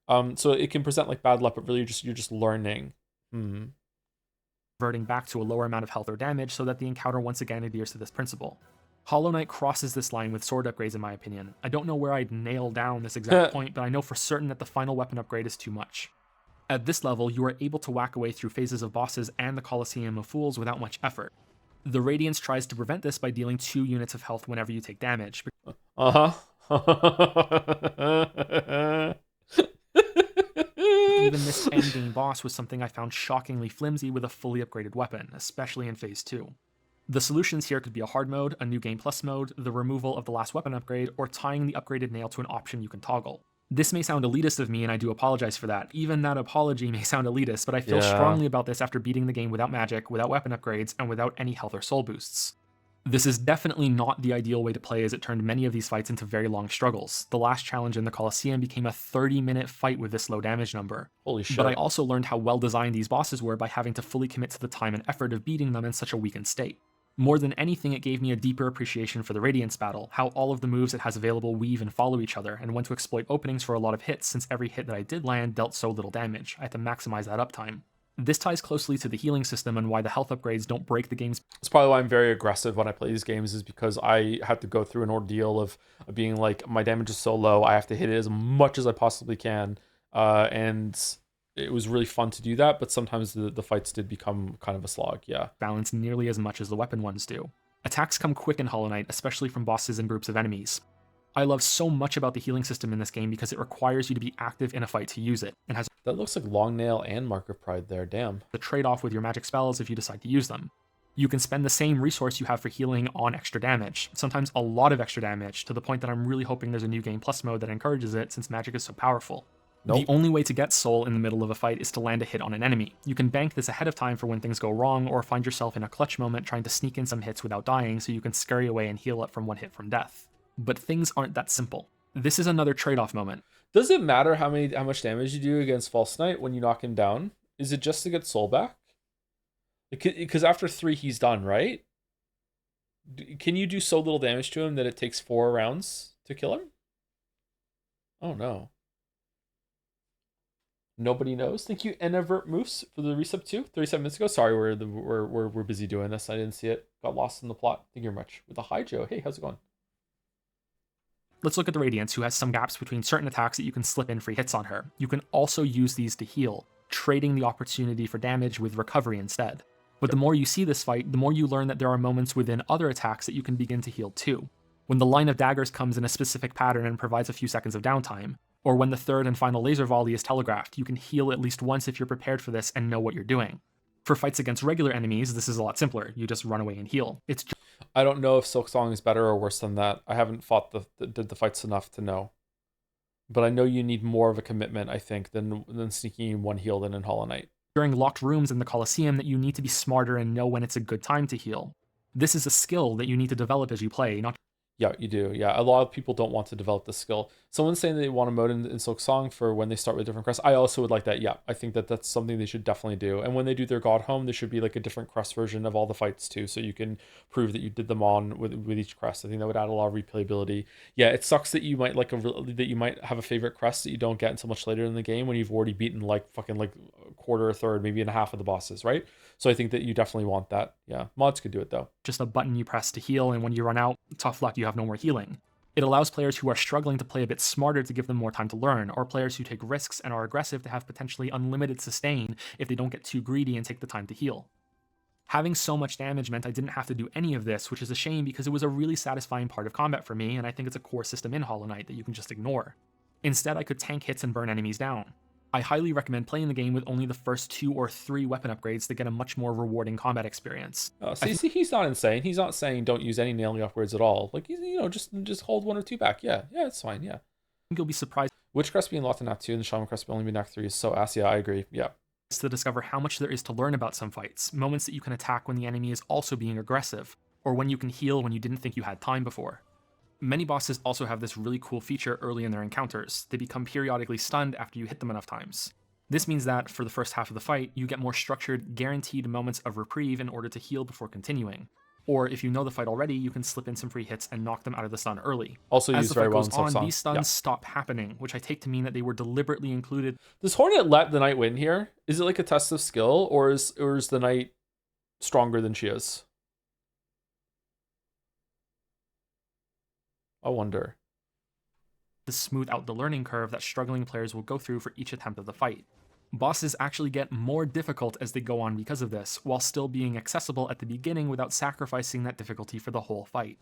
So it can present like bad luck, but really you're just learning. Reverting back to a lower amount of health or damage so that the encounter once again adheres to this principle. Hollow Knight crosses this line with sword upgrades in my opinion. I don't know where I'd nail down this exact point, but I know for certain that the final weapon upgrade is too much. At this level, you are able to whack away through phases of bosses and the Colosseum of Fools without much effort. The Radiance tries to prevent this by dealing 2 units of health whenever you take damage. Even this endgame boss was something I found shockingly flimsy with a fully upgraded weapon, especially in Phase 2. The solutions here could be a hard mode, a new game plus mode, the removal of the last weapon upgrade, or tying the upgraded nail to an option you can toggle. This may sound elitist of me, and I do apologize for that. Even that apology may sound elitist, but I feel strongly about this after beating the game without magic, without weapon upgrades, and without any health or soul boosts. This is definitely not the ideal way to play, as it turned many of these fights into very long struggles. The last challenge in the Colosseum became a 30-minute fight with this low damage number. Holy shit. But I also learned how well designed these bosses were by having to fully commit to the time and effort of beating them in such a weakened state. More than anything, it gave me a deeper appreciation for the Radiance battle, how all of the moves it has available weave and follow each other, and when to exploit openings for a lot of hits since every hit that I did land dealt so little damage. I had to maximize that uptime. This ties closely to the healing system and why the health upgrades don't break the game's... That's probably why I'm very aggressive when I play these games, is because I have to go through an ordeal of being like, my damage is so low, I have to hit it as much as I possibly can, and it was really fun to do that, but sometimes the fights did become kind of a slog, yeah. Balance nearly as much as the weapon ones do. Attacks come quick in Hollow Knight, especially from bosses and groups of enemies. I love so much about the healing system in this game because it requires you to be active in a fight to use it, and has That looks like Long Nail and Mark of Pride there, damn. the trade-off with your magic spells if you decide to use them. You can spend the same resource you have for healing on extra damage, sometimes a lot of extra damage, to the point that I'm really hoping there's a new game plus mode that encourages it since magic is so powerful. Nope. The only way to get soul in the middle of a fight is to land a hit on an enemy. You can bank this ahead of time for when things go wrong, or find yourself in a clutch moment trying to sneak in some hits without dying so you can scurry away and heal up from one hit from death. But things aren't that simple. This is another trade-off moment. Does it matter how much damage you do against False Knight when you knock him down? Is it just to get soul back? Because after 3 he's done, right? Can you do so little damage to him that it takes 4 rounds to kill him? Oh no. Nobody knows. Thank you, Enavert Moose, for the resub too. 37 minutes ago. Sorry, we're busy doing this. I didn't see it. Got lost in the plot. Thank you very much. With a hi, Joe. Hey, how's it going? Let's look at the Radiance, who has some gaps between certain attacks that you can slip in free hits on her. You can also use these to heal, trading the opportunity for damage with recovery instead. But the more you see this fight, the more you learn that there are moments within other attacks that you can begin to heal too. When the line of daggers comes in a specific pattern and provides a few seconds of downtime, or when the third and final laser volley is telegraphed, you can heal at least once if you're prepared for this and know what you're doing. For fights against regular enemies, this is a lot simpler. You just run away and heal. I don't know if Silksong is better or worse than that. I haven't fought did the fights enough to know. But I know you need more of a commitment, I think, than sneaking in one heal than in Hollow Knight. During locked rooms in the Colosseum that you need to be smarter and know when it's a good time to heal. This is a skill that you need to develop as you play, not... Yeah, you do. Yeah, a lot of people don't want to develop this skill. Someone's saying they want a mode in Silksong for when they start with different crests. I also would like that. Yeah, I think that's something they should definitely do. And when they do their God Home, there should be like a different crest version of all the fights too, so you can prove that you did them on with each crest. I think that would add a lot of replayability. Yeah, it sucks that you might that you might have a favorite crest that you don't get until much later in the game when you've already beaten like a quarter, a third, maybe and a half of the bosses, right? So I think that you definitely want that. Yeah, mods could do it though. Just a button you press to heal, and when you run out, tough luck, you have no more healing. It allows players who are struggling to play a bit smarter to give them more time to learn, or players who take risks and are aggressive to have potentially unlimited sustain if they don't get too greedy and take the time to heal. Having so much damage meant I didn't have to do any of this, which is a shame because it was a really satisfying part of combat for me, and I think it's a core system in Hollow Knight that you can just ignore. Instead, I could tank hits and burn enemies down. I highly recommend playing the game with only the first 2 or 3 weapon upgrades to get a much more rewarding combat experience. See, he's not insane. He's not saying don't use any nailing upgrades at all. Like, he's, just hold 1 or 2 back. Yeah, it's fine. Yeah. I think you'll be surprised. Witch crest being locked in Act 2 and the Shaman crest only being Act 3 is so ass. Yeah, I agree. Yeah. To discover how much there is to learn about some fights, moments that you can attack when the enemy is also being aggressive, or when you can heal when you didn't think you had time before. Many bosses also have this really cool feature early in their encounters. They become periodically stunned after you hit them enough times. This means that, for the first half of the fight, you get more structured, guaranteed moments of reprieve in order to heal before continuing. Or, if you know the fight already, you can slip in some free hits and knock them out of the stun early. Also As used the very fight well goes in on, Silksong. these stuns stop happening, which I take to mean that they were deliberately included. Does Hornet let the Knight win here? Is it like a test of skill, or is the Knight stronger than she is? I wonder. To smooth out the learning curve that struggling players will go through for each attempt of the fight. Bosses actually get more difficult as they go on because of this, while still being accessible at the beginning without sacrificing that difficulty for the whole fight.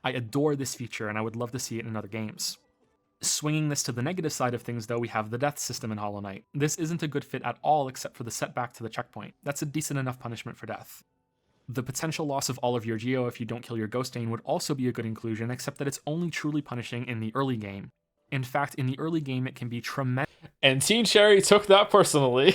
I adore this feature, and I would love to see it in other games. Swinging this to the negative side of things, though, we have the death system in Hollow Knight. This isn't a good fit at all except for the setback to the checkpoint. That's a decent enough punishment for death. The potential loss of all of your Geo if you don't kill your Ghostain would also be a good inclusion, except that it's only truly punishing in the early game. In fact, in the early game, it can be tremendous. And Team Cherry took that personally.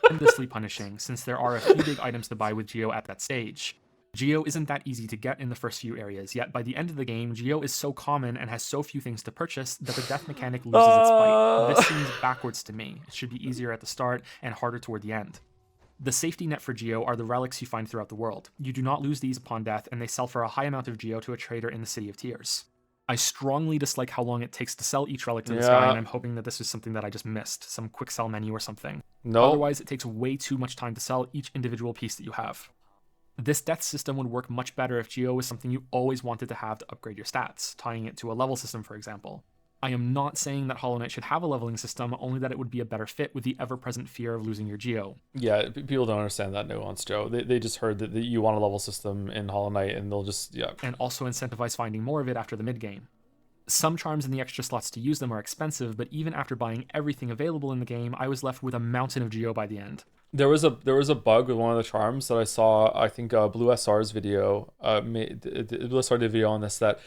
Tremendously punishing, since there are a few big items to buy with Geo at that stage. Geo isn't that easy to get in the first few areas, yet by the end of the game, Geo is so common and has so few things to purchase that the death mechanic loses its bite. This seems backwards to me. It should be easier at the start and harder toward the end. The safety net for Geo are the relics you find throughout the world. You do not lose these upon death, and they sell for a high amount of Geo to a trader in the City of Tears. I strongly dislike how long it takes to sell each relic to this guy, and I'm hoping that this is something that I just missed, some quick sell menu or something. No. Otherwise, it takes way too much time to sell each individual piece that you have. This death system would work much better if Geo was something you always wanted to have to upgrade your stats, tying it to a level system, for example. I am not saying that Hollow Knight should have a leveling system, only that it would be a better fit with the ever-present fear of losing your Geo. Yeah, people don't understand that nuance, Joe. They just heard that you want a level system in Hollow Knight, and they'll just, And also incentivize finding more of it after the mid-game. Some charms and the extra slots to use them are expensive, but even after buying everything available in the game, I was left with a mountain of Geo by the end. There was a bug with one of the charms that I saw. I think Blue SR's video, Blue SR did a video on this, that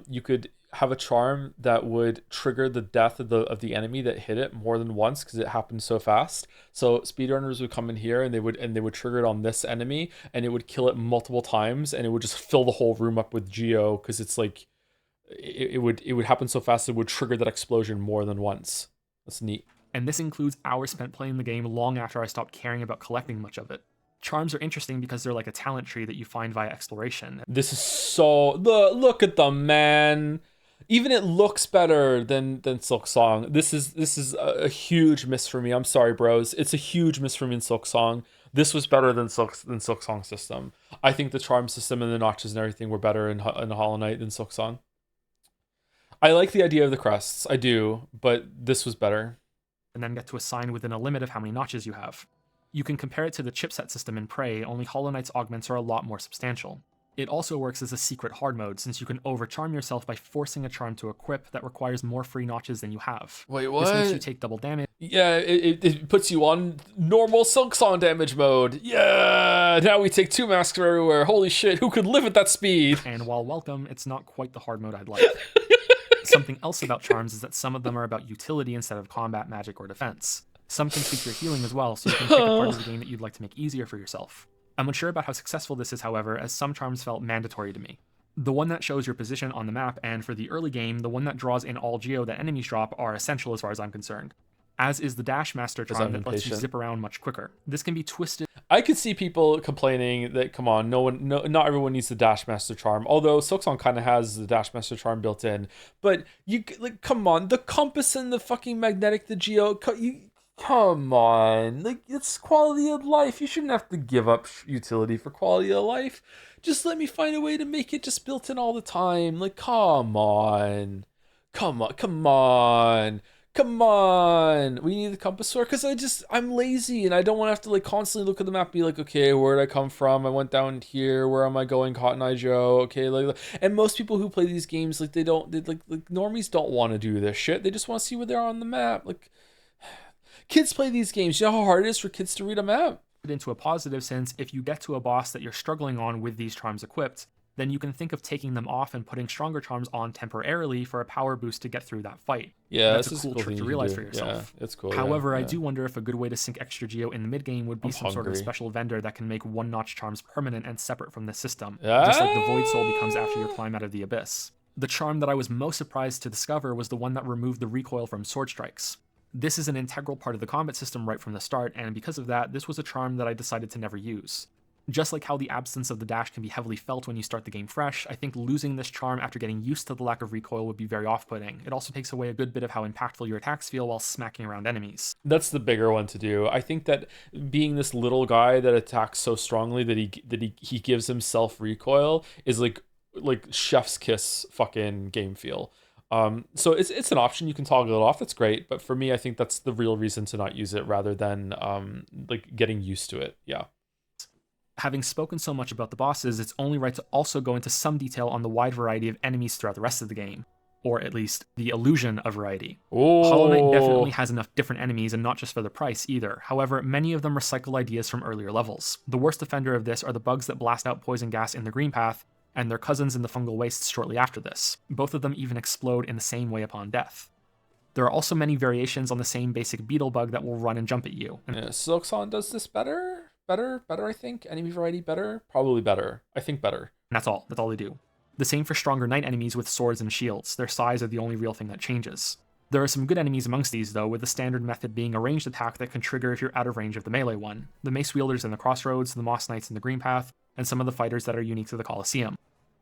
you could have a charm that would trigger the death of the enemy that hit it more than once because it happened so fast. So speedrunners would come in here and they would trigger it on this enemy, and it would kill it multiple times, and it would just fill the whole room up with Geo because it's like it would happen so fast it would trigger that explosion more than once. That's neat. And this includes hours spent playing the game long after I stopped caring about collecting much of it. Charms are interesting because they're like a talent tree that you find via exploration. This is so... Look at them, man. Even it looks better than Silksong. This is a huge miss for me. I'm sorry, bros. It's a huge miss for me in Silksong. This was better than Silksong system. I think the charm system and the notches and everything were better in Hollow Knight than Silksong. I like the idea of the crests. I do, but this was better. And then get to assign within a limit of how many notches you have. You can compare it to the chipset system in Prey, only Hollow Knight's augments are a lot more substantial. It also works as a secret hard mode, since you can overcharm yourself by forcing a charm to equip that requires more free notches than you have. Wait, what? This makes you take double damage. Yeah, it puts you on normal Silksong damage mode. Yeah, now we take 2 masks from everywhere. Holy shit, who could live at that speed? And while welcome, it's not quite the hard mode I'd like. Something else about charms is that some of them are about utility instead of combat, magic, or defense. Some can speak your healing as well, so you can pick a part of the game that you'd like to make easier for yourself. I'm unsure about how successful this is, however, as some charms felt mandatory to me. The one that shows your position on the map, and for the early game, the one that draws in all Geo that enemies drop, are essential as far as I'm concerned. As is the Dash Master charm that lets you zip around much quicker. This can be twisted. I could see people complaining that, come on, not everyone needs the Dash Master charm. Although Silksong kind of has the Dash Master charm built in, but come on, the compass and the fucking magnetic, the Geo, come on, it's quality of life. You shouldn't have to give up utility for quality of life. Just let me find a way to make it just built in all the time. Come on. We need the compass sword because I'm lazy and I don't want to have to constantly look at the map and be like, okay, where did I come from? I went down here. Where am I going? Cotton Eye Joe. Okay, and most people who play these games normies don't want to do this shit. They just want to see where they are on the map. Kids play these games. You know how hard it is for kids to read a map? Into a positive sense if you get to a boss that you're struggling on with these charms equipped, then you can think of taking them off and putting stronger charms on temporarily for a power boost to get through that fight. Yeah, That's this a is cool thing trick to you can realize do. for yourself. Yeah, it's cool. However, yeah, I yeah. do wonder if a good way to sync extra geo in the mid-game would be some sort of hungry. special vendor that can make one-notch charms permanent and separate from the system, Ah! just like the Void Soul becomes after your climb out of the Abyss. The charm that I was most surprised to discover was the one that removed the recoil from sword strikes. This is an integral part of the combat system right from the start, and because of that, this was a charm that I decided to never use. Just like how the absence of the dash can be heavily felt when you start the game fresh, I think losing this charm after getting used to the lack of recoil would be very off-putting. It also takes away a good bit of how impactful your attacks feel while smacking around enemies. That's the bigger one to do. I think that being this little guy that attacks so strongly that he gives himself recoil is like chef's kiss fucking game feel. So it's an option, you can toggle it off. That's great, but for me, I think that's the real reason to not use it rather than like getting used to it. Yeah. Having spoken so much about the bosses, it's only right to also go into some detail on the wide variety of enemies throughout the rest of the game, or at least the illusion of variety. Hollow Knight definitely has enough different enemies, and not just for the price either. However, many of them recycle ideas from earlier levels. The worst offender of this are the bugs that blast out poison gas in the green path, and their cousins in the fungal wastes shortly after this. Both of them even explode in the same way upon death. There are also many variations on the same basic beetle bug that will run and jump at you. Yeah, Silksong does this better, I think. Enemy variety better? Probably better. I think better. And that's all they do. The same for stronger knight enemies with swords and shields. Their size are the only real thing that changes. There are some good enemies amongst these though, with the standard method being a ranged attack that can trigger if you're out of range of the melee one. The mace wielders in the crossroads, the moss knights in the green path, and some of the fighters that are unique to the Colosseum.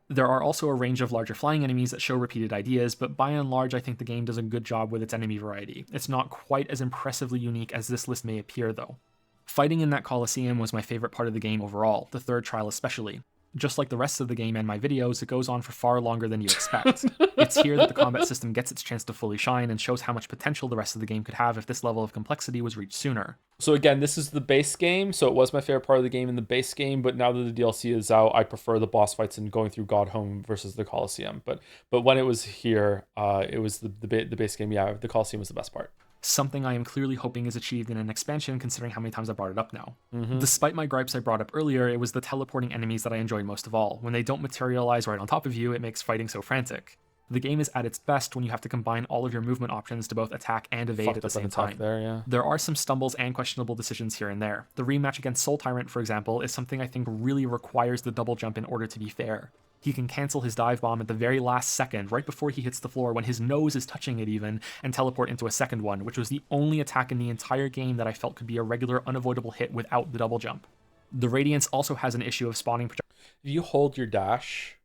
There are also a range of larger flying enemies that show repeated ideas, but by and large I think the game does a good job with its enemy variety. It's not quite as impressively unique as this list may appear though. Fighting in that Colosseum was my favorite part of the game overall, the third trial especially. Just like the rest of the game and my videos, it goes on for far longer than you expect. It's here that the combat system gets its chance to fully shine and shows how much potential the rest of the game could have if this level of complexity was reached sooner. So again, this is the base game, so it was my favorite part of the game in the base game, but now that the DLC is out, I prefer the boss fights and going through Godhome versus the Colosseum. But when it was here, it was the base game. Yeah, the Colosseum was the best part. Something I am clearly hoping is achieved in an expansion considering how many times I brought it up now. Despite my gripes I brought up earlier, it was the teleporting enemies that I enjoyed most of all. When they don't materialize right on top of you, it makes fighting so frantic. The game is at its best when you have to combine all of your movement options to both attack and evade at the same time. There are some stumbles and questionable decisions here and there. The rematch against Soul Tyrant, for example, is something I think really requires the double jump in order to be fair. He can cancel his dive bomb at the very last second, right before he hits the floor when his nose is touching it even, and teleport into a second one, which was the only attack in the entire game that I felt could be a regular unavoidable hit without the double jump. The Radiance also has an issue of spawning projectiles. If you hold your dash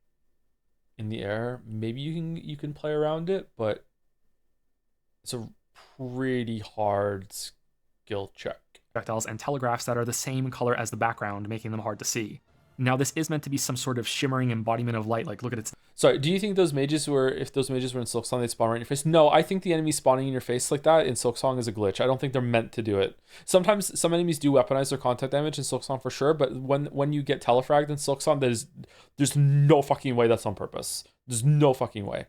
in the air, maybe you can play around it, but it's a pretty hard skill check. And telegraphs that are the same color as the background, making them hard to see. Now, this is meant to be some sort of shimmering embodiment of light, like look at its... Sorry, do you think if those mages were in Silksong, they'd spawn right in your face? No, I think the enemy spawning in your face like that in Silksong is a glitch. I don't think they're meant to do it. Sometimes some enemies do weaponize their contact damage in Silksong for sure, but when you get telefragged in Silksong, there's no fucking way that's on purpose. There's no fucking way.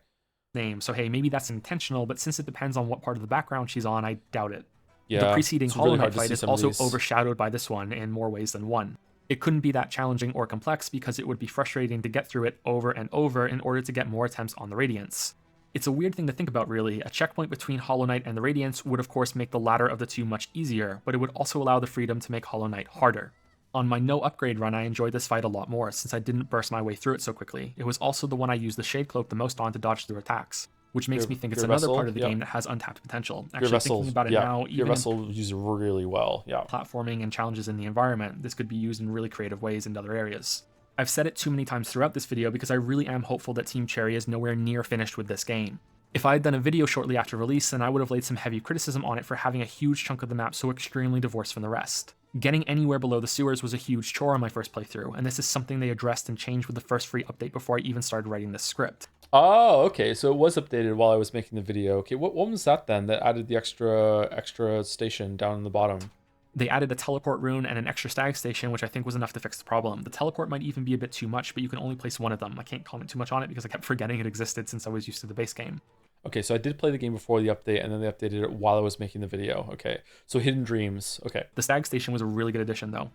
Name. So hey, maybe that's intentional, but since it depends on what part of the background she's on, I doubt it. Yeah, the preceding Hollow Knight fight is also these overshadowed by this one in more ways than one. It couldn't be that challenging or complex because it would be frustrating to get through it over and over in order to get more attempts on the Radiance. It's a weird thing to think about really. A checkpoint between Hollow Knight and the Radiance would of course make the latter of the two much easier, but it would also allow the freedom to make Hollow Knight harder. On my no upgrade run, I enjoyed this fight a lot more since I didn't burst my way through it so quickly. It was also the one I used the Shade Cloak the most on to dodge through attacks, which makes me think it's another part of the game that has untapped potential. Actually, thinking about it now, even your vessel uses really well. Yeah, platforming and challenges in the environment, this could be used in really creative ways in other areas. I've said it too many times throughout this video because I really am hopeful that Team Cherry is nowhere near finished with this game. If I had done a video shortly after release, then I would have laid some heavy criticism on it for having a huge chunk of the map so extremely divorced from the rest. Getting anywhere below the sewers was a huge chore on my first playthrough, and this is something they addressed and changed with the first free update before I even started writing this script. Oh, okay. So it was updated while I was making the video. Okay, what was that then that added the extra station down in the bottom? They added a teleport rune and an extra stag station, which I think was enough to fix the problem. The teleport might even be a bit too much, but you can only place one of them. I can't comment too much on it because I kept forgetting it existed since I was used to the base game. Okay, so I did play the game before the update, and then they updated it while I was making the video. Okay, so Hidden Dreams. Okay. The stag station was a really good addition, though.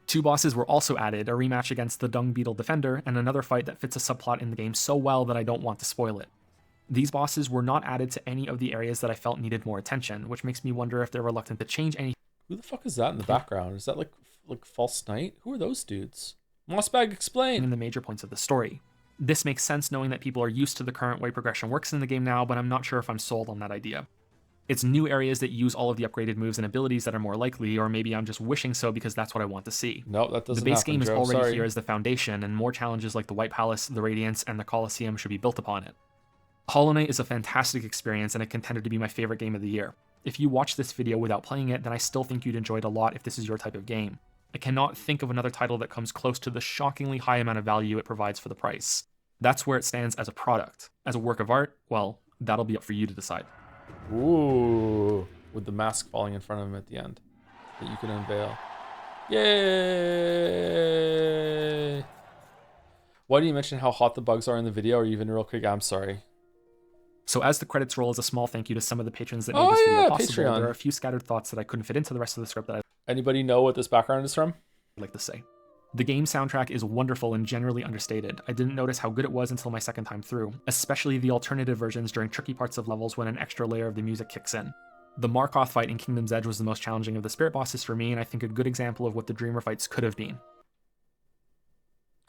2 bosses were also added, a rematch against the Dung Beetle Defender, and another fight that fits a subplot in the game so well that I don't want to spoil it. These bosses were not added to any of the areas that I felt needed more attention, which makes me wonder if they're reluctant to change anything. Who the fuck is that in the background? Is that like False Knight? Who are those dudes? Mossbag, explain! In the major points of the story. This makes sense knowing that people are used to the current way progression works in the game now, but I'm not sure if I'm sold on that idea. It's new areas that use all of the upgraded moves and abilities that are more likely, or maybe I'm just wishing so because that's what I want to see. No, that doesn't The base happen, game is Joe. already Sorry. here as the foundation, and more challenges like the White Palace, the Radiance, and the Colosseum should be built upon it. Hollow Knight is a fantastic experience and a contender to be my favorite game of the year. If you watch this video without playing it, then I still think you'd enjoy it a lot if this is your type of game. I cannot think of another title that comes close to the shockingly high amount of value it provides for the price. That's where it stands as a product. As a work of art, well, that'll be up for you to decide. Ooh, with the mask falling in front of him at the end that you can unveil. Yay! Why do you mention how hot the bugs are in the video, or even real quick? I'm sorry. So as the credits roll, as a small thank you to some of the patrons that Oh, made this video yeah, possible, Patreon. there are a few scattered thoughts that I couldn't fit into the rest of the script that I'd Anybody know what this background is from? like to say. The game soundtrack is wonderful and generally understated. I didn't notice how good it was until my second time through, especially the alternative versions during tricky parts of levels when an extra layer of the music kicks in. The Markoth fight in Kingdom's Edge was the most challenging of the spirit bosses for me, and I think a good example of what the Dreamer fights could have been.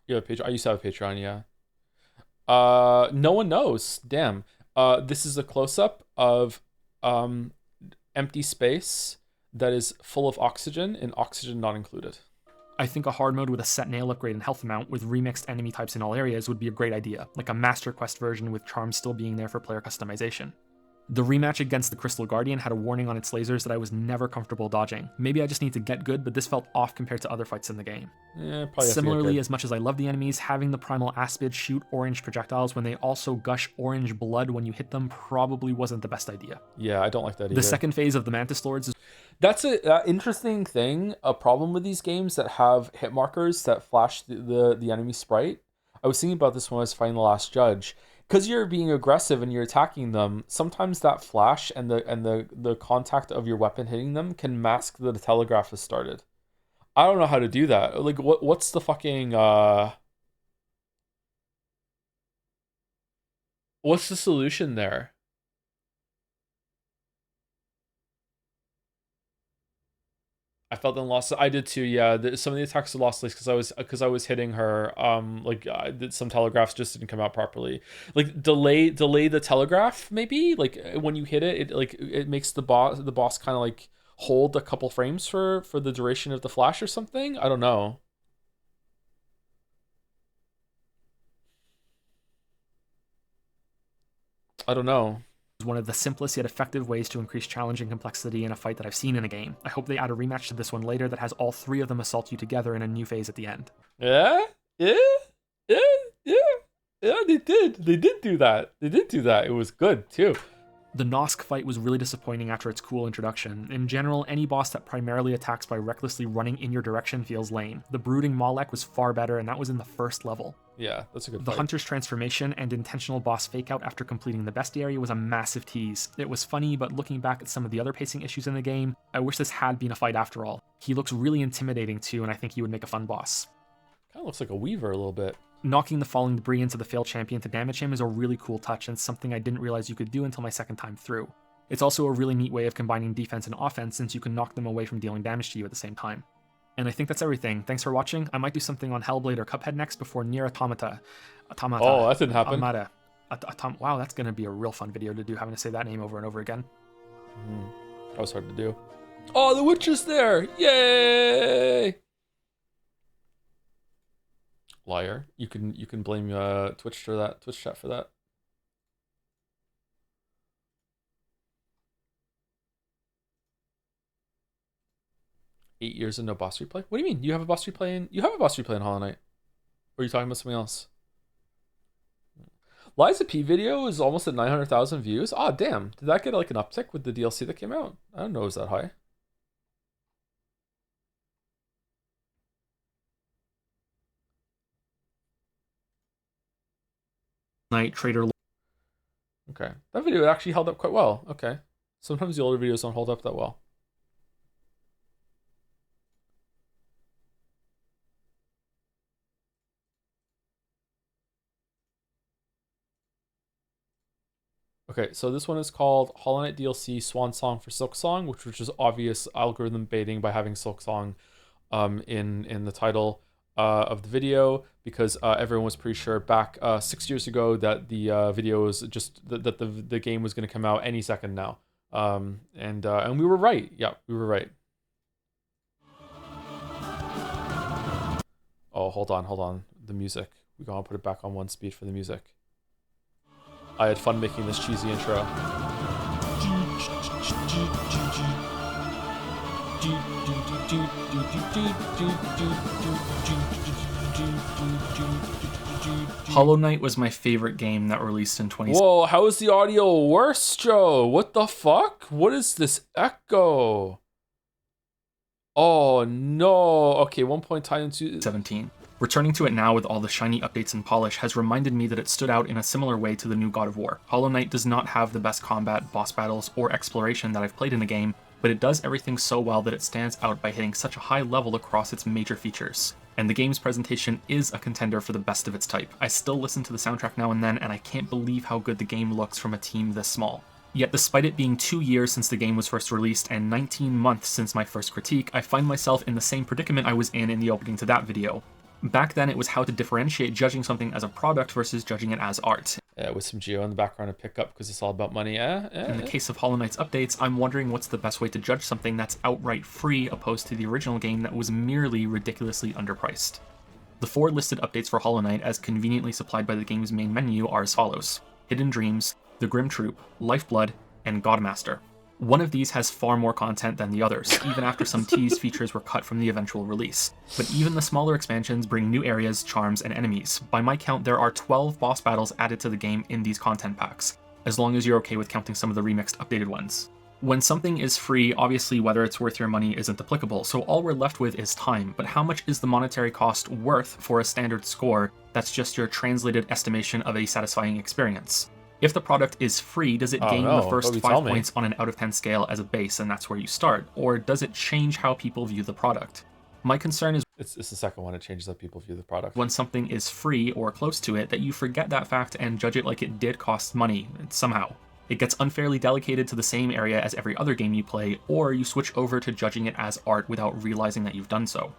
You have a Patreon? I used to have a Patreon, yeah. No one knows. Damn. This is a close-up of empty space that is full of oxygen and oxygen not included. I think a hard mode with a set nail upgrade and health amount with remixed enemy types in all areas would be a great idea, like a Master Quest version with charms still being there for player customization. The rematch against the Crystal Guardian had a warning on its lasers that I was never comfortable dodging. Maybe I just need to get good, but this felt off compared to other fights in the game. Yeah, probably. Similarly, as much as I love the enemies, having the Primal Aspid shoot orange projectiles when they also gush orange blood when you hit them probably wasn't the best idea. Yeah, I don't like that either. The second phase of the Mantis Lords is That's a interesting thing, a problem with these games that have hit markers that flash the enemy sprite. I was thinking about this when I was fighting the last judge. Because you're being aggressive and you're attacking them, sometimes that flash and the contact of your weapon hitting them can mask that the telegraph has started. I don't know how to do that. Like, what's the fucking what's the solution there? I felt them lost. I did too. Yeah, some of the attacks are lost because I was hitting her. Some telegraphs just didn't come out properly. Like delay the telegraph maybe. Like when you hit it, it makes the boss kind of like hold a couple frames for the duration of the flash or something. I don't know. one of the simplest yet effective ways to increase challenge and complexity in a fight that I've seen in a game. I hope they add a rematch to this one later that has all 3 of them assault you together in a new phase at the end. Yeah, they did. They did do that. It was good too. The Nosk fight was really disappointing after its cool introduction. In general, any boss that primarily attacks by recklessly running in your direction feels lame. The Brooding Malek was far better, and that was in the first level. Yeah, that's a good The fight. Hunter's transformation and intentional boss fake-out after completing the bestiary was a massive tease. It was funny, but looking back at some of the other pacing issues in the game, I wish this had been a fight after all. He looks really intimidating too, and I think he would make a fun boss. Kind of looks like a Weaver a little bit. Knocking the falling debris into the failed champion to damage him is a really cool touch and something I didn't realize you could do until my second time through. It's also a really neat way of combining defense and offense since you can knock them away from dealing damage to you at the same time. And I think that's everything. Thanks for watching. I might do something on Hellblade or Cuphead next before Nier Automata. Oh, that didn't happen. Automata. Wow, that's going to be a real fun video to do, having to say that name over and over again. That was hard to do. Oh, the Witcher's there! Yay! Liar. You can blame Twitch for that. Twitch chat for that. Eight years and no boss replay? What do you mean? You have a boss replay in Hollow Knight? Or are you talking about something else? Liza P video is almost at 900,000 views. Ah, damn. Did that get like an uptick with the DLC that came out? I don't know it was that high. Night Trader. Okay. That video actually held up quite well. Okay. Sometimes the older videos don't hold up that well. Okay, so this one is called Hollow Knight DLC Swan Song for Silksong, which was just obvious algorithm baiting by having Silksong in the title of the video, because everyone was pretty sure back 6 years ago that the video was just that the game was going to come out any second now. And we were right. Yeah, we were right. Oh, hold on. The music. We're going to put it back on 1 speed for the music. I had fun making this cheesy intro. Hollow Knight was my favorite game that released in 2017. Whoa, how is the audio worse, Joe? What the fuck? What is this echo? Oh no. Okay, 1 point tied into 17. Returning to it now with all the shiny updates and polish has reminded me that it stood out in a similar way to the new God of War. Hollow Knight does not have the best combat, boss battles, or exploration that I've played in a game, but it does everything so well that it stands out by hitting such a high level across its major features. And the game's presentation is a contender for the best of its type. I still listen to the soundtrack now and then, and I can't believe how good the game looks from a team this small. Yet despite it being 2 years since the game was first released and 19 months since my first critique, I find myself in the same predicament I was in the opening to that video. Back then, it was how to differentiate judging something as a product versus judging it as art. with some geo in the background to pick up because it's all about money. In the case of Hollow Knight's updates, I'm wondering what's the best way to judge something that's outright free opposed to the original game that was merely ridiculously underpriced. The 4 listed updates for Hollow Knight, as conveniently supplied by the game's main menu, are as follows: Hidden Dreams, The Grim Troop, Lifeblood, and Godmaster. One of these has far more content than the others, even after some teased features were cut from the eventual release. But even the smaller expansions bring new areas, charms, and enemies. By my count, there are 12 boss battles added to the game in these content packs, as long as you're okay with counting some of the remixed updated ones. When something is free, obviously whether it's worth your money isn't applicable, so all we're left with is time. But how much is the monetary cost worth for a standard score that's just your translated estimation of a satisfying experience? If the product is free, does it gain the first 5 points on an out of 10 scale as a base, and that's where you start? Or does it change how people view the product? My concern is it's the second one. It changes how people view the product. When something is free or close to it, that you forget that fact and judge it like it did cost money, somehow. It gets unfairly delegated to the same area as every other game you play, or you switch over to judging it as art without realizing that you've done so.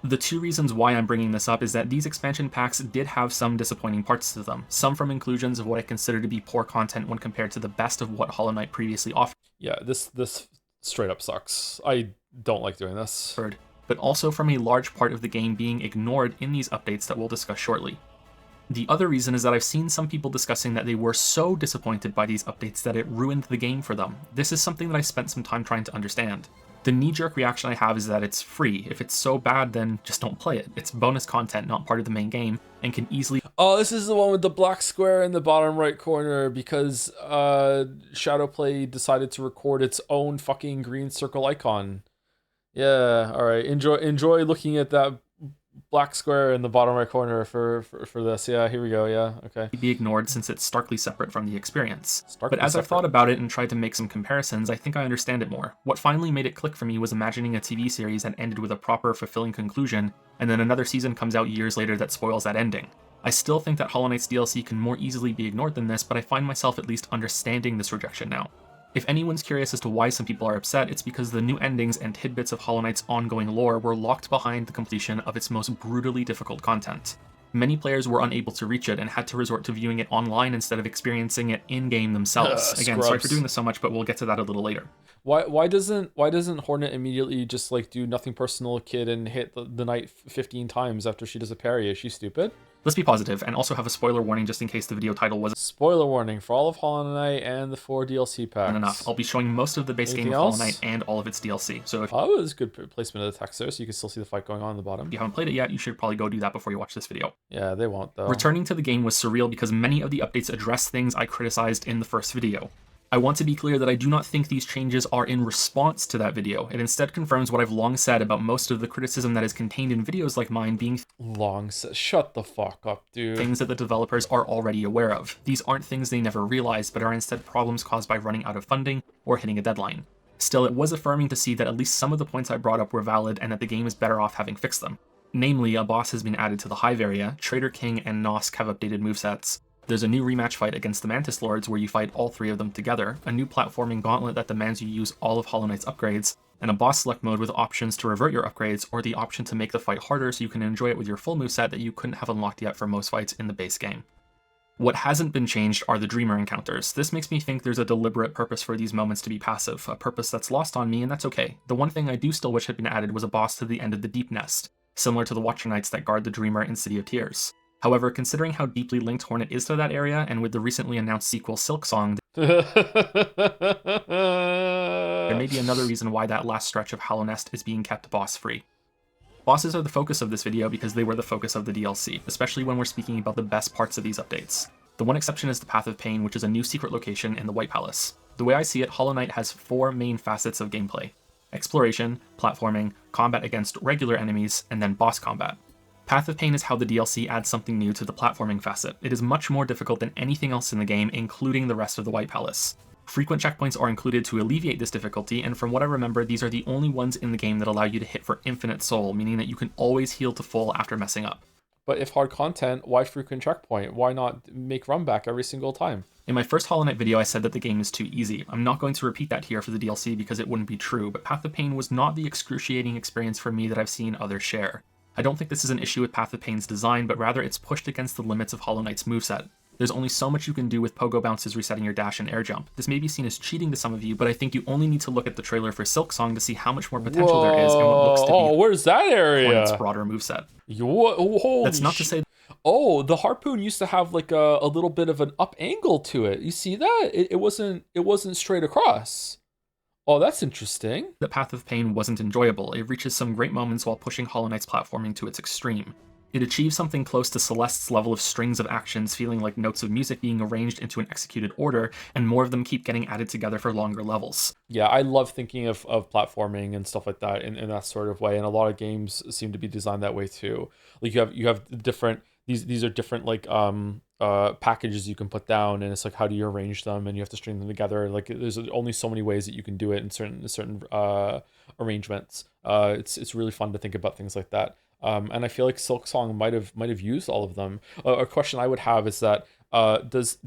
The 2 reasons why I'm bringing this up is that these expansion packs did have some disappointing parts to them, some from inclusions of what I consider to be poor content when compared to the best of what Hollow Knight previously offered. Yeah, this straight up sucks. I don't like doing this. But also from a large part of the game being ignored in these updates that we'll discuss shortly. The other reason is that I've seen some people discussing that they were so disappointed by these updates that it ruined the game for them. This is something that I spent some time trying to understand. The knee-jerk reaction I have is that it's free. If it's so bad, then just don't play it. It's bonus content, not part of the main game, and can easily... Oh, this is the one with the black square in the bottom right corner because Shadowplay decided to record its own fucking green circle icon. Yeah, all right. Enjoy looking at that black square in the bottom right corner for this. Yeah, here we go. Yeah, okay. Be ignored since it's starkly separate from the experience. But as I've thought about it and tried to make some comparisons, I think I understand it more. What finally made it click for me was imagining a TV series that ended with a proper, fulfilling conclusion, and then another season comes out years later that spoils that ending. I still think that Hollow Knight's DLC can more easily be ignored than this, but I find myself at least understanding this rejection now. If anyone's curious as to why some people are upset, it's because the new endings and tidbits of Hollow Knight's ongoing lore were locked behind the completion of its most brutally difficult content. Many players were unable to reach it and had to resort to viewing it online instead of experiencing it in-game themselves. Again, sorry for doing this so much, but we'll get to that a little later. Why doesn't Hornet immediately just like do nothing personal kid and hit the knight 15 times after she does a parry? Is she stupid? Let's be positive, and also have a spoiler warning just in case the video title was... Spoiler warning for all of Hollow Knight and the 4 DLC packs. Enough. I'll be showing most of the base game of Hollow Knight and all of its DLC. So if oh, it was good placement of the text there, so you can still see the fight going on in the bottom. If you haven't played it yet, you should probably go do that before you watch this video. Yeah, they won't though. Returning to the game was surreal because many of the updates address things I criticized in the first video. I want to be clear that I do not think these changes are in response to that video. It instead confirms what I've long said about most of the criticism that is contained in videos like mine being shut the fuck up, dude. Things that the developers are already aware of. These aren't things they never realized, but are instead problems caused by running out of funding or hitting a deadline. Still, it was affirming to see that at least some of the points I brought up were valid and that the game is better off having fixed them. Namely, a boss has been added to the Hive area, Traitor King and Nosk have updated movesets, There's a new rematch fight against the Mantis Lords where you fight all 3 of them together, a new platforming gauntlet that demands you use all of Hollow Knight's upgrades, and a boss select mode with options to revert your upgrades, or the option to make the fight harder so you can enjoy it with your full moveset that you couldn't have unlocked yet for most fights in the base game. What hasn't been changed are the Dreamer encounters. This makes me think there's a deliberate purpose for these moments to be passive, a purpose that's lost on me, and that's okay. The one thing I do still wish had been added was a boss to the end of the Deep Nest, similar to the Watcher Knights that guard the Dreamer in City of Tears. However, considering how deeply linked Hornet is to that area, and with the recently announced sequel Silk Song, there may be another reason why that last stretch of Hollow Nest is being kept boss-free. Bosses are the focus of this video because they were the focus of the DLC, especially when we're speaking about the best parts of these updates. The one exception is the Path of Pain, which is a new secret location in the White Palace. The way I see it, Hollow Knight has 4 main facets of gameplay: exploration, platforming, combat against regular enemies, and then boss combat. Path of Pain is how the DLC adds something new to the platforming facet. It is much more difficult than anything else in the game, including the rest of the White Palace. Frequent checkpoints are included to alleviate this difficulty, and from what I remember, these are the only ones in the game that allow you to hit for infinite soul, meaning that you can always heal to full after messing up. But if hard content, why frequent checkpoint? Why not make run back every single time? In my first Hollow Knight video, I said that the game is too easy. I'm not going to repeat that here for the DLC because it wouldn't be true, but Path of Pain was not the excruciating experience for me that I've seen others share. I don't think this is an issue with Path of Pain's design, but rather it's pushed against the limits of Hollow Knight's moveset. There's only so much you can do with pogo bounces resetting your dash and air jump. This may be seen as cheating to some of you, but I think you only need to look at the trailer for Silk Song to see how much more potential there is in what looks to be where's that area? Hornet's broader moveset. That's not to say... Oh, the harpoon used to have like a little bit of an up angle to it. You see that? It wasn't straight across. Oh, that's interesting. The Path of Pain wasn't enjoyable. It reaches some great moments while pushing Hollow Knight's platforming to its extreme. It achieves something close to Celeste's level of strings of actions feeling like notes of music being arranged into an executed order, and more of them keep getting added together for longer levels. Yeah, I love thinking of platforming and stuff like that in that sort of way, and a lot of games seem to be designed that way too. Like you have different these are different like packages you can put down, and it's like how do you arrange them, and you have to string them together. Like there's only so many ways that you can do it in certain arrangements. It's really fun to think about things like that. And I feel like Silk Song might have used all of them. A question I would have is that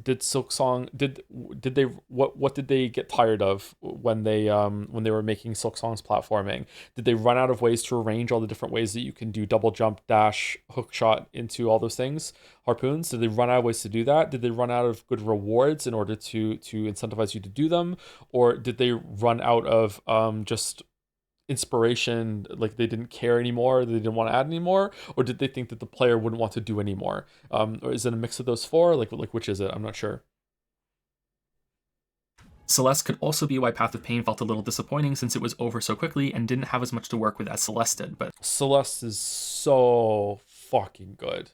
did Silk Song did they what did they get tired of when they were making Silk Song's platforming? Did they run out of ways to arrange all the different ways that you can do double jump, dash, hook shot into all those things, harpoons? Did they run out of ways to do that? Did they run out of good rewards in order to incentivize you to do them, or did they run out of just inspiration, like they didn't care anymore, they didn't want to add anymore, or did they think that the player wouldn't want to do anymore? Or is it a mix of those 4? Like which is it? I'm not sure. Celeste could also be why Path of Pain felt a little disappointing since it was over so quickly and didn't have as much to work with as Celeste did, but Celeste is so fucking good.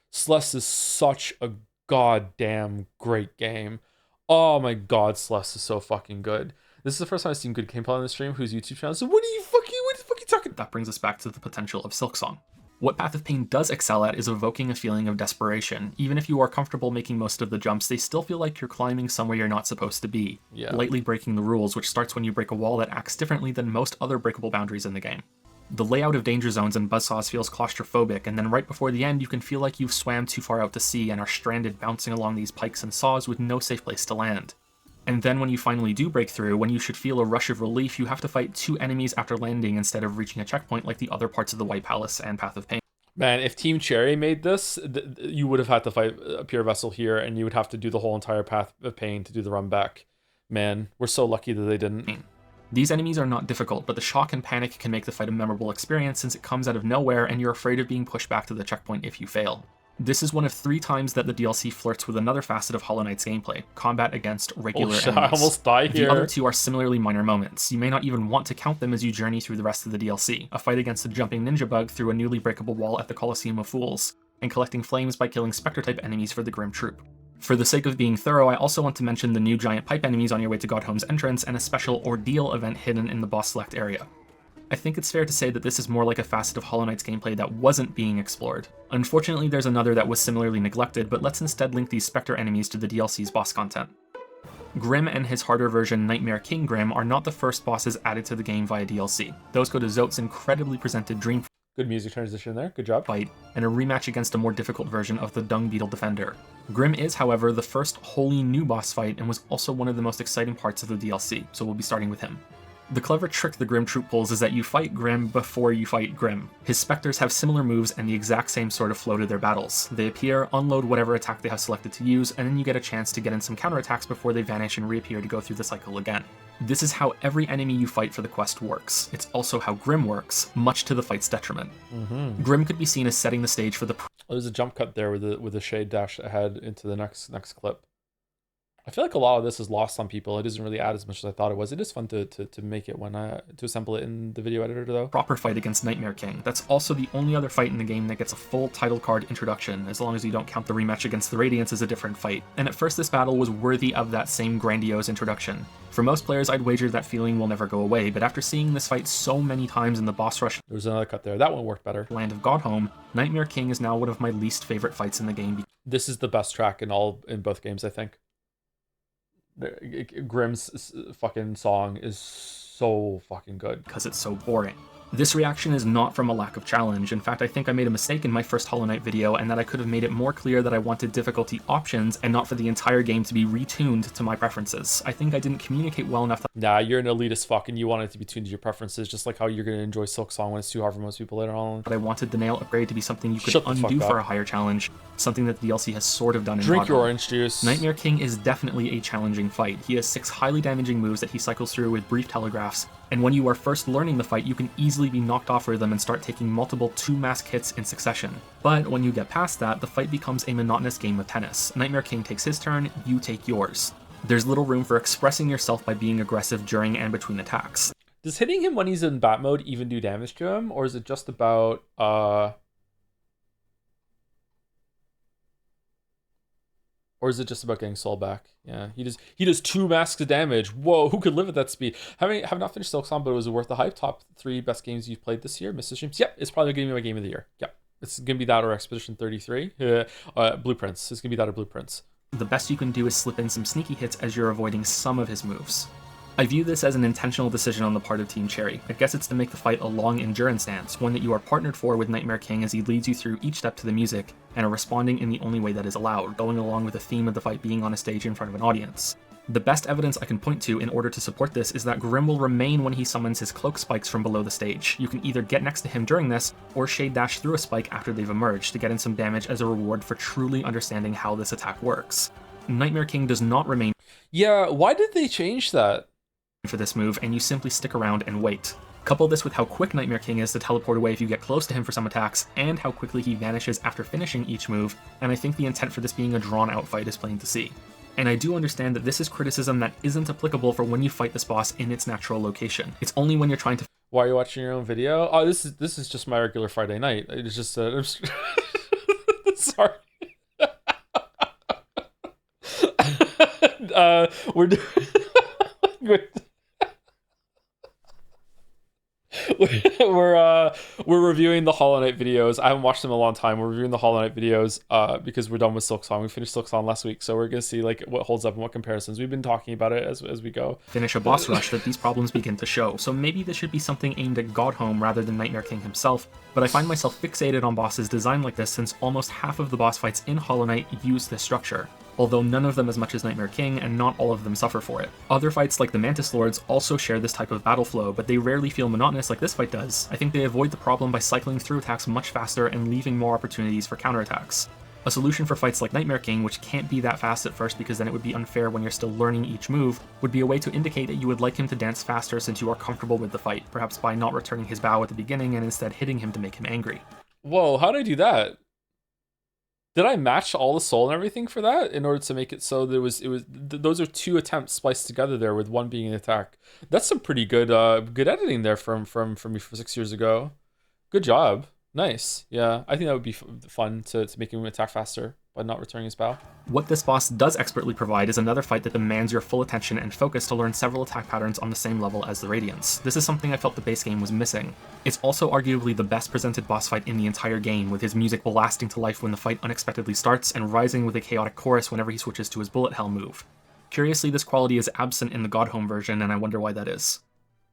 Celeste is such a goddamn great game. Oh my god, Celeste is so fucking good. This is the first time I've seen good gameplay on the stream whose YouTube channel. So what the fuck you talking? That brings us back to the potential of Silk Song. What Path of Pain does excel at is evoking a feeling of desperation. Even if you are comfortable making most of the jumps, they still feel like you're climbing somewhere you're not supposed to be. Yeah. Lightly breaking the rules, which starts when you break a wall that acts differently than most other breakable boundaries in the game. The layout of danger zones and buzzsaws feels claustrophobic, and then right before the end you can feel like you've swam too far out to sea and are stranded bouncing along these pikes and saws with no safe place to land. And then when you finally do break through, when you should feel a rush of relief, you have to fight 2 enemies after landing instead of reaching a checkpoint like the other parts of the White Palace and Path of Pain. Man, if Team Cherry made this, you would have had to fight a pure vessel here, and you would have to do the whole entire Path of Pain to do the run back. Man, we're so lucky that they didn't. These enemies are not difficult, but the shock and panic can make the fight a memorable experience since it comes out of nowhere and you're afraid of being pushed back to the checkpoint if you fail. This is one of 3 times that the DLC flirts with another facet of Hollow Knight's gameplay, combat against regular enemies. I almost died here. The other 2 are similarly minor moments. You may not even want to count them as you journey through the rest of the DLC. A fight against a jumping ninja bug through a newly breakable wall at the Colosseum of Fools, and collecting flames by killing Spectre-type enemies for the Grim Troop. For the sake of being thorough, I also want to mention the new giant pipe enemies on your way to Godhome's entrance and a special ordeal event hidden in the boss select area. I think it's fair to say that this is more like a facet of Hollow Knight's gameplay that wasn't being explored. Unfortunately, there's another that was similarly neglected, but let's instead link these Spectre enemies to the DLC's boss content. Grim and his harder version Nightmare King Grim are not the first bosses added to the game via DLC. Those go to Zote's incredibly presented Dream. Good music transition there. Good job. Fight, and a rematch against a more difficult version of the Dung Beetle Defender. Grim is, however, the first wholly new boss fight and was also one of the most exciting parts of the DLC, so we'll be starting with him. The clever trick the Grim troop pulls is that you fight Grim before you fight Grim. His specters have similar moves and the exact same sort of flow to their battles. They appear, unload whatever attack they have selected to use, and then you get a chance to get in some counterattacks before they vanish and reappear to go through the cycle again. This is how every enemy you fight for the quest works. It's also how Grim works, much to the fight's detriment. Grim could be seen as setting the stage for the... There's a jump cut there with a shade dash ahead into the next clip. I feel like a lot of this is lost on people. It doesn't really add as much as I thought it was. It is fun to make it to assemble it in the video editor though. Proper fight against Nightmare King. That's also the only other fight in the game that gets a full title card introduction, as long as you don't count the rematch against the Radiance as a different fight. And at first this battle was worthy of that same grandiose introduction. For most players, I'd wager that feeling will never go away, but after seeing this fight so many times in the boss rush There was another cut there. That one worked better. land of Godhome, Nightmare King is now one of my least favorite fights in the game. This is the best track in both games, I think. Grim's fucking song is so fucking good. Because it's so boring. This reaction is not from a lack of challenge. In fact, I think I made a mistake in my first Hollow Knight video and that I could have made it more clear that I wanted difficulty options and not for the entire game to be retuned to my preferences. I think I didn't communicate well enough that Nah, you're an elitist fuck and you want it to be tuned to your preferences, just like how you're going to enjoy Silk Song when it's too hard for most people later on. I wanted the nail upgrade to be something you could Shut the fuck undo up. for a higher challenge, something that the DLC has sort of done in Drink your Godhome. orange juice. Nightmare King is definitely a challenging fight. He has 6 highly damaging moves that he cycles through with brief telegraphs, and when you are first learning the fight, you can easily be knocked off rhythm and start taking multiple 2-mask hits in succession. But when you get past that, the fight becomes a monotonous game of tennis. Nightmare King takes his turn, you take yours. There's little room for expressing yourself by being aggressive during and between attacks. Does hitting him when he's in bat mode even do damage to him, or is it just about or is it just about getting soul back? Yeah, he does 2 masks of damage. Whoa, who could live at that speed? Have not finished Silk Song, but it was worth the hype. Top 3 best games you've played this year, Mr. Streams. Yep, it's probably gonna be my game of the year. Yep, it's gonna be that or Expedition 33. Blueprints. It's gonna be that or Blueprints. The best you can do is slip in some sneaky hits as you're avoiding some of his moves. I view this as an intentional decision on the part of Team Cherry. I guess it's to make the fight a long endurance dance, one that you are partnered for with Nightmare King as he leads you through each step to the music, and are responding in the only way that is allowed, going along with the theme of the fight being on a stage in front of an audience. The best evidence I can point to in order to support this is that Grim will remain when he summons his cloak spikes from below the stage. You can either get next to him during this, or shade dash through a spike after they've emerged to get in some damage as a reward for truly understanding how this attack works. Nightmare King does not remain Yeah, why did they change that? for this move, and you simply stick around and wait. Couple this with how quick Nightmare King is to teleport away if you get close to him for some attacks, and how quickly he vanishes after finishing each move, and I think the intent for this being a drawn-out fight is plain to see. And I do understand that this is criticism that isn't applicable for when you fight this boss in its natural location. It's only when you're trying to... Why are you watching your own video? Oh, this is just my regular Friday night. It's just I'm sorry. We're doing... we're reviewing the Hollow Knight videos. I haven't watched them in a long time. We're reviewing the Hollow Knight videos because we're done with Silk Song. We finished Silk Song last week, so we're gonna see like what holds up and what comparisons. We've been talking about it as we go. Finish a boss rush that these problems begin to show. So maybe this should be something aimed at Godhome rather than Nightmare King himself, but I find myself fixated on bosses designed like this since almost half of the boss fights in Hollow Knight use this structure, although none of them as much as Nightmare King, and not all of them suffer for it. Other fights like the Mantis Lords also share this type of battle flow, but they rarely feel monotonous like this fight does. I think they avoid the problem by cycling through attacks much faster and leaving more opportunities for counterattacks. A solution for fights like Nightmare King, which can't be that fast at first because then it would be unfair when you're still learning each move, would be a way to indicate that you would like him to dance faster since you are comfortable with the fight, perhaps by not returning his bow at the beginning and instead hitting him to make him angry. Whoa, how did I do that? Did I match all the soul and everything for that in order to make it so there was those are 2 attempts spliced together there with one being an attack. That's some pretty good good editing there from me from 6 years ago. Good job. Nice. Yeah, I think that would be fun to make him attack faster by not returning his bow. What this boss does expertly provide is another fight that demands your full attention and focus to learn several attack patterns on the same level as the Radiance. This is something I felt the base game was missing. It's also arguably the best presented boss fight in the entire game, with his music blasting to life when the fight unexpectedly starts and rising with a chaotic chorus whenever he switches to his bullet hell move. Curiously, this quality is absent in the Godhome version, and I wonder why that is.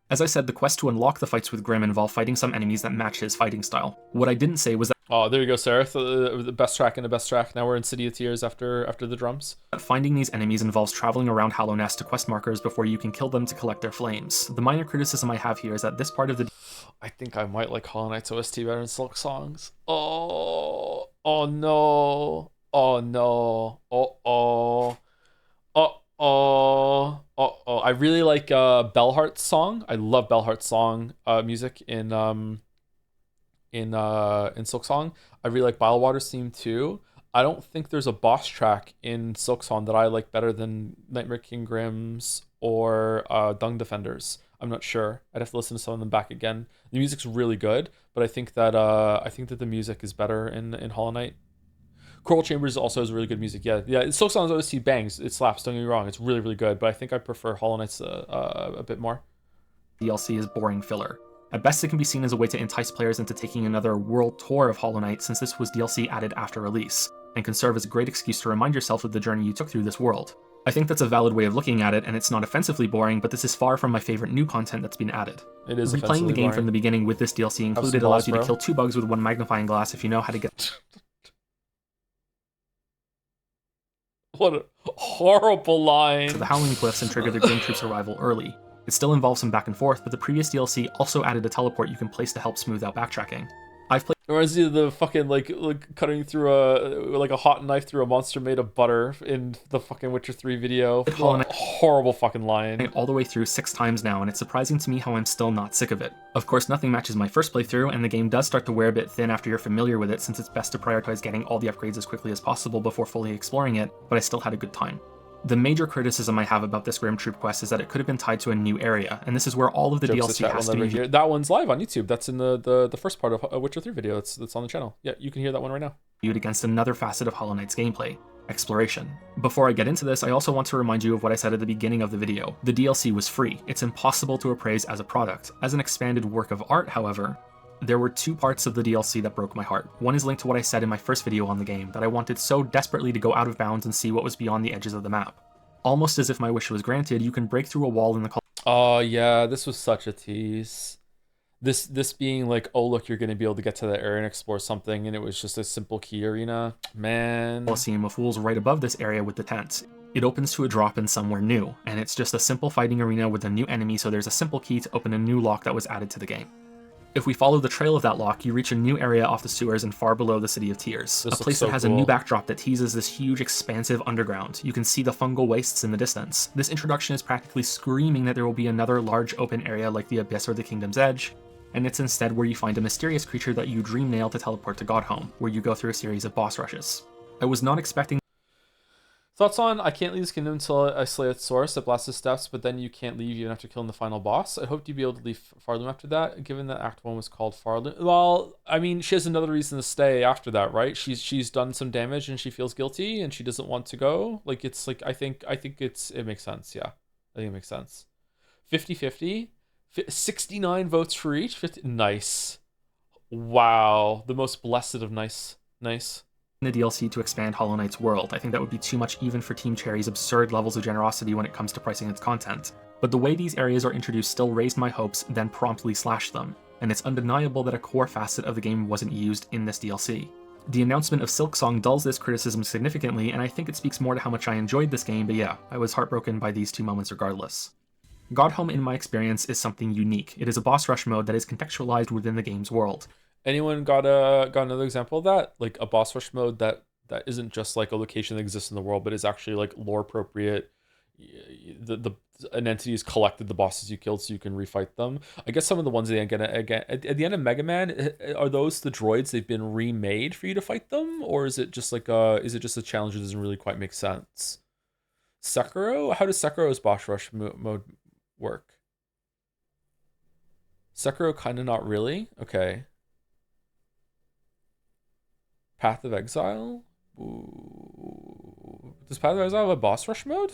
As I said, the quest to unlock the fights with Grim involve fighting some enemies that match his fighting style. What I didn't say was that Oh, there you go, Sarah. The best track and the best track. Now we're in City of Tears after the drums. finding these enemies involves traveling around Hallow Nest to quest markers before you can kill them to collect their flames. The minor criticism I have here is that this part of the I think I might like Hollow Knight's OST better than Silk Songs. Oh no. Oh no. I really like Bellheart's song. I love Bellheart's song music in Silksong. I really like Bilewater's theme too. I don't think there's a boss track in Silksong that I like better than Nightmare King Grimm's or Dung Defenders. I'm not sure. I'd have to listen to some of them back again. The music's really good, but I think that the music is better in Hollow Knight. Coral Chambers also has really good music. Yeah. Silksong's OST bangs. It slaps. Don't get me wrong. It's really, really good, but I think I prefer Hollow Knight's a bit more. DLC is boring filler. At best, it can be seen as a way to entice players into taking another world tour of Hollow Knight, since this was DLC added after release, and can serve as a great excuse to remind yourself of the journey you took through this world. I think that's a valid way of looking at it, and it's not offensively boring, but this is far from my favorite new content that's been added. It is replaying the game boring. from the beginning with this DLC included allows you to kill 2 bugs with 1 magnifying glass if you know how to get. What a horrible line. To the Howling Cliffs and trigger the Grim Troop's arrival early. It still involves some back and forth, but the previous DLC also added a teleport you can place to help smooth out backtracking. I've played It reminds me of the fucking like cutting through a hot knife through a monster made of butter in the fucking Witcher 3 video. Horrible fucking line. all the way through 6 times now, and it's surprising to me how I'm still not sick of it. Of course, nothing matches my first playthrough, and the game does start to wear a bit thin after you're familiar with it, since it's best to prioritize getting all the upgrades as quickly as possible before fully exploring it, but I still had a good time. The major criticism I have about this Grim Troop quest is that it could have been tied to a new area, and this is where all of the DLC has to be viewed. That one's live on YouTube. That's in the first part of a Witcher 3 video. That's on the channel. Yeah, you can hear that one right now. Viewed against another facet of Hollow Knight's gameplay: exploration. Before I get into this, I also want to remind you of what I said at the beginning of the video. The DLC was free. It's impossible to appraise as a product. As an expanded work of art, however, there were 2 parts of the DLC that broke my heart. One is linked to what I said in my first video on the game, that I wanted so desperately to go out of bounds and see what was beyond the edges of the map. Almost as if my wish was granted, you can break through a wall in the Oh yeah, this was such a tease. This being like, oh look, you're gonna be able to get to that area and explore something, and it was just a simple key arena. Man. Coliseum of Fools right above this area with the tents. It opens to a drop in somewhere new, and it's just a simple fighting arena with a new enemy, so there's a simple key to open a new lock that was added to the game. If we follow the trail of that lock, you reach a new area off the sewers and far below the City of Tears. A place that has a new backdrop that teases this huge, expansive underground. You can see the fungal wastes in the distance. This introduction is practically screaming that there will be another large open area like the Abyss or the Kingdom's Edge, and it's instead where you find a mysterious creature that you dream nail to teleport to Godhome, where you go through a series of boss rushes. I was not expecting. Thoughts on, I can't leave this kingdom until I slay its source, it blasts its steps, but then you can't leave even after killing the final boss. I hoped you'd be able to leave Farloom after that, given that Act 1 was called Farloom. Well, I mean, she has another reason to stay after that, right? She's done some damage and she feels guilty and she doesn't want to go. Like, it's like, I think it makes sense, yeah. I think it makes sense. 50-50, 69 votes for each, 50, nice. Wow, the most blessed of nice. The DLC to expand Hollow Knight's world. I think that would be too much even for Team Cherry's absurd levels of generosity when it comes to pricing its content. But the way these areas are introduced still raised my hopes, then promptly slashed them, and it's undeniable that a core facet of the game wasn't used in this DLC. The announcement of Silksong dulls this criticism significantly, and I think it speaks more to how much I enjoyed this game, but yeah, I was heartbroken by these 2 moments regardless. Godhome, in my experience, is something unique. It is a boss rush mode that is contextualized within the game's world. Anyone got another example of that? Like a boss rush mode that isn't just like a location that exists in the world, but is actually like lore appropriate. An entity has collected the bosses you killed so you can refight them. I guess some of the ones at the end of Mega Man, are those the droids? They've been remade for you to fight them, or is it just like a challenge that doesn't really quite make sense? Sekiro? How does Sekiro's boss rush mode work? Sekiro kind of not really. Okay. Path of Exile? Ooh. Does Path of Exile have a boss rush mode?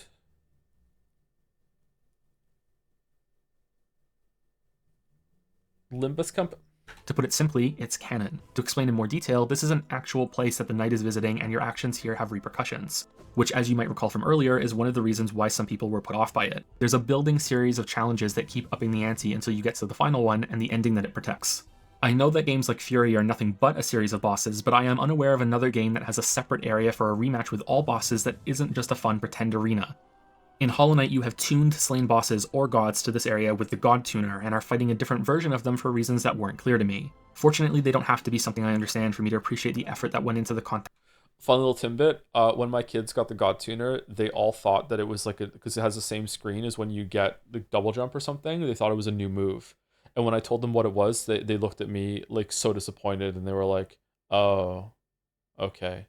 Limbus Company? To put it simply, it's canon. To explain in more detail, this is an actual place that the knight is visiting, and your actions here have repercussions, which, as you might recall from earlier, is one of the reasons why some people were put off by it. There's a building series of challenges that keep upping the ante until you get to the final one and the ending that it protects. I know that games like Fury are nothing but a series of bosses, but I am unaware of another game that has a separate area for a rematch with all bosses that isn't just a fun pretend arena. In Hollow Knight, you have tuned slain bosses or gods to this area with the God Tuner, and are fighting a different version of them for reasons that weren't clear to me. Fortunately, they don't have to be something I understand for me to appreciate the effort that went into the content. Fun little tidbit, when my kids got the God Tuner, they all thought that it was like because it has the same screen as when you get the double jump or something, they thought it was a new move. And when I told them what it was, they looked at me like so disappointed, and they were like, oh, okay.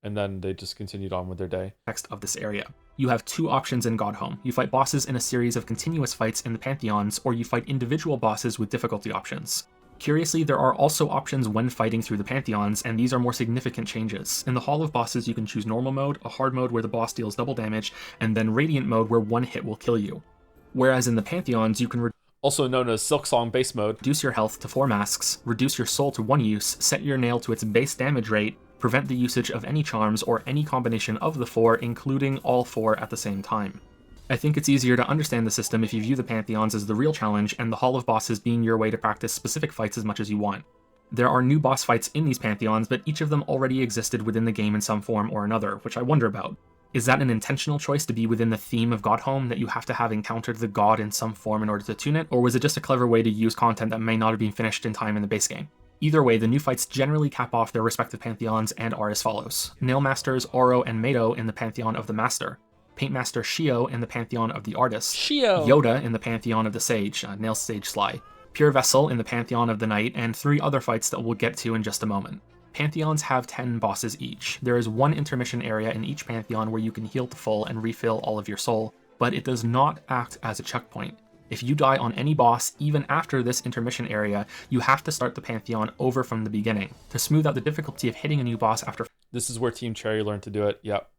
And then they just continued on with their day. Text of this area. You have two options in Godhome. You fight bosses in a series of continuous fights in the Pantheons, or you fight individual bosses with difficulty options. Curiously, there are also options when fighting through the Pantheons, and these are more significant changes. In the Hall of Bosses, you can choose normal mode, a hard mode where the boss deals double damage, and then radiant mode where one hit will kill you. Whereas in the Pantheons, you can also known as Silksong base mode, reduce your health to 4 masks, reduce your soul to 1 use, set your nail to its base damage rate, prevent the usage of any charms or any combination of the 4, including all 4 at the same time. I think it's easier to understand the system if you view the Pantheons as the real challenge, and the Hall of Bosses being your way to practice specific fights as much as you want. There are new boss fights in these Pantheons, but each of them already existed within the game in some form or another, which I wonder about. Is that an intentional choice to be within the theme of Godhome, that you have to have encountered the god in some form in order to tune it, or was it just a clever way to use content that may not have been finished in time in the base game? Either way, the new fights generally cap off their respective Pantheons and are as follows. Nailmasters Oro and Mado in the Pantheon of the Master, Paintmaster Shio in the Pantheon of the Artist, Yoda in the Pantheon of the Sage, Nail Sage Sly, Pure Vessel in the Pantheon of the Knight, and 3 other fights that we'll get to in just a moment. Pantheons have 10 bosses each. There is 1 intermission area in each Pantheon where you can heal to full and refill all of your soul, but it does not act as a checkpoint. If you die on any boss, even after this intermission area, you have to start the Pantheon over from the beginning, to smooth out the difficulty of hitting a new boss after. This is where Team Cherry learned to do it. Yep.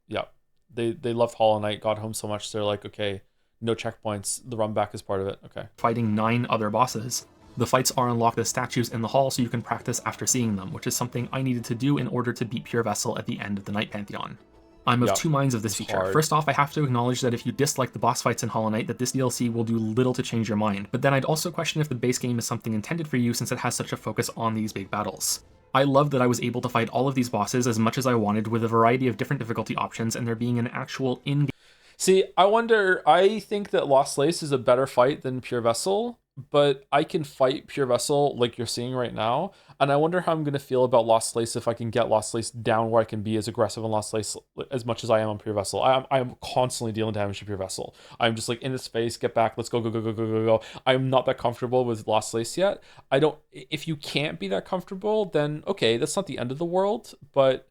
They loved Hollow Knight, got home so much, they're like, okay, no checkpoints, the run back is part of it, okay. Fighting 9 other bosses. The fights are unlocked as statues in the hall, so you can practice after seeing them, which is something I needed to do in order to beat Pure Vessel at the end of the Knight Pantheon. I'm of 2 minds of this feature. Hard. First off, I have to acknowledge that if you dislike the boss fights in Hollow Knight, that this DLC will do little to change your mind, but then I'd also question if the base game is something intended for you since it has such a focus on these big battles. I love that I was able to fight all of these bosses as much as I wanted with a variety of different difficulty options, and there being an actual in-game. See, I think that Lost Lace is a better fight than Pure Vessel, but I can fight Pure Vessel like you're seeing right now, and I wonder how I'm going to feel about Lost Lace if I can get Lost Lace down where I can be as aggressive on Lost Lace as much as I am on Pure Vessel. I'm constantly dealing damage to Pure Vessel. I'm just like, in his face, get back, let's go. I'm not that comfortable with Lost Lace yet. If you can't be that comfortable, then okay, that's not the end of the world, but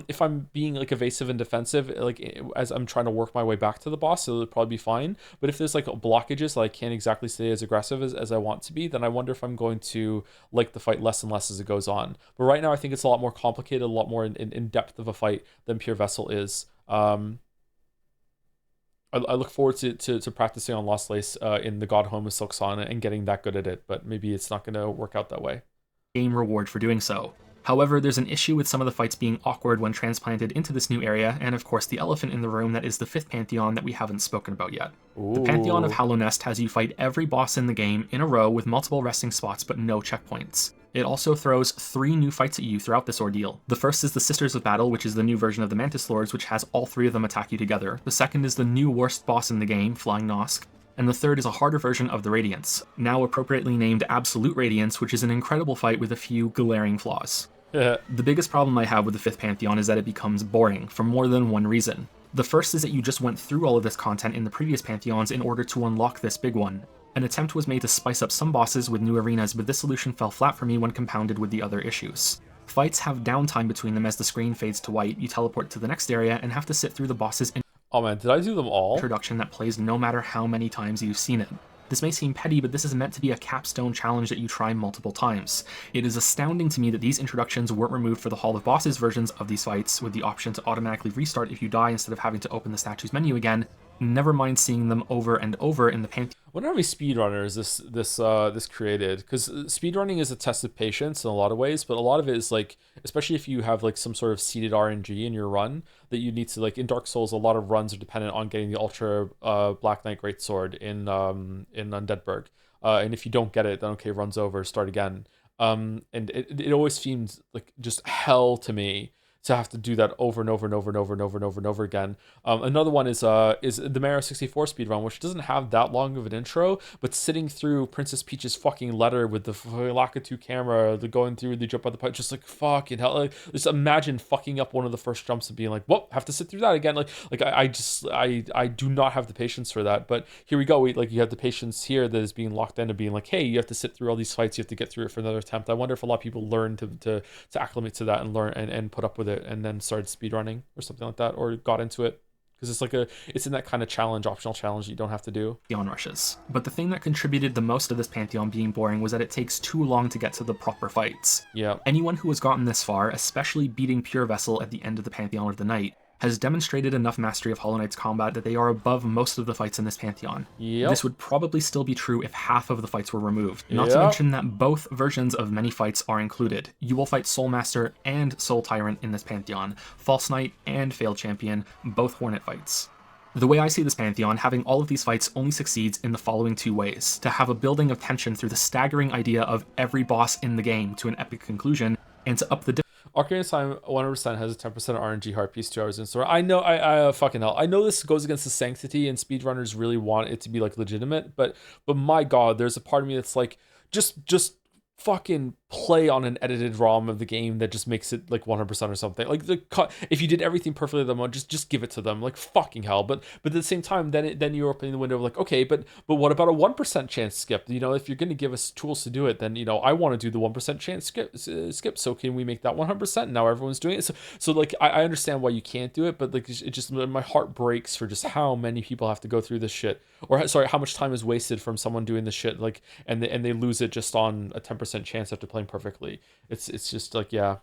if I'm being like evasive and defensive, like as I'm trying to work my way back to the boss, it'll probably be fine. But if there's like blockages that I can't exactly stay as aggressive as I want to be, then I wonder if I'm going to like the fight less and less as it goes on. But right now I think it's a lot more complicated, a lot more in depth of a fight than Pure Vessel is. I look forward to practicing on Lost Lace in the Godhome of Silksong and getting that good at it, but maybe it's not going to work out that way. Game reward for doing so. However, there's an issue with some of the fights being awkward when transplanted into this new area, and of course the elephant in the room that is the 5th Pantheon that we haven't spoken about yet. Ooh. The Pantheon of Hallownest has you fight every boss in the game in a row with multiple resting spots but no checkpoints. It also throws 3 new fights at you throughout this ordeal. The first is the Sisters of Battle, which is the new version of the Mantis Lords, which has all 3 of them attack you together. The second is the new worst boss in the game, Flying Nosk. And the third is a harder version of the Radiance, now appropriately named Absolute Radiance, which is an incredible fight with a few glaring flaws. The biggest problem I have with the 5th Pantheon is that it becomes boring, for more than one reason. The first is that you just went through all of this content in the previous Pantheons in order to unlock this big one. An attempt was made to spice up some bosses with new arenas, but this solution fell flat for me when compounded with the other issues. Fights have downtime between them as the screen fades to white, you teleport to the next area, and have to sit through the boss's Oh man, did I do them all? Introduction that plays no matter how many times you've seen it. This may seem petty, but this is meant to be a capstone challenge that you try multiple times. It is astounding to me that these introductions weren't removed for the Hall of Bosses versions of these fights, with the option to automatically restart if you die instead of having to open the statue's menu again, never mind seeing them over and over in the Pantheon. I wonder how many speedrunners this created, because speedrunning is a test of patience in a lot of ways, but a lot of it is like, especially if you have like some sort of seeded RNG in your run, that you need to, like in Dark Souls, a lot of runs are dependent on getting the Ultra Black Knight Greatsword in Undeadburg, and if you don't get it, then okay, runs over, start again. And it always seemed like just hell to me to have to do that over and over and over and over and over and over and over again. Another one is the Mario 64 speedrun, which doesn't have that long of an intro, but sitting through Princess Peach's fucking letter with the Lakitu camera, the going through the jump out the pipe, just like fucking hell. Like, just imagine fucking up one of the first jumps and being like, whoop, have to sit through that again. I do not have the patience for that. But here we go. You have the patience here that is being locked in and being like, hey, you have to sit through all these fights, you have to get through it for another attempt. I wonder if a lot of people learn to acclimate to that and learn and put up with it, and then started speedrunning or something like that, or got into it because it's in that kind of challenge, optional challenge that you don't have to do. Pantheon rushes. But the thing that contributed the most to this Pantheon being boring was that it takes too long to get to the proper fights. Yeah. Anyone who has gotten this far, especially beating Pure Vessel at the end of the Pantheon of the Night, has demonstrated enough mastery of Hollow Knight's combat that they are above most of the fights in this Pantheon. Yep. This would probably still be true if half of the fights were removed. Not to mention that both versions of many fights are included. You will fight Soul Master and Soul Tyrant in this Pantheon, False Knight and Failed Champion, both Hornet fights. The way I see this Pantheon, having all of these fights only succeeds in the following two ways: to have a building of tension through the staggering idea of every boss in the game to an epic conclusion, and to up the Ocarina of Time 100% has a 10% RNG heart piece, 2 hours in store. I know, I fucking hell. I know this goes against the sanctity, and speedrunners really want it to be like legitimate, but my god, there's a part of me that's like, just fucking play on an edited ROM of the game that just makes it like 100% or something. Like if you did everything perfectly, then just give it to them. Like fucking hell. But at the same time, then you're opening the window of like, okay, but what about a 1% chance skip? You know, if you're going to give us tools to do it, then I want to do the 1% chance skip. So can we make that 100%? Now everyone's doing it. So like I understand why you can't do it, but like it just, my heart breaks for just how many people have to go through this shit, or sorry, how much time is wasted from someone doing this shit, like and they lose it just on a 10% chance after playing perfectly. It's just like, yeah,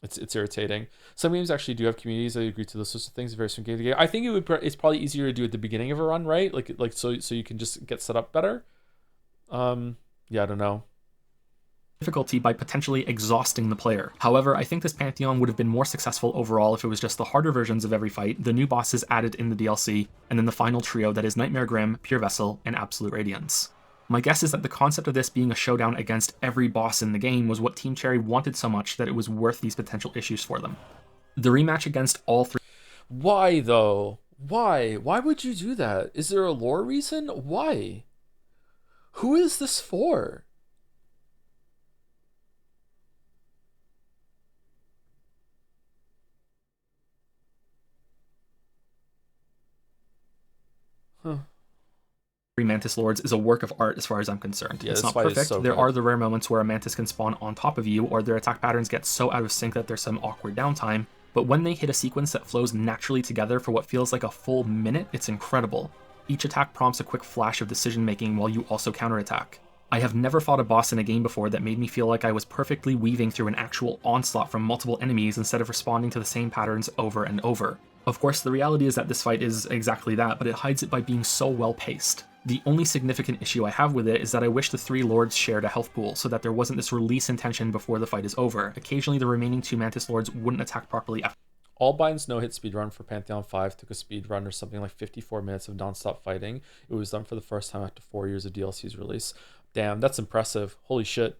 it's irritating. Some games actually do have communities that agree to those sorts of things, very from game to game. I think it's probably easier to do at the beginning of a run, right? Like so you can just get set up better. Yeah, I don't know. Difficulty by potentially exhausting the player. However, I think this Pantheon would have been more successful overall if it was just the harder versions of every fight, the new bosses added in the DLC, and then the final trio that is Nightmare Grim, Pure Vessel, and Absolute Radiance. My guess is that the concept of this being a showdown against every boss in the game was what Team Cherry wanted so much that it was worth these potential issues for them. The rematch against all three... Why, though? Why? Why would you do that? Is there a lore reason? Why? Who is this for? Huh. Mantis Lords is a work of art as far as I'm concerned. Yeah, it's not perfect. There are the rare moments where a mantis can spawn on top of you, or their attack patterns get so out of sync that there's some awkward downtime, but when they hit a sequence that flows naturally together for what feels like a full minute, it's incredible. Each attack prompts a quick flash of decision making while you also counterattack. I have never fought a boss in a game before that made me feel like I was perfectly weaving through an actual onslaught from multiple enemies instead of responding to the same patterns over and over. Of course, the reality is that this fight is exactly that, but it hides it by being so well paced. The only significant issue I have with it is that I wish the three lords shared a health pool, so that there wasn't this release intention before the fight is over. Occasionally the remaining two Mantis Lords wouldn't attack properly after. Allbind's no-hit speedrun for Pantheon 5 took a speedrun or something like 54 minutes of non-stop fighting. It was done for the first time after 4 years of DLC's release. Damn, that's impressive. Holy shit.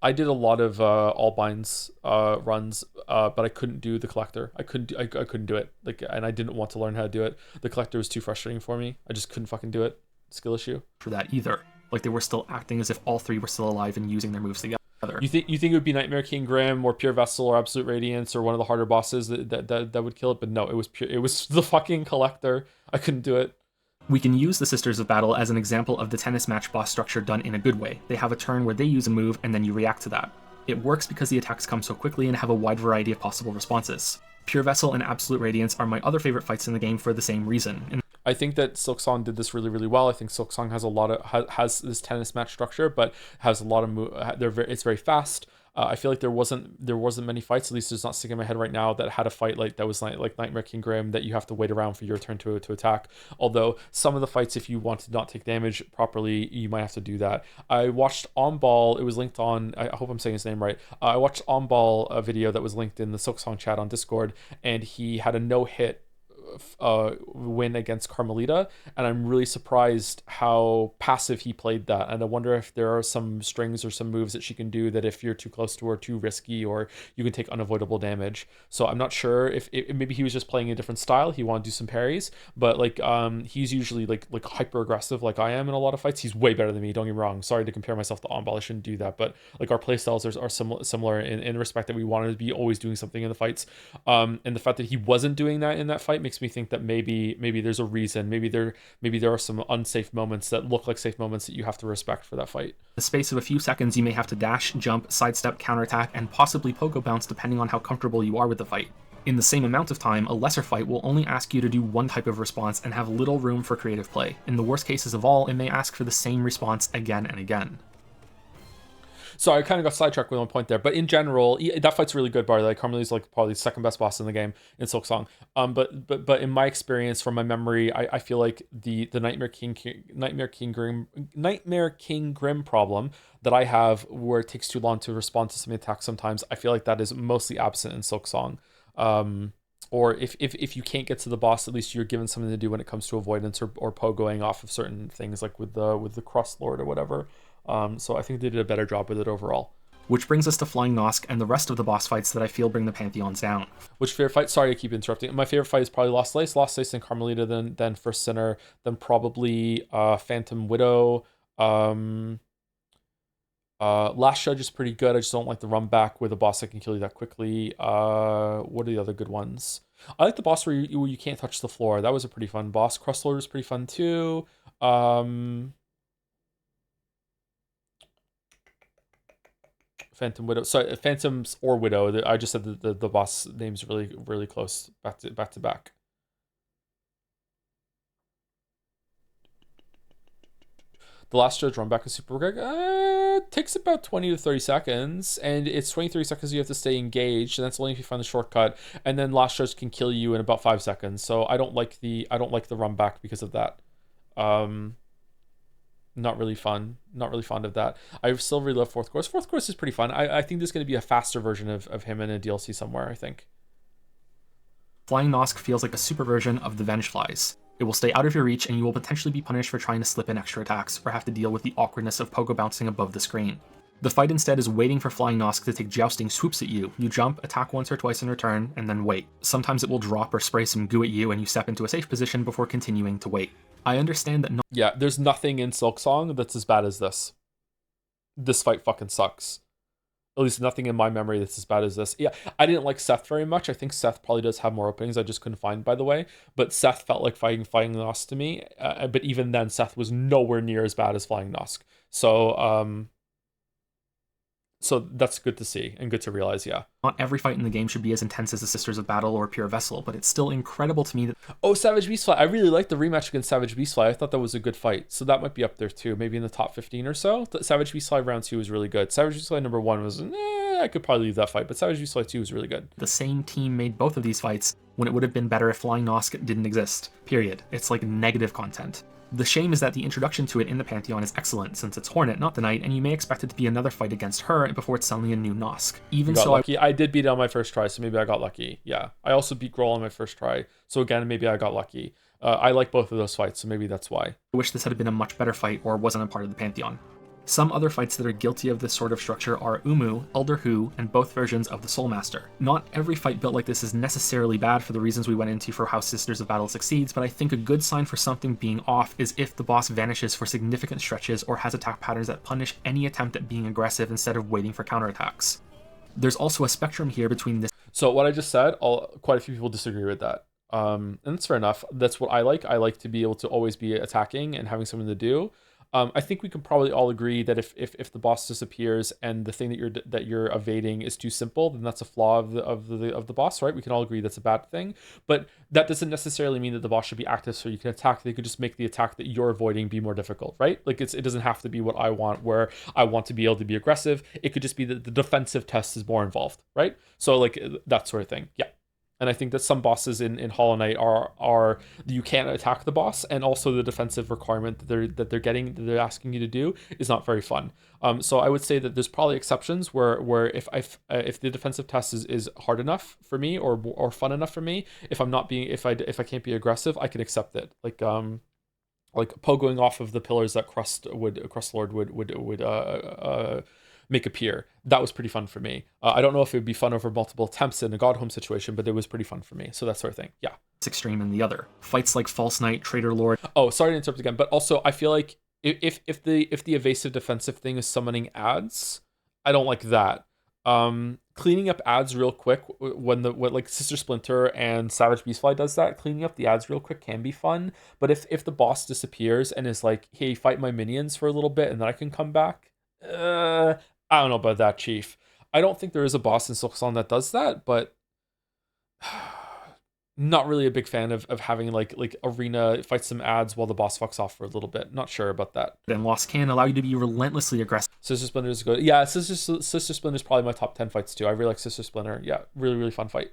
I did a lot of Allbind's runs, but I couldn't do the collector. I couldn't do it. And I didn't want to learn how to do it. The collector was too frustrating for me. I just couldn't fucking do it. Skill issue. For that either. Like they were still acting as if all three were still alive and using their moves together. You think it would be Nightmare King Grim or Pure Vessel or Absolute Radiance or one of the harder bosses that would kill it? But no, it was the fucking collector. I couldn't do it. We can use the Sisters of Battle as an example of the tennis match boss structure done in a good way. They have a turn where they use a move and then you react to that. It works because the attacks come so quickly and have a wide variety of possible responses. Pure Vessel and Absolute Radiance are my other favorite fights in the game for the same reason. I think that Silksong did this really, really well. I think Silksong has a lot of has this tennis match structure, but has a lot of it's very fast. I feel like there wasn't many fights, at least there's not sticking in my head right now, that had a fight like that was like Nightmare King Grim, that you have to wait around for your turn to attack. Although some of the fights, if you want to not take damage properly, you might have to do that. I watched On Ball. It was linked on. I hope I'm saying his name right. I watched On Ball, a video that was linked in the Silksong chat on Discord, and he had a no hit win against Carmelita, and I'm really surprised how passive he played that. And I wonder if there are some strings or some moves that she can do that if you're too close to her, too risky, or you can take unavoidable damage. So I'm not sure if maybe he was just playing a different style. He wanted to do some parries, but like he's usually like hyper aggressive like I am in a lot of fights. He's way better than me. Don't get me wrong. Sorry to compare myself to On Ball. I shouldn't do that. But like our play styles are similar in respect that we wanted to be always doing something in the fights. And the fact that he wasn't doing that in that fight makes me think that maybe there's a reason. Maybe there are some unsafe moments that look like safe moments that you have to respect for that fight. The space of a few seconds, you may have to dash, jump, sidestep, counterattack, and possibly pogo bounce depending on how comfortable you are with the fight. In the same amount of time, a lesser fight will only ask you to do one type of response and have little room for creative play. In the worst cases of all, it may ask for the same response again and again. Sorry, I kind of got sidetracked with one point there, but in general, that fight's really good. Bar like Carmelita's like probably the second best boss in the game in Silksong. But in my experience, from my memory, I feel like the Nightmare King Grim problem that I have, where it takes too long to respond to some attacks sometimes, I feel like that is mostly absent in Silksong. Or if you can't get to the boss, at least you're given something to do when it comes to avoidance or pogoing off of certain things, like with the Crust Lord or whatever. So I think they did a better job with it overall. Which brings us to Flying Nosk and the rest of the boss fights that I feel bring the Pantheons down. Which favorite fight? Sorry, I keep interrupting. My favorite fight is probably Lost Lace, then Carmelita, then First Sinner, then probably Phantom Widow. Last Judge is pretty good. I just don't like the run back with a boss that can kill you that quickly. What are the other good ones? I like the boss where you can't touch the floor. That was a pretty fun boss. Crust Lord was pretty fun too. Phantom Widow. Sorry, Phantoms or Widow. I just said the boss name's really, really close back to back. The Last Judge run back is super quick. Takes about 20 to 30 seconds, and it's 23 seconds you have to stay engaged, and that's only if you find the shortcut. And then Last Judge can kill you in about 5 seconds. So I don't like the run back because of that. Not really fun. Not really fond of that. I still really love Fourth Course. Fourth Course is pretty fun. I think there's going to be a faster version of him in a DLC somewhere, I think. Flying Nosk feels like a super version of the Vengeflies. It will stay out of your reach, and you will potentially be punished for trying to slip in extra attacks, or have to deal with the awkwardness of pogo bouncing above the screen. The fight instead is waiting for Flying Nosk to take jousting swoops at you. You jump, attack once or twice in return, and then wait. Sometimes it will drop or spray some goo at you, and you step into a safe position before continuing to wait. I understand that yeah, there's nothing in Silksong that's as bad as this. This fight fucking sucks. At least nothing in my memory that's as bad as this. Yeah, I didn't like Seth very much. I think Seth probably does have more openings. I just couldn't find, by the way. But Seth felt like fighting Nosk to me. But even then, Seth was nowhere near as bad as Flying Nosk. So that's good to see and good to realize, yeah. not every fight in the game should be as intense as the Sisters of Battle or Pure Vessel, but it's still incredible to me that... Oh, Savage Beastfly. I really liked the rematch against Savage Beastfly. I thought that was a good fight. So that might be up there too, maybe in the top 15 or so. Savage Beastfly round 2 was really good. Savage Beastfly number 1 was, I could probably leave that fight, but Savage Beastfly 2 was really good. The same team made both of these fights when it would have been better if Flying Nosk didn't exist. Period. It's like negative content. The shame is that the introduction to it in the Pantheon is excellent, since it's Hornet, not the Knight, and you may expect it to be another fight against her before it's suddenly a new Nosk. Even so, lucky. I did beat it on my first try, so maybe I got lucky. Yeah, I also beat Grohl on my first try, so again, maybe I got lucky. I like both of those fights, so maybe that's why. I wish this had been a much better fight or wasn't a part of the Pantheon. Some other fights that are guilty of this sort of structure are Umu, Elder Hu, and both versions of the Soulmaster. Not every fight built like this is necessarily bad for the reasons we went into for how Sisters of Battle succeeds, but I think a good sign for something being off is if the boss vanishes for significant stretches or has attack patterns that punish any attempt at being aggressive instead of waiting for counterattacks. There's also a spectrum here between this... So what I just said, quite a few people disagree with that. And that's fair enough. That's what I like. I like to be able to always be attacking and having something to do. I think we can probably all agree that if the boss disappears and the thing that you're evading is too simple, then that's a flaw of the boss, right? We can all agree that's a bad thing. But that doesn't necessarily mean that the boss should be active so you can attack. They could just make the attack that you're avoiding be more difficult, right? Like it doesn't have to be what I want, where I want to be able to be aggressive. It could just be that the defensive test is more involved, right? So like that sort of thing. Yeah. And I think that some bosses in Hollow Knight are you can't attack the boss, and also the defensive requirement that they're asking you to do is not very fun. So I would say that there's probably exceptions where if the defensive test is hard enough for me or fun enough for me, if I can't be aggressive, I can accept it. Like pogoing off of the pillars that Crust Lord would make appear. That was pretty fun for me. I don't know if it would be fun over multiple attempts in a God Home situation, but it was pretty fun for me. So that sort of thing. Yeah. It's extreme in the other. Fights like False Knight, Traitor Lord. Oh, sorry to interrupt again, but also I feel like if the evasive defensive thing is summoning ads, I don't like that. Cleaning up ads real quick when like Sister Splinter and Savage Beastfly does that, cleaning up the ads real quick can be fun. But if the boss disappears and is like, hey, fight my minions for a little bit and then I can come back, I don't know about that, Chief. I don't think there is a boss in Silksong that does that, but not really a big fan of having like arena fight some ads while the boss fucks off for a little bit. Not sure about that. And Lost can allow you to be relentlessly aggressive. Sister Splinter is good. Yeah, Sister Splinter is probably my top 10 fights too. I really like Sister Splinter. Yeah, really, really fun fight.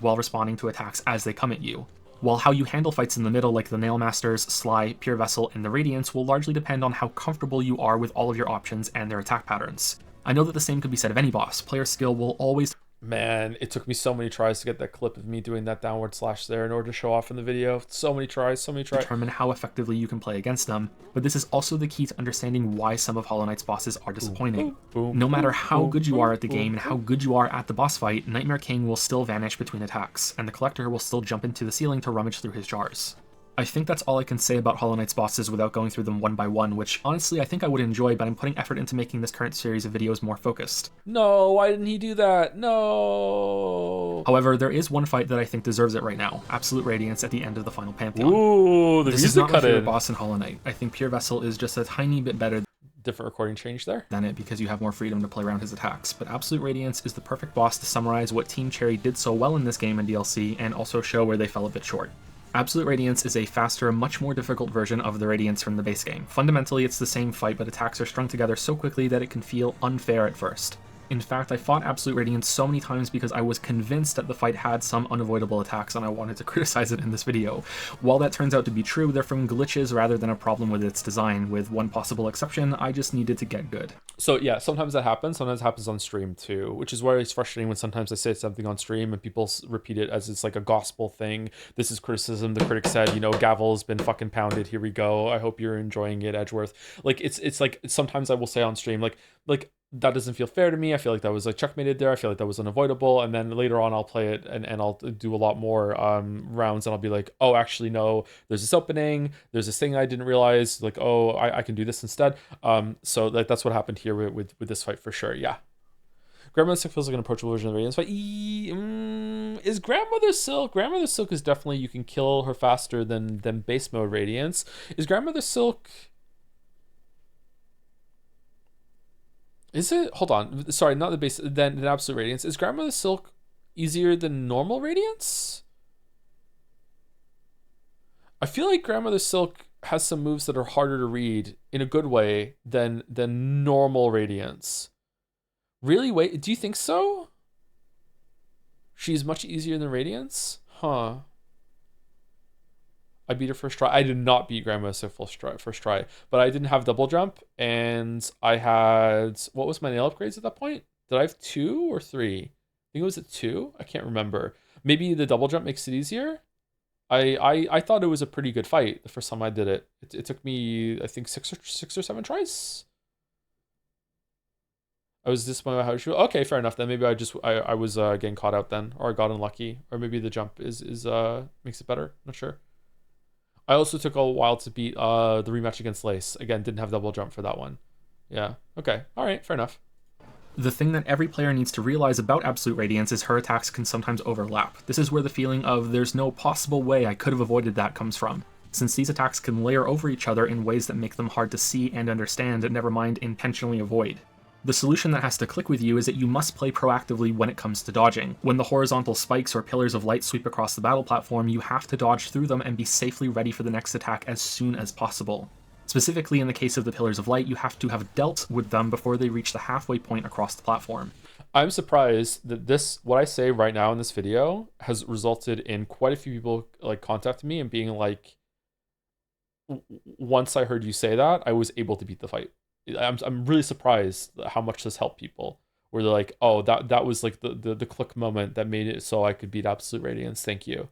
While responding to attacks as they come at you. While how you handle fights in the middle, like the Nailmasters, Sly, Pure Vessel, and the Radiance, will largely depend on how comfortable you are with all of your options and their attack patterns. I know that the same could be said of any boss. Player skill will always... Man, it took me so many tries to get that clip of me doing that downward slash there in order to show off in the video. So many tries. Determine how effectively you can play against them, but this is also the key to understanding why some of Hollow Knight's bosses are disappointing. No matter how good you are at the game and how good you are at the boss fight, Nightmare King will still vanish between attacks, and the Collector will still jump into the ceiling to rummage through his jars. I think that's all I can say about Hollow Knight's bosses without going through them one by one, which honestly I think I would enjoy, but I'm putting effort into making this current series of videos more focused. No, why didn't he do that? No. However, there is one fight that I think deserves it right now, Absolute Radiance at the end of the final Pantheon. Ooh, this is not my favorite boss in Hollow Knight. I think Pure Vessel is just a tiny bit better different recording change there than it because you have more freedom to play around his attacks, but Absolute Radiance is the perfect boss to summarize what Team Cherry did so well in this game and DLC, and also show where they fell a bit short. Absolute Radiance is a faster, much more difficult version of the Radiance from the base game. Fundamentally, it's the same fight, but attacks are strung together so quickly that it can feel unfair at first. In fact, I fought Absolute Radiance so many times because I was convinced that the fight had some unavoidable attacks and I wanted to criticize it in this video. While that turns out to be true, they're from glitches rather than a problem with its design. With one possible exception, I just needed to get good. So yeah, sometimes that happens. Sometimes it happens on stream too, which is why it's frustrating when sometimes I say something on stream and people repeat it as it's like a gospel thing. This is criticism. The critic said, you know, gavel's been fucking pounded. Here we go. I hope you're enjoying it, Edgeworth. Like it's like sometimes I will say on stream like that doesn't feel fair to me. I feel like that was like checkmated there. I feel like that was unavoidable. And then later on I'll play it and I'll do a lot more rounds and I'll be like, oh, actually, no, there's this opening. There's this thing I didn't realize. Like, oh, I can do this instead. So like that's what happened here with this fight for sure. Yeah. Grandmother Silk feels like an approachable version of the Radiance fight. Is Grandmother Silk? Grandmother Silk is definitely, you can kill her faster than base mode Radiance. Is Grandmother Silk... Is it? Hold on. Sorry, not the base, than Absolute Radiance. Is Grandmother Silk easier than normal Radiance? I feel like Grandmother Silk has some moves that are harder to read in a good way than normal Radiance. Really? Wait, do you think so? She's much easier than Radiance? Huh. I beat her first try. I did not beat Grandma first try, but I didn't have double jump, and I had, what was my nail upgrades at that point? Did I have 2 or 3? I think it was at 2. I can't remember. Maybe the double jump makes it easier. I thought it was a pretty good fight the first time I did it. It took me, I think, 6 or 7 tries. I was disappointed by how she. Okay, fair enough. Then maybe I was getting caught out then, or I got unlucky, or maybe the jump is makes it better. Not sure. I also took a while to beat the rematch against Lace. Again, didn't have double jump for that one. Yeah. Okay. All right. Fair enough. The thing that every player needs to realize about Absolute Radiance is her attacks can sometimes overlap. This is where the feeling of there's no possible way I could have avoided that comes from. since these attacks can layer over each other in ways that make them hard to see and understand, never mind intentionally avoid. The solution that has to click with you is that you must play proactively when it comes to dodging. When the horizontal spikes or pillars of light sweep across the battle platform, you have to dodge through them and be safely ready for the next attack as soon as possible. Specifically, in the case of the pillars of light, you have to have dealt with them before they reach the halfway point across the platform. I'm surprised that what I say right now in this video has resulted in quite a few people like contacting me and being like, once I heard you say that, I was able to beat the fight. I'm really surprised how much this helped people. Where they're like, oh, that was like the click moment that made it so I could beat Absolute Radiance. Thank you.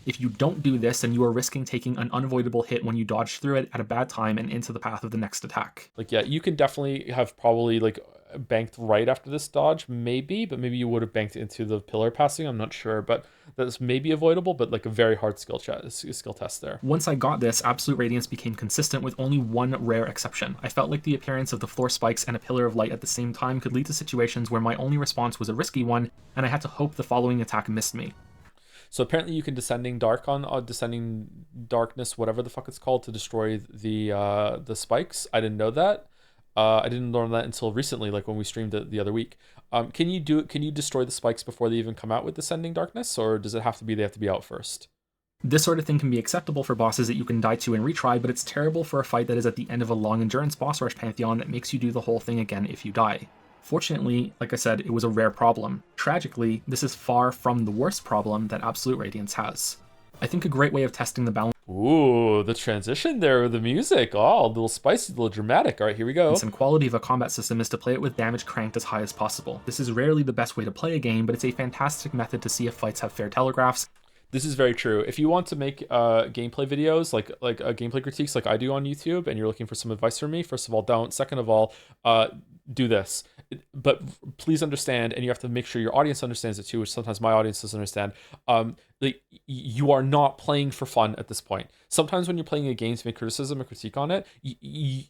If you don't do this, then you are risking taking an unavoidable hit when you dodge through it at a bad time and into the path of the next attack. Like, yeah, you can definitely have probably like banked right after this dodge, maybe, but maybe you would have banked into the pillar passing. I'm not sure, but that's maybe avoidable, but like a very hard skill test there. Once I got this, Absolute Radiance became consistent with only one rare exception. I felt like the appearance of the floor spikes and a pillar of light at the same time could lead to situations where my only response was a risky one, and I had to hope the following attack missed me. So apparently you can descending darkness, whatever the fuck it's called, to destroy the spikes. I didn't know that. I didn't learn that until recently, like when we streamed it the other week. Can you destroy the spikes before they even come out with descending darkness, or does it have to be they have to be out first? This sort of thing can be acceptable for bosses that you can die to and retry, but it's terrible for a fight that is at the end of a long endurance boss rush pantheon that makes you do the whole thing again if you die. Fortunately, like I said, it was a rare problem. Tragically, this is far from the worst problem that Absolute Radiance has. I think a great way of testing the balance Ooh, the transition there with the music. Oh, a little spicy, a little dramatic. All right, here we go. and quality of a combat system is to play it with damage cranked as high as possible. This is rarely the best way to play a game, but it's a fantastic method to see if fights have fair telegraphs. This is very true. If you want to make gameplay videos, like gameplay critiques like I do on YouTube, and you're looking for some advice from me, first of all, don't. Second of all, do this. But please understand, and you have to make sure your audience understands it too, which sometimes my audience doesn't understand. Like, you are not playing for fun at this point. Sometimes when you're playing a game to make criticism or critique on it,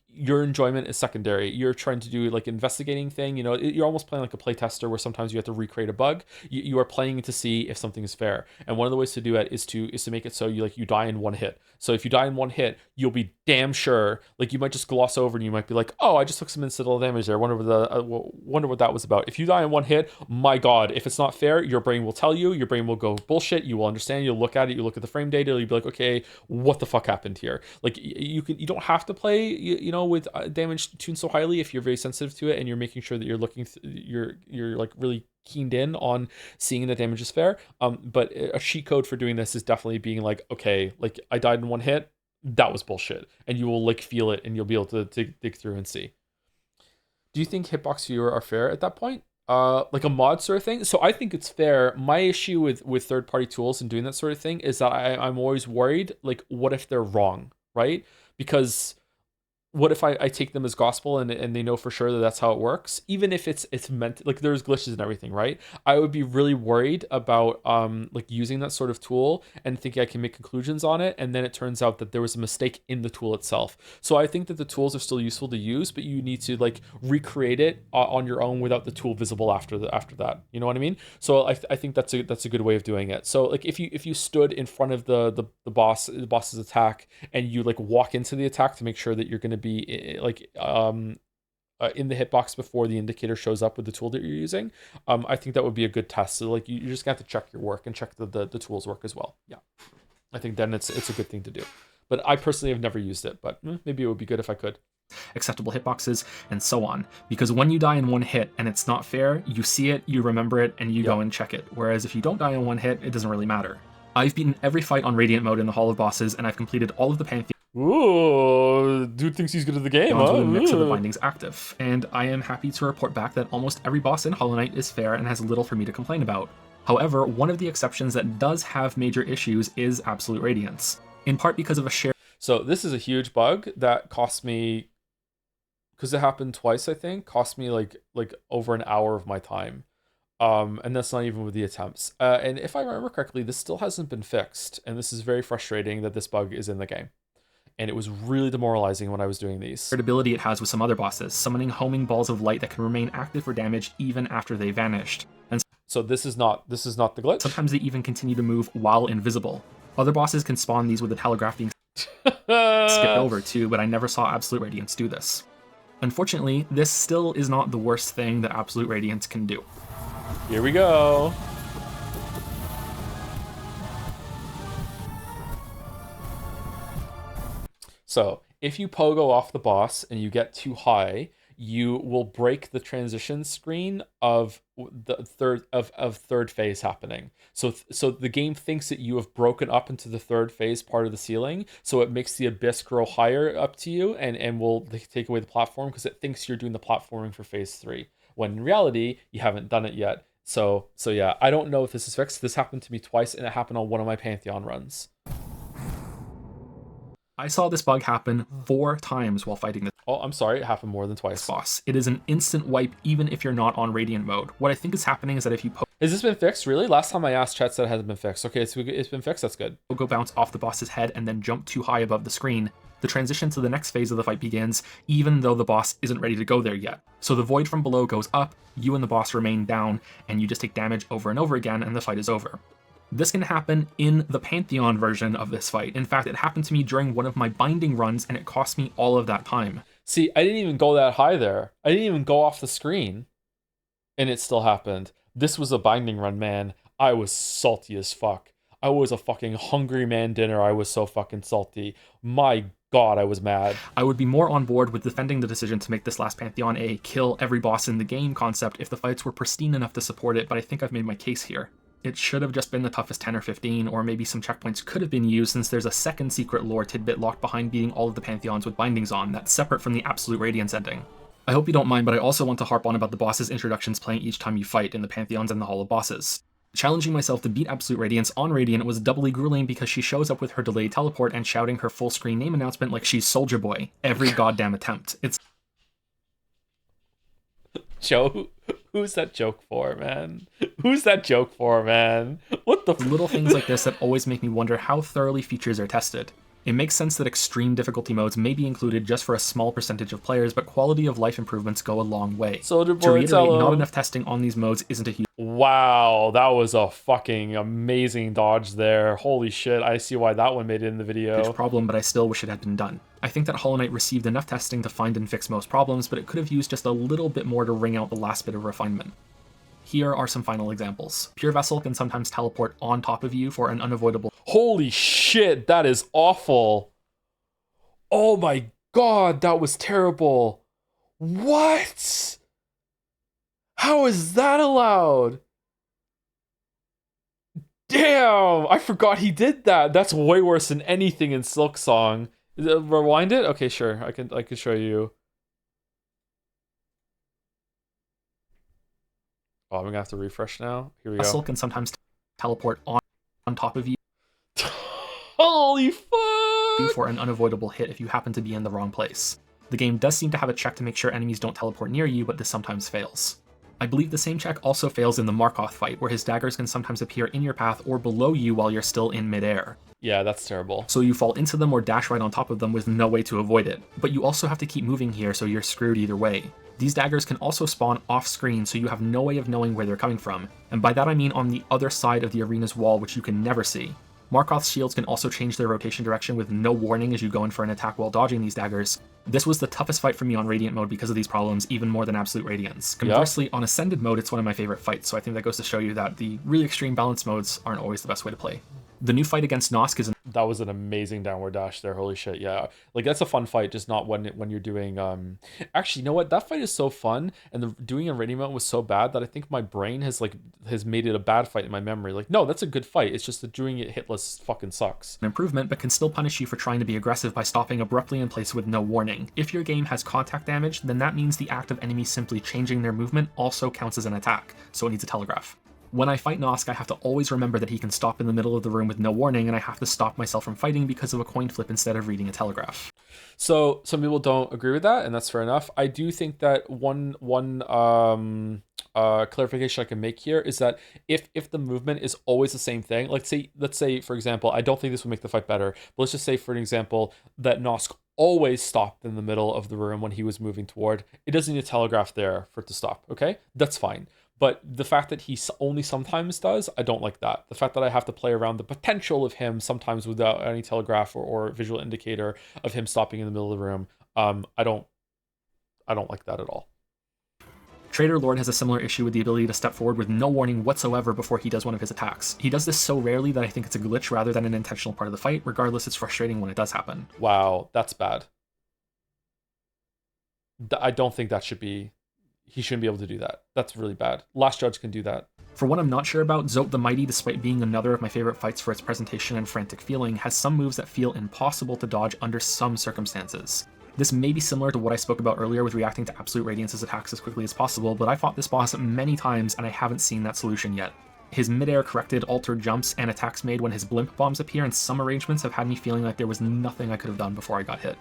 your enjoyment is secondary. You're trying to do like investigating thing. You know, you're almost playing like a playtester where sometimes you have to recreate a bug. You are playing to see if something is fair. And one of the ways to do it is to make it so you die in one hit. So if you die in one hit, you'll be damn sure. Like, you might just gloss over and you might be like, oh, I just took some incidental damage there. Wonder what that was about. If you die in one hit, my God, if it's not fair, your brain will tell you. Your brain will go bullshit. You will understand. You'll look at it. You look at the frame data. You'll be like, okay, what the fuck happened here? Like, you don't have to play with damage tuned so highly if you're very sensitive to it and you're making sure that you're looking you're like really keened in on seeing the damage is fair. But a cheat code for doing this is definitely being like, okay, like, I died in one hit. That was bullshit. And you will like feel it and you'll be able to dig through and see. Do you think hitbox viewer are fair at that point? Like a mod sort of thing? So I think it's fair. My issue with third-party tools and doing that sort of thing is that I'm always worried, like, what if they're wrong, right? Because what if I take them as gospel and they know for sure that that's how it works? Even if it's meant, like, there's glitches and everything, right? I would be really worried about like using that sort of tool and thinking I can make conclusions on it, and then it turns out that there was a mistake in the tool itself. So I think that the tools are still useful to use, but you need to like recreate it on your own without the tool visible after that. You know what I mean? So I think that's a good way of doing it. So like if you stood in front of the boss's attack and you like walk into the attack to make sure that you're going to be like in the hitbox before the indicator shows up with the tool that you're using, I think that would be a good test. So like you just have to check your work and check the tools work as well. Yeah, I think then it's a good thing to do. But I personally have never used it, but maybe it would be good if I could. Acceptable hitboxes, and so on. Because when you die in one hit and it's not fair, you see it, you remember it, and you go and check it. Whereas if you don't die in one hit, it doesn't really matter. I've beaten every fight on Radiant mode in the Hall of Bosses, and I've completed all of the Pantheon. Ooh, dude thinks he's good at the game, huh? Onto a mix of the bindings active. And I am happy to report back that almost every boss in Hollow Knight is fair and has little for me to complain about. However, one of the exceptions that does have major issues is Absolute Radiance. In part because of a shared... So this is a huge bug that cost me, because it happened twice, I think, cost me like over an hour of my time. And that's not even with the attempts. And if I remember correctly, this still hasn't been fixed. And this is very frustrating that this bug is in the game. And it was really demoralizing when I was doing these. Ability it has with some other bosses, summoning homing balls of light that can remain active for damage even after they vanished. And so this is not the glitch. Sometimes they even continue to move while invisible. Other bosses can spawn these with the telegraph being... skipped over too, but I never saw Absolute Radiance do this. Unfortunately, this still is not the worst thing that Absolute Radiance can do. Here we go. So, if you pogo off the boss and you get too high, you will break the transition screen of the third phase happening. So the game thinks that you have broken up into the third phase part of the ceiling, so it makes the abyss grow higher up to you and will take away the platform because it thinks you're doing the platforming for phase 3, when in reality you haven't done it yet. So yeah, I don't know if this is fixed. This happened to me twice, and it happened on one of my Pantheon runs. I saw this bug happen 4 times while fighting this Oh, I'm sorry, it happened more than twice. boss. It is an instant wipe even if you're not on Radiant mode. What I think is happening is that if you Has this been fixed, really? Last time I asked, chat said it hasn't been fixed. Okay, it's been fixed, that's good. go bounce off the boss's head and then jump too high above the screen, the transition to the next phase of the fight begins, even though the boss isn't ready to go there yet. So the void from below goes up, you and the boss remain down, and you just take damage over and over again, and the fight is over. This can happen in the Pantheon version of this fight. In fact, it happened to me during one of my binding runs, and it cost me all of that time. See, I didn't even go that high there. I didn't even go off the screen, and it still happened. This was a binding run, man. I was salty as fuck. I was a fucking hungry man dinner. I was so fucking salty. My God, I was mad. I would be more on board with defending the decision to make this last Pantheon a kill every boss in the game concept if the fights were pristine enough to support it, but I think I've made my case here. It should have just been the toughest 10 or 15, or maybe some checkpoints could have been used since there's a second secret lore tidbit locked behind beating all of the Pantheons with bindings on that's separate from the Absolute Radiance ending. I hope you don't mind, but I also want to harp on about the boss's introductions playing each time you fight in the Pantheons and the Hall of Bosses. Challenging myself to beat Absolute Radiance on Radiant was doubly grueling because she shows up with her delayed teleport and shouting her full screen name announcement like she's Soldier Boy every goddamn attempt. It's Joe, who's that joke for, man? Who's that joke for, man? What the little things like this that always make me wonder how thoroughly features are tested. It makes sense that extreme difficulty modes may be included just for a small percentage of players, but quality of life improvements go a long way. Soldier Boy, to reiterate, not enough testing on these modes isn't a huge... Wow, that was a fucking amazing dodge there. Holy shit, I see why that one made it in the video. problem, but I still wish it had been done. I think that Hollow Knight received enough testing to find and fix most problems, but it could have used just a little bit more to wring out the last bit of refinement. Here are some final examples. Pure Vessel can sometimes teleport on top of you for an unavoidable... Holy shit, that is awful. Oh my God, that was terrible. What? How is that allowed? Damn, I forgot he did that. That's way worse than anything in Silk Song. Rewind it? Okay, sure. I can show you. Oh, I'm gonna have to refresh now. Here we go. Vessel can sometimes teleport on top of you. Holy fuck! For an unavoidable hit if you happen to be in the wrong place. The game does seem to have a check to make sure enemies don't teleport near you, but this sometimes fails. I believe the same check also fails in the Markoth fight, where his daggers can sometimes appear in your path or below you while you're still in midair. Yeah, that's terrible. So you fall into them or dash right on top of them with no way to avoid it. But you also have to keep moving here, so you're screwed either way. These daggers can also spawn off-screen, so you have no way of knowing where they're coming from. And by that I mean on the other side of the arena's wall, which you can never see. Markoth's shields can also change their rotation direction with no warning as you go in for an attack while dodging these daggers. This was the toughest fight for me on Radiant mode because of these problems, even more than Absolute Radiance. Conversely, on Ascended mode, it's one of my favorite fights, so I think that goes to show you that the really extreme balance modes aren't always the best way to play. The new fight against Nosk is that was an amazing downward dash there. Holy shit, yeah. Like, that's a fun fight, just not when you're doing... Actually, you know what? That fight is so fun, and doing a Radiant mode was so bad that I think my brain has made it a bad fight in my memory. Like, no, that's a good fight. It's just that doing it hitless fucking sucks. An improvement, but can still punish you for trying to be aggressive by stopping abruptly in place with no warning. If your game has contact damage, then that means the act of enemies simply changing their movement also counts as an attack, so it needs a telegraph. When I fight Nosk, I have to always remember that he can stop in the middle of the room with no warning, and I have to stop myself from fighting because of a coin flip instead of reading a telegraph. So some people don't agree with that, and that's fair enough. I do think that one clarification I can make here is that if the movement is always the same thing, let's say for example, I don't think this would make the fight better, but let's just say for an example that Nosk always stopped in the middle of the room when he was moving toward, it doesn't need a telegraph there for it to stop. Okay, that's fine. But the fact that he only sometimes does, I don't like that. The fact that I have to play around the potential of him sometimes without any telegraph or visual indicator of him stopping in the middle of the room, I don't like that at all. Trader Lord has a similar issue with the ability to step forward with no warning whatsoever before he does one of his attacks. He does this so rarely that I think it's a glitch rather than an intentional part of the fight. Regardless, it's frustrating when it does happen. Wow, that's bad. I don't think that should be... He shouldn't be able to do that. That's really bad. Last Judge can do that. For what I'm not sure about, Zope the Mighty, despite being another of my favorite fights for its presentation and frantic feeling, has some moves that feel impossible to dodge under some circumstances. This may be similar to what I spoke about earlier with reacting to Absolute Radiance's attacks as quickly as possible, but I fought this boss many times and I haven't seen that solution yet. His mid-air corrected altered jumps and attacks made when his blimp bombs appear in some arrangements have had me feeling like there was nothing I could have done before I got hit.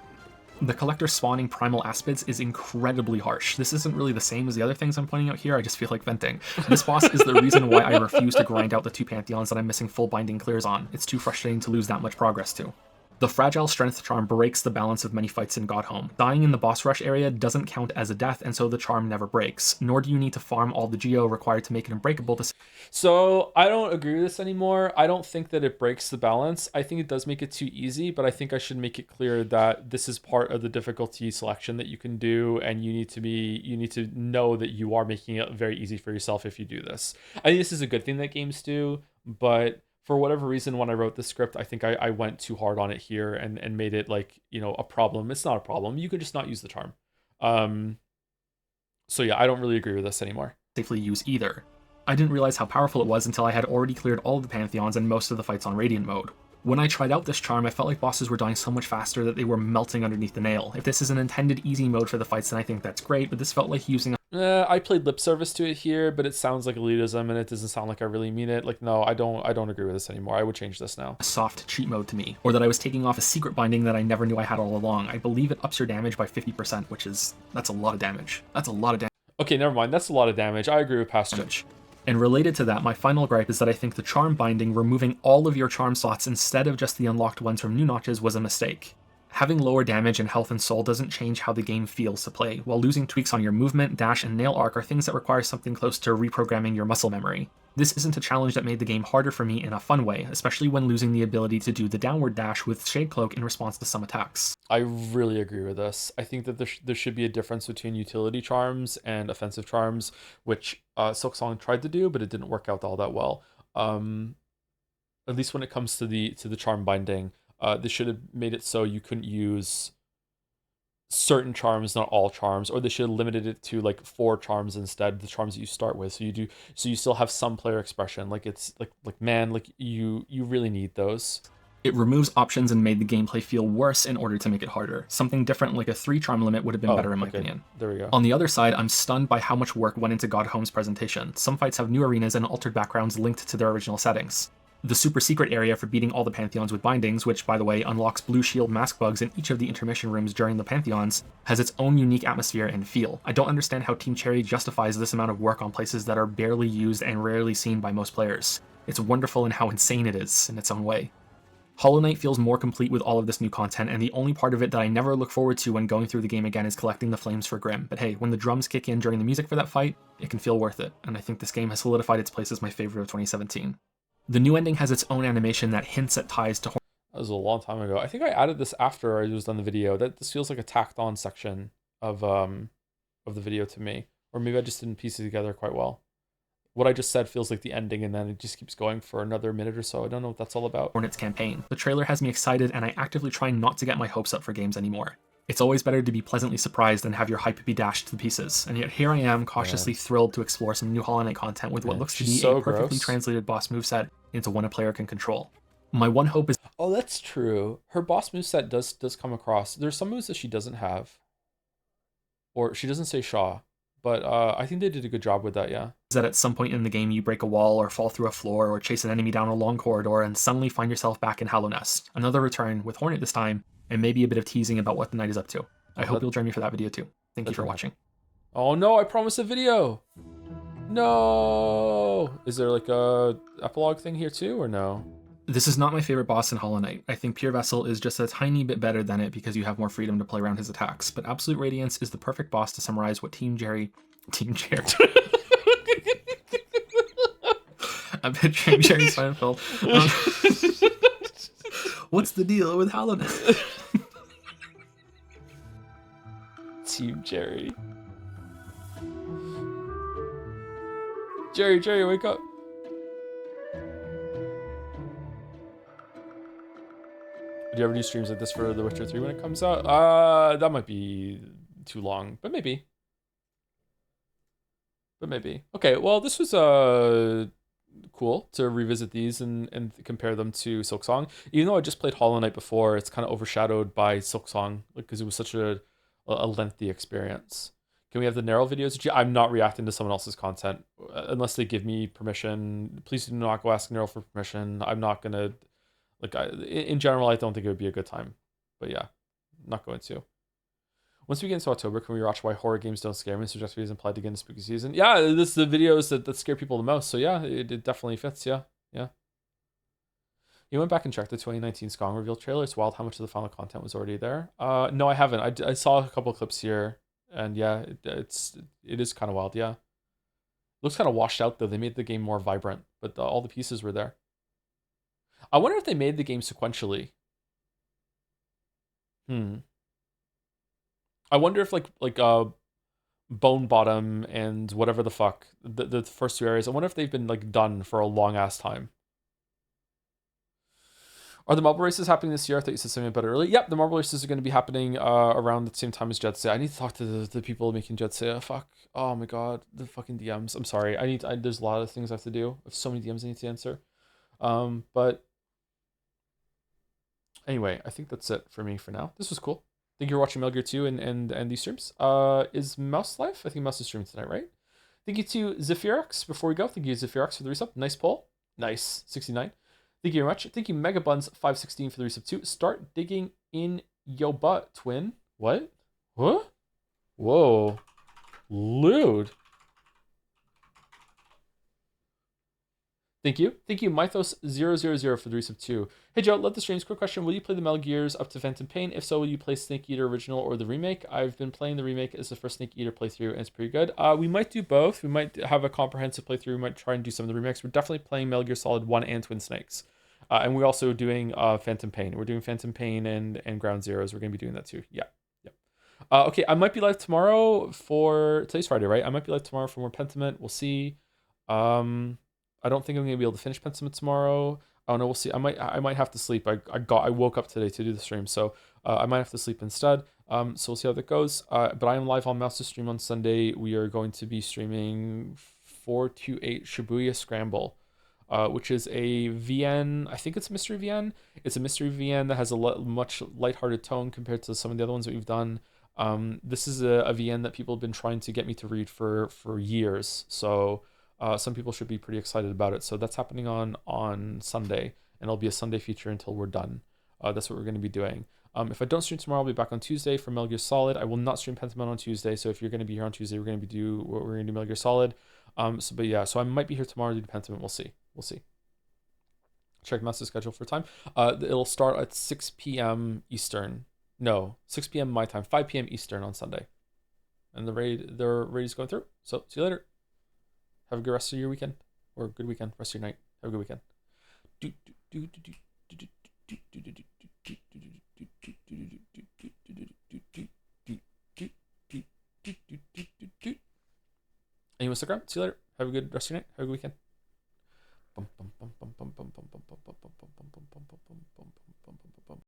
The Collector spawning Primal Aspids is incredibly harsh. This isn't really the same as the other things I'm pointing out here, I just feel like venting. This boss is the reason why I refuse to grind out the 2 Pantheons that I'm missing full binding clears on. It's too frustrating to lose that much progress to. The Fragile Strength charm breaks the balance of many fights in Godhome. Dying in the boss rush area doesn't count as a death, and so the charm never breaks, nor do you need to farm all the geo required to make it unbreakable to... So I don't agree with this anymore. I don't think that it breaks the balance. I think it does make it too easy, but I think I should make it clear that this is part of the difficulty selection that you can do, and you need to know that you are making it very easy for yourself if you do this. I think this is a good thing that games do, but for whatever reason, when I wrote the script, I think I went too hard on it here and made it like, a problem. It's not a problem. You could just not use the charm. So yeah, I don't really agree with this anymore. Safely use either. I didn't realize how powerful it was until I had already cleared all of the Pantheons and most of the fights on Radiant mode. When I tried out this charm, I felt like bosses were dying so much faster that they were melting underneath the nail. If this is an intended easy mode for the fights, then I think that's great, but this felt like using I played lip service to it here, but it sounds like elitism and it doesn't sound like I really mean it. Like, no, I don't agree with this anymore. I would change this now. a soft cheat mode to me, or that I was taking off a secret binding that I never knew I had all along. I believe it ups your damage by 50%, that's a lot of damage. That's a lot of damage. Okay, never mind. That's a lot of damage. I agree with Pastor. And related to that, my final gripe is that I think the charm binding, removing all of your charm slots instead of just the unlocked ones from new notches, was a mistake. Having lower damage and health and soul doesn't change how the game feels to play, while losing tweaks on your movement, dash, and nail arc are things that require something close to reprogramming your muscle memory. This isn't a challenge that made the game harder for me in a fun way, especially when losing the ability to do the downward dash with Shade Cloak in response to some attacks. I really agree with this. I think that there should be a difference between utility charms and offensive charms, which Silksong tried to do, but it didn't work out all that well. At least when it comes to the charm binding. They should have made it so you couldn't use certain charms, not all charms, or they should have limited it to like 4 charms instead, the charms that you start with. So you still have some player expression. Like it's like man, like you really need those. It removes options and made the gameplay feel worse in order to make it harder. Something different like a 3 charm limit would have been better in my opinion. There we go. On the other side, I'm stunned by how much work went into Godhome's presentation. Some fights have new arenas and altered backgrounds linked to their original settings. The super secret area for beating all the Pantheons with bindings, which, by the way, unlocks blue shield mask bugs in each of the intermission rooms during the Pantheons, has its own unique atmosphere and feel. I don't understand how Team Cherry justifies this amount of work on places that are barely used and rarely seen by most players. It's wonderful in how insane it is, in its own way. Hollow Knight feels more complete with all of this new content, and the only part of it that I never look forward to when going through the game again is collecting the flames for Grim. But hey, when the drums kick in during the music for that fight, it can feel worth it, and I think this game has solidified its place as my favorite of 2017. The new ending has its own animation that hints at ties to... That was a long time ago. I think I added this after I was done the video. This feels like a tacked on section of the video to me. Or maybe I just didn't piece it together quite well. What I just said feels like the ending, and then it just keeps going for another minute or so. I don't know what that's all about. Hornet's campaign. The trailer has me excited, and I actively try not to get my hopes up for games anymore. It's always better to be pleasantly surprised than have your hype be dashed to pieces, and yet here I am, cautiously thrilled to explore some new Hollow Knight content with what looks to be a perfectly translated boss moveset into one a player can control. My one hope is... Oh, that's true. Her boss moveset does come across. There's some moves that she doesn't have. Or she doesn't say Shaw. But I think they did a good job with that, yeah. That at some point in the game you break a wall or fall through a floor or chase an enemy down a long corridor and suddenly find yourself back in Hollow Nest. Another return with Hornet this time, and maybe a bit of teasing about what the knight is up to. I hope you'll join me for that video too. Thank you for watching. Oh no, I promised a video! No! Is there like a epilogue thing here too, or no? This is not my favorite boss in Hollow Knight. I think Pure Vessel is just a tiny bit better than it because you have more freedom to play around his attacks, but Absolute Radiance is the perfect boss to summarize what Team Jerry... I'm picturing Jerry Seinfeld. What's the deal with Hollow Knight? Team Jerry. Jerry, wake up. Do you ever do streams like this for The Witcher 3 when it comes out? That might be too long, but maybe. Okay, well, this was cool to revisit these and compare them to Silksong. Even though I just played Hollow Knight before, it's kind of overshadowed by Silksong because it was such a lengthy experience. Can we have the narrow videos? I'm not reacting to someone else's content unless they give me permission. Please do not go ask Neural for permission. I'm not gonna in general. I don't think it would be a good time, but yeah, I'm not going to. Once we get into October, can we watch Why Horror Games Don't Scare Me? Suggest videos implied to get into spooky season. Yeah, this is the videos that scare people the most. So yeah, it definitely fits. Yeah. You went back and checked the 2019 Skong reveal trailer. It's wild how much of the final content was already there. No, I haven't. I saw a couple clips here, and yeah, it is kind of wild. Yeah, looks kind of washed out though. They made the game more vibrant, but all the pieces were there. I wonder if they made the game sequentially. I wonder if Bone Bottom and whatever the fuck the first two areas. I wonder if they've been done for a long ass time. Are the marble races happening this year? I thought you said something about it earlier. Yep, the marble races are going to be happening around the same time as Jet Say. I need to talk to the people making Jet Say. Fuck. Oh my god, the fucking DMs. I'm sorry. There's a lot of things I have to do. I have so many DMs I need to answer. But anyway, I think that's it for me for now. This was cool. Thank you for watching Metal Gear 2 and these streams. Is Mouse live? I think Mouse is streaming tonight, right? Thank you to Zephyrix. Before we go, thank you Zephyrix for the resub. Nice poll. Nice. 69. Thank you very much. Thank you Megabuns516 for the resub too. Start digging in yo butt, twin. What? What? Whoa. Lewd. Thank you. Thank you, Mythos000 for the resub too. Hey Joe, love the streams. Quick question. Will you play the Metal Gears up to Phantom Pain? If so, will you play Snake Eater original or the remake? I've been playing the remake as the first Snake Eater playthrough, and it's pretty good. We might do both. We might have a comprehensive playthrough. We might try and do some of the remakes. We're definitely playing Metal Gear Solid 1 and Twin Snakes. And we're also doing Phantom Pain. We're doing Phantom Pain and Ground Zeroes. We're going to be doing that too. Yeah. Okay, I might be live tomorrow today's Friday, right? I might be live tomorrow for more Pentiment. We'll see. I don't think I'm gonna be able to finish Pentiment tomorrow. I don't know. We'll see. I might have to sleep. I woke up today to do the stream, so I might have to sleep instead. So we'll see how that goes. But I am live on Mouse to Stream on Sunday. We are going to be streaming 428 Shibuya Scramble, which is a VN. I think it's a mystery VN. It's a mystery VN that has a much lighthearted tone compared to some of the other ones that we've done. This is a VN that people have been trying to get me to read for years. So. Some people should be pretty excited about it. So that's happening on Sunday, and it'll be a Sunday feature until we're done. That's what we're going to be doing. If I don't stream tomorrow, I'll be back on Tuesday for Metal Gear Solid. I will not stream Pentiment on Tuesday, so if you're going to be here on Tuesday, we're going to do Metal Gear Solid. So I might be here tomorrow to do Pentiment. We'll see. Check Master's schedule for time. It'll start at 6 p.m. Eastern. No, 6 p.m. my time, 5 p.m. Eastern on Sunday. And the raid is going through. So see you later. Have a good rest of your weekend, or a good weekend, rest of your night. Have a good weekend. And you Instagram. See you later. Have a good rest of your night. Have a good weekend.